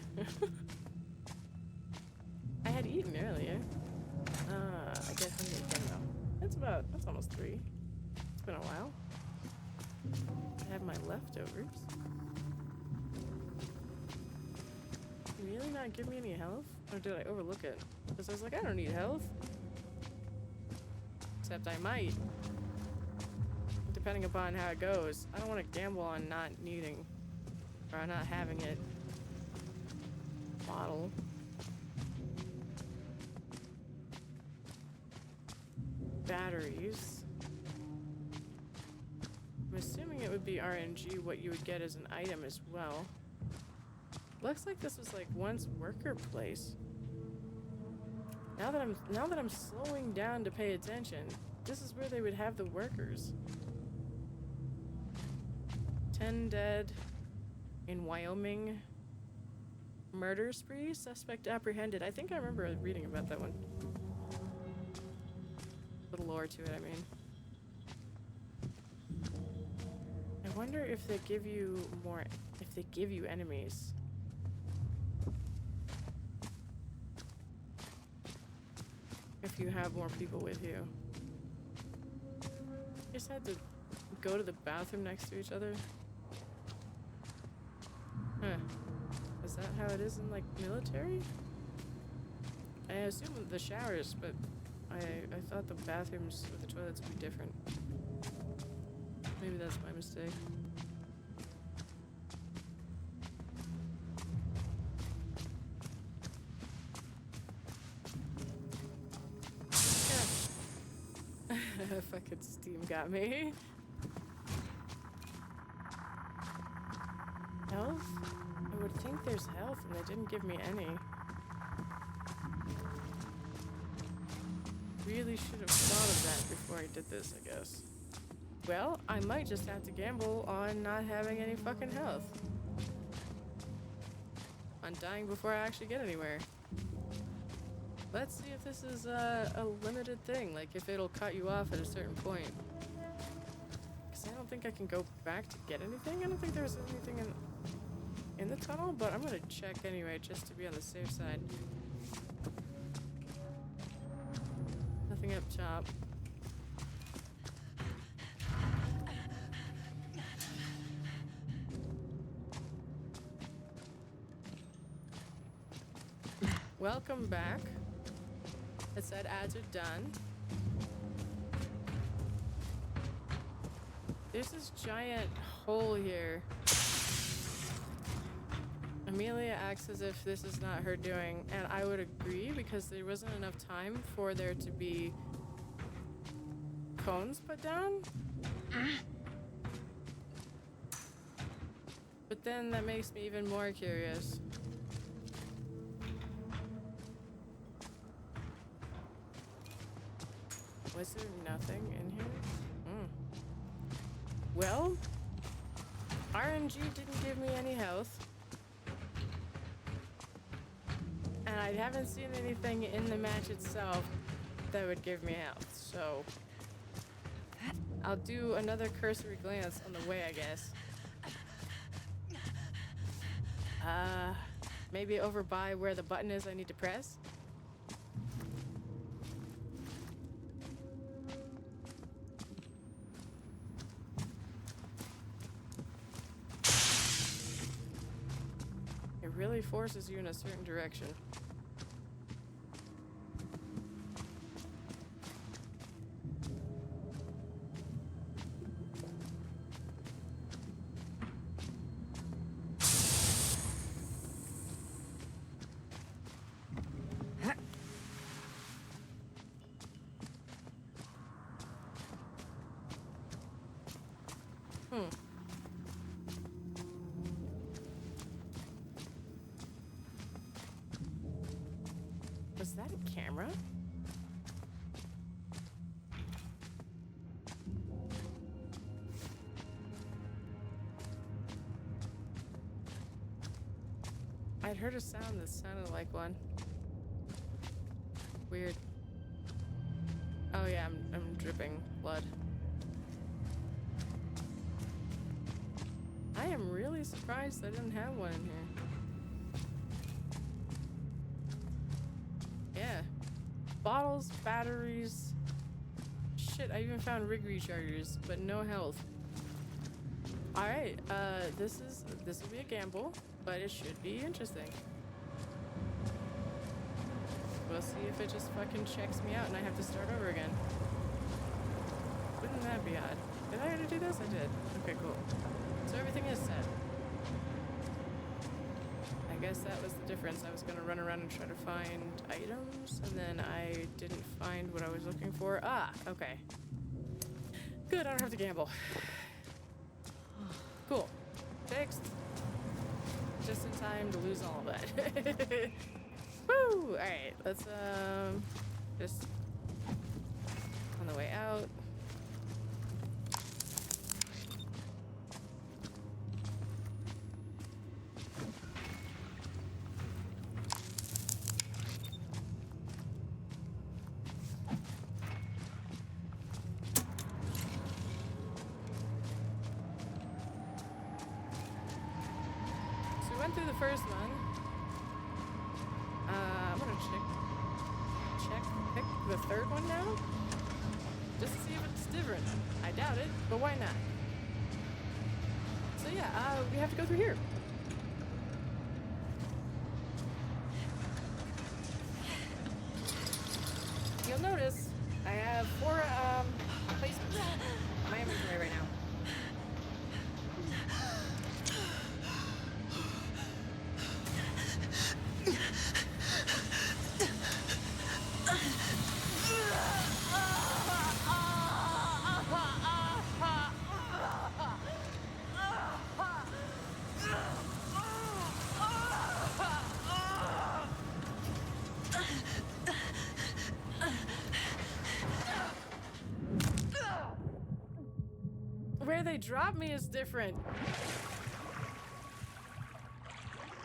I had eaten earlier. I get hungry again though. That's almost 3. It's been a while. I have my leftovers. Did you really not give me any health? Or did I overlook it? Because I was like, I don't need health. Except I might. Depending upon how it goes. I don't want to gamble on not needing or not having it. Bottle. Batteries. I'm assuming it would be RNG what you would get as an item as well. Looks like this was like once worker place. Now that I'm slowing down to pay attention, this is where they would have the workers. 10 dead in Wyoming. Murder spree, suspect apprehended. I think I remember reading about that one. Little lore to it, I mean. I wonder if they give you more, if they give you enemies. If you have more people with you. You just had to go to the bathroom next to each other? Huh. Is that how it is in, like, military? I assume the showers, but I thought the bathrooms with the toilets would be different. Maybe that's my mistake. Fucking Steam got me. Health? I would think there's health, and they didn't give me any. Really should have thought of that before I did this, I guess. Well, I might just have to gamble on not having any fucking health. On dying before I actually get anywhere. Let's see if this is a limited thing, like if it'll cut you off at a certain point. Because I don't think I can go back to get anything. I don't think there's anything in the tunnel, but I'm gonna check anyway, just to be on the safe side. Nothing up top. Welcome back. It said ads are done. There's this giant hole here. Amelia acts as if this is not her doing, and I would agree because there wasn't enough time for there to be cones put down. But then that makes me even more curious. Was there nothing in here? Well, RNG didn't give me any health. And I haven't seen anything in the match itself that would give me health, so I'll do another cursory glance on the way, I guess. Maybe over by where the button is I need to press. It really forces you in a certain direction. Was that a camera? I'd heard a sound that sounded like one. Weird. Oh yeah, I'm dripping blood. I am really surprised I didn't have one in here. Yeah. Bottles, batteries. Shit, I even found rig rechargers, but no health. Alright, this will be a gamble, but it should be interesting. We'll see if it just fucking checks me out and I have to start over again. Wouldn't that be odd? Did I already do this? I did. Okay, cool. So everything is set. I guess that was the difference. I was gonna run around and try to find items, and then I didn't find what I was looking for. Ah, okay. Good, I don't have to gamble. Cool. Fixed. Just in time to lose all of that. Woo! Alright, let's, just on the way out. Through the first one. I'm gonna pick the third one now, just to see if it's different. I doubt it, but why not? So yeah, we have to go through here. you'll notice I have 4 placements in my inventory right now. Where they drop me is different.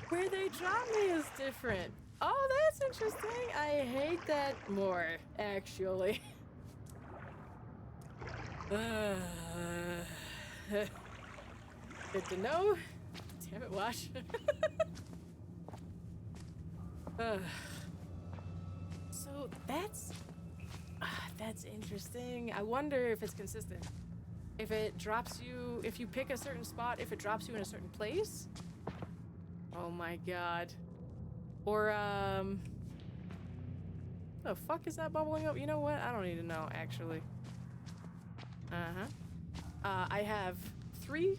Where they drop me is different. Oh, that's interesting. I hate that more, actually. Good to know. Damn it, Wash. So that's interesting. I wonder if it's consistent. If it drops you, if you pick a certain spot, if it drops you in a certain place. Oh my god. Or, the fuck is that bubbling up? You know what? I don't need to know, actually. I have 3.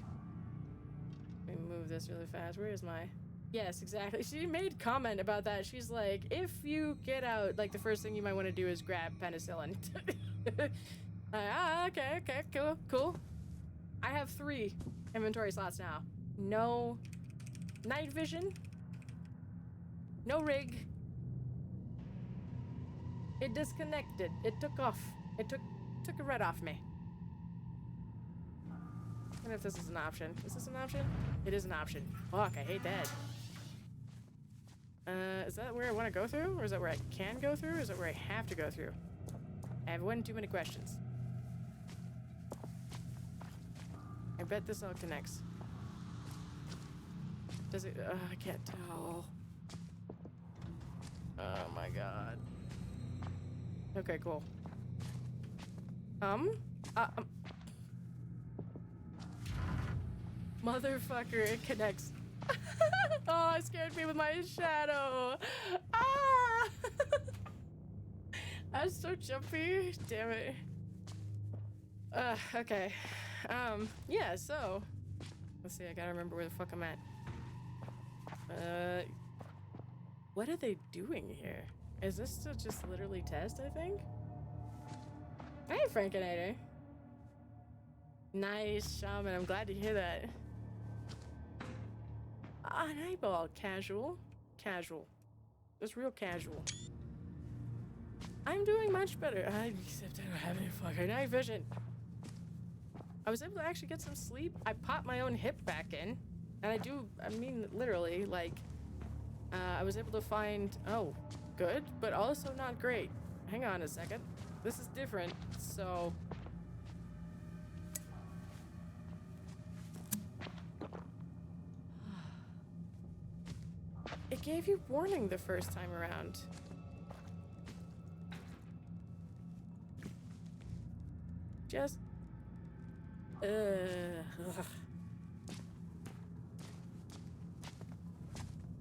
Let me move this really fast. Where is my... Yes, exactly. She made comment about that. She's like, if you get out, like, the first thing you might want to do is grab penicillin. Okay, cool. I have 3 inventory slots now. No night vision. No rig. It disconnected. It took off. It took a red off me. I wonder if this is an option. Is this an option? It is an option. Fuck, I hate that. Is that where I want to go through? Or is that where I can go through? Or is that where I have to go through? I have one too many questions. I bet this all connects. Does it? I can't tell. Oh my god. Okay, cool. Motherfucker, it connects. Oh, it scared me with my shadow. Ah! I was so jumpy. Damn it. Okay. Yeah, so. Let's see, I gotta remember where the fuck I'm at. What are they doing here? Is this to just literally test, I think? Hey, Frankinator. Nice, Shaman. I'm glad to hear that. An eyeball. Casual. Casual. Just real casual. I'm doing much better. Except I don't have any fucking night vision. I was able to actually get some sleep. I popped my own hip back in. And I mean, literally, like, I was able to find, oh, good, but also not great. Hang on a second. This is different, so... It gave you warning the first time around. Just... Ugh.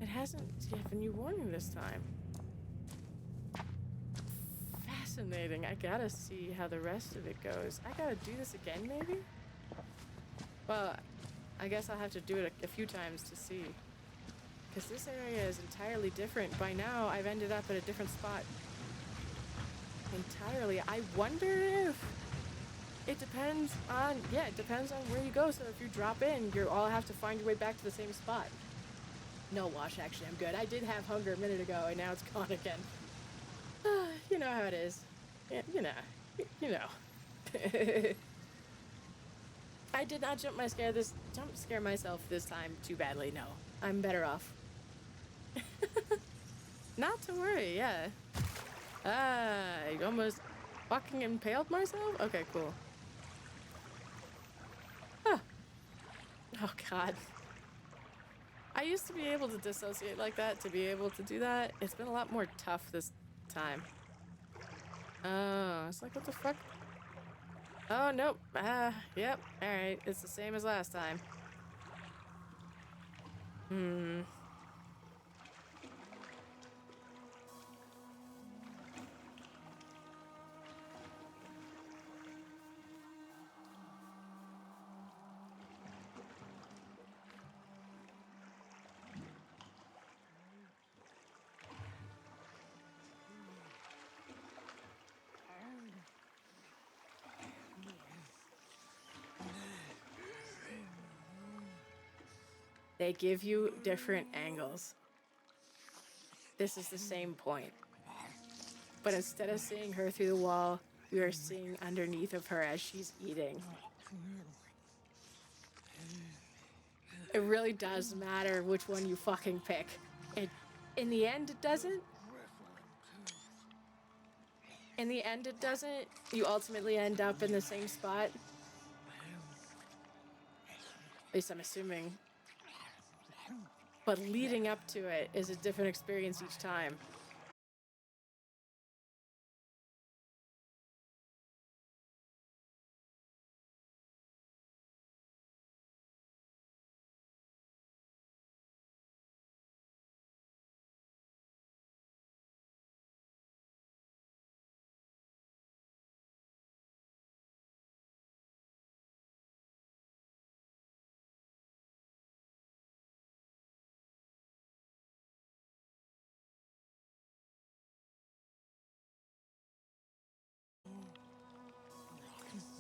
It hasn't given you warning this time. Fascinating. I gotta see how the rest of it goes. I gotta do this again, maybe? Well, I guess I'll have to do it a few times to see. Because this area is entirely different. By now, I've ended up at a different spot. Entirely. I wonder if... It depends on... Yeah, it depends on where you go. So if you drop in, you'll all have to find your way back to the same spot. No, Wash, actually, I'm good. I did have hunger a minute ago, and now it's gone again. You know how it is. Yeah, you know. I did not jump scare myself this time too badly, no. I'm better off. Not to worry, yeah. I almost fucking impaled myself? Okay, cool. Huh. Oh, God. I used to be able to dissociate like that, to be able to do that. It's been a lot more tough this time. Oh, it's like, what the fuck? Oh, nope. Yep. Alright, it's the same as last time. They give you different angles. This is the same point. But instead of seeing her through the wall, we are seeing underneath of her as she's eating. It really does matter which one you fucking pick. In the end, it doesn't. In the end, it doesn't. You ultimately end up in the same spot. At least I'm assuming. But leading up to it is a different experience each time.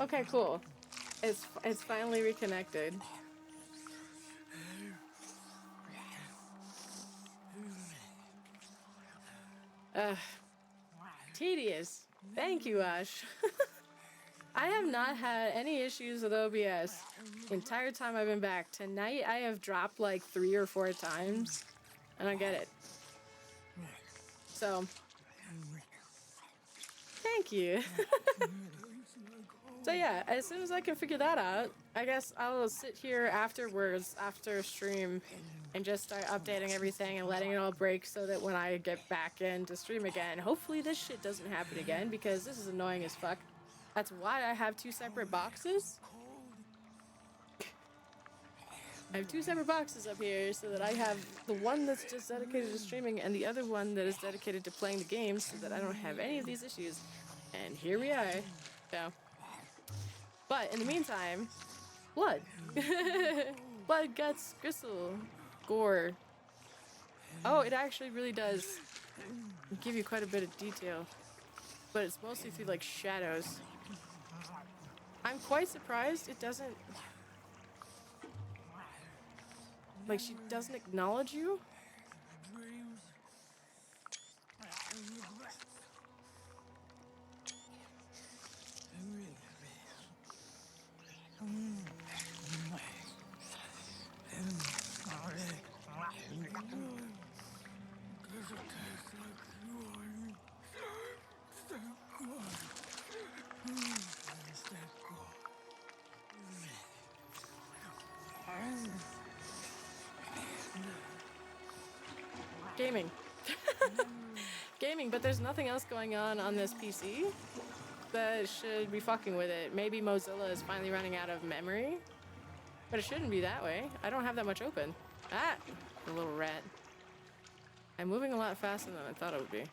Okay, cool. It's finally reconnected. Tedious. Thank you, Ash. I have not had any issues with OBS the entire time I've been back. Tonight I have dropped like 3 or 4 times. I don't get it. So, thank you. So yeah, as soon as I can figure that out, I guess I'll sit here afterwards, after stream, and just start updating everything and letting it all break so that when I get back in to stream again, hopefully this shit doesn't happen again because this is annoying as fuck. That's why I have 2 separate boxes. I have 2 separate boxes up here so that I have the one that's just dedicated to streaming and the other one that is dedicated to playing the game so that I don't have any of these issues. And here we are. So. But in the meantime, blood. Blood, guts, gristle, gore. Oh, it actually really does give you quite a bit of detail. But it's mostly through like shadows. I'm quite surprised it doesn't... Like, she doesn't acknowledge you? Gaming. Gaming, but there's nothing else going on this PC that should be fucking with it. Maybe Mozilla is finally running out of memory, but it shouldn't be that way. I don't have that much open. Ah, the little rat. I'm moving a lot faster than I thought it would be.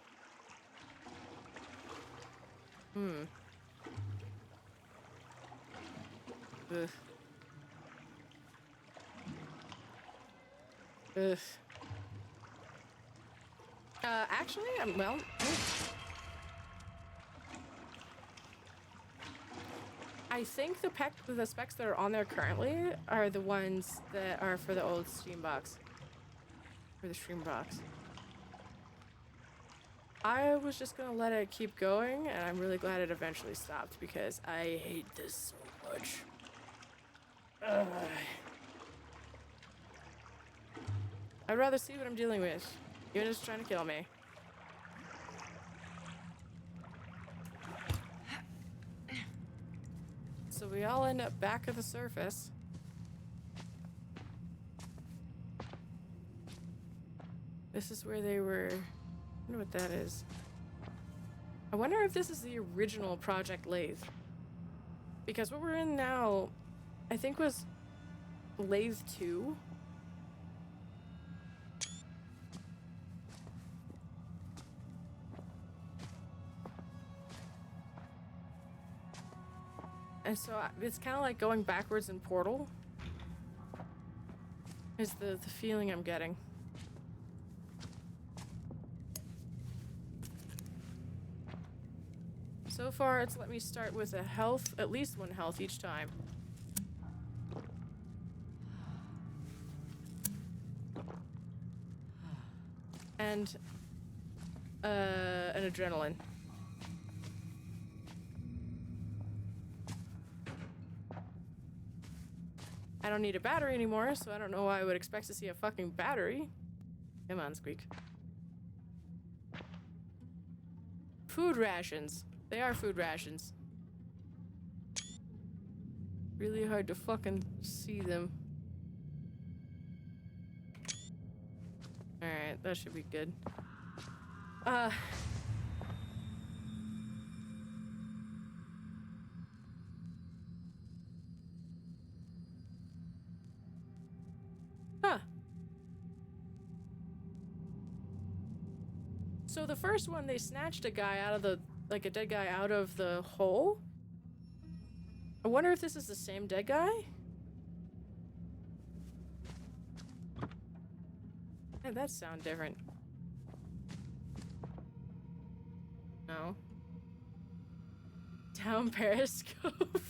Ugh. Ugh. Actually, well... I think the specs that are on there currently are the ones that are for the old Steam box. For the stream box. I was just gonna let it keep going, and I'm really glad it eventually stopped because I hate this so much. Ugh. I'd rather see what I'm dealing with. You're just trying to kill me. So we all end up back at the surface. This is where they were... I wonder what that is. I wonder if this is the original Project Lathe. Because what we're in now, I think was Lathe 2. And so it's kind of like going backwards in Portal. Is the feeling I'm getting. So far, it's let me start with a health, at least 1 health each time. and an adrenaline. I don't need a battery anymore, so I don't know why I would expect to see a fucking battery. Come on, Squeak. Food rations. They are food rations. Really hard to fucking see them. Alright, that should be good. Huh. So the first one, they snatched a guy out of the, like a dead guy out of the hole? I wonder if this is the same dead guy? Yeah, that sound different. No. Down Periscope.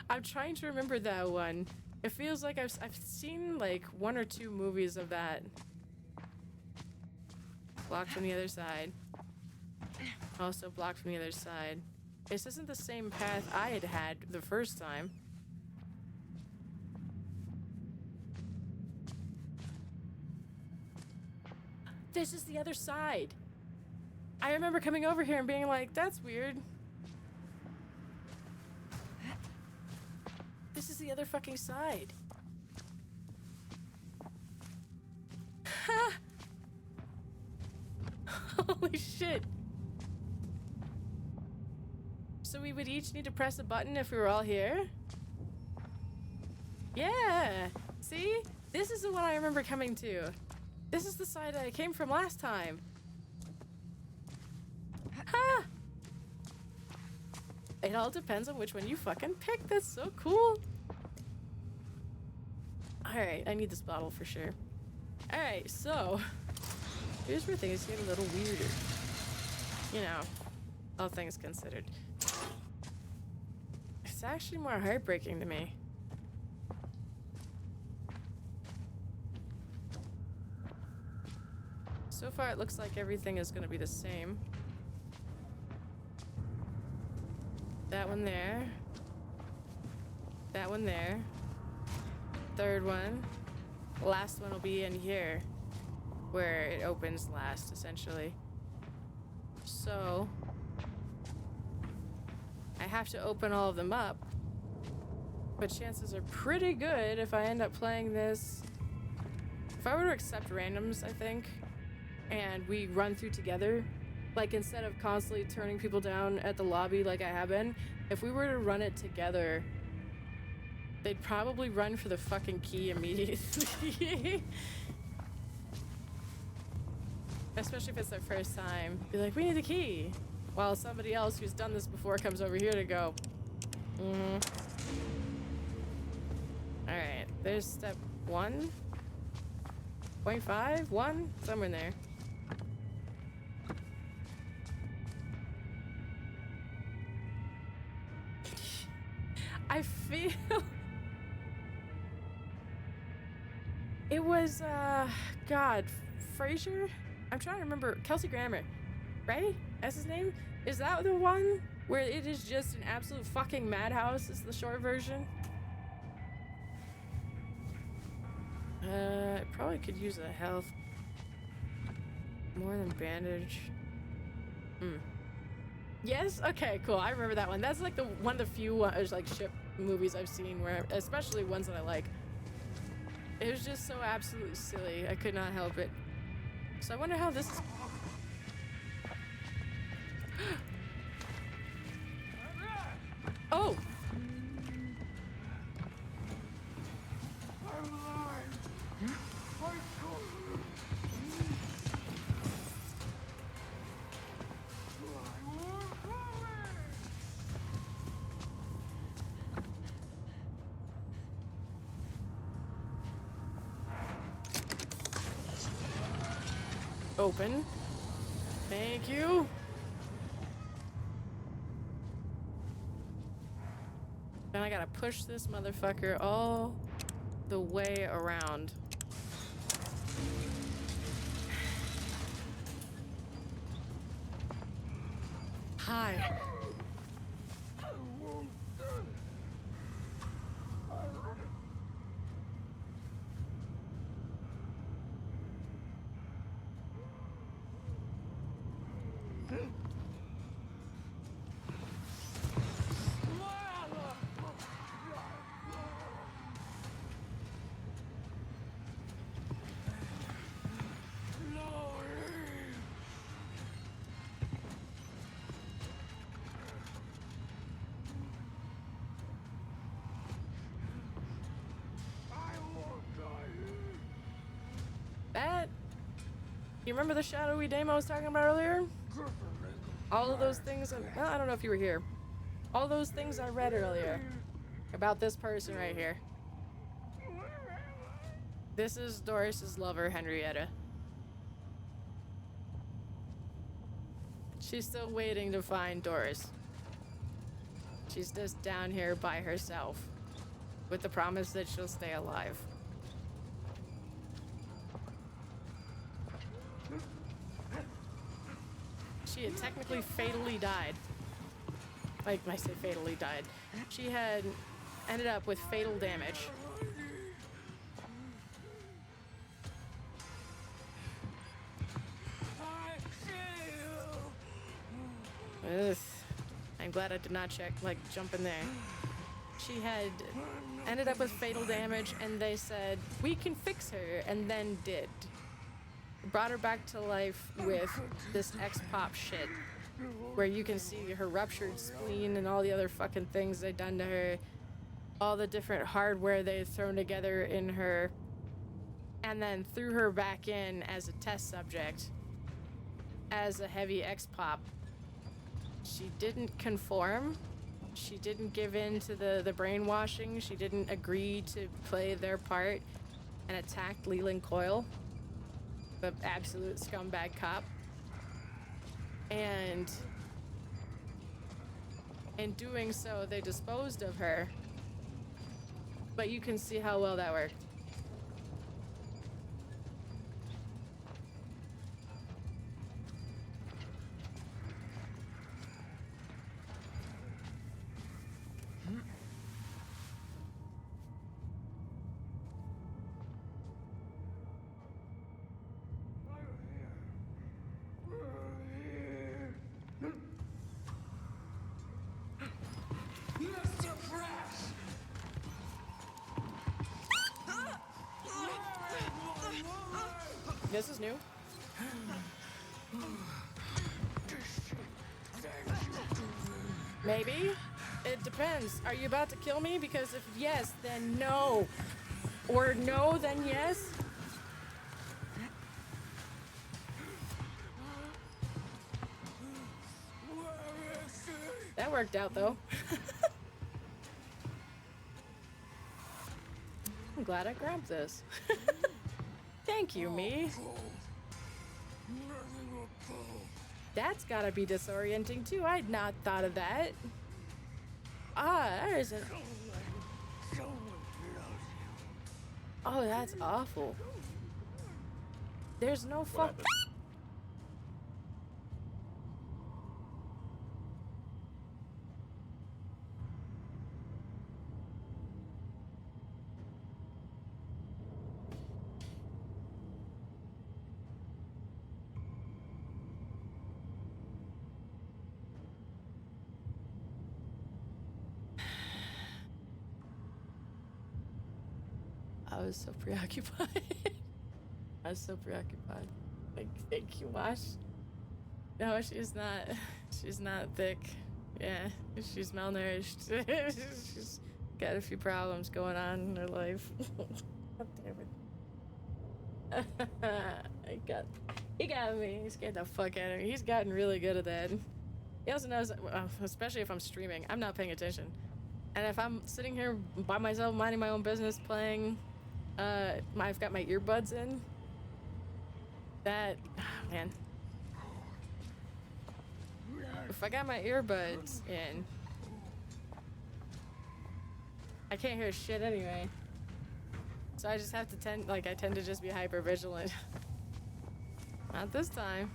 I'm trying to remember that one. It feels like I've seen like 1 or 2 movies of that. Blocked from the other side. Also blocked from the other side. This isn't the same path I had the first time. This is the other side. I remember coming over here and being like, that's weird. This is the other fucking side. Ha! Holy shit. So we would each need to press a button if we were all here? Yeah! See? This is the one I remember coming to. This is the side I came from last time. Ha! It all depends on which one you fucking pick. That's so cool. Alright, I need this bottle for sure. Alright, so here's where things get a little weirder. You know, all things considered. It's actually more heartbreaking to me. So far it looks like everything is going to be the same. That one there. That one there. Third one. Last one will be in here, where it opens last, essentially. So I have to open all of them up, but chances are pretty good if I end up playing this. If I were to accept randoms, I think, and we run through together, like instead of constantly turning people down at the lobby like I have been, if we were to run it together, they'd probably run for the fucking key immediately. Especially if it's their first time. Be like, we need the key. While somebody else who's done this before comes over here to go, Alright, there's step 1. 0.5? 1? Somewhere in there. I feel... It was, God, Frasier? I'm trying to remember. Kelsey Grammer, right? That's his name? Is that the one where it is just an absolute fucking madhouse? Is the short version? I probably could use a health. More than bandage. Yes? Okay, cool. I remember that one. That's like the one of the few like ship movies I've seen where, especially ones that I like. It was just so absolutely silly. I could not help it. So I wonder how this is... Oh! I'm alive. I told you. I won't go away. Open. Thank you. Then I gotta push this motherfucker all the way around. Hi. That? You remember the shadowy dame I was talking about earlier? All of those things, well, I don't know if you were here. All those things I read earlier about this person right here. This is Doris's lover, Henrietta. She's still waiting to find Doris. She's just down here by herself, with the promise that she'll stay alive. She had technically fatally died. Like, I say fatally died. She had ended up with fatal damage. Ugh. I'm glad I did not jump in there. She had ended up with fatal damage, and they said, we can fix her, and then did. Brought her back to life with this X-pop shit, where you can see her ruptured spleen and all the other fucking things they'd done to her, all the different hardware they had thrown together in her, and then threw her back in as a test subject, as a heavy X-pop. She didn't conform. She didn't give in to the brainwashing. She didn't agree to play their part and attacked Leland Coyle, the absolute scumbag cop. And in doing so, they disposed of her. But you can see how well that worked. This is new. Maybe. It depends. Are you about to kill me? Because if yes, then no. Or no, then yes. That worked out, though. I'm glad I grabbed this. Thank you, me. That's gotta be disorienting, too. I'd not thought of that. Ah, there's an... Oh, that's awful. There's no fuck... I was so preoccupied. I was so preoccupied. Like, thank you, Wash. No, she's not thick. Yeah, she's malnourished. She's got a few problems going on in her life. God damn it. He got me. He scared the fuck out of me. He's gotten really good at that. He also knows, especially if I'm streaming, I'm not paying attention. And if I'm sitting here by myself, minding my own business, playing, I've got my earbuds in. That, man. If I got my earbuds in, I can't hear shit anyway. So I just have to I tend to just be hyper vigilant. Not this time.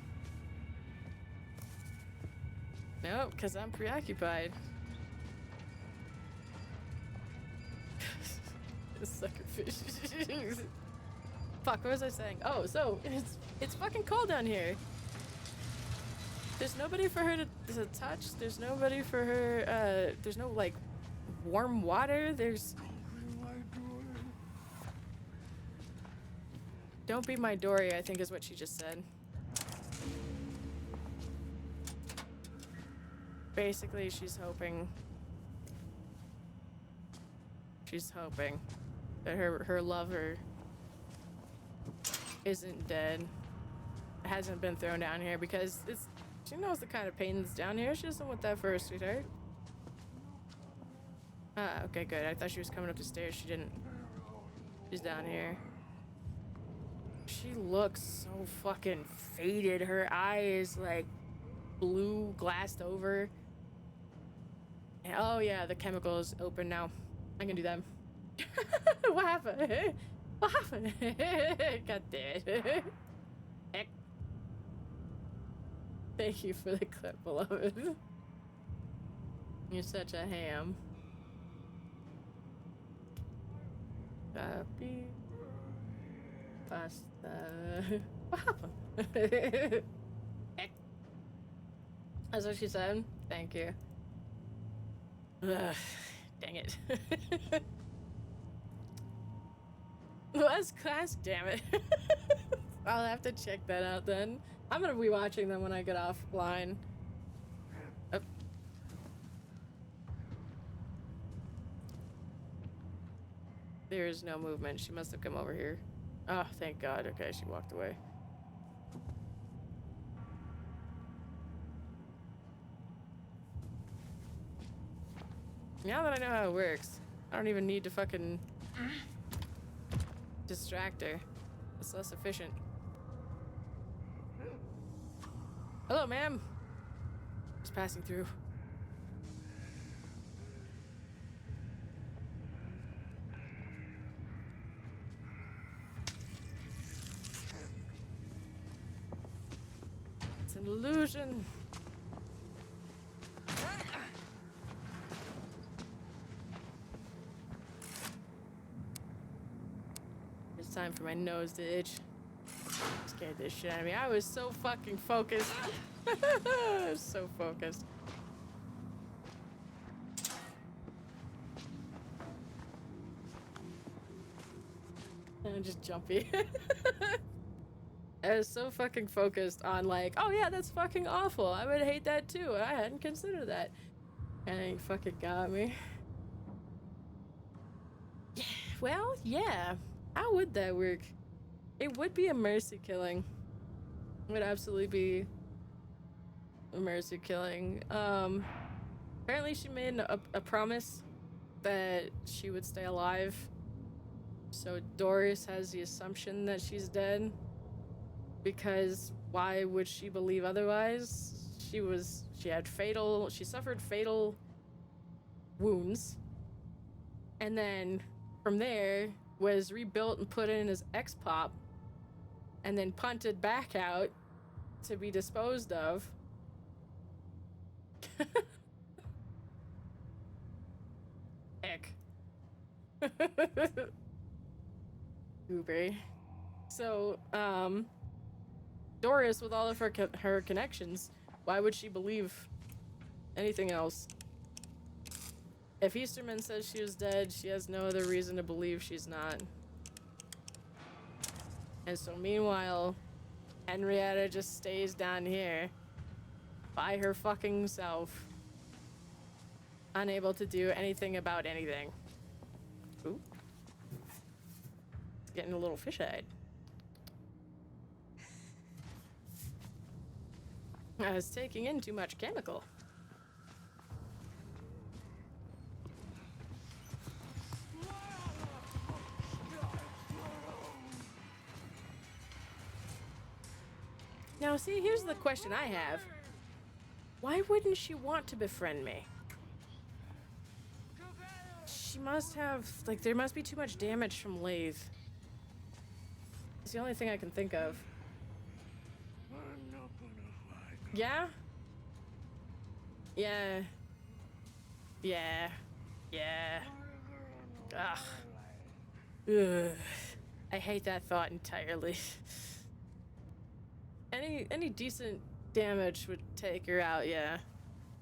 Nope, because I'm preoccupied. Suckerfish. Fuck, what was I saying? Oh, so it's fucking cold down here. There's nobody for her to touch. There's nobody for her. There's no like warm water. There's. Don't be my Dory, I think is what she just said. Basically, she's hoping that her lover isn't dead. Hasn't been thrown down here because she knows the kind of pain that's down here. She doesn't want that for her, sweetheart. Ah, okay, good. I thought she was coming up the stairs. She didn't. She's down here. She looks so fucking faded. Her eye is like blue, glassed over. And, oh yeah, the chemical is open now. I can do that. What happened? What happened? God damn it. Heck. Thank you for the clip, beloved. You're such a ham. Copy. Pasta. What happened? Heck. That's what she said. Thank you. Ugh, dang it. Was class, damn it. I'll have to check that out then. I'm gonna be watching them when I get offline. Oh. There is no movement. She must have come over here. Oh, thank God. Okay, she walked away. Now that I know how it works, I don't even need to fucking distract her. It's less efficient. Hello, ma'am. Just passing through. It's an illusion. It's time for my nose to itch. Scared this shit out of me. I was so fucking focused. I was so focused. I'm just jumpy. I was so fucking focused on like, oh yeah, that's fucking awful. I would hate that too. I hadn't considered that. And he fucking got me. Yeah, well, yeah. How would that work? It would be a mercy killing. It would absolutely be a mercy killing. Apparently she made a promise that she would stay alive. So Doris has the assumption that she's dead. Because why would she believe otherwise? She suffered fatal wounds. And then from there was rebuilt and put in as X-Pop. And then punted back out to be disposed of. Heck. Goober. So, Doris, with all of her connections, why would she believe anything else? If Easterman says she was dead, she has no other reason to believe she's not. And so meanwhile, Henrietta just stays down here by her fucking self, unable to do anything about anything. Ooh. It's getting a little fish-eyed. I was taking in too much chemical. Now, see, here's the question I have. Why wouldn't she want to befriend me? She must have, like, there must be too much damage from Lathe. It's the only thing I can think of. Yeah? Yeah. Yeah. Yeah. Ugh. Ugh. I hate that thought entirely. Any decent damage would take her out, yeah.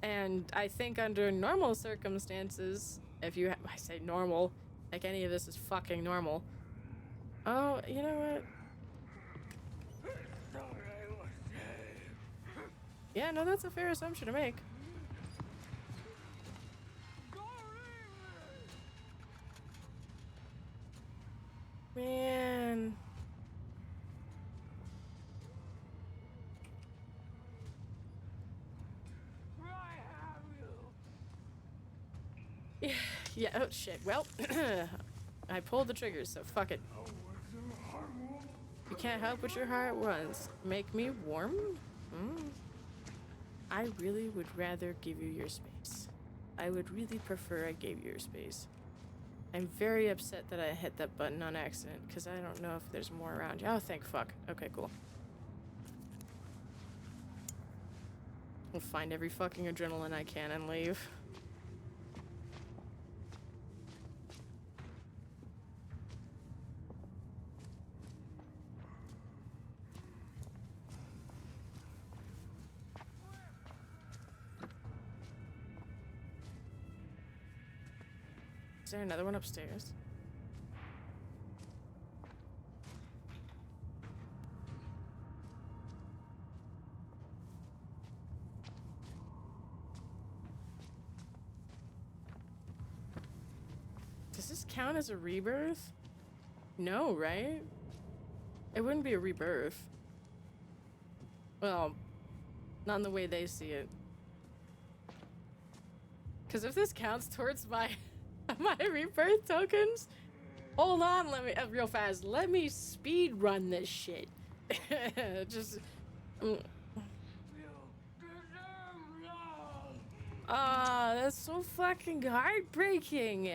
And I think under normal circumstances, if you I say normal, like any of this is fucking normal. Oh, you know what? Yeah, no, that's a fair assumption to make. Man. Yeah, yeah, oh shit. Well, I pulled the triggers, so fuck it. You can't help what your heart wants. Make me warm? I really would rather give you your space. I would really prefer I gave you your space. I'm very upset that I hit that button on accident, because I don't know if there's more around you. Oh, thank fuck. Okay, cool. We'll find every fucking adrenaline I can and leave. Is there another one upstairs? Does this count as a rebirth? No, right? It wouldn't be a rebirth. Well, not in the way they see it. Because if this counts towards my my rebirth tokens, hold on, let me real fast. Let me speed run this shit. Just. That's so fucking heartbreaking.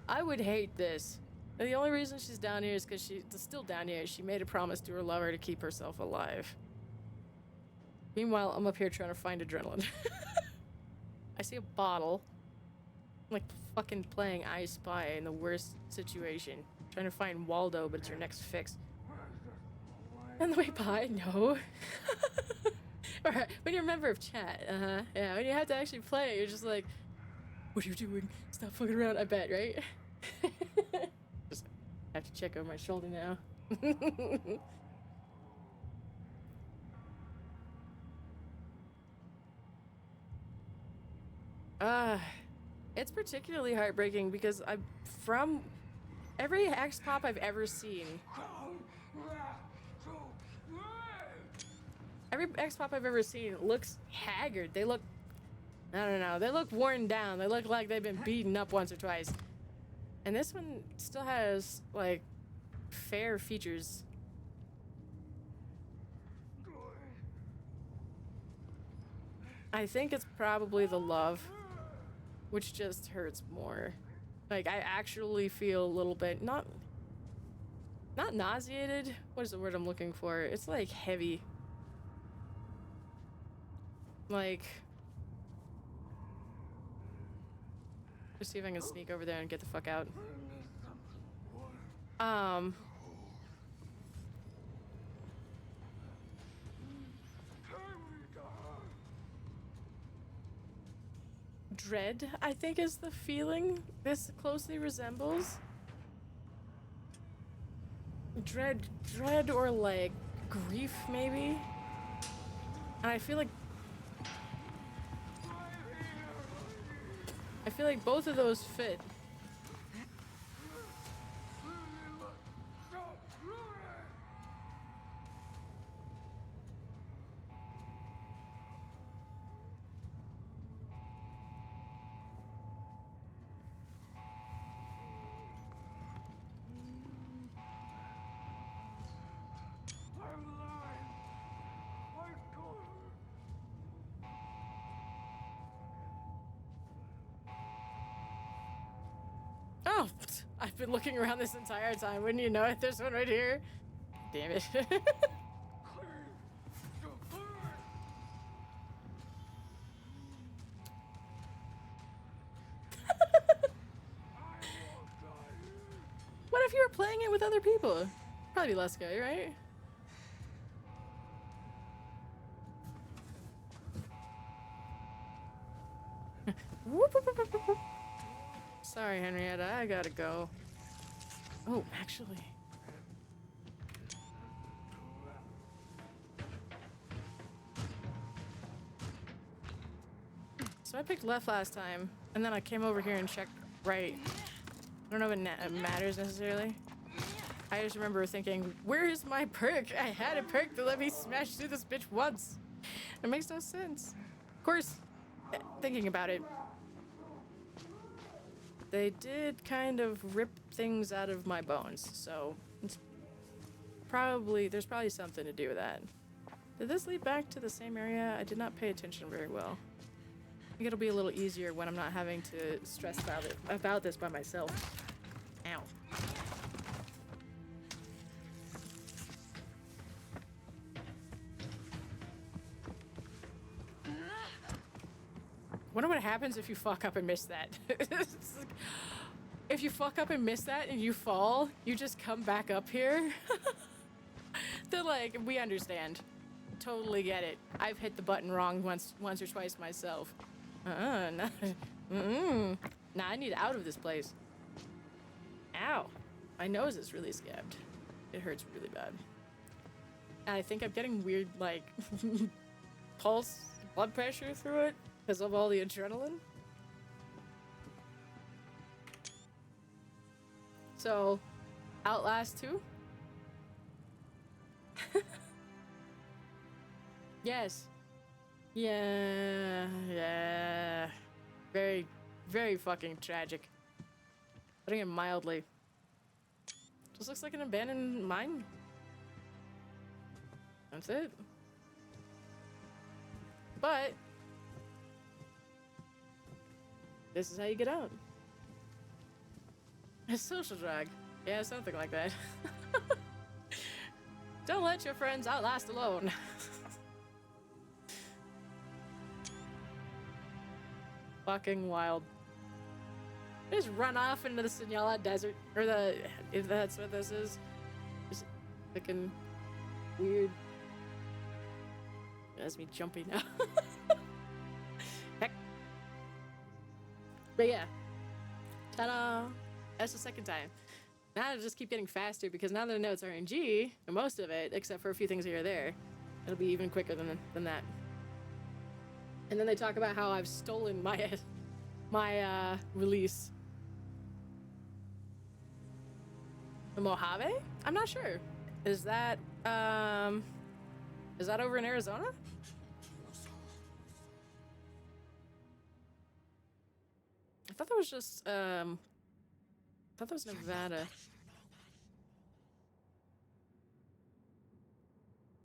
I would hate this. The only reason she's down here is because she's still down here. She made a promise to her lover to keep herself alive. Meanwhile, I'm up here trying to find adrenaline. I see a bottle. I'm like fucking playing I Spy in the worst situation. Trying to find Waldo, but it's your next fix. On the way by, no. Alright, when you're a member of chat, yeah, when you have to actually play, you're just like, what are you doing? Stop fucking around, I bet, right? Just have to check over my shoulder now. It's particularly heartbreaking because from every X pop I've ever seen. Every X pop I've ever seen looks haggard. They look, I don't know, they look worn down. They look like they've been beaten up once or twice. And this one still has, like, fair features. I think it's probably the love, which just hurts more. Like, I actually feel a little bit, not nauseated. What is the word I'm looking for? It's, like, heavy. Like, just see if I can sneak over there and get the fuck out. Dread, I think, is the feeling this closely resembles. Dread or like grief, maybe. And I feel like both of those fit. Oh, I've been looking around this entire time. Wouldn't you know it? There's one right here. Damn it. other people. Probably be less scary, right? Whoop, whoop, whoop, whoop, whoop, whoop. Sorry, Henrietta, I gotta go. Oh, actually. So I picked left last time, and then I came over here and checked right. I don't know if it matters necessarily. I just remember thinking, where is my perk? I had a perk to let me smash through this bitch once. It makes no sense. Of course, thinking about it, they did kind of rip things out of my bones, so it's there's probably something to do with that. Did this lead back to the same area? I did not pay attention very well. I think it'll be a little easier when I'm not having to stress about this by myself. Ow. Wonder what happens if you fuck up and miss that. It's like, if you fuck up and miss that and you fall, you just come back up here. They're like, we understand. Totally get it. I've hit the button wrong once or twice myself. Nah, I need out of this place. Ow. My nose is really scabbed. It hurts really bad. And I think I'm getting weird, like, pulse, blood pressure through it because of all the adrenaline. So, Outlast 2? Yes. Yeah. Very, very fucking tragic. Putting it mildly. Just looks like an abandoned mine. That's it. But this is how you get out. A social drug. Yeah, something like that. Don't let your friends outlast alone. Fucking wild. Just run off into the Sinala Desert, or if that's what this is. Just fucking weird. That's me jumping now. Heck. But yeah. Ta-da! That's the second time. Now it'll just keep getting faster because now that I know it's RNG, and most of it, except for a few things here or there, it'll be even quicker than that. And then they talk about how I've stolen my release. The Mojave? I'm not sure. Is that over in Arizona? I thought that was just I thought that was Nevada.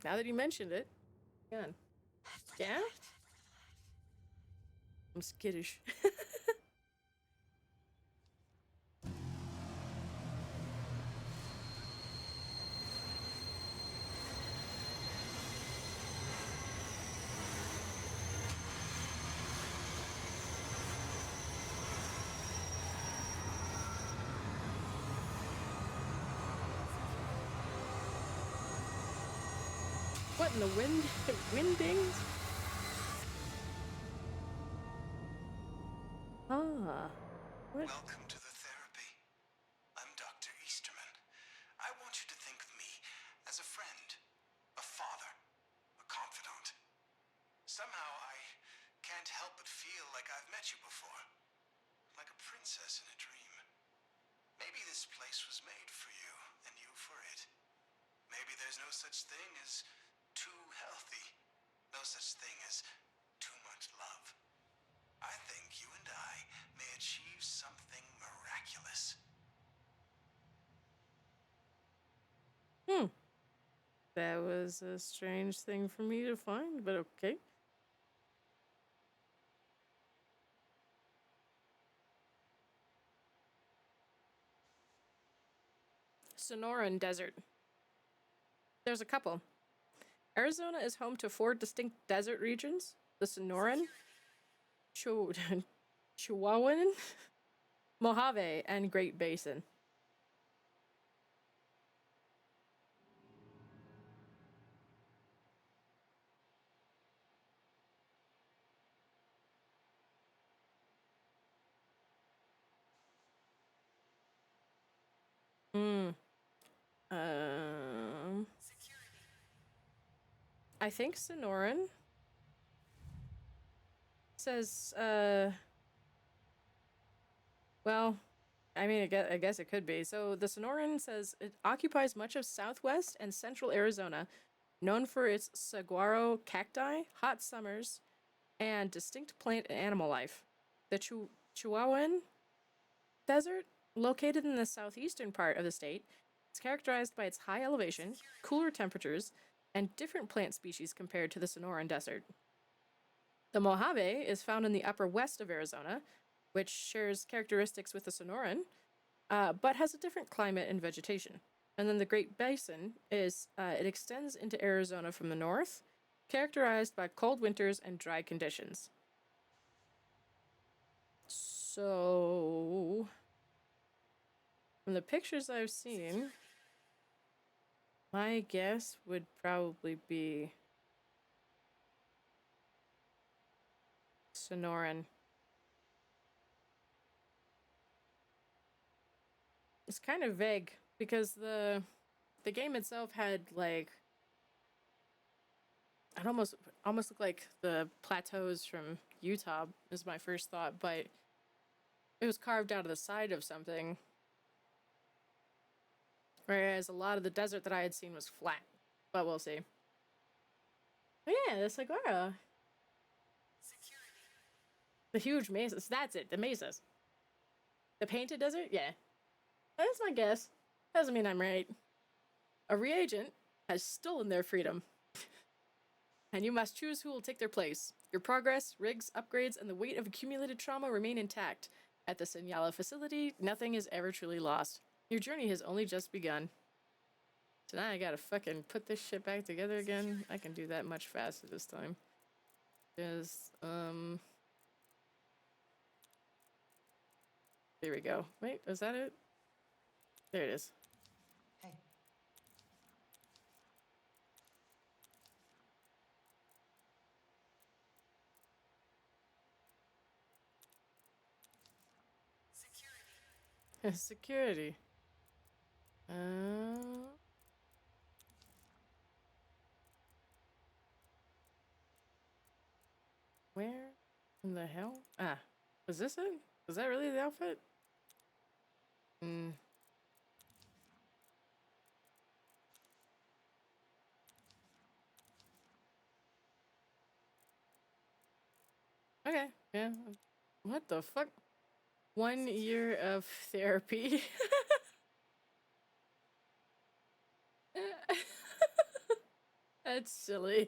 Now that you mentioned it. Hang on. Yeah? I'm skittish. What in the wind? Windings? Ah. What? Welcome to the therapy. I'm Dr. Easterman. I want you to think of me as a friend, a father, a confidant. Somehow I can't help but feel like I've met you before. Like a princess in a dream. Maybe this place was made for you, and you for it. Maybe there's no such thing as too healthy. No such thing as too much love. I think you and I may achieve something miraculous. That was a strange thing for me to find, but okay. Sonoran Desert. There's a couple. Arizona is home to 4 distinct desert regions: the Sonoran, Chihuahuan, Mojave, and Great Basin. Hmm. I think Sonoran says, well, I mean, I guess it could be. So the Sonoran says it occupies much of southwest and central Arizona, known for its saguaro cacti, hot summers, and distinct plant and animal life. The Chihuahuan Desert, located in the southeastern part of the state, is characterized by its high elevation, cooler temperatures, and different plant species compared to the Sonoran Desert. The Mojave is found in the upper west of Arizona, which shares characteristics with the Sonoran, but has a different climate and vegetation. And then the Great Basin it extends into Arizona from the north, characterized by cold winters and dry conditions. So, from the pictures I've seen, my guess would probably be Sonoran. It's kind of vague because the game itself had like it almost looked like the plateaus from Utah is my first thought, but it was carved out of the side of something. Whereas a lot of the desert that I had seen was flat. But we'll see. Oh yeah, the saguaro. The huge mesas. That's it, the mesas. The painted desert? Yeah. That's my guess. Doesn't mean I'm right. A reagent has stolen their freedom. And you must choose who will take their place. Your progress, rigs, upgrades, and the weight of accumulated trauma remain intact. At the Senyala facility, nothing is ever truly lost. Your journey has only just begun. So now I gotta fucking put this shit back together again. I can do that much faster this time. Just, there we go. Wait, is that it? There it is. Hey, Security. Where in the hell? Ah, was this it? Was that really the outfit? Hmm. Okay, yeah. What the fuck? 1 year of therapy. That's silly.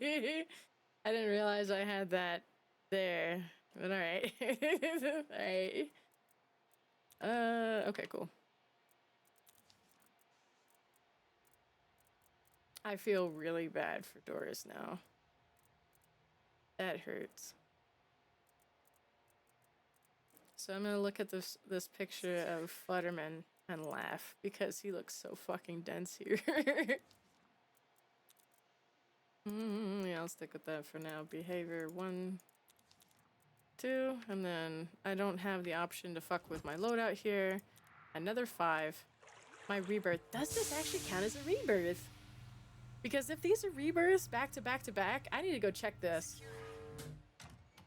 I didn't realize I had that there. But alright. Alright. Okay, cool. I feel really bad for Doris now. That hurts. So I'm gonna look at this picture of Futterman and laugh because he looks so fucking dense here. Yeah, I'll stick with that for now. Behavior 1, 2, and then I don't have the option to fuck with my loadout here. Another 5. My rebirth. Does this actually count as a rebirth? Because if these are rebirths back to back to back, I need to go check this.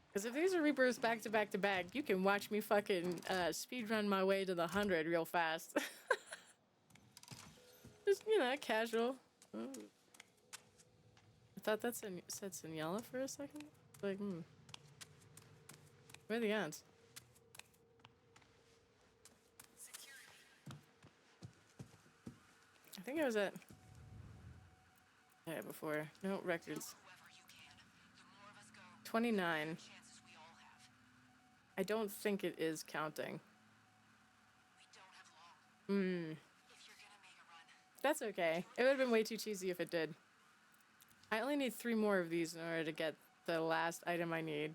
Because if these are rebirths back to back to back, you can watch me fucking speedrun my way to the 100 real fast. Just, you know, casual. Oh. I thought that said Senyala for a second. Like, where are the odds? I think I was at... Yeah, before. No, records. 29. I don't think it is counting. That's okay. It would have been way too cheesy if it did. I only need 3 more of these in order to get the last item I need.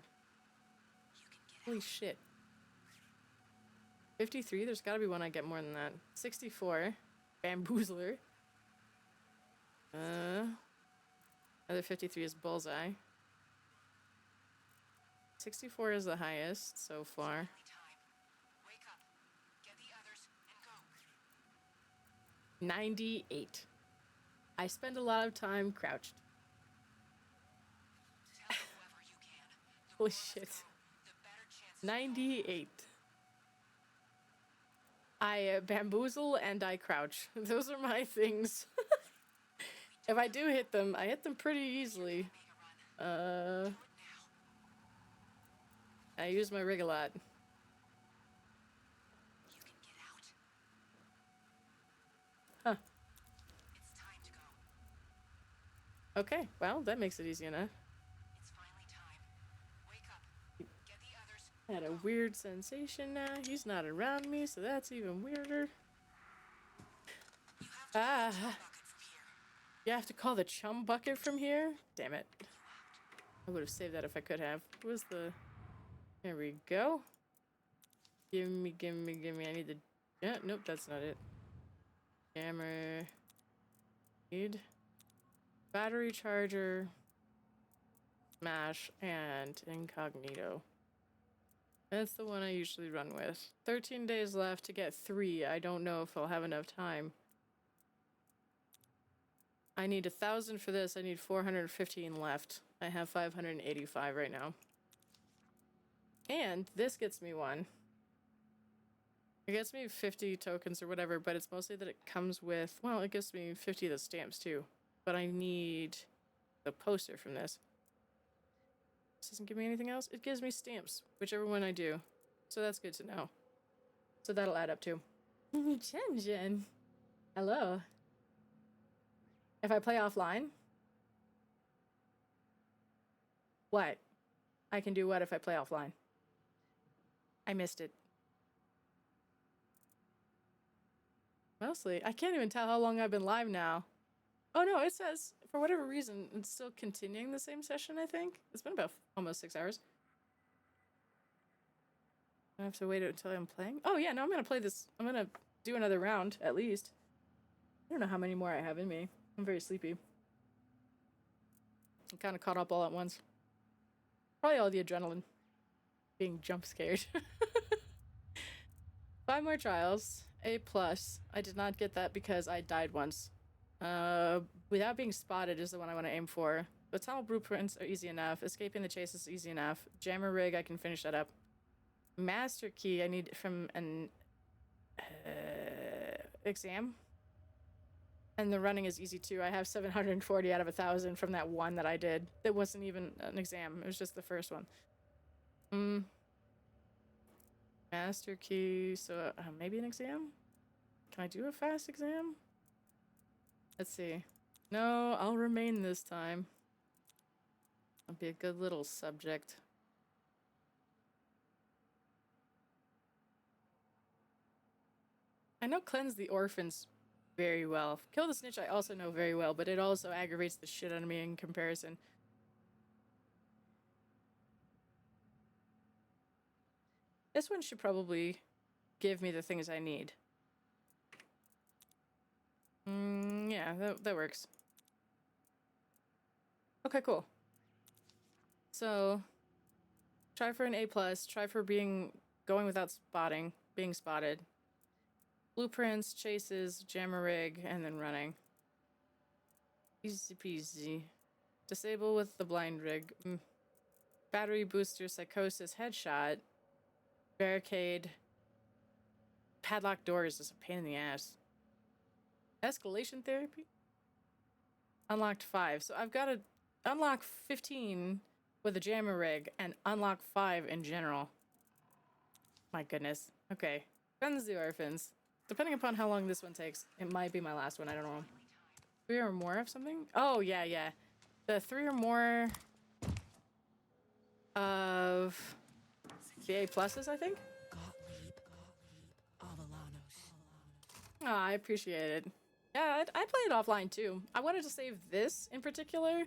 Holy shit. 53? There's gotta be one I get more than that. 64. Bamboozler. Another 53 is Bullseye. 64 is the highest so far. 98. I spend a lot of time crouched. Tell whoever you can. The Holy more of us shit. go, the better chances 98. I bamboozle and I crouch. Those are my things. If I do hit them, I hit them pretty easily. I use my rig a lot. you can get out. Huh. It's time to go. Okay, well, that makes it easy enough. It's finally time. Wake up. Get the others. I had a weird sensation now. He's not around me, so that's even weirder. You have to Ah, bucket from here. you have to call the chum bucket from here? Damn it. I would have saved that if I could have. Where's the... There we go. Gimme. I need the... Yeah, nope, that's not it. Jammer. Need... Battery charger. Smash. And incognito. That's the one I usually run with. 13 days left to get 3. I don't know if I'll have enough time. I need 1,000 for this. I need 415 left. I have 585 right now. And this gets me one. It gets me 50 tokens or whatever, but it's mostly that it comes with... Well, it gives me 50 of the stamps too. But I need the poster from this. This doesn't give me anything else. It gives me stamps, whichever one I do. So that's good to know. So that'll add up too. Jen. Hello. If I play offline? What? I can do what if I play offline? I missed it. Mostly. I can't even tell how long I've been live now. Oh no, it says, for whatever reason, it's still continuing the same session, I think. It's been about almost 6 hours. I have to wait until I'm playing. Oh yeah, no, I'm gonna play this. I'm gonna do another round, at least. I don't know how many more I have in me. I'm very sleepy. I'm kind of caught up all at once. Probably all the adrenaline. Being jump scared. 5 more trials. A+. I did not get that because I died once. Without being spotted is the one I want to aim for. The tunnel blueprints are easy enough. Escaping the chase is easy enough. Jammer rig, I can finish that up. Master key, I need from an exam. And the running is easy too. I have 740 out of 1,000 from that one that I did. That wasn't even an exam. It was just the first one. Master key, so maybe an exam? Can I do a fast exam? Let's see. No, I'll remain this time. I'll be a good little subject. I know Cleanse the Orphans very well. Kill the Snitch I also know very well, but it also aggravates the shit out of me in comparison. This one should probably give me the things I need. Yeah, that works. Okay, cool. So, try for an A+, try for going without being spotted. Blueprints, chases, jammer rig, and then running. Easy peasy. Disable with the blind rig. Battery booster, psychosis, headshot. Barricade. Padlock doors is a pain in the ass. Escalation therapy? Unlocked 5. So I've got to unlock 15 with a jammer rig and unlock 5 in general. My goodness. Okay. Cleanse the Orphans. Depending upon how long this one takes, it might be my last one. I don't know. 3 or more of something? Oh, yeah. The 3 or more of the A+, I think? Oh, I appreciate it. Yeah, I played offline too. I wanted to save this in particular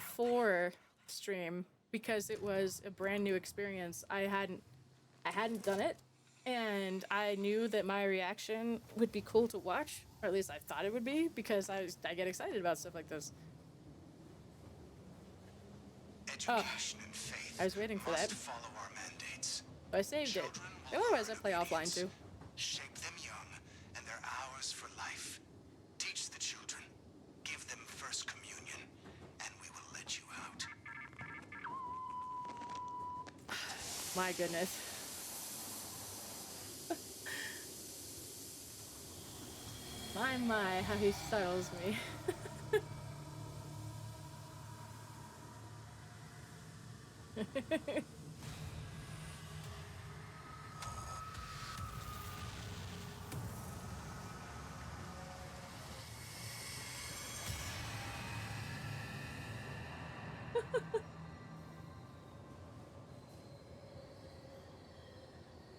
for stream because it was a brand new experience. I hadn't done it, and I knew that my reaction would be cool to watch, or at least I thought it would be, because I get excited about stuff like this. Education and faith I was waiting for that. must follow our mandates. But I saved it. Children will Otherwise, I learn play offline obedience. too. Shape them young, and they're ours for life. My goodness. My, how he startles me.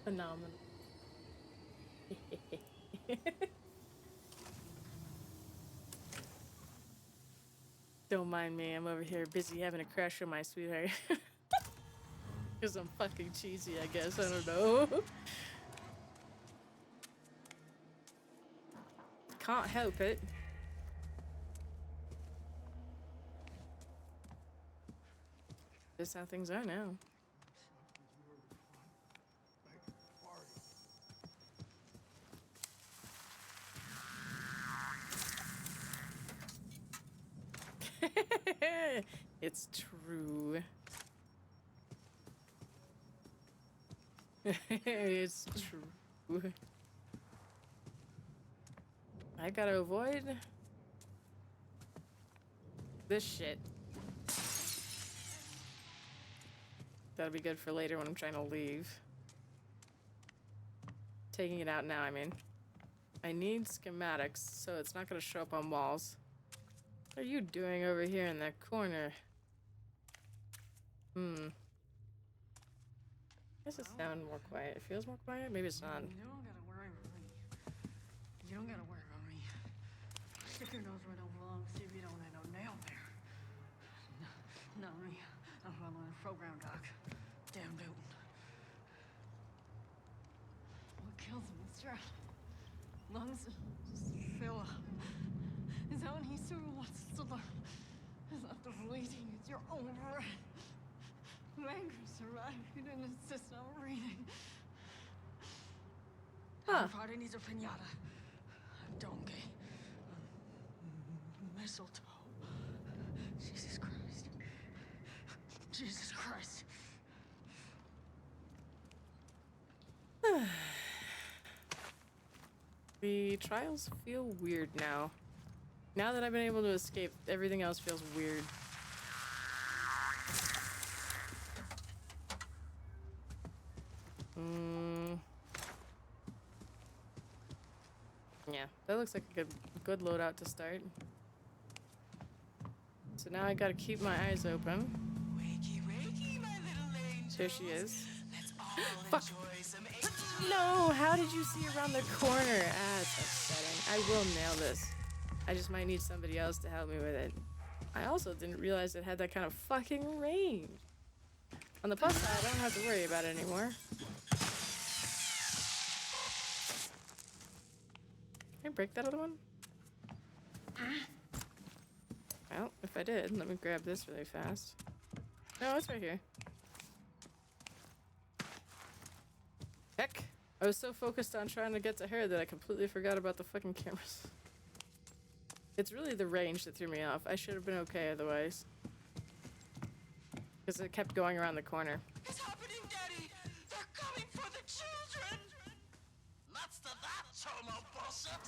Phenomenal. Don't mind me, I'm over here busy having a crush on my sweetheart. Because I'm fucking cheesy, I guess. I don't know. Can't help it. That's how things are now. It's true. It's true. I gotta avoid this shit. That'll be good for later when I'm trying to leave. Taking it out now, I mean. I need schematics, so it's not gonna show up on walls. What are you doing over here in that corner? Does it sound more quiet? It feels more quiet? Maybe it's not. You don't gotta worry about me. You don't gotta worry about me. Stick your nose where it don't belong, see if you don't end up nailed there. No, me. I'm following the program, Doc. Damn Newton. What kills him is stress. Lungs just fill up. Is that when he still wants to learn? It's not the bleeding, it's your own breath. Language survived. You didn't insist on reading. Huh. Everybody needs a pinata. A donkey. Mistletoe. Jesus Christ. Jesus Christ. The trials feel weird now. Now that I've been able to escape, everything else feels weird. Yeah, that looks like a good loadout to start. So now I gotta keep my eyes open. Wakey, wakey, my little angels. There she is. Let's all Fuck. enjoy some No, how did you see around the corner? Ah, it's upsetting. I will nail this. I just might need somebody else to help me with it. I also didn't realize it had that kind of fucking range. On the plus side, I don't have to worry about it anymore. Can I break that other one? Well, if I did, let me grab this really fast. No, it's right here. Heck! I was so focused on trying to get to her that I completely forgot about the fucking cameras. It's really the range that threw me off. I should have been okay otherwise. Because it kept going around the corner. It's happening, Daddy! They're coming for the children! Nuts to that, Tomo bullshit!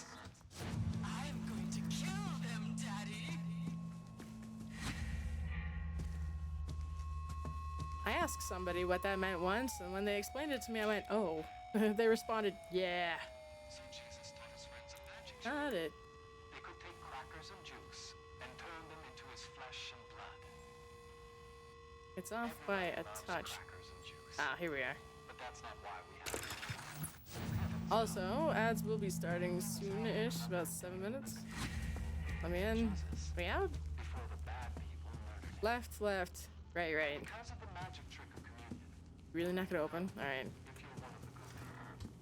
I'm going to kill them, Daddy! I asked somebody what that meant once, and when they explained it to me, I went, oh. They responded, yeah. So Jesus taught his friends a magic trick. Got it. They could take crackers and juice and turn them into his flesh and blood. It's off by a Loves touch. crackers and juice, Ah, here we are. but that's not why we have them. Also, ads will be starting soon-ish, about 7 minutes. Let me in. Me out? Before the bad people murdered. Left, left. Right, right. Because of the magic trick of communion, Really not gonna open? Alright. if you're one of the good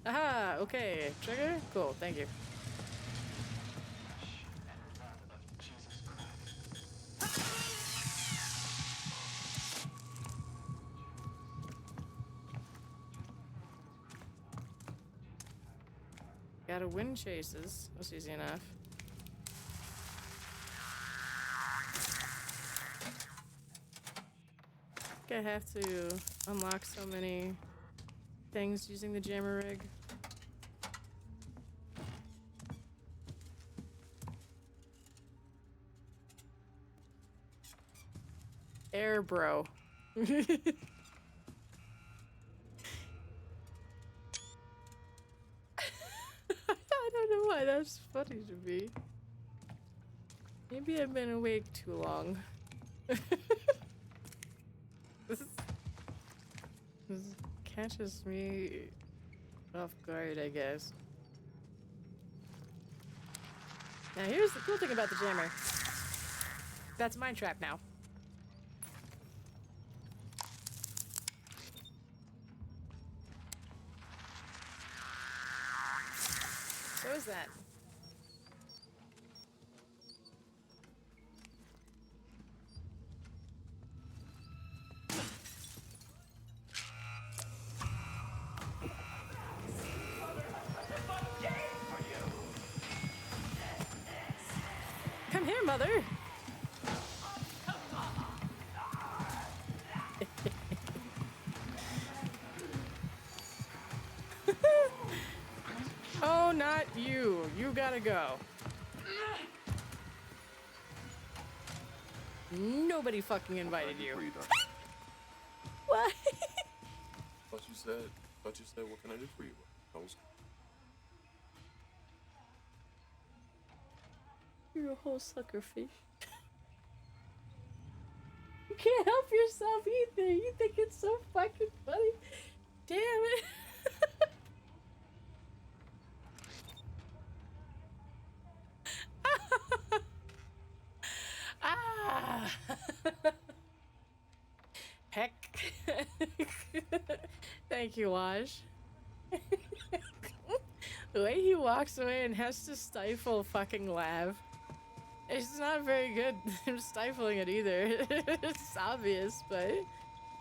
Aha, okay. Trigger? Cool, thank you. flesh and blood of Jesus Christ. Gotta win chases. That's easy enough. I have to unlock so many things using the jammer rig. Air bro. I don't know why that's funny to me. Maybe I've been awake too long. This catches me off guard, I guess. Now here's the cool thing about the jammer. That's mine trap now. So is that. Come here, mother. Oh, not you. You gotta go. Nobody fucking invited you. What? Thought you said, what can I do for you? I was... You're a whole sucker fish. You can't help yourself either. You think it's so fucking funny. Damn it. Ah. Heck. Thank you, Waj. The way he walks away and has to stifle a fucking laugh. It's not very good. I'm stifling it either. It's obvious, but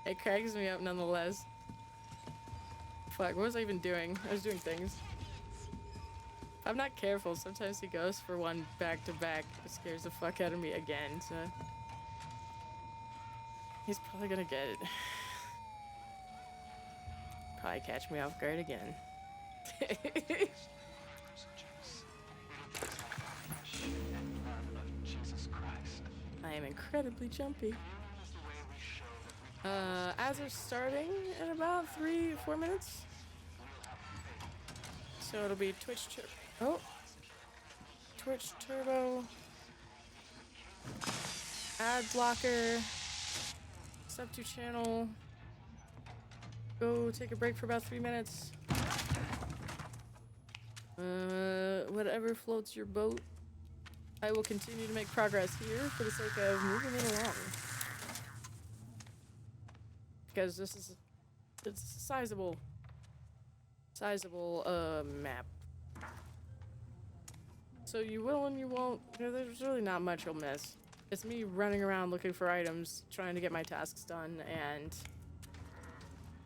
it cracks me up nonetheless. Fuck, what was I even doing? I was doing things. If I'm not careful, sometimes he goes for one back to back. It scares the fuck out of me again, so... He's probably gonna get it. Probably catch me off guard again. I am incredibly jumpy. As we're starting in about 3-4 minutes. So it'll be Twitch Turbo, ad blocker, sub to channel, go take a break for about 3 minutes. Whatever floats your boat. I will continue to make progress here for the sake of moving it along. Because it's a sizable map. So you will and you won't, there's really not much you'll miss. It's me running around looking for items, trying to get my tasks done, and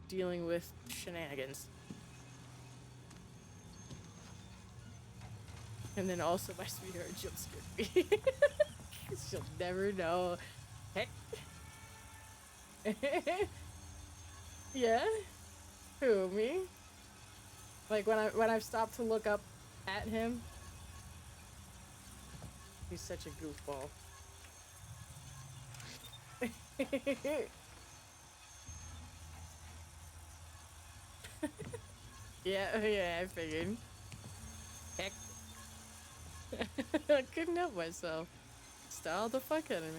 dealing with shenanigans. And then also my sweetheart jump scared me. She'll never know. Heck. Yeah? Who, me? Like when I've stopped to look up at him. He's such a goofball. Yeah, I figured. Heck. I couldn't help myself. Styled the fuck out of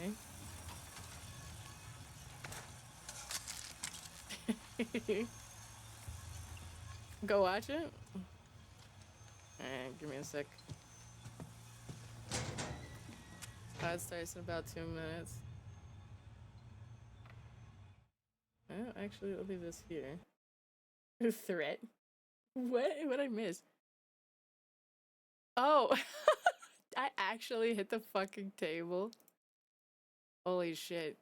me. Go watch it? Alright, give me a sec. It starts in about 2 minutes. Oh, actually, I'll leave this here. Threat? What? What'd I miss? Oh! I actually hit the fucking table. Holy shit.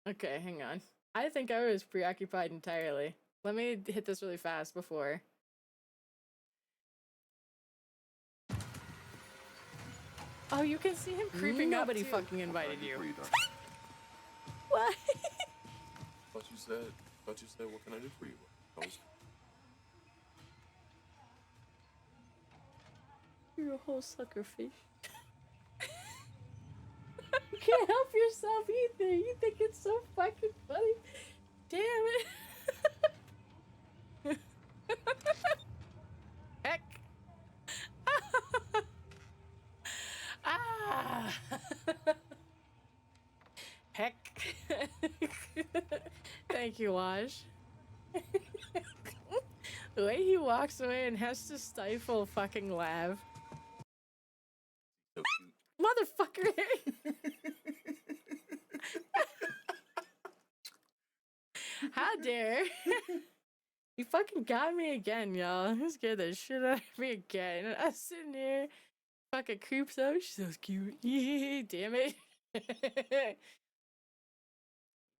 Okay, hang on. I think I was preoccupied entirely. Let me hit this really fast before. Oh, you can see him creeping up. Nobody too. fucking invited you. Before you done. What? Thought you said, what can I do for you? I was, You're a whole sucker fish. You can't help yourself either. You think it's so fucking funny. Damn it. Heck. Ah. Heck. Thank you, Wash. The way he walks away and has to stifle a fucking laugh. so cute. Motherfucker! How dare! You fucking got me again, y'all. You scared the shit out of me again. I'm sitting here, fucking creeps out. She's so cute. Yeah, damn it.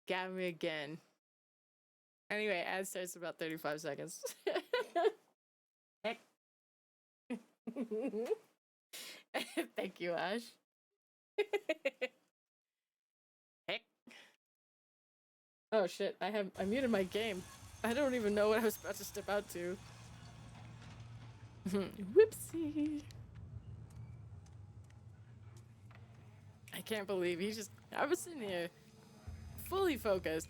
Got me again. Anyway, ad starts in about 35 seconds. Heck. Thank you, Ash. Heck. Oh shit, I muted my game. I don't even know what I was about to step out to. Whoopsie. I can't believe I was sitting here fully focused.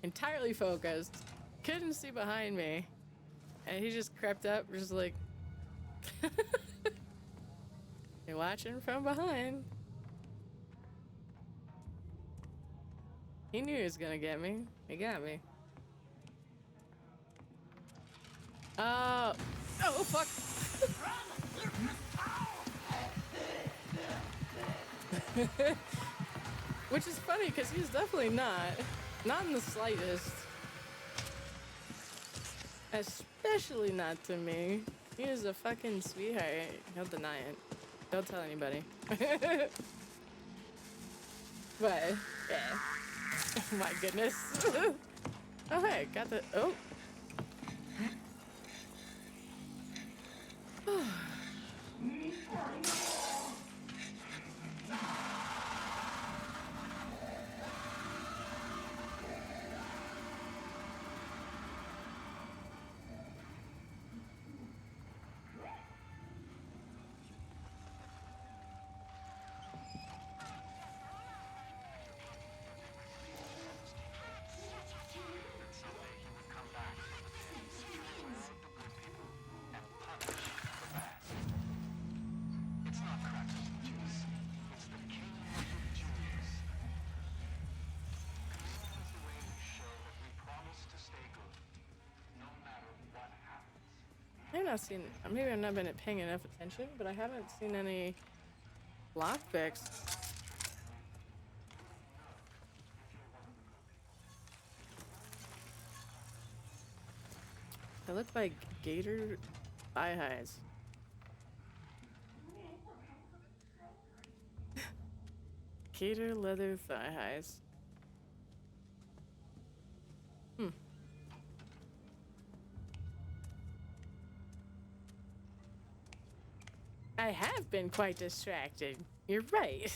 Entirely focused. Couldn't see behind me. And he just crept up, just like... You're watching from behind. He knew he was gonna get me. He got me. Oh, fuck. Which is funny, because he's definitely not. Not in the slightest. Especially not to me. He is a fucking sweetheart. He'll deny it. Don't tell anybody. But, yeah. Oh my goodness. Oh, hey, got the... Oh. I've not seen, maybe I've not been paying enough attention, but I haven't seen any lockpicks. They look like gator thigh highs. Gator leather thigh highs. I have been quite distracted. You're right.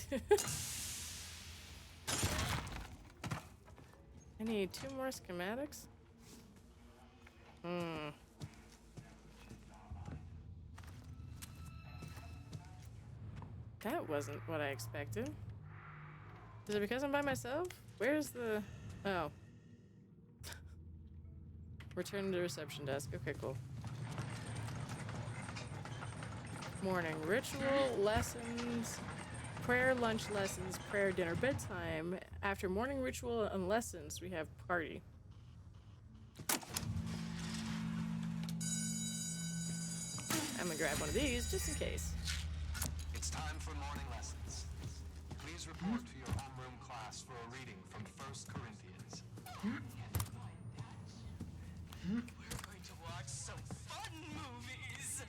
I need 2 more schematics. That wasn't what I expected. Is it because I'm by myself? Where's the... Oh. Return to the reception desk. Okay, cool. Morning ritual, lessons, prayer, lunch lessons, prayer, dinner, bedtime. After morning ritual and lessons, we have party. I'm gonna grab one of these just in case. It's time for morning lessons. Please report to your homeroom class for a reading from 1 Corinthians. We're going to watch some fun movies.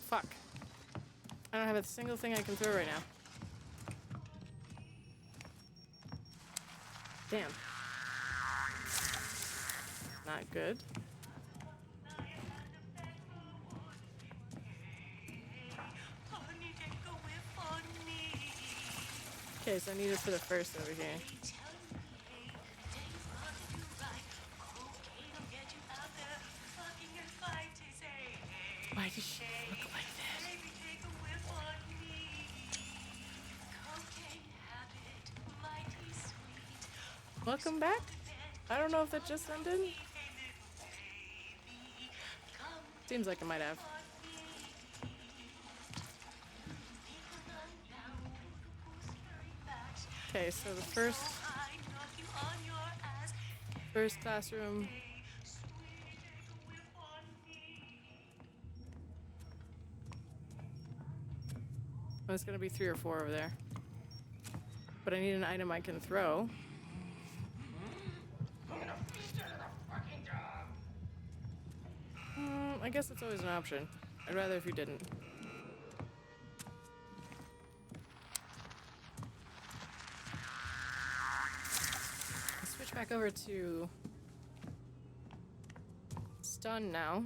fuck. I don't have a single thing I can throw right now. Damn. Not good. Okay, so I need it for the first over here. Why does she look like this? Welcome back? I don't know if that just ended. Seems like it might have. Okay, so the first classroom. Oh, it's gonna be 3 or 4 over there. But I need an item I can throw. I guess it's always an option. I'd rather if you didn't. Let's switch back over to stun now.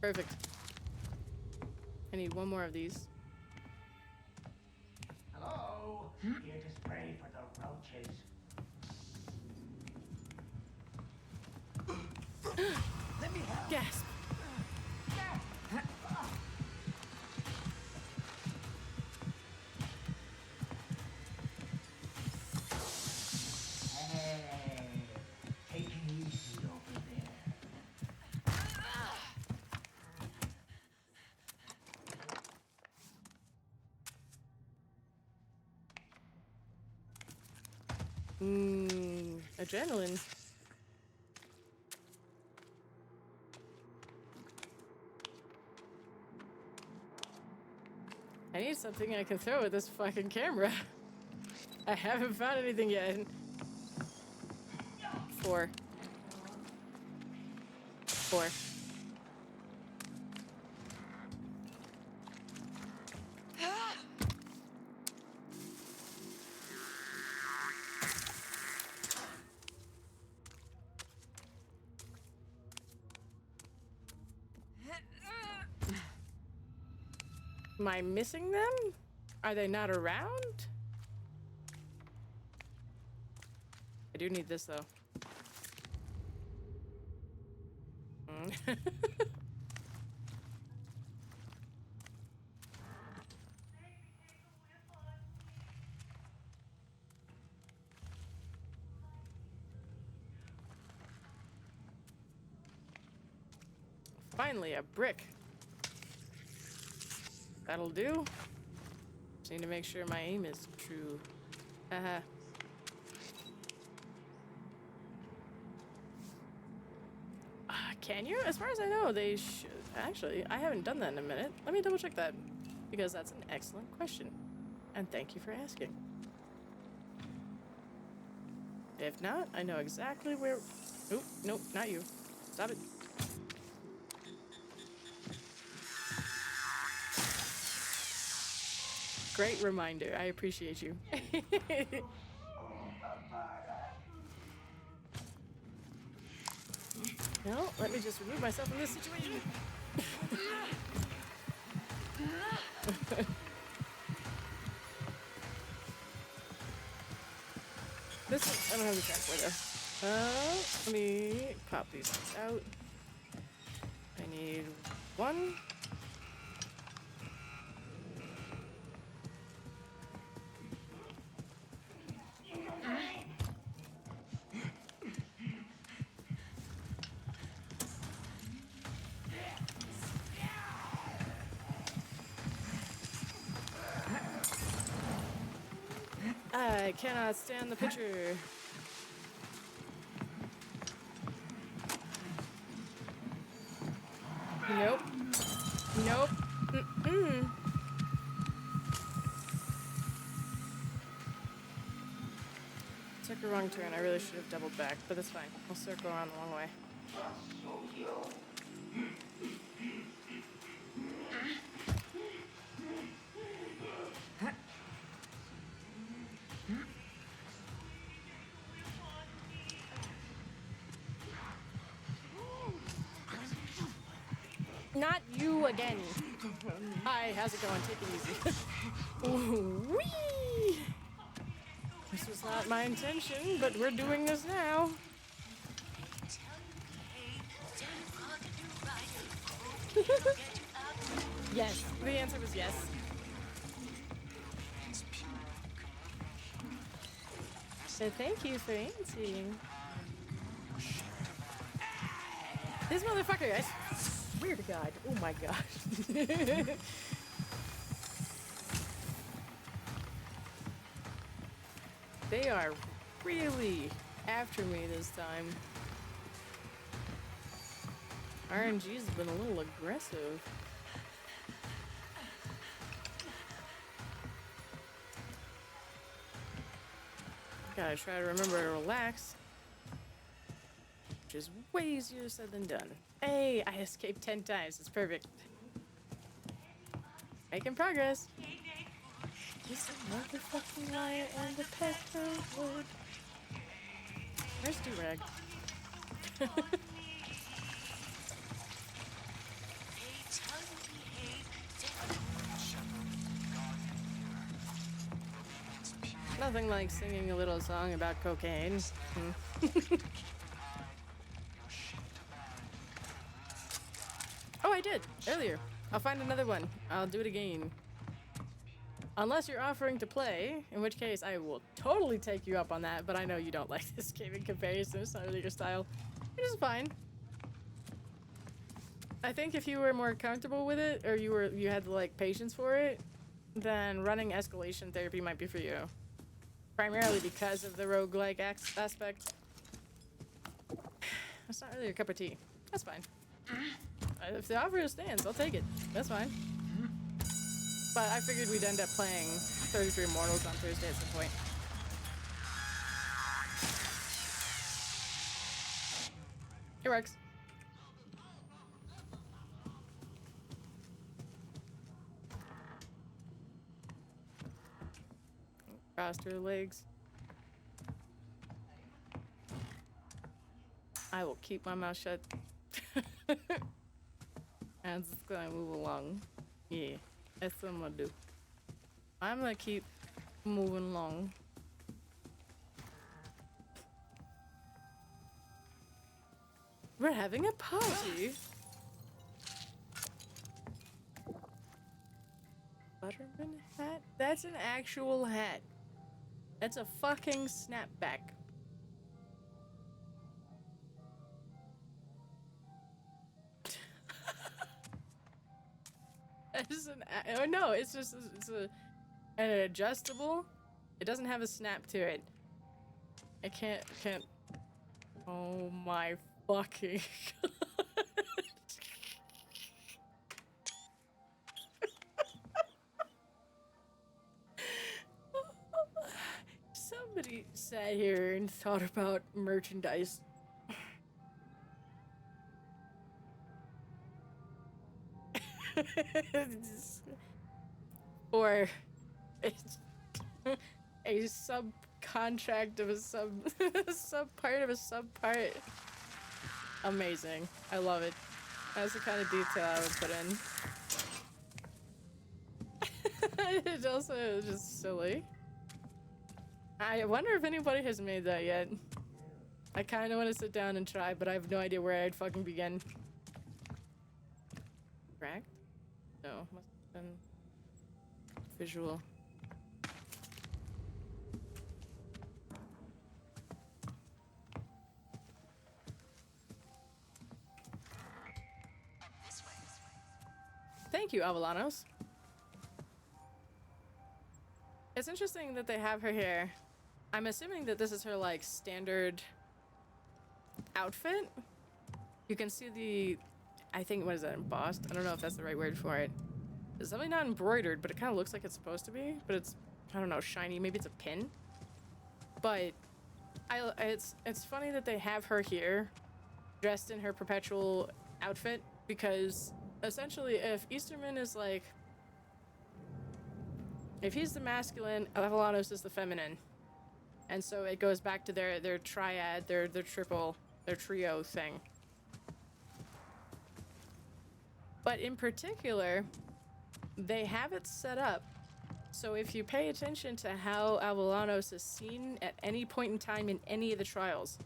Perfect. I need 1 more of these. Hello? Here to spray for the roaches. Let me help. Gasp! Hey, take it easy over there. Adrenaline. I need something I can throw at this fucking camera. I haven't found anything yet. 4. 4. Am I missing them? Are they not around? I do need this though. Finally, a brick. That'll do. Just need to make sure my aim is true. Haha. Can you? As far as I know, they should. Actually, I haven't done that in a minute. Let me double check that. Because that's an excellent question. And thank you for asking. If not, I know exactly where... Oop, nope, not you. Stop it. Great reminder. I appreciate you. No, let me just remove myself from this situation. This one, I don't have the transport though. Let me pop these things out. I need 1. I cannot stand the picture. Nope. Nope. Mm-mm. Took a wrong turn. I really should have doubled back, but that's fine. I'll circle around the long way. Not you again. Hi, how's it going? Take it easy. Ooh, wee! This was not my intention, but we're doing this now. Yes, the answer was yes. So thank you for answering. This motherfucker, I swear to God. Oh my gosh. They are really after me this time. RNG's been a little aggressive. Gotta try to remember to relax. Which is way easier said than done. Hey, I escaped 10 times. It's perfect. Making progress. He's a motherfucking liar and a pet wood. Where's D-Rag? Nothing like singing a little song about cocaine. Oh, I did earlier. I'll find another one. I'll do it again. Unless you're offering to play, in which case I will totally take you up on that, but I know you don't like this gaming comparison. It's not really your style. Which is fine. I think if you were more comfortable with it, or you had like patience for it, then running escalation therapy might be for you. Primarily because of the roguelike aspect. That's not really your cup of tea. That's fine. If the offer stands, I'll take it. That's fine. But I figured we'd end up playing 33 Immortals on Thursday at some point. It works. Crossed her legs. I will keep my mouth shut. And just gonna move along. Yeah, that's what I'm gonna do. I'm gonna keep moving along. We're having a party. Butterman hat? That's an actual hat. That's a fucking snapback. Oh no, it's just an adjustable. It doesn't have a snap to it. I can't. Oh my fucking God. Somebody sat here and thought about merchandise. Or a subcontract of a sub part of a sub part. Amazing. I love it. That's the kind of detail I would put in. It's also just silly. I wonder if anybody has made that yet. I kind of want to sit down and try, but I have no idea where I'd fucking begin. Cracked? No, must have been visual. Thank you, Avalanos. It's interesting that they have her here. I'm assuming that this is her, like, standard outfit. You can see the... I think, what is that, embossed? I don't know if that's the right word for it. It's definitely not embroidered, but it kind of looks like it's supposed to be. But it's, I don't know, shiny. Maybe it's a pin. But it's funny that they have her here, dressed in her perpetual outfit, because essentially if Easterman is like... If he's the masculine, Avalanos is the feminine. And so it goes back to their triad, their triple, their trio thing. But in particular, they have it set up so if you pay attention to how Avalanos is seen at any point in time in any of the trials,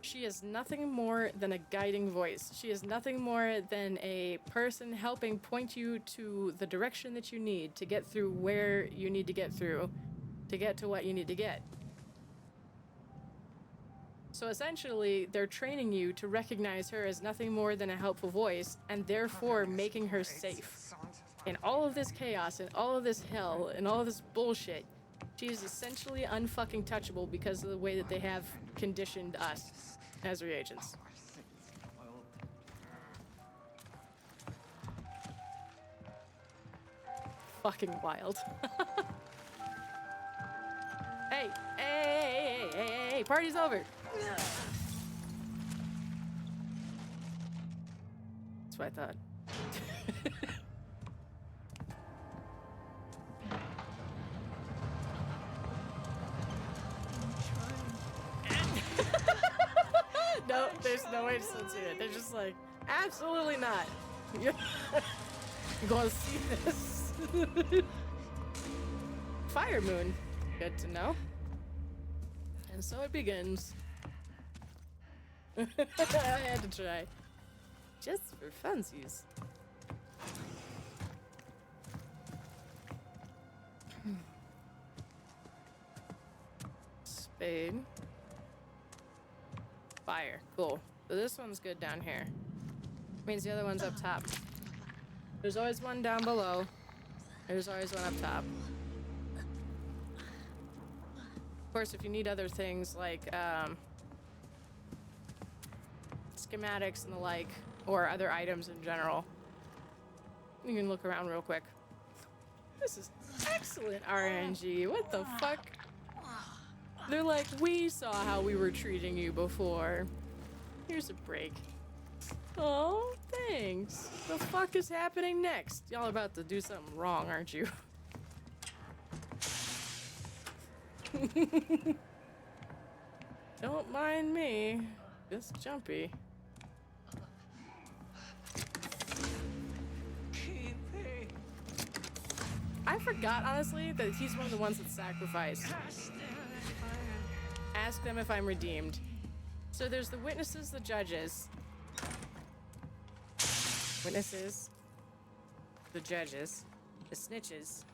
she is nothing more than a guiding voice. She is nothing more than a person helping point you to the direction that you need to get through where you need to get through, to get to what you need to get. So essentially, they're training you to recognize her as nothing more than a helpful voice, and therefore making her safe. In all of this chaos, and all of this hell, and all of this bullshit, she is essentially unfucking touchable because of the way that they have conditioned us as reagents. Fucking wild. Hey, hey, party's over. That's what I thought. No, there's no way to censor it. They're just like, absolutely not. You're going to see this. Fire moon. Good to know. And so it begins. I had to try. Just for funsies. Spade. Fire. Cool. So this one's good down here. Means the other one's up top. There's always one down below. There's always one up top. Of course, if you need other things like schematics and the like, or other items in general, you can look around real quick. This is excellent RNG. What the fuck? They're like, we saw how we were treating you before. Here's a break. Oh, thanks. The fuck is happening next? Y'all about to do something wrong, aren't you? Don't mind me. Just jumpy. I forgot, honestly, that he's one of the ones that sacrificed. Ask them if I'm redeemed. So there's the witnesses, the judges. Witnesses. The judges. The snitches.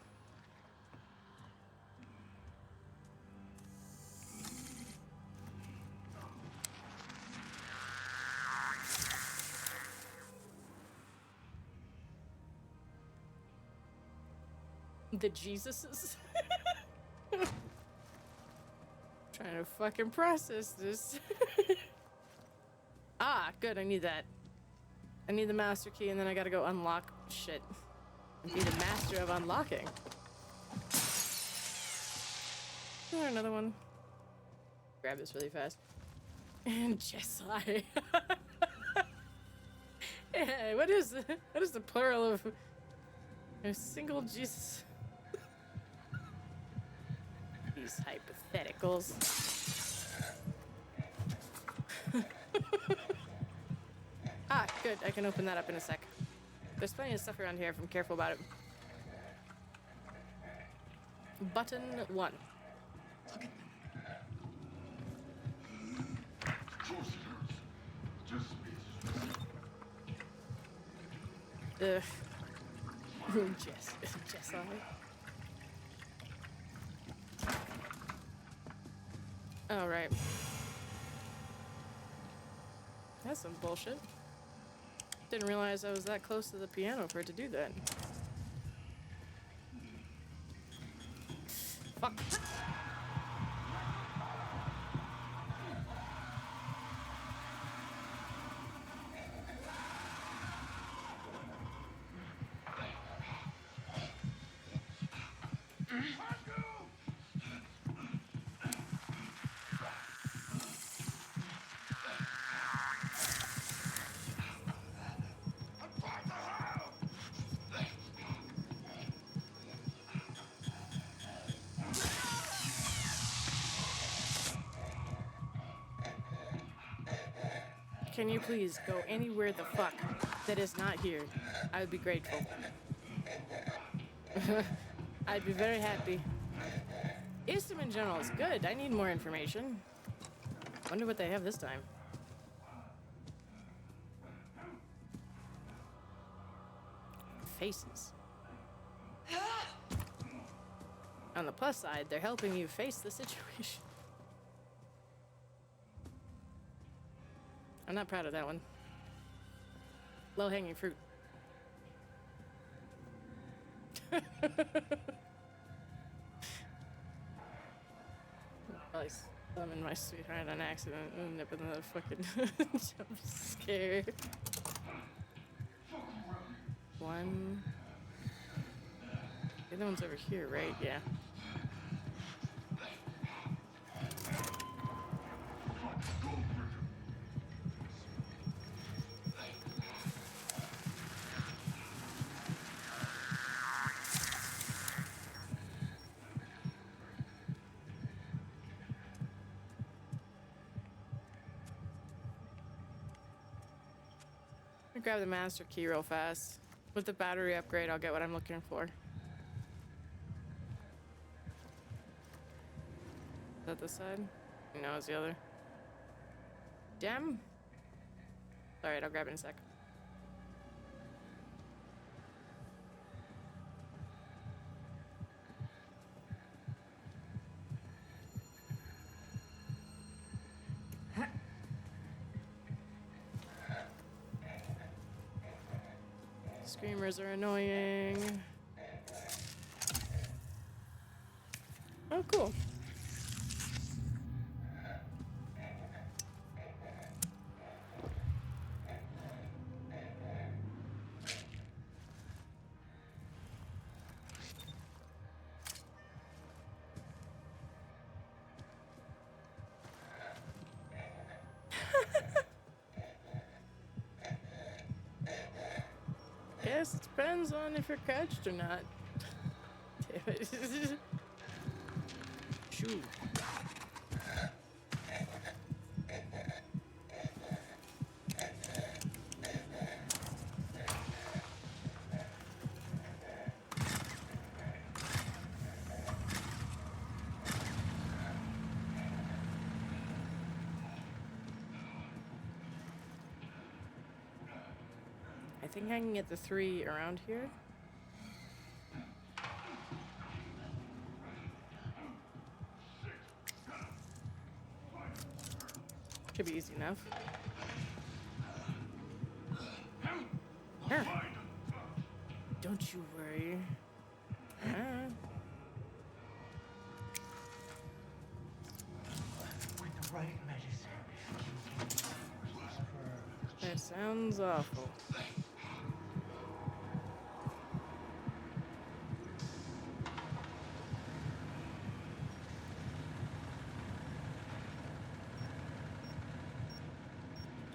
The Jesuses. Trying to fucking process this. Ah, good, I need that. I need the master key and then I gotta go unlock shit. I need a master of unlocking. Is there another one? Grab this really fast. And Jesai. Yeah, what is the plural of a single Jesus? These hypotheticals. Ah, good. I can open that up in a sec. There's plenty of stuff around here if I'm careful about it. Button 1. Ugh. Jess on it. All right. That's some bullshit. Didn't realize I was that close to the piano for it to do that. Fuck. Can you please go anywhere the fuck that is not here? I would be grateful. I'd be very happy. ISTM in general is good. I need more information. Wonder what they have this time. Faces. On the plus side, they're helping you face the situation. I'm not proud of that one. Low-hanging fruit. Probably summon my sweetheart on accident and end up in the fucking jump scare. One. The other one's over here, right? Yeah. Grab the master key real fast. With the battery upgrade, I'll get what I'm looking for. Is that this side? No, it's the other. Gem? Alright, I'll grab it in a sec. Screamers are annoying. Oh, cool. Guess it depends on if you're catched or not. Damn it. Shoo. I think I can get the 3 around here. Should be easy enough. Here. Don't you worry. With the right medicine, That sounds awful.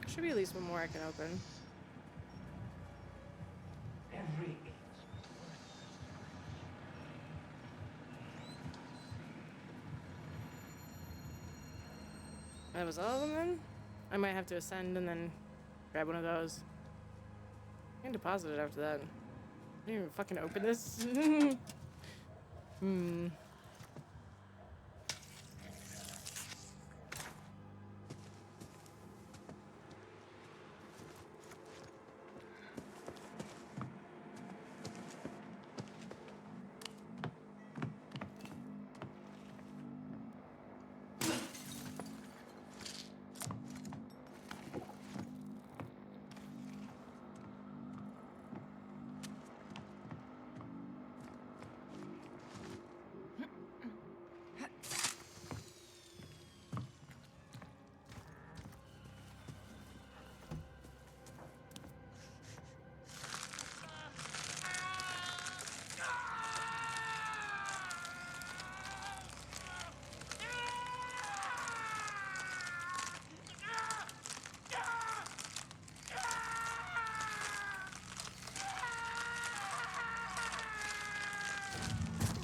Should be at least one more I can open. every That was all of them then? I might have to ascend and then grab one of those. I can deposit it after that. I didn't even fucking open this.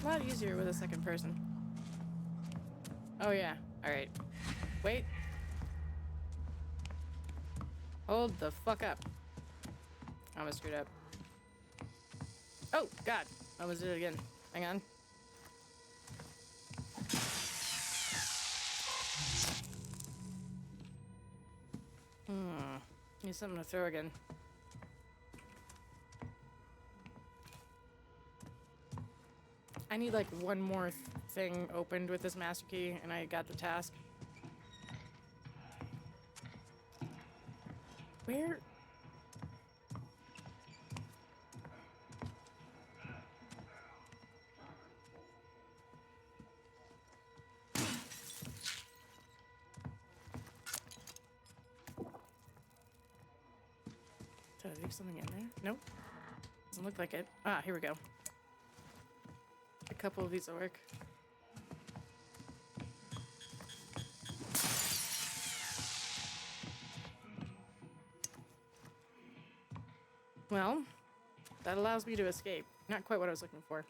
A lot easier with a second person. Oh yeah, alright. Wait. Hold the fuck up. I almost screwed up. Oh, God. I almost did it again. Hang on. Need something to throw again. I need like one more thing opened with this master key, and I got the task. Where? Did I leave something in there? Nope. Doesn't look like it. Ah, here we go. A couple of these will work. Well, that allows me to escape. Not quite what I was looking for.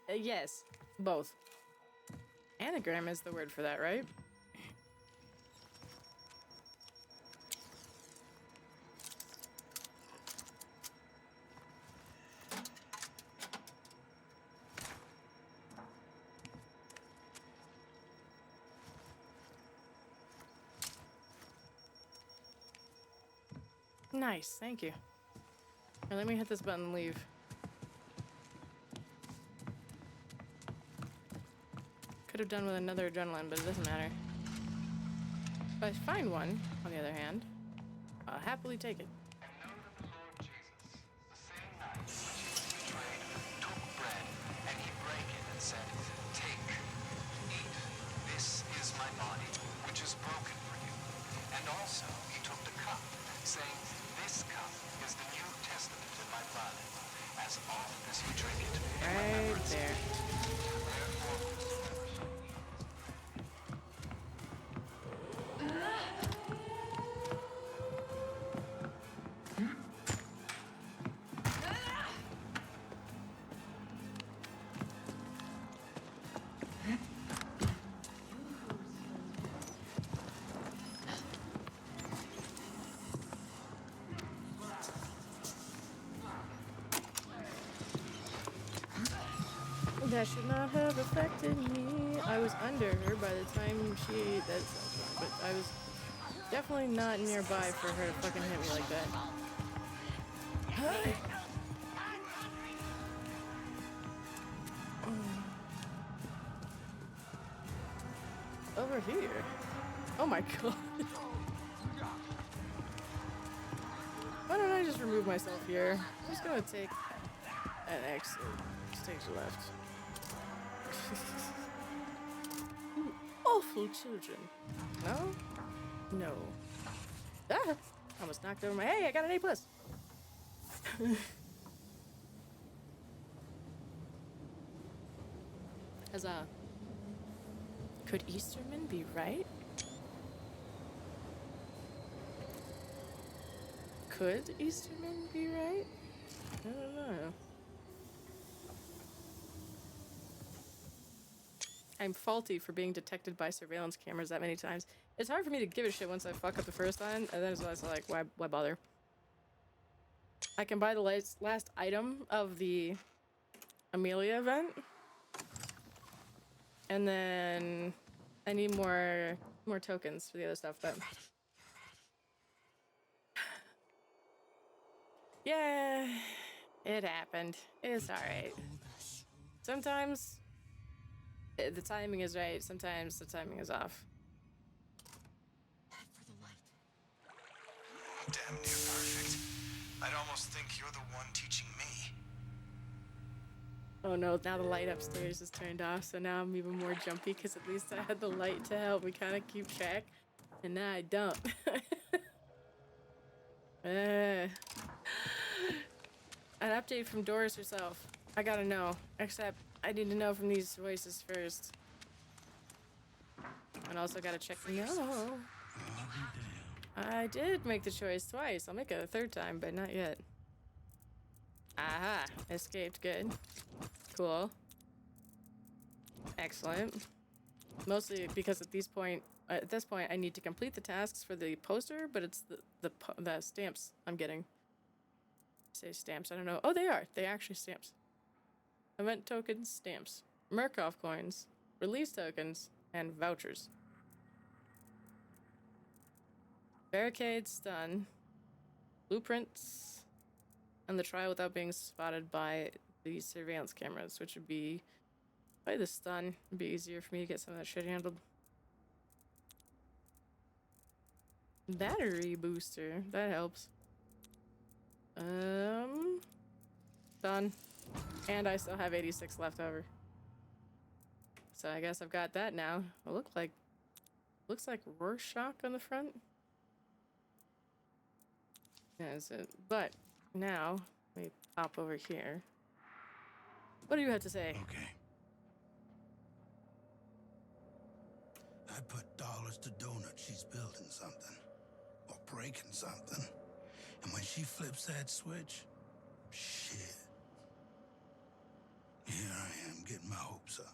Yes, both. Anagram is the word for that, right? Nice, thank you. Here, let me hit this button and leave. Could have done with another adrenaline, but it doesn't matter. If I find one, on the other hand, I'll happily take it. Took bread, and he brake it and said, "Take, eat. This is my body, which is broken for you." And also he took the cup, saying, "This cup is the New Testament in my blood. As oft as you drink it, in Right remembrance of there. me." Therefore, That should not have affected me. I was under her by the time she... That sounds wrong, but I was definitely not nearby for her to fucking hit me like that. Over here. Oh my god. Why don't I just remove myself here? I'm just gonna take an exit. Just take the left. You awful children. No? No. Ah! Almost knocked over my... Hey, I got an A+. Huzzah. Could Easterman be right? Could Easterman be right? I don't know. I'm faulty for being detected by surveillance cameras that many times. It's hard for me to give a shit once I fuck up the first time, and then it's also like, why bother? I can buy the last item of the Amelia event, and then I need more tokens for the other stuff, but... Yeah, it happened. It's alright. Sometimes the timing is right, sometimes the timing is off. Damn near perfect. I'd almost think you're the one teaching me. Oh no, now the light upstairs is turned off, so now I'm even more jumpy because at least I had the light to help me kind of keep track, and now I don't. An update from Doris herself. I gotta know. Except, I need to know from these voices first. And also gotta check. No. I did make the choice twice. I'll make it a third time, but not yet. Aha. Escaped. Good. Cool. Excellent. Mostly because at this point, At this point, I need to complete the tasks for the poster, but it's the stamps I'm getting. Say stamps, I don't know. Oh, they are. They are actually stamps. Event tokens, stamps. Murkoff coins, release tokens, and vouchers. Barricades done. Blueprints. And the trial without being spotted by the surveillance cameras, which would be by the stun. It'd be easier for me to get some of that shit handled. Battery booster. That helps. Done. And I still have 86 left over. So I guess I've got that now. It looks like Rorschach on the front. Yeah, that's it. But now, let me pop over here. What do you have to say? Okay. I put dollars to donut she's building something. Or breaking something. And when she flips that switch, shit. Here I am getting my hopes up.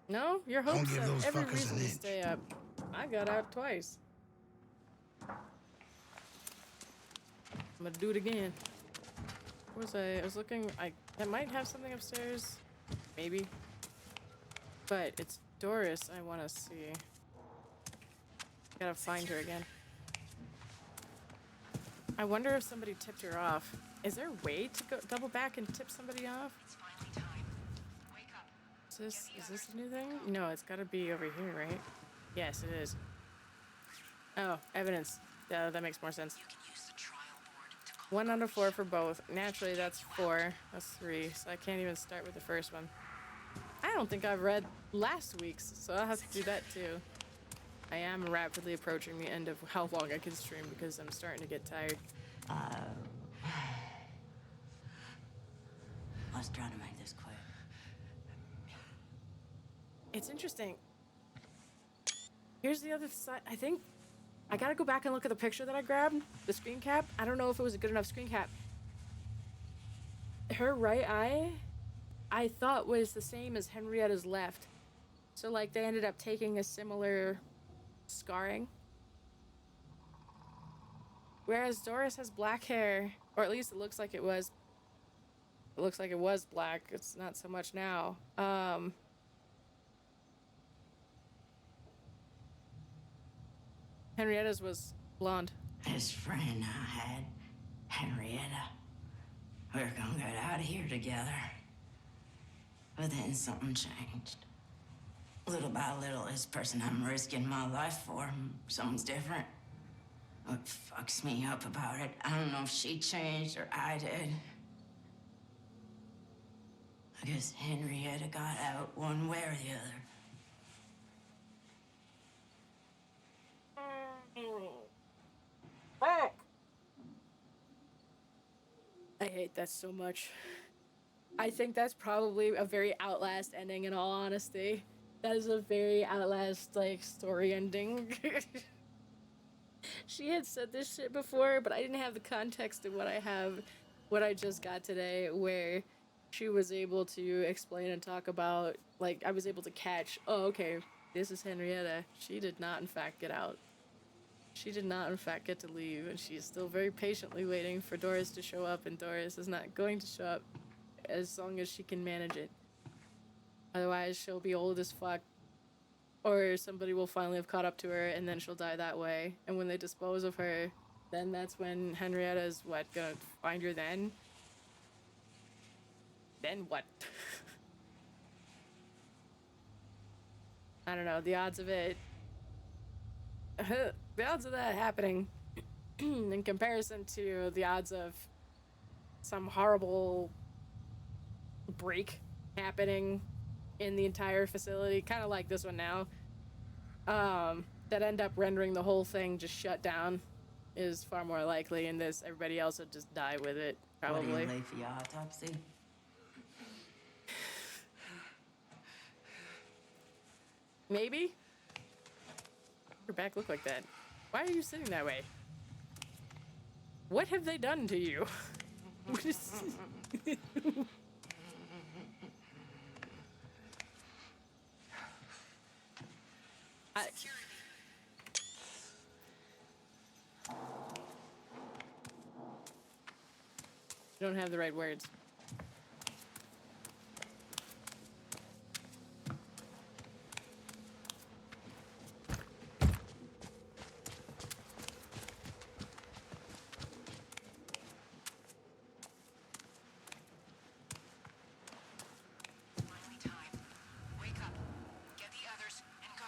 No, your hopes Don't give have those every fuckers reason an to inch. stay up. I got out twice. I'm gonna do it again. Where was I? I was looking. I might have something upstairs, maybe. But it's Doris I want to see. Gotta find her again. I wonder if somebody tipped her off. Is there a way to go double back and tip somebody off? It's finally time. Wake up. Is this a new thing? No, it's gotta be over here, right? Yes, it is. Oh, evidence. Yeah, that makes more sense. You can use the trial board to call 1 out of 4 for both. Naturally, that's 4. That's 3. So I can't even start with the first one. I don't think I've read last week's, so I'll have to do that too. I am rapidly approaching the end of how long I can stream because I'm starting to get tired. Let's try to make this quick. It's interesting. Here's the other side. I think I gotta go back and look at the picture that I grabbed, the screen cap. I don't know if it was a good enough screen cap. Her right eye, I thought was the same as Henrietta's left. So like they ended up taking a similar scarring. Whereas Doris has black hair, or at least it looks like it was. It looks like it was black. It's not so much now. Henrietta's was blonde. This friend I had, Henrietta, we were gonna get out of here together. But then something changed. Little by little, this person I'm risking my life for, someone's different. What fucks me up about it, I don't know if she changed or I did. I guess Henrietta got out one way or the other. I hate that so much. I think that's probably a very Outlast ending, in all honesty. That is a very Outlast, like, story ending. She had said this shit before, but I didn't have the context of what I just got today, where she was able to explain and talk about, like, I was able to catch, oh, okay, this is Henrietta. She did not, in fact, get out. She did not, in fact, get to leave, and she's still very patiently waiting for Doris to show up, and Doris is not going to show up as long as she can manage it. Otherwise, she'll be old as fuck, or somebody will finally have caught up to her, and then she'll die that way. And when they dispose of her, then that's when Henrietta's, gonna find her then? Then what? I don't know, the odds of it... the odds of that happening in comparison to the odds of some horrible break happening in the entire facility, kind of like this one now, that end up rendering the whole thing just shut down, is far more likely, and this everybody else would just die with it, probably. What do you lay for your autopsy? Maybe? Your back look like that. Why are you sitting that way? What have they done to you? What is... I don't have the right words. Finally time. Wake up. Get the others and go.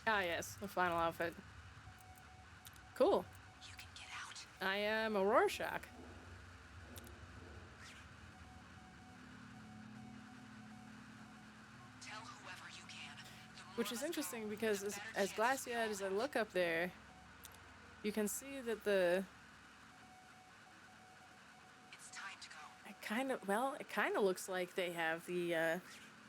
Ah, yes, the final outfit. Cool. You can get out. I am a Rorschach. Tell whoever you can. The more Which of is us go, interesting because the as better chances glassy we eyed all as I have. look up there, you can see that the It's time to go. it kind of looks like they have the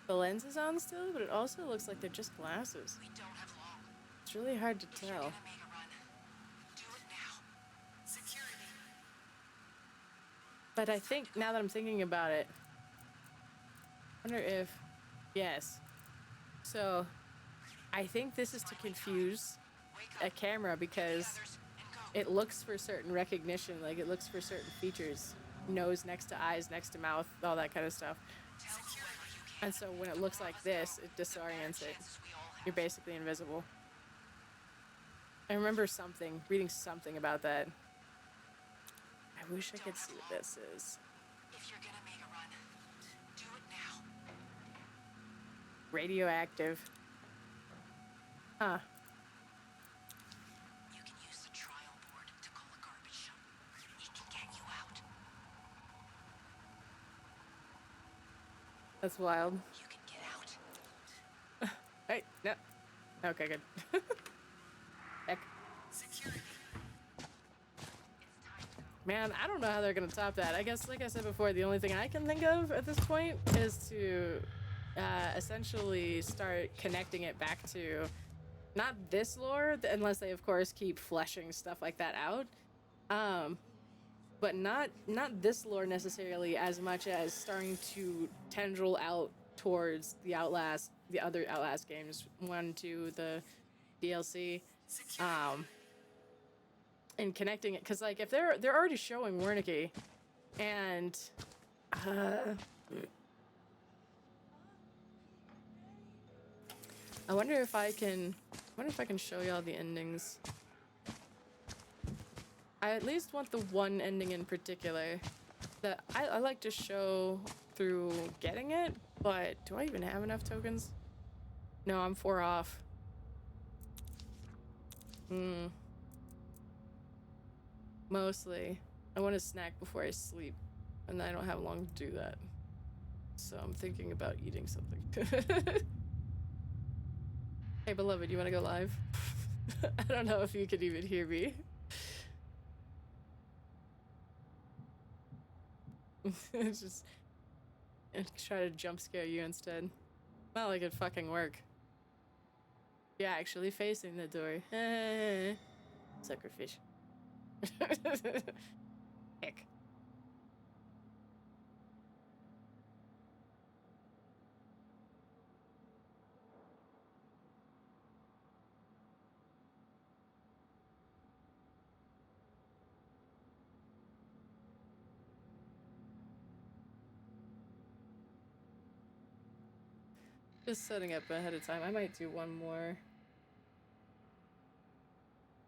lenses on still, but it also looks like they're just glasses. We don't have long. It's really hard to If you're tell. gonna make a run, do it now. Security. But I think now that I'm thinking about it, I wonder if yes. So I think this is to confuse Wake a up. camera because Others and go. it looks for certain recognition, like it looks for certain features. Nose next to eyes, next to mouth, all that kind of stuff. Tell whoever you can. And so when it looks like this, it disorients it. Chances we all have. You're basically invisible. I remember reading something about that. I wish I could see what this is. If you're gonna make a run, do it now. Radioactive. Huh. You can use the trial board to call a garbage shop. He can get you out. That's wild. You can get out. Hey, no. Okay, good. Heck. Security. Man, I don't know how they're gonna top that. I guess, like I said before, the only thing I can think of at this point is to essentially start connecting it back to not this lore, unless they, of course, keep fleshing stuff like that out. But not this lore necessarily as much as starting to tendril out towards the other Outlast games, 1, 2, the DLC. And connecting it, because like if they're already showing Wernicke, and I wonder if I can show y'all the endings. I at least want the one ending in particular that I like to show through getting it, but do I even have enough tokens? No, I'm 4 off. Mostly. I want to snack before I sleep, and I don't have long to do that. So I'm thinking about eating something. Hey, beloved, you want to go live? I don't know if you could even hear me. Just try to jump scare you instead. Not like it'd fucking work. Yeah, actually facing the door. Suckerfish. Heck. Just setting up ahead of time. I might do one more.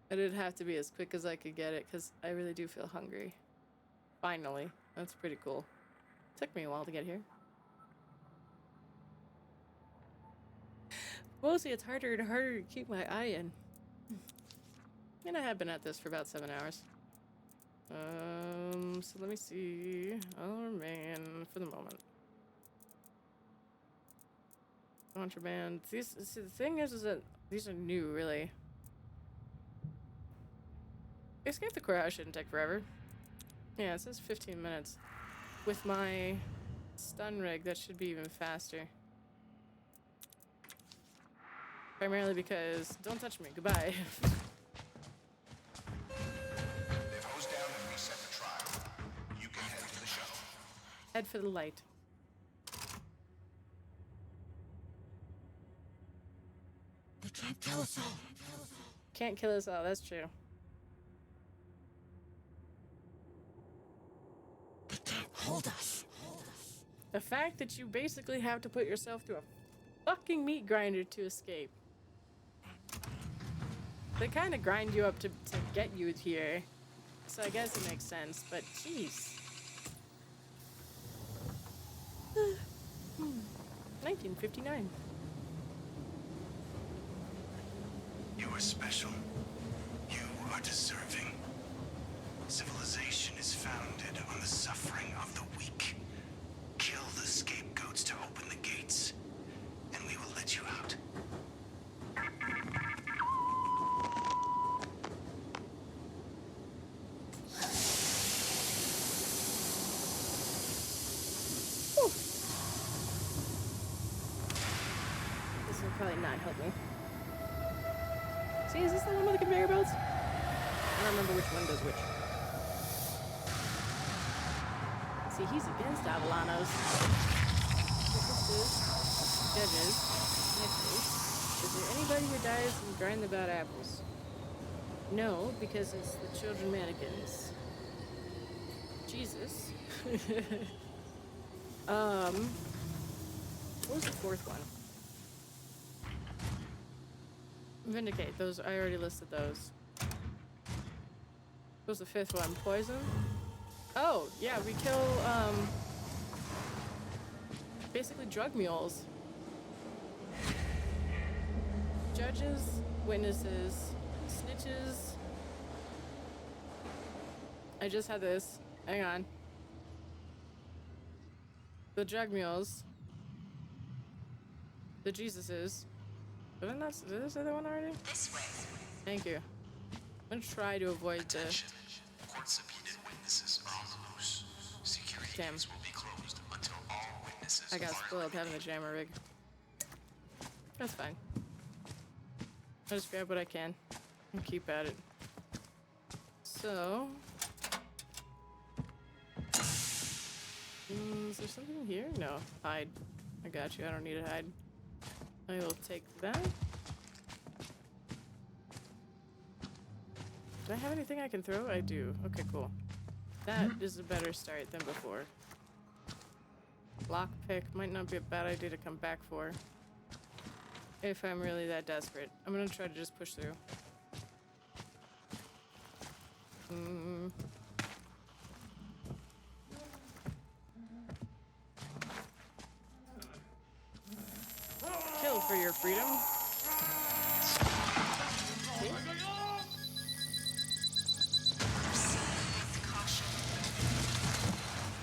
It'd have to be as quick as I could get it, because I really do feel hungry. Finally. That's pretty cool. Took me a while to get here. Mostly it's harder and harder to keep my eye in. And I have been at this for about 7 hours. So let me see. Oh man, for the moment. Contraband. See, the thing is that these are new, really. Escape the courthouse shouldn't take forever. Yeah, it says 15 minutes. With my stun rig, that should be even faster. Primarily because, don't touch me, goodbye. They've hosed down and reset the trial. You can head to the shuttle. Head for the light. Can't kill us all, that's true. They can't hold us. The fact that you basically have to put yourself through a fucking meat grinder to escape. They kind of grind you up to get you here. So I guess it makes sense, but jeez. 1959. You are special. You are deserving. Civilization is founded on the suffering of the weak. Kill the scapegoats to open the gates, and we will let you out. This will probably not help me. See, is this the one with the conveyor belts? I don't remember which one does which. See, he's against Avalanos. Witnesses, judges, snitches. Is there anybody who dies from grinding the bad apples? No, because it's the children mannequins. Jesus. What was the fourth one? Vindicate. Those, I already listed those. What was the fifth one? Poison? Oh, yeah, we kill, basically drug mules. Judges, witnesses, snitches. I just had this. Hang on. The drug mules. The Jesuses. Did I say that one already? This way. Thank you. I'm gonna try to avoid Attention. Court-subpoenaed witnesses are on the loose. Security gates will be closed until all witnesses I got are spoiled having a jammer rig. That's fine. I'll just grab what I can and keep at it. So... is there something here? No. Hide. I got you. I don't need to hide. I will take that. Do I have anything I can throw? I do. Okay, cool. That is a better start than before. Lockpick might not be a bad idea to come back for. If I'm really that desperate. I'm gonna try to just push through. Kill for your freedom. See?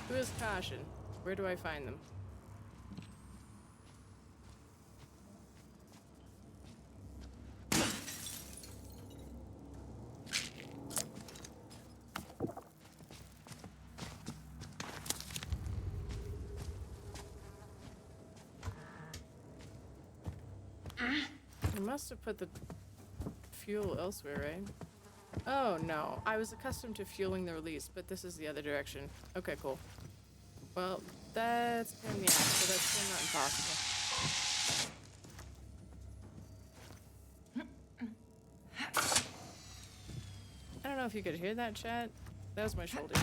Who is Caution? Where do I find them? I must have put the fuel elsewhere, right? Oh no, I was accustomed to fueling the release, but this is the other direction. Okay, cool. Well, that's pain in the ass, so that's still not impossible. I don't know if you could hear that, chat. That was my shoulder.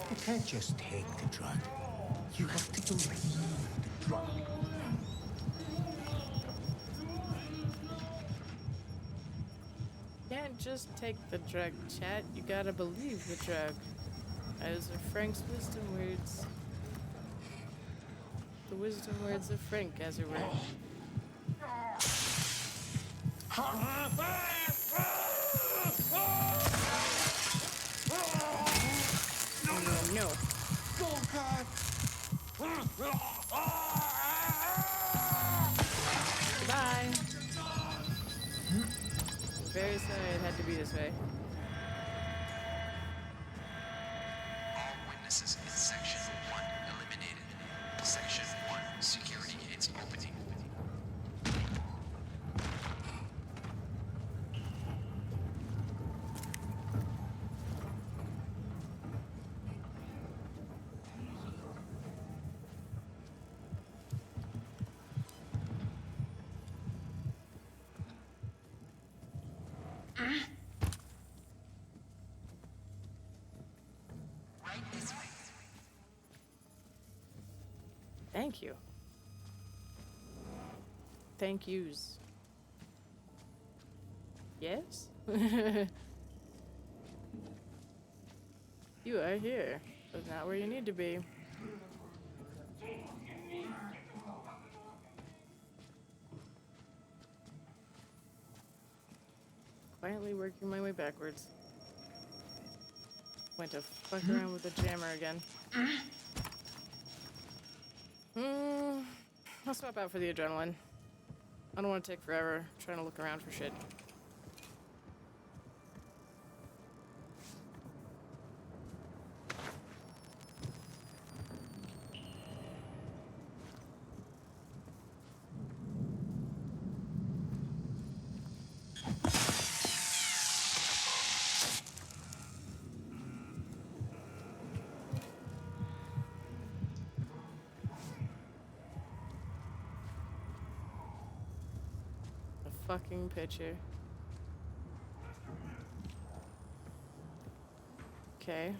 You can't just take the drug. You have to believe the drug. Can't just take the drug, chat. You gotta believe the drug. Those are Frank's wisdom words. The wisdom words of Frank, as it were. No. Oh, God! Goodbye. I'm very sorry it had to be this way. All witnesses in Section 1 eliminated. Section 1, security gates opening. Right this way. Thank you. Thank yous. Yes? You are here, but not where you need to be. Quietly working my way backwards. Went to fuck around with the jammer again. I'll swap out for the adrenaline. I don't want to take forever trying to look around for shit. Fucking picture. Okay.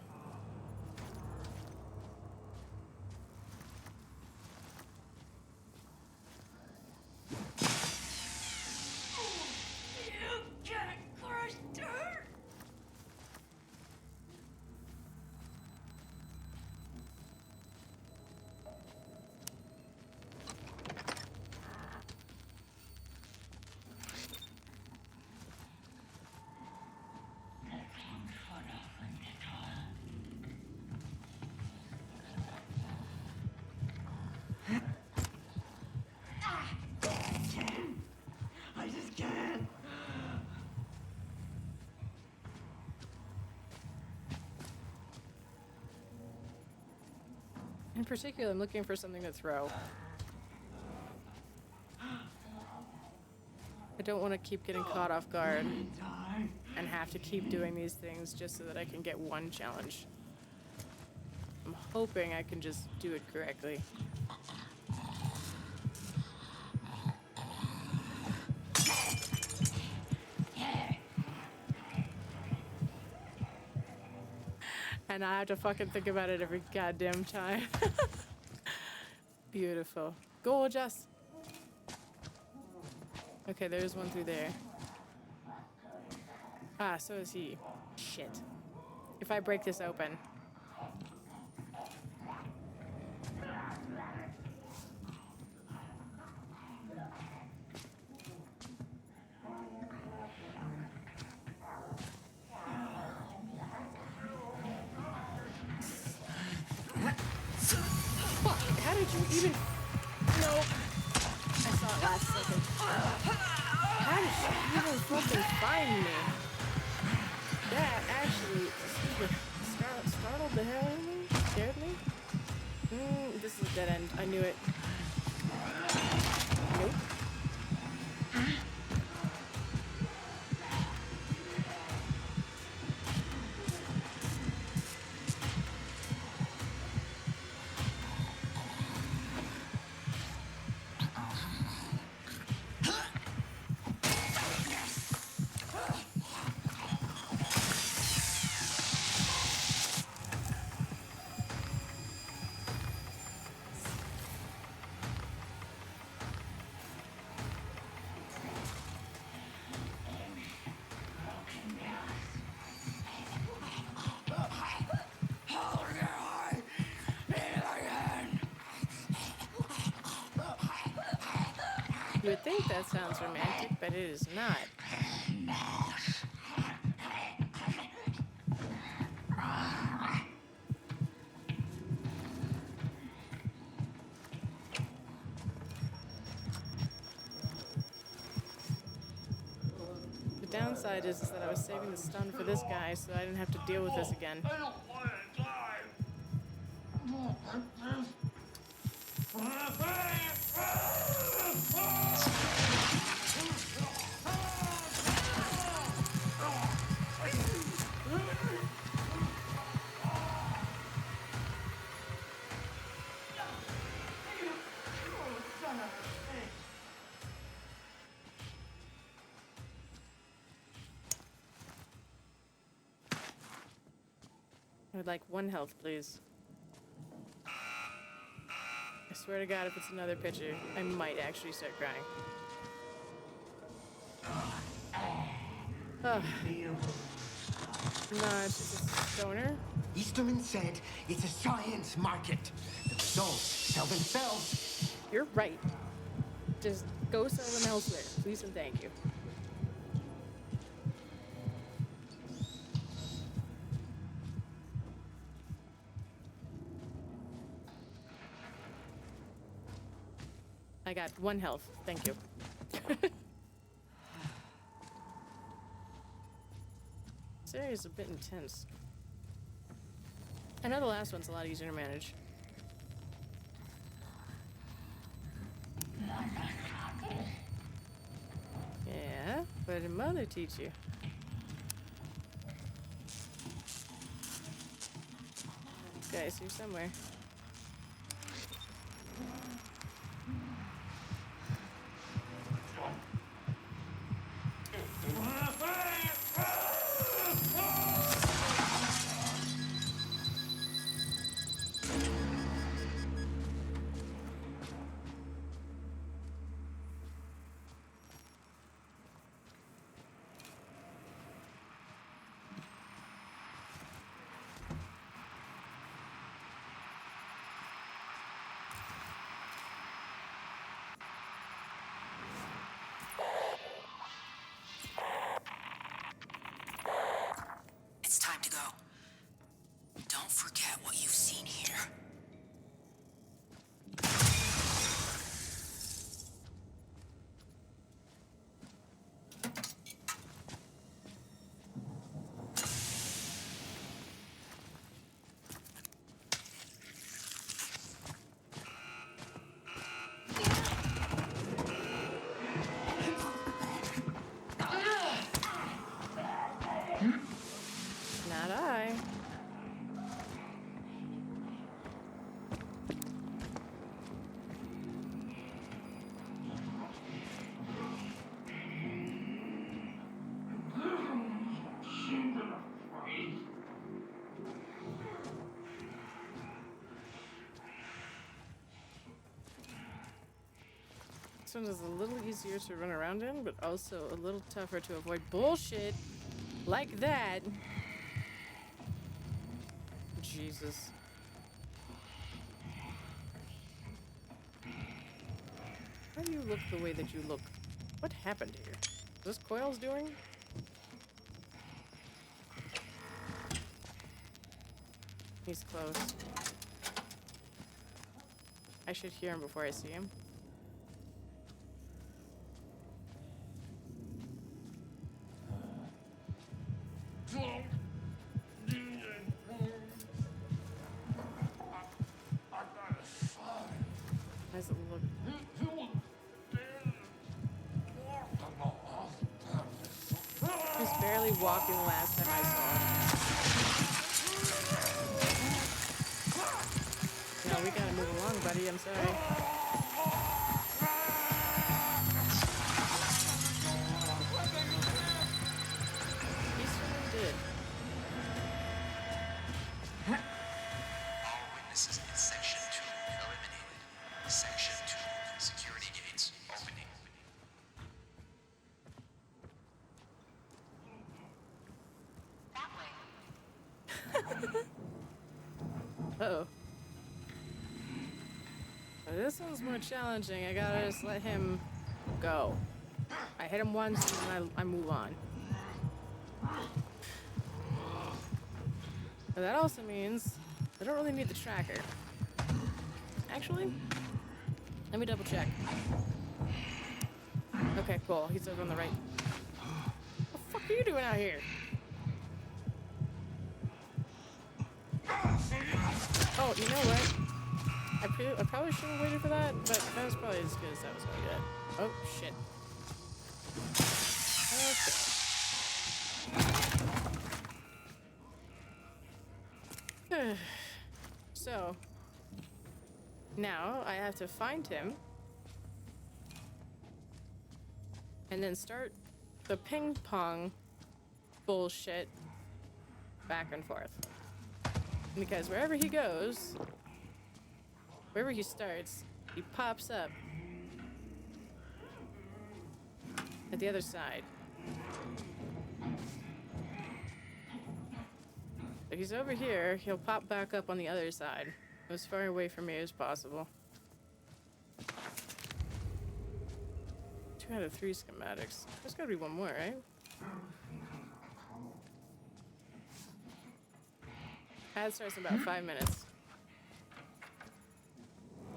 I just can't. In particular, I'm looking for something to throw. I don't want to keep getting caught off guard and have to keep doing these things just so that I can get one challenge. I'm hoping I can just do it correctly. And I have to fucking think about it every goddamn time. Beautiful. Gorgeous. Okay, there's one through there. Ah, so is he. Shit. If I break this open. Fuck, how did you even... No. I saw it last second. How did she even fucking find me? That actually startled the hell out of me? Scared me? This is a dead end. I knew it. Nope. You would think that sounds romantic, but it is not. The downside is that I was saving the stun for this guy, so I didn't have to deal with this again. I don't want to die. I would like 1 health, please. I swear to God, if it's another picture, I might actually start crying. Ugh. No, it's just a stoner. Easterman said it's a science market. The results sell themselves. You're right. Just go sell them elsewhere, please and thank you. I got 1 health, thank you. This area is a bit intense. I know the last one's a lot easier to manage. Yeah, what did mother teach you? This guy's here somewhere. It's time to go. Don't forget what you've seen here. Not I. This one is a little easier to run around in, but also a little tougher to avoid bullshit like that. Jesus. Why do you look the way that you look? What happened here? Is this Coil's doing? He's close. I should hear him before I see him. How does it look? He was barely walking last time I saw him. No, we gotta move along, buddy. I'm sorry. He certainly did. All witnesses in Section 2 eliminated. Section 2, security gates opening. That way. Uh-oh. Well, this one's more challenging. I gotta just let him Go. I hit him once and then I move on. But that also means I don't really need the tracker. Actually, let me double check. Okay, cool. He's over on the right. What the fuck are you doing out here? Oh, you know what? I probably should have waited for that, but that was probably as good as that was gonna get. Oh, shit. Okay. So, now I have to find him and then start the ping pong bullshit back and forth. Because wherever he goes, wherever he starts, he pops up at the other side. If he's over here, he'll pop back up on the other side, as far away from me as possible. 2 out of 3 schematics. There's gotta be one more, right? Ad starts in about 5 minutes.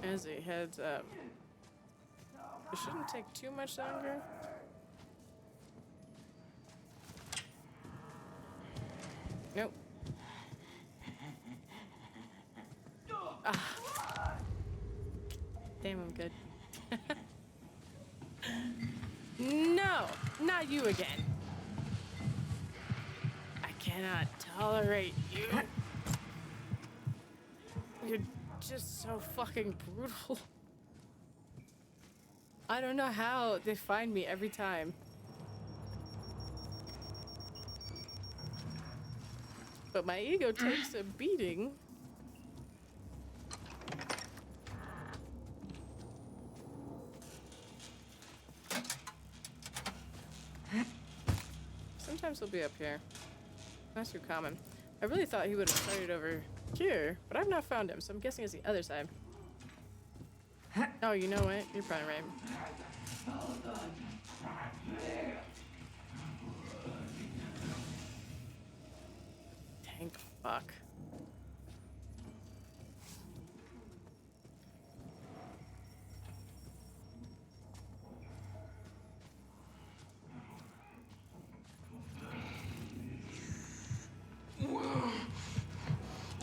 As he heads up. It shouldn't take too much longer. Nope. Ah. Damn, I'm good. No! Not you again. I cannot tolerate you. You're just so fucking brutal. I don't know how they find me every time. But my ego takes a beating. Sometimes he'll be up here. That's too common. I really thought he would have started over here, but I've not found him, so I'm guessing it's the other side. Oh, you know what? You're probably right. Thank fuck.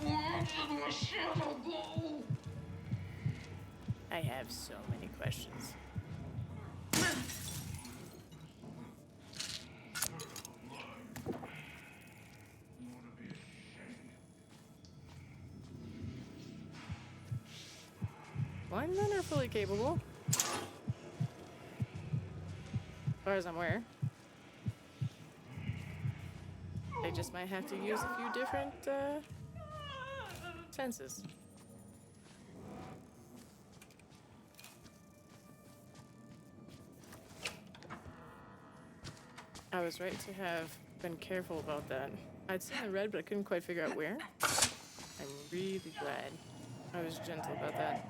Where did my shadow go? I have so many questions. Blind men are fully capable. As far as I'm aware. They just might have to use a few different senses. I was right to have been careful about that. I'd seen the red, but I couldn't quite figure out where. I'm really glad I was gentle about that.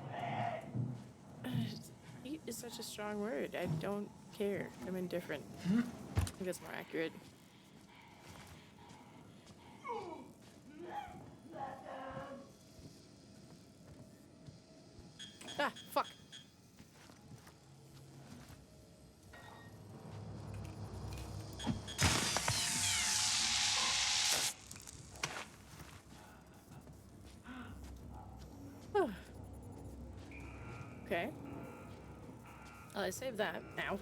Eat is such a strong word. I don't care. I'm indifferent. I think that's more accurate. Ah, fuck. Okay. Well, I saved that. Now.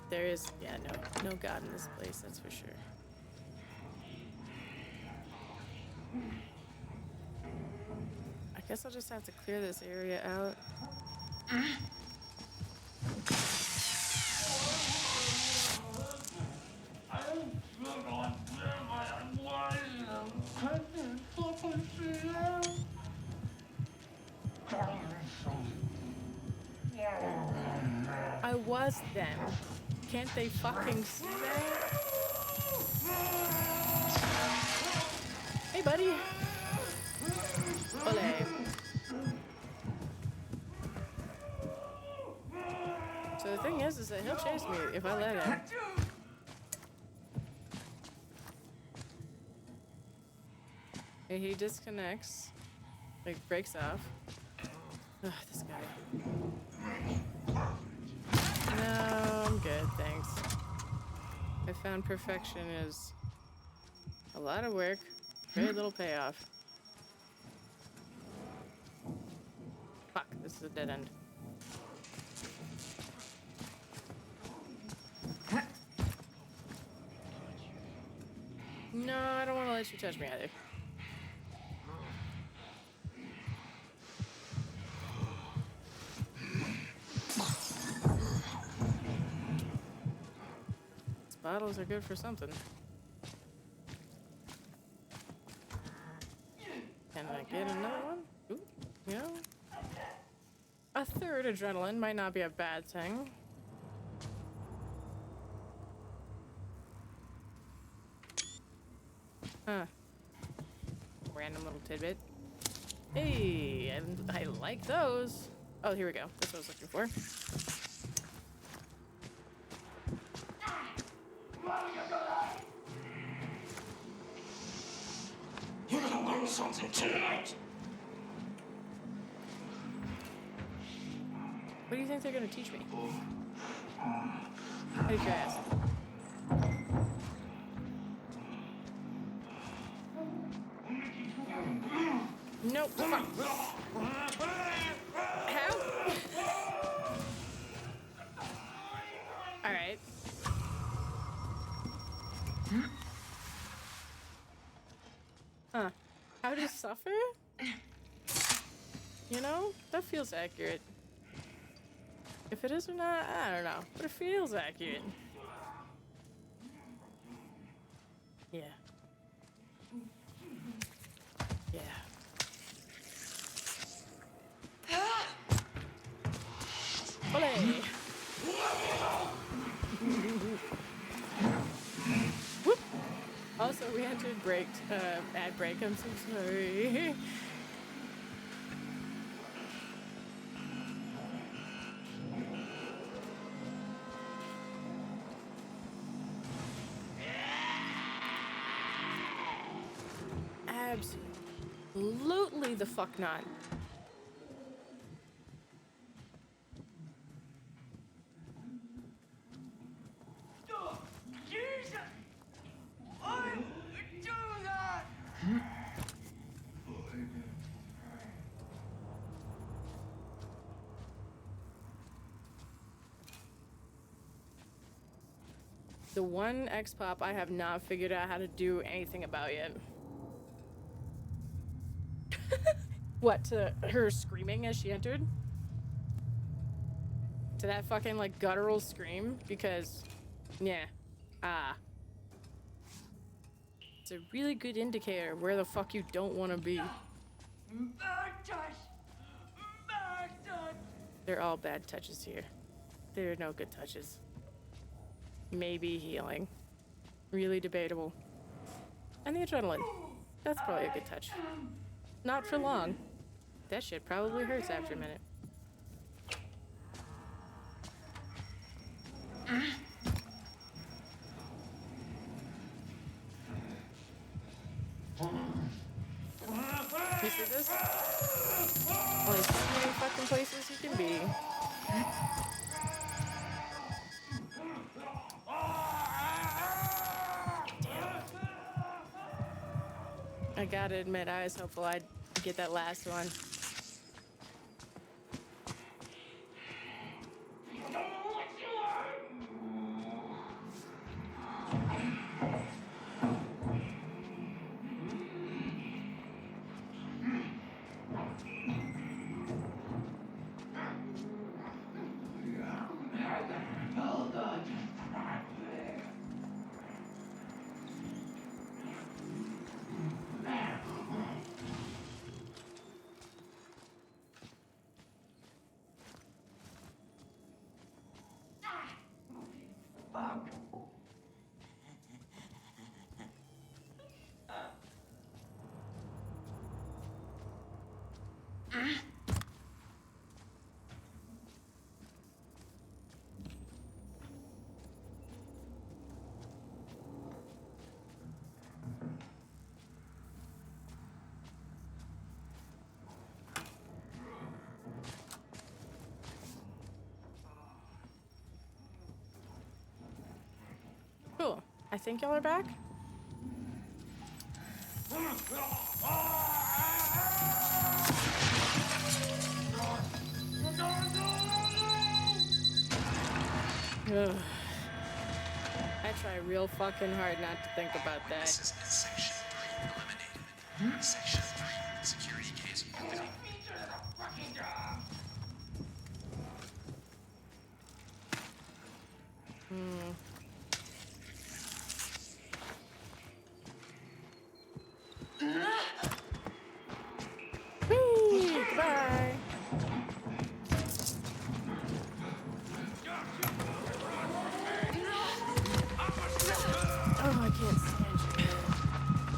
There is, yeah, no God in this place, that's for sure. I guess I'll just have to clear this area out. I was them. Can't they fucking see that? Hey, buddy. Olé. So to say, he'll chase me if I let him. And he disconnects. Like, breaks off. Ugh, this guy. No, I'm good, thanks. I found perfection is a lot of work, very little payoff. Fuck, this is a dead end. No, I don't want to let you touch me either. These bottles are good for something. Can I get another one? Ooh, you know? A third adrenaline might not be a bad thing. Huh. Random little tidbit. Hey, and I like those. Oh, here we go. That's what I was looking for. You're gonna learn something tonight. What do you think they're gonna teach me? Hey, your ass. Nope. Fuck. How? Alright. Huh. How to suffer? You know? That feels accurate. If it is or not, I don't know. But it feels accurate. Yeah. Yeah. Olé! Whoop! Also, we entered ad break. I'm so sorry. Absolutely the fuck not. Jesus! I would do that! The one X-Pop I have not figured out how to do anything about yet. What, to her screaming as she entered? To that fucking, like, guttural scream? Because, yeah. It's a really good indicator of where the fuck you don't want to be. Bad touch! Bad touch! They're all bad touches here. There are no good touches. Maybe healing. Really debatable. And the adrenaline. That's probably a good touch. Not for long. That shit probably hurts after a minute. You see this? Only so many fucking places you can be. I gotta admit, I was hopeful I'd get that last one. I think y'all are back. Ugh. I try real fucking hard not to think about that. Witnesses in Section 3 eliminated. Section 3, security case opening. Whee! Goodbye. Oh, I can't stand you.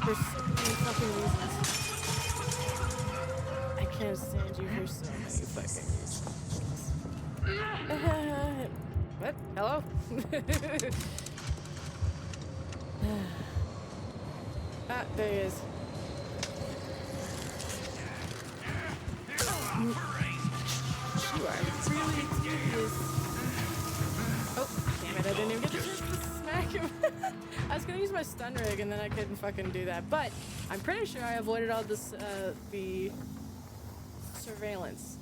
For so many fucking reasons. I can't stand you for so many fucking reasons. What? Hello? Ah, there he is. You are really tedious. Oh, damn it, I didn't even get the chance to smack him. I was gonna use my stun rig and then I couldn't fucking do that. But I'm pretty sure I avoided all this, the surveillance.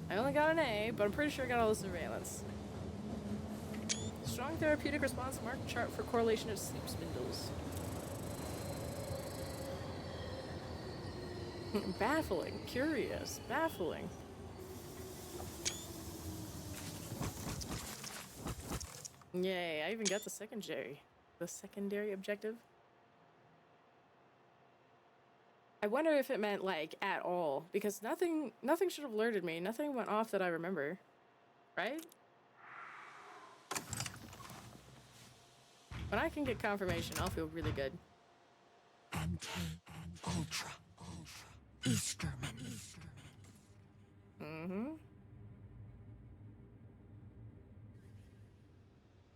I only got an A, but I'm pretty sure I got all the surveillance. Strong therapeutic response mark chart for correlation of sleep spindles. Baffling, curious, baffling. Yay, I even got the secondary objective. I wonder if it meant like at all, because nothing should have alerted me. Nothing went off that I remember, right? When I can get confirmation, I'll feel really good. MK Ultra Easterman. Mm-hmm.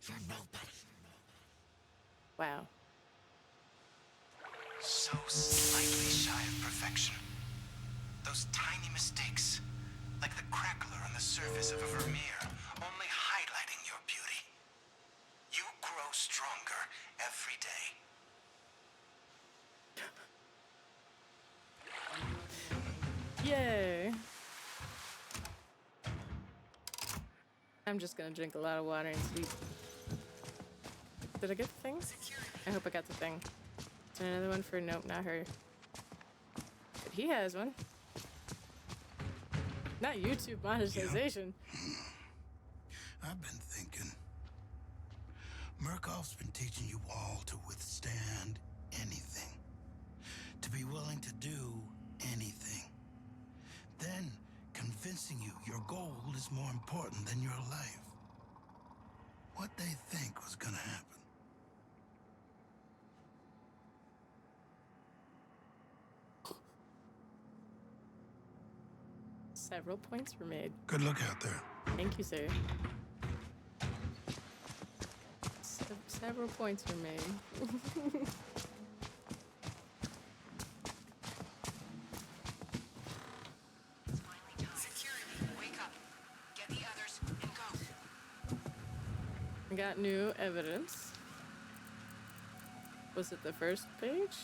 You're nobody. Wow. So slightly shy of perfection. Those tiny mistakes, like the crackler on the surface of a Vermeer, only highlighting your beauty. You grow stronger every day. Yay. I'm just gonna drink a lot of water and sleep. Did I get the thing? I hope I got the thing. Is there another one for... Nope, not her. But he has one. Not YouTube monetization. I've been thinking. Murkoff's been teaching you all to withstand anything. To be willing to do anything. Then convincing you your goal is more important than your life. What they think was gonna happen. Several points were made. Good look out there. Thank you, sir. Several points were made. Security, wake up. Get the others and go. I got new evidence. Was it the first page?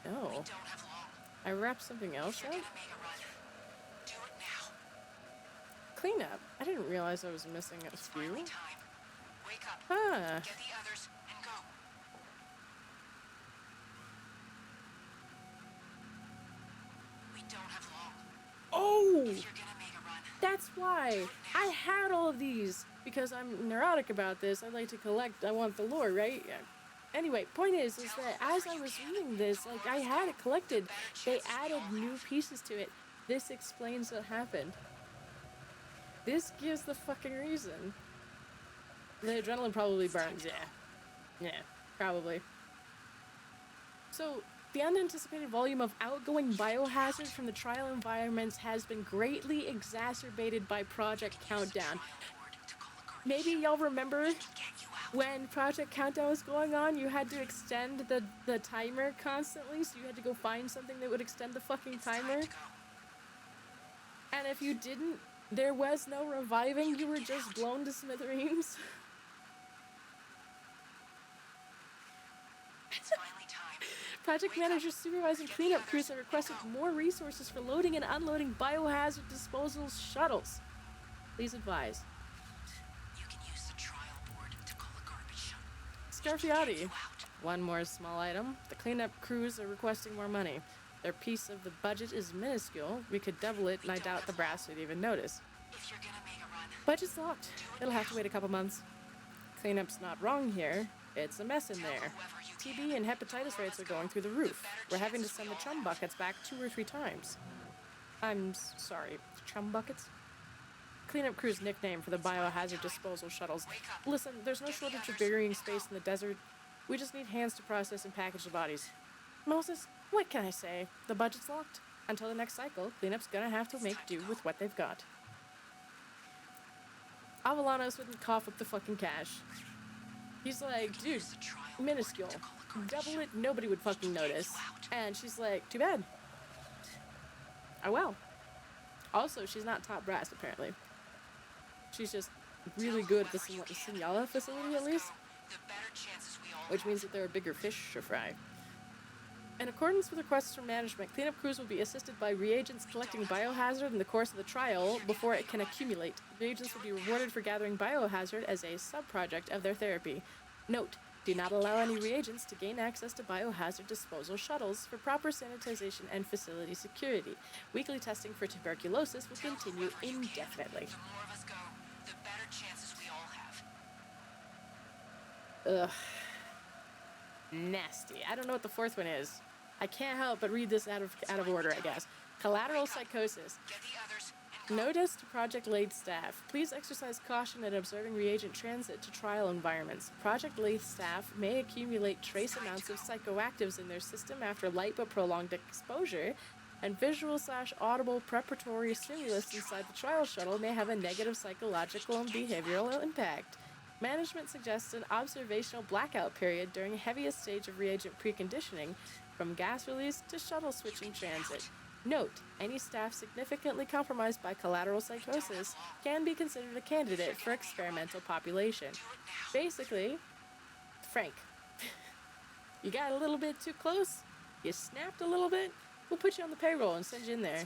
No. We don't have long. I wrapped something else If you're up? gonna make a run, do it now. Cleanup. I didn't realize I was missing a It's few. finally time. Wake up. Huh. Get the others and go. We don't have long. Oh! If you're gonna make a run, That's why I had all of these because I'm neurotic about this. I like to collect. I want the lore, right? Yeah. Anyway, point is that as I was reading this, like I had it collected. They added new pieces to it. This explains what happened. This gives the fucking reason. The adrenaline probably burns. Yeah. Yeah. Probably. So. The unanticipated volume of outgoing biohazard from the trial environments has been greatly exacerbated by Project Countdown. Maybe y'all remember when Project Countdown was going on, you had to extend the timer constantly, so you had to go find something that would extend the fucking timer. And if you didn't, there was no reviving, you were just blown to smithereens. Project managers supervising cleanup crews have requested more resources for loading and unloading biohazard disposal shuttles. Please advise. You can use the trial board to call a garbage Scarfiotti. One more small item. The cleanup crews are requesting more money. Their piece of the budget is minuscule. We could double it, and I doubt the brass would even notice. If you're gonna make a run, Budget's locked. It'll have to wait a couple months. Cleanup's not wrong here. It's a mess in there. TB and hepatitis rates are going through the roof. We're having to send the chum buckets back 2 or 3 times. I'm sorry, chum buckets? Cleanup crew's nickname for the biohazard disposal shuttles. Listen, there's no shortage of burying space in the desert. We just need hands to process and package the bodies. Moses, what can I say? The budget's locked. Until the next cycle, cleanup's gonna have to make do with what they've got. Avalanos wouldn't cough up the fucking cash. He's like, dude, minuscule. Double it, nobody would fucking notice. And she's like, too bad. Oh well. Also, she's not top brass, apparently. She's just really good at the Signala facility, at least. Which means that there are bigger fish to fry. In accordance with requests from management, cleanup crews will be assisted by reagents collecting biohazard in the course of the trial before it can accumulate. Reagents will be rewarded for gathering biohazard as a sub-project of their therapy. Note, do not allow any reagents to gain access to biohazard disposal shuttles for proper sanitization and facility security. Weekly testing for tuberculosis will continue indefinitely. the more of us go, the better chances we all have. Ugh. Nasty. I don't know what the fourth one is. I can't help but read this out of order, I guess. Collateral psychosis. Notice to Project Lathe staff. Please exercise caution in observing reagent transit to trial environments. Project Lathe staff may accumulate trace amounts of psychoactives in their system after light but prolonged exposure, and visual/audible preparatory stimulus inside the trial shuttle may have a negative psychological and behavioral impact. Management suggests an observational blackout period during heaviest stage of reagent preconditioning, from gas release to shuttle switching transit. Note, any staff significantly compromised by collateral psychosis can be considered a candidate for experimental population. Basically, Frank, you got a little bit too close, you snapped a little bit, we'll put you on the payroll and send you in there.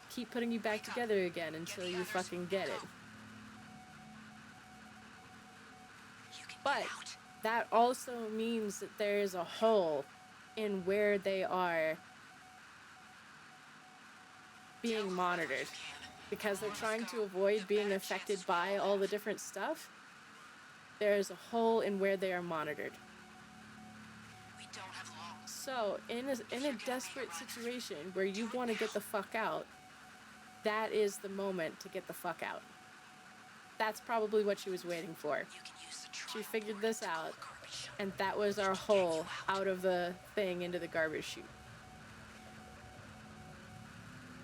Keep putting you back together again until you fucking get it. But that also means that there is a hole in where they are being monitored, because they're trying to avoid being affected by all the different stuff. There's a hole in where they are monitored. So in a desperate situation where you want to get the fuck out, that is the moment to get the fuck out. That's probably what she was waiting for. She figured this out, and that was our hole out of the thing into the garbage chute.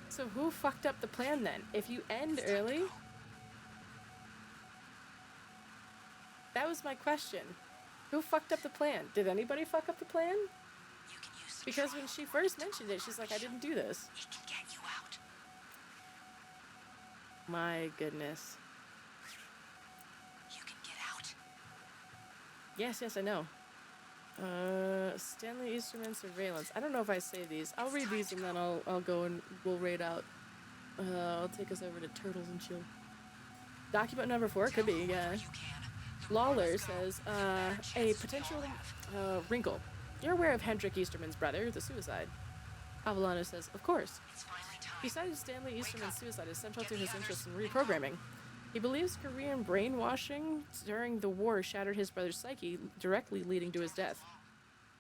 So who fucked up the plan then? If you end early? That was my question. Who fucked up the plan? Did anybody fuck up the plan? Because when she first mentioned it, she's like, I didn't do this. My goodness. Yes, I know. Stanley Easterman surveillance. I don't know if I say these. I'll read these and then I'll go and we'll raid out. I'll take us over to Turtles and Chill. Document number 4 could be, yeah. Lawler says, a potential wrinkle. You're aware of Hendrik Easterman's brother, the suicide. Avalano says, of course. Besides, Stanley Easterman's suicide is central to his interest in reprogramming. He believes Korean brainwashing during the war shattered his brother's psyche, directly leading to his death.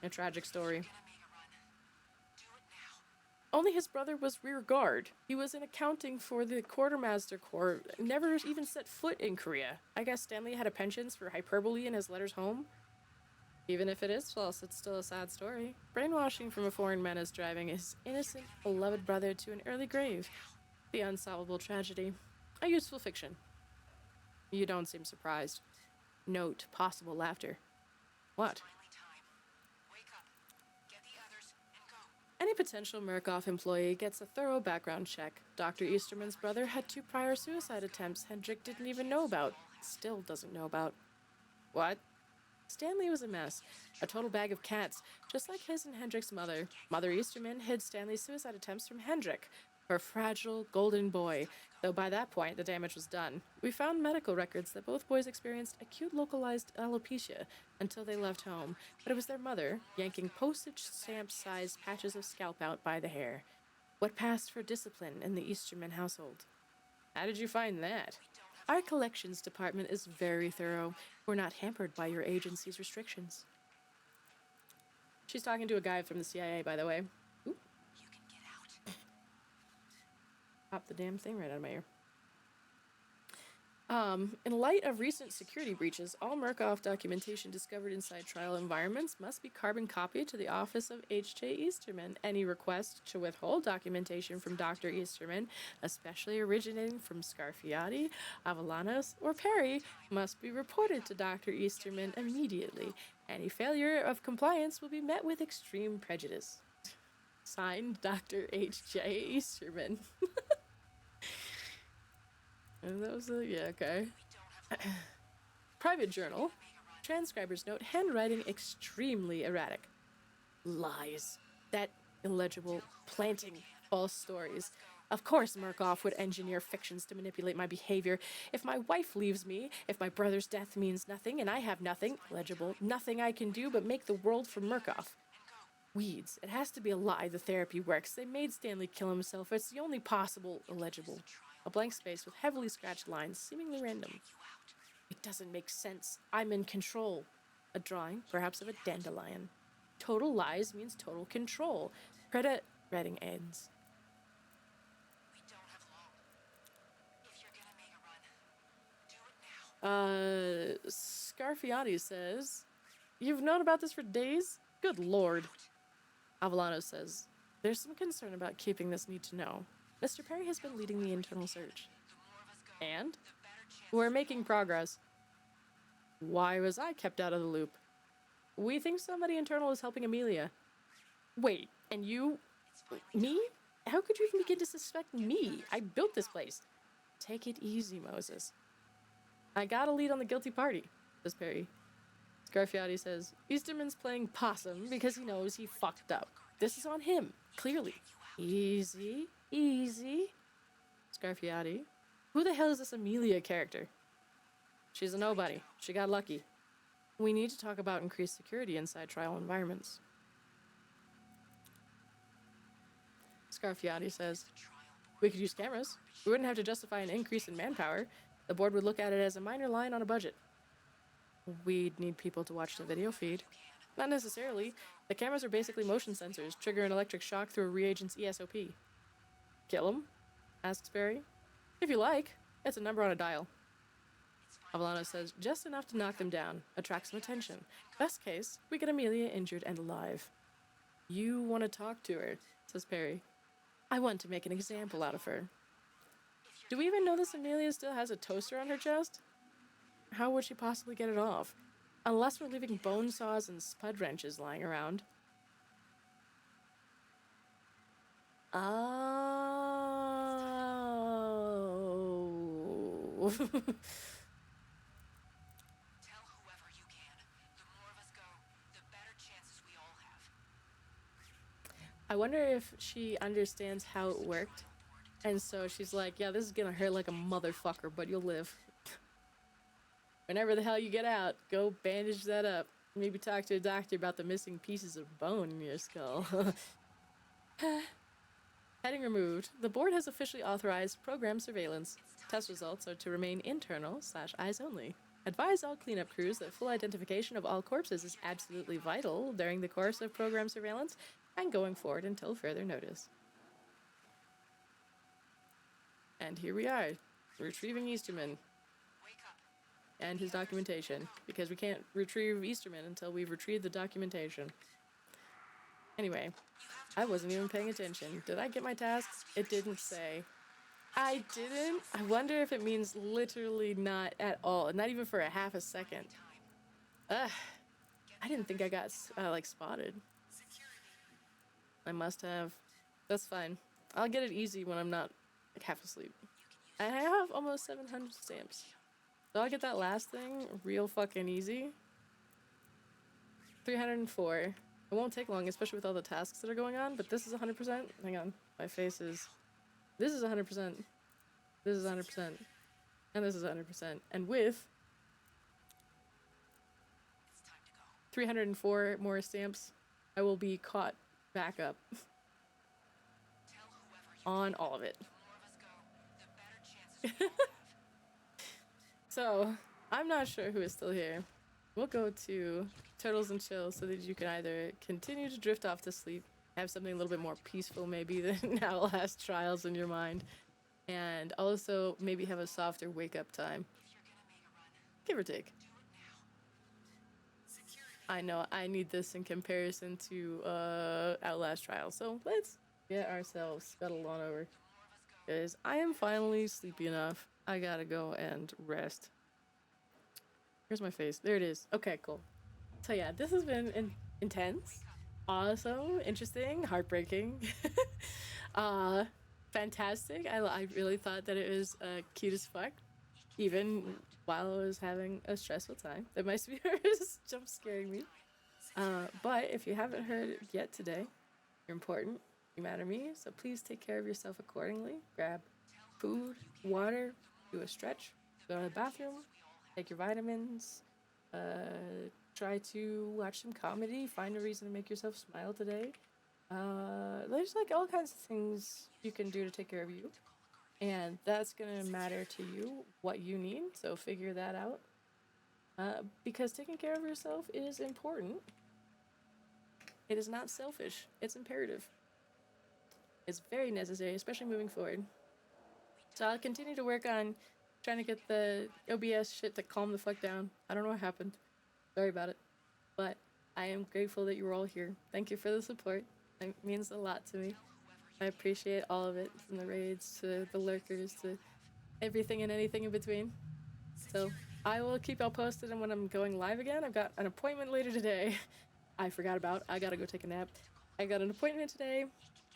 A tragic story. Only his brother was rear guard. He was in accounting for the Quartermaster Corps, never even set foot in Korea. I guess Stanley had a penchant for hyperbole in his letters home. Even if it is false, it's still a sad story. Brainwashing from a foreign menace driving his innocent, beloved brother to an early grave. The unsolvable tragedy. A useful fiction. You don't seem surprised. Note possible laughter. What? Any potential Murkoff employee gets a thorough background check. Dr. Easterman's brother had 2 prior suicide attempts Hendrik didn't even know about. Still doesn't know about. What? Stanley was a mess, a total bag of cats, just like his and Hendrik's mother. Mother Easterman hid Stanley's suicide attempts from Hendrik, her fragile golden boy, though by that point the damage was done. We found medical records that both boys experienced acute localized alopecia until they left home, but it was their mother, yanking postage stamp-sized patches of scalp out by the hair. What passed for discipline in the Easterman household? How did you find that? Our collections department is very thorough. We're not hampered by your agency's restrictions. She's talking to a guy from the CIA, by the way. Ooh. You can get out. Pop the damn thing right out of my ear. In light of recent security breaches, all Murkoff documentation discovered inside trial environments must be carbon copied to the office of H.J. Easterman. Any request to withhold documentation from Dr. Easterman, especially originating from Scarfiotti, Avellanos, or Perry, must be reported to Dr. Easterman immediately. Any failure of compliance will be met with extreme prejudice. Signed, Dr. H.J. Easterman. And that was yeah, okay. Private journal. Transcribers note handwriting extremely erratic. Lies. That illegible, planting false stories. Of course Murkoff would engineer fictions to manipulate my behavior. If my wife leaves me, if my brother's death means nothing and I have nothing, legible, nothing I can do but make the world for Murkoff. Weeds. It has to be a lie the therapy works. They made Stanley kill himself. It's the only possible illegible. A blank space with heavily scratched lines, seemingly random. It doesn't make sense. I'm in control. A drawing, perhaps of a dandelion. Total lies means total control. Credit reading ends. We don't have long. If you're gonna make a run, do it now. Scarfiotti says, "You've known about this for days? Good lord." Avellanos says, "There's some concern about keeping this need to know. Mr. Perry has been leading the internal search." And? We're making progress. Why was I kept out of the loop? We think somebody internal is helping Amelia. Wait, and you? Me? How could you even begin to suspect me? I built this place. Take it easy, Moses. I got a lead on the guilty party, says Perry. Scarfiotti says, Easterman's playing possum because he knows he fucked up. This is on him, clearly. Easy. Easy. Scarfiotti. Who the hell is this Amelia character? She's a nobody. She got lucky. We need to talk about increased security inside trial environments. Scarfiotti says, we could use cameras. We wouldn't have to justify an increase in manpower. The board would look at it as a minor line on a budget. We'd need people to watch the video feed. Not necessarily. The cameras are basically motion sensors, trigger an electric shock through a reagent's ESOP. Kill him? Asks Barry. If you like. It's a number on a dial. Avellanos says, just enough to knock them down, attract some attention. Best case, we get Amelia injured and alive. You want to talk to her, says Perry. I want to make an example out of her. Do we even know this Amelia still has a toaster on her chest? How would she possibly get it off? Unless we're leaving bone saws and spud wrenches lying around. Oh. Tell whoever you can. The more of us go, the better chances we all have. I wonder if she understands how it worked. And so she's like, yeah, this is gonna hurt like a motherfucker, but you'll live. Whenever the hell you get out, go bandage that up. Maybe talk to a doctor about the missing pieces of bone in your skull. Heading removed, the board has officially authorized program surveillance. Test results are to remain internal/eyes only. Advise all cleanup crews that full identification of all corpses is absolutely vital during the course of program surveillance and going forward until further notice. And here we are, retrieving Easterman. And his documentation, because we can't retrieve Easterman until we've retrieved the documentation. Anyway, I wasn't even paying attention. Did I get my tasks? It didn't say. I didn't? I wonder if it means literally not at all, not even for a half a second. Ugh, I didn't think I got, spotted. I must have. That's fine. I'll get it easy when I'm not, half asleep. I have almost 700 stamps. So I'll get that last thing real fucking easy. 304. It won't take long, especially with all the tasks that are going on, but this is 100%. Hang on. My face is... This is 100%. This is 100%. And this is 100%. And with 304 more stamps, I will be caught back up on all of it. So, I'm not sure who is still here. We'll go to Turtles and Chill so that you can either continue to drift off to sleep, have something a little bit more peaceful maybe than Outlast Trials in your mind, and also maybe have a softer wake-up time. Give or take. I know I need this in comparison to Outlast Trials, so let's get ourselves scuttled on over. Because I am finally sleepy enough. I gotta go and rest. Where's my face? There it is. Okay, cool. So yeah, this has been intense, awesome, interesting, heartbreaking, fantastic. I really thought that it was cute as fuck, even while I was having a stressful time. That my spirit is jump scaring me. But if you haven't heard it yet today, you're important. You matter to me, so please take care of yourself accordingly. Grab food, water, do a stretch, go to the bathroom, take your vitamins, try to watch some comedy, find a reason to make yourself smile today. There's like all kinds of things you can do to take care of you, and that's gonna matter to you, what you need, so figure that out. Because taking care of yourself is important. It is not selfish, it's imperative. It's very necessary, especially moving forward. So I'll continue to work on trying to get the OBS shit to calm the fuck down. I don't know what happened. Sorry about it. But I am grateful that you were all here. Thank you for the support. It means a lot to me. I appreciate all of it, from the raids to the lurkers to everything and anything in between. So I will keep y'all posted on when I'm going live again. I've got an appointment later today. I forgot about. I gotta go take a nap. I got an appointment today,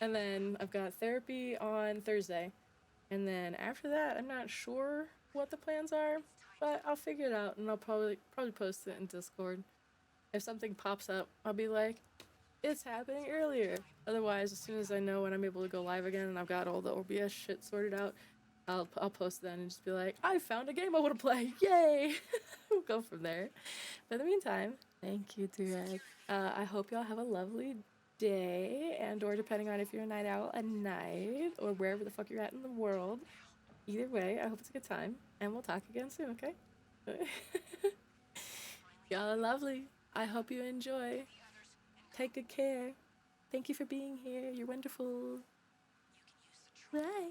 and then I've got therapy on Thursday. And then after that, I'm not sure what the plans are, but I'll figure it out, and I'll probably post it in Discord. If something pops up, I'll be like, it's happening earlier. Otherwise, as soon as I know when I'm able to go live again and I've got all the OBS shit sorted out, I'll post then and just be like, I found a game I want to play. Yay! We'll go from there. But in the meantime, thank you, Durag. I hope y'all have a lovely day, and or depending on if you're a night owl, a night, or wherever the fuck you're at in the world. Either way, I hope it's a good time, and we'll talk again soon, okay? Y'all are lovely. I hope you enjoy. Take good care. Thank you for being here. You're wonderful. Bye.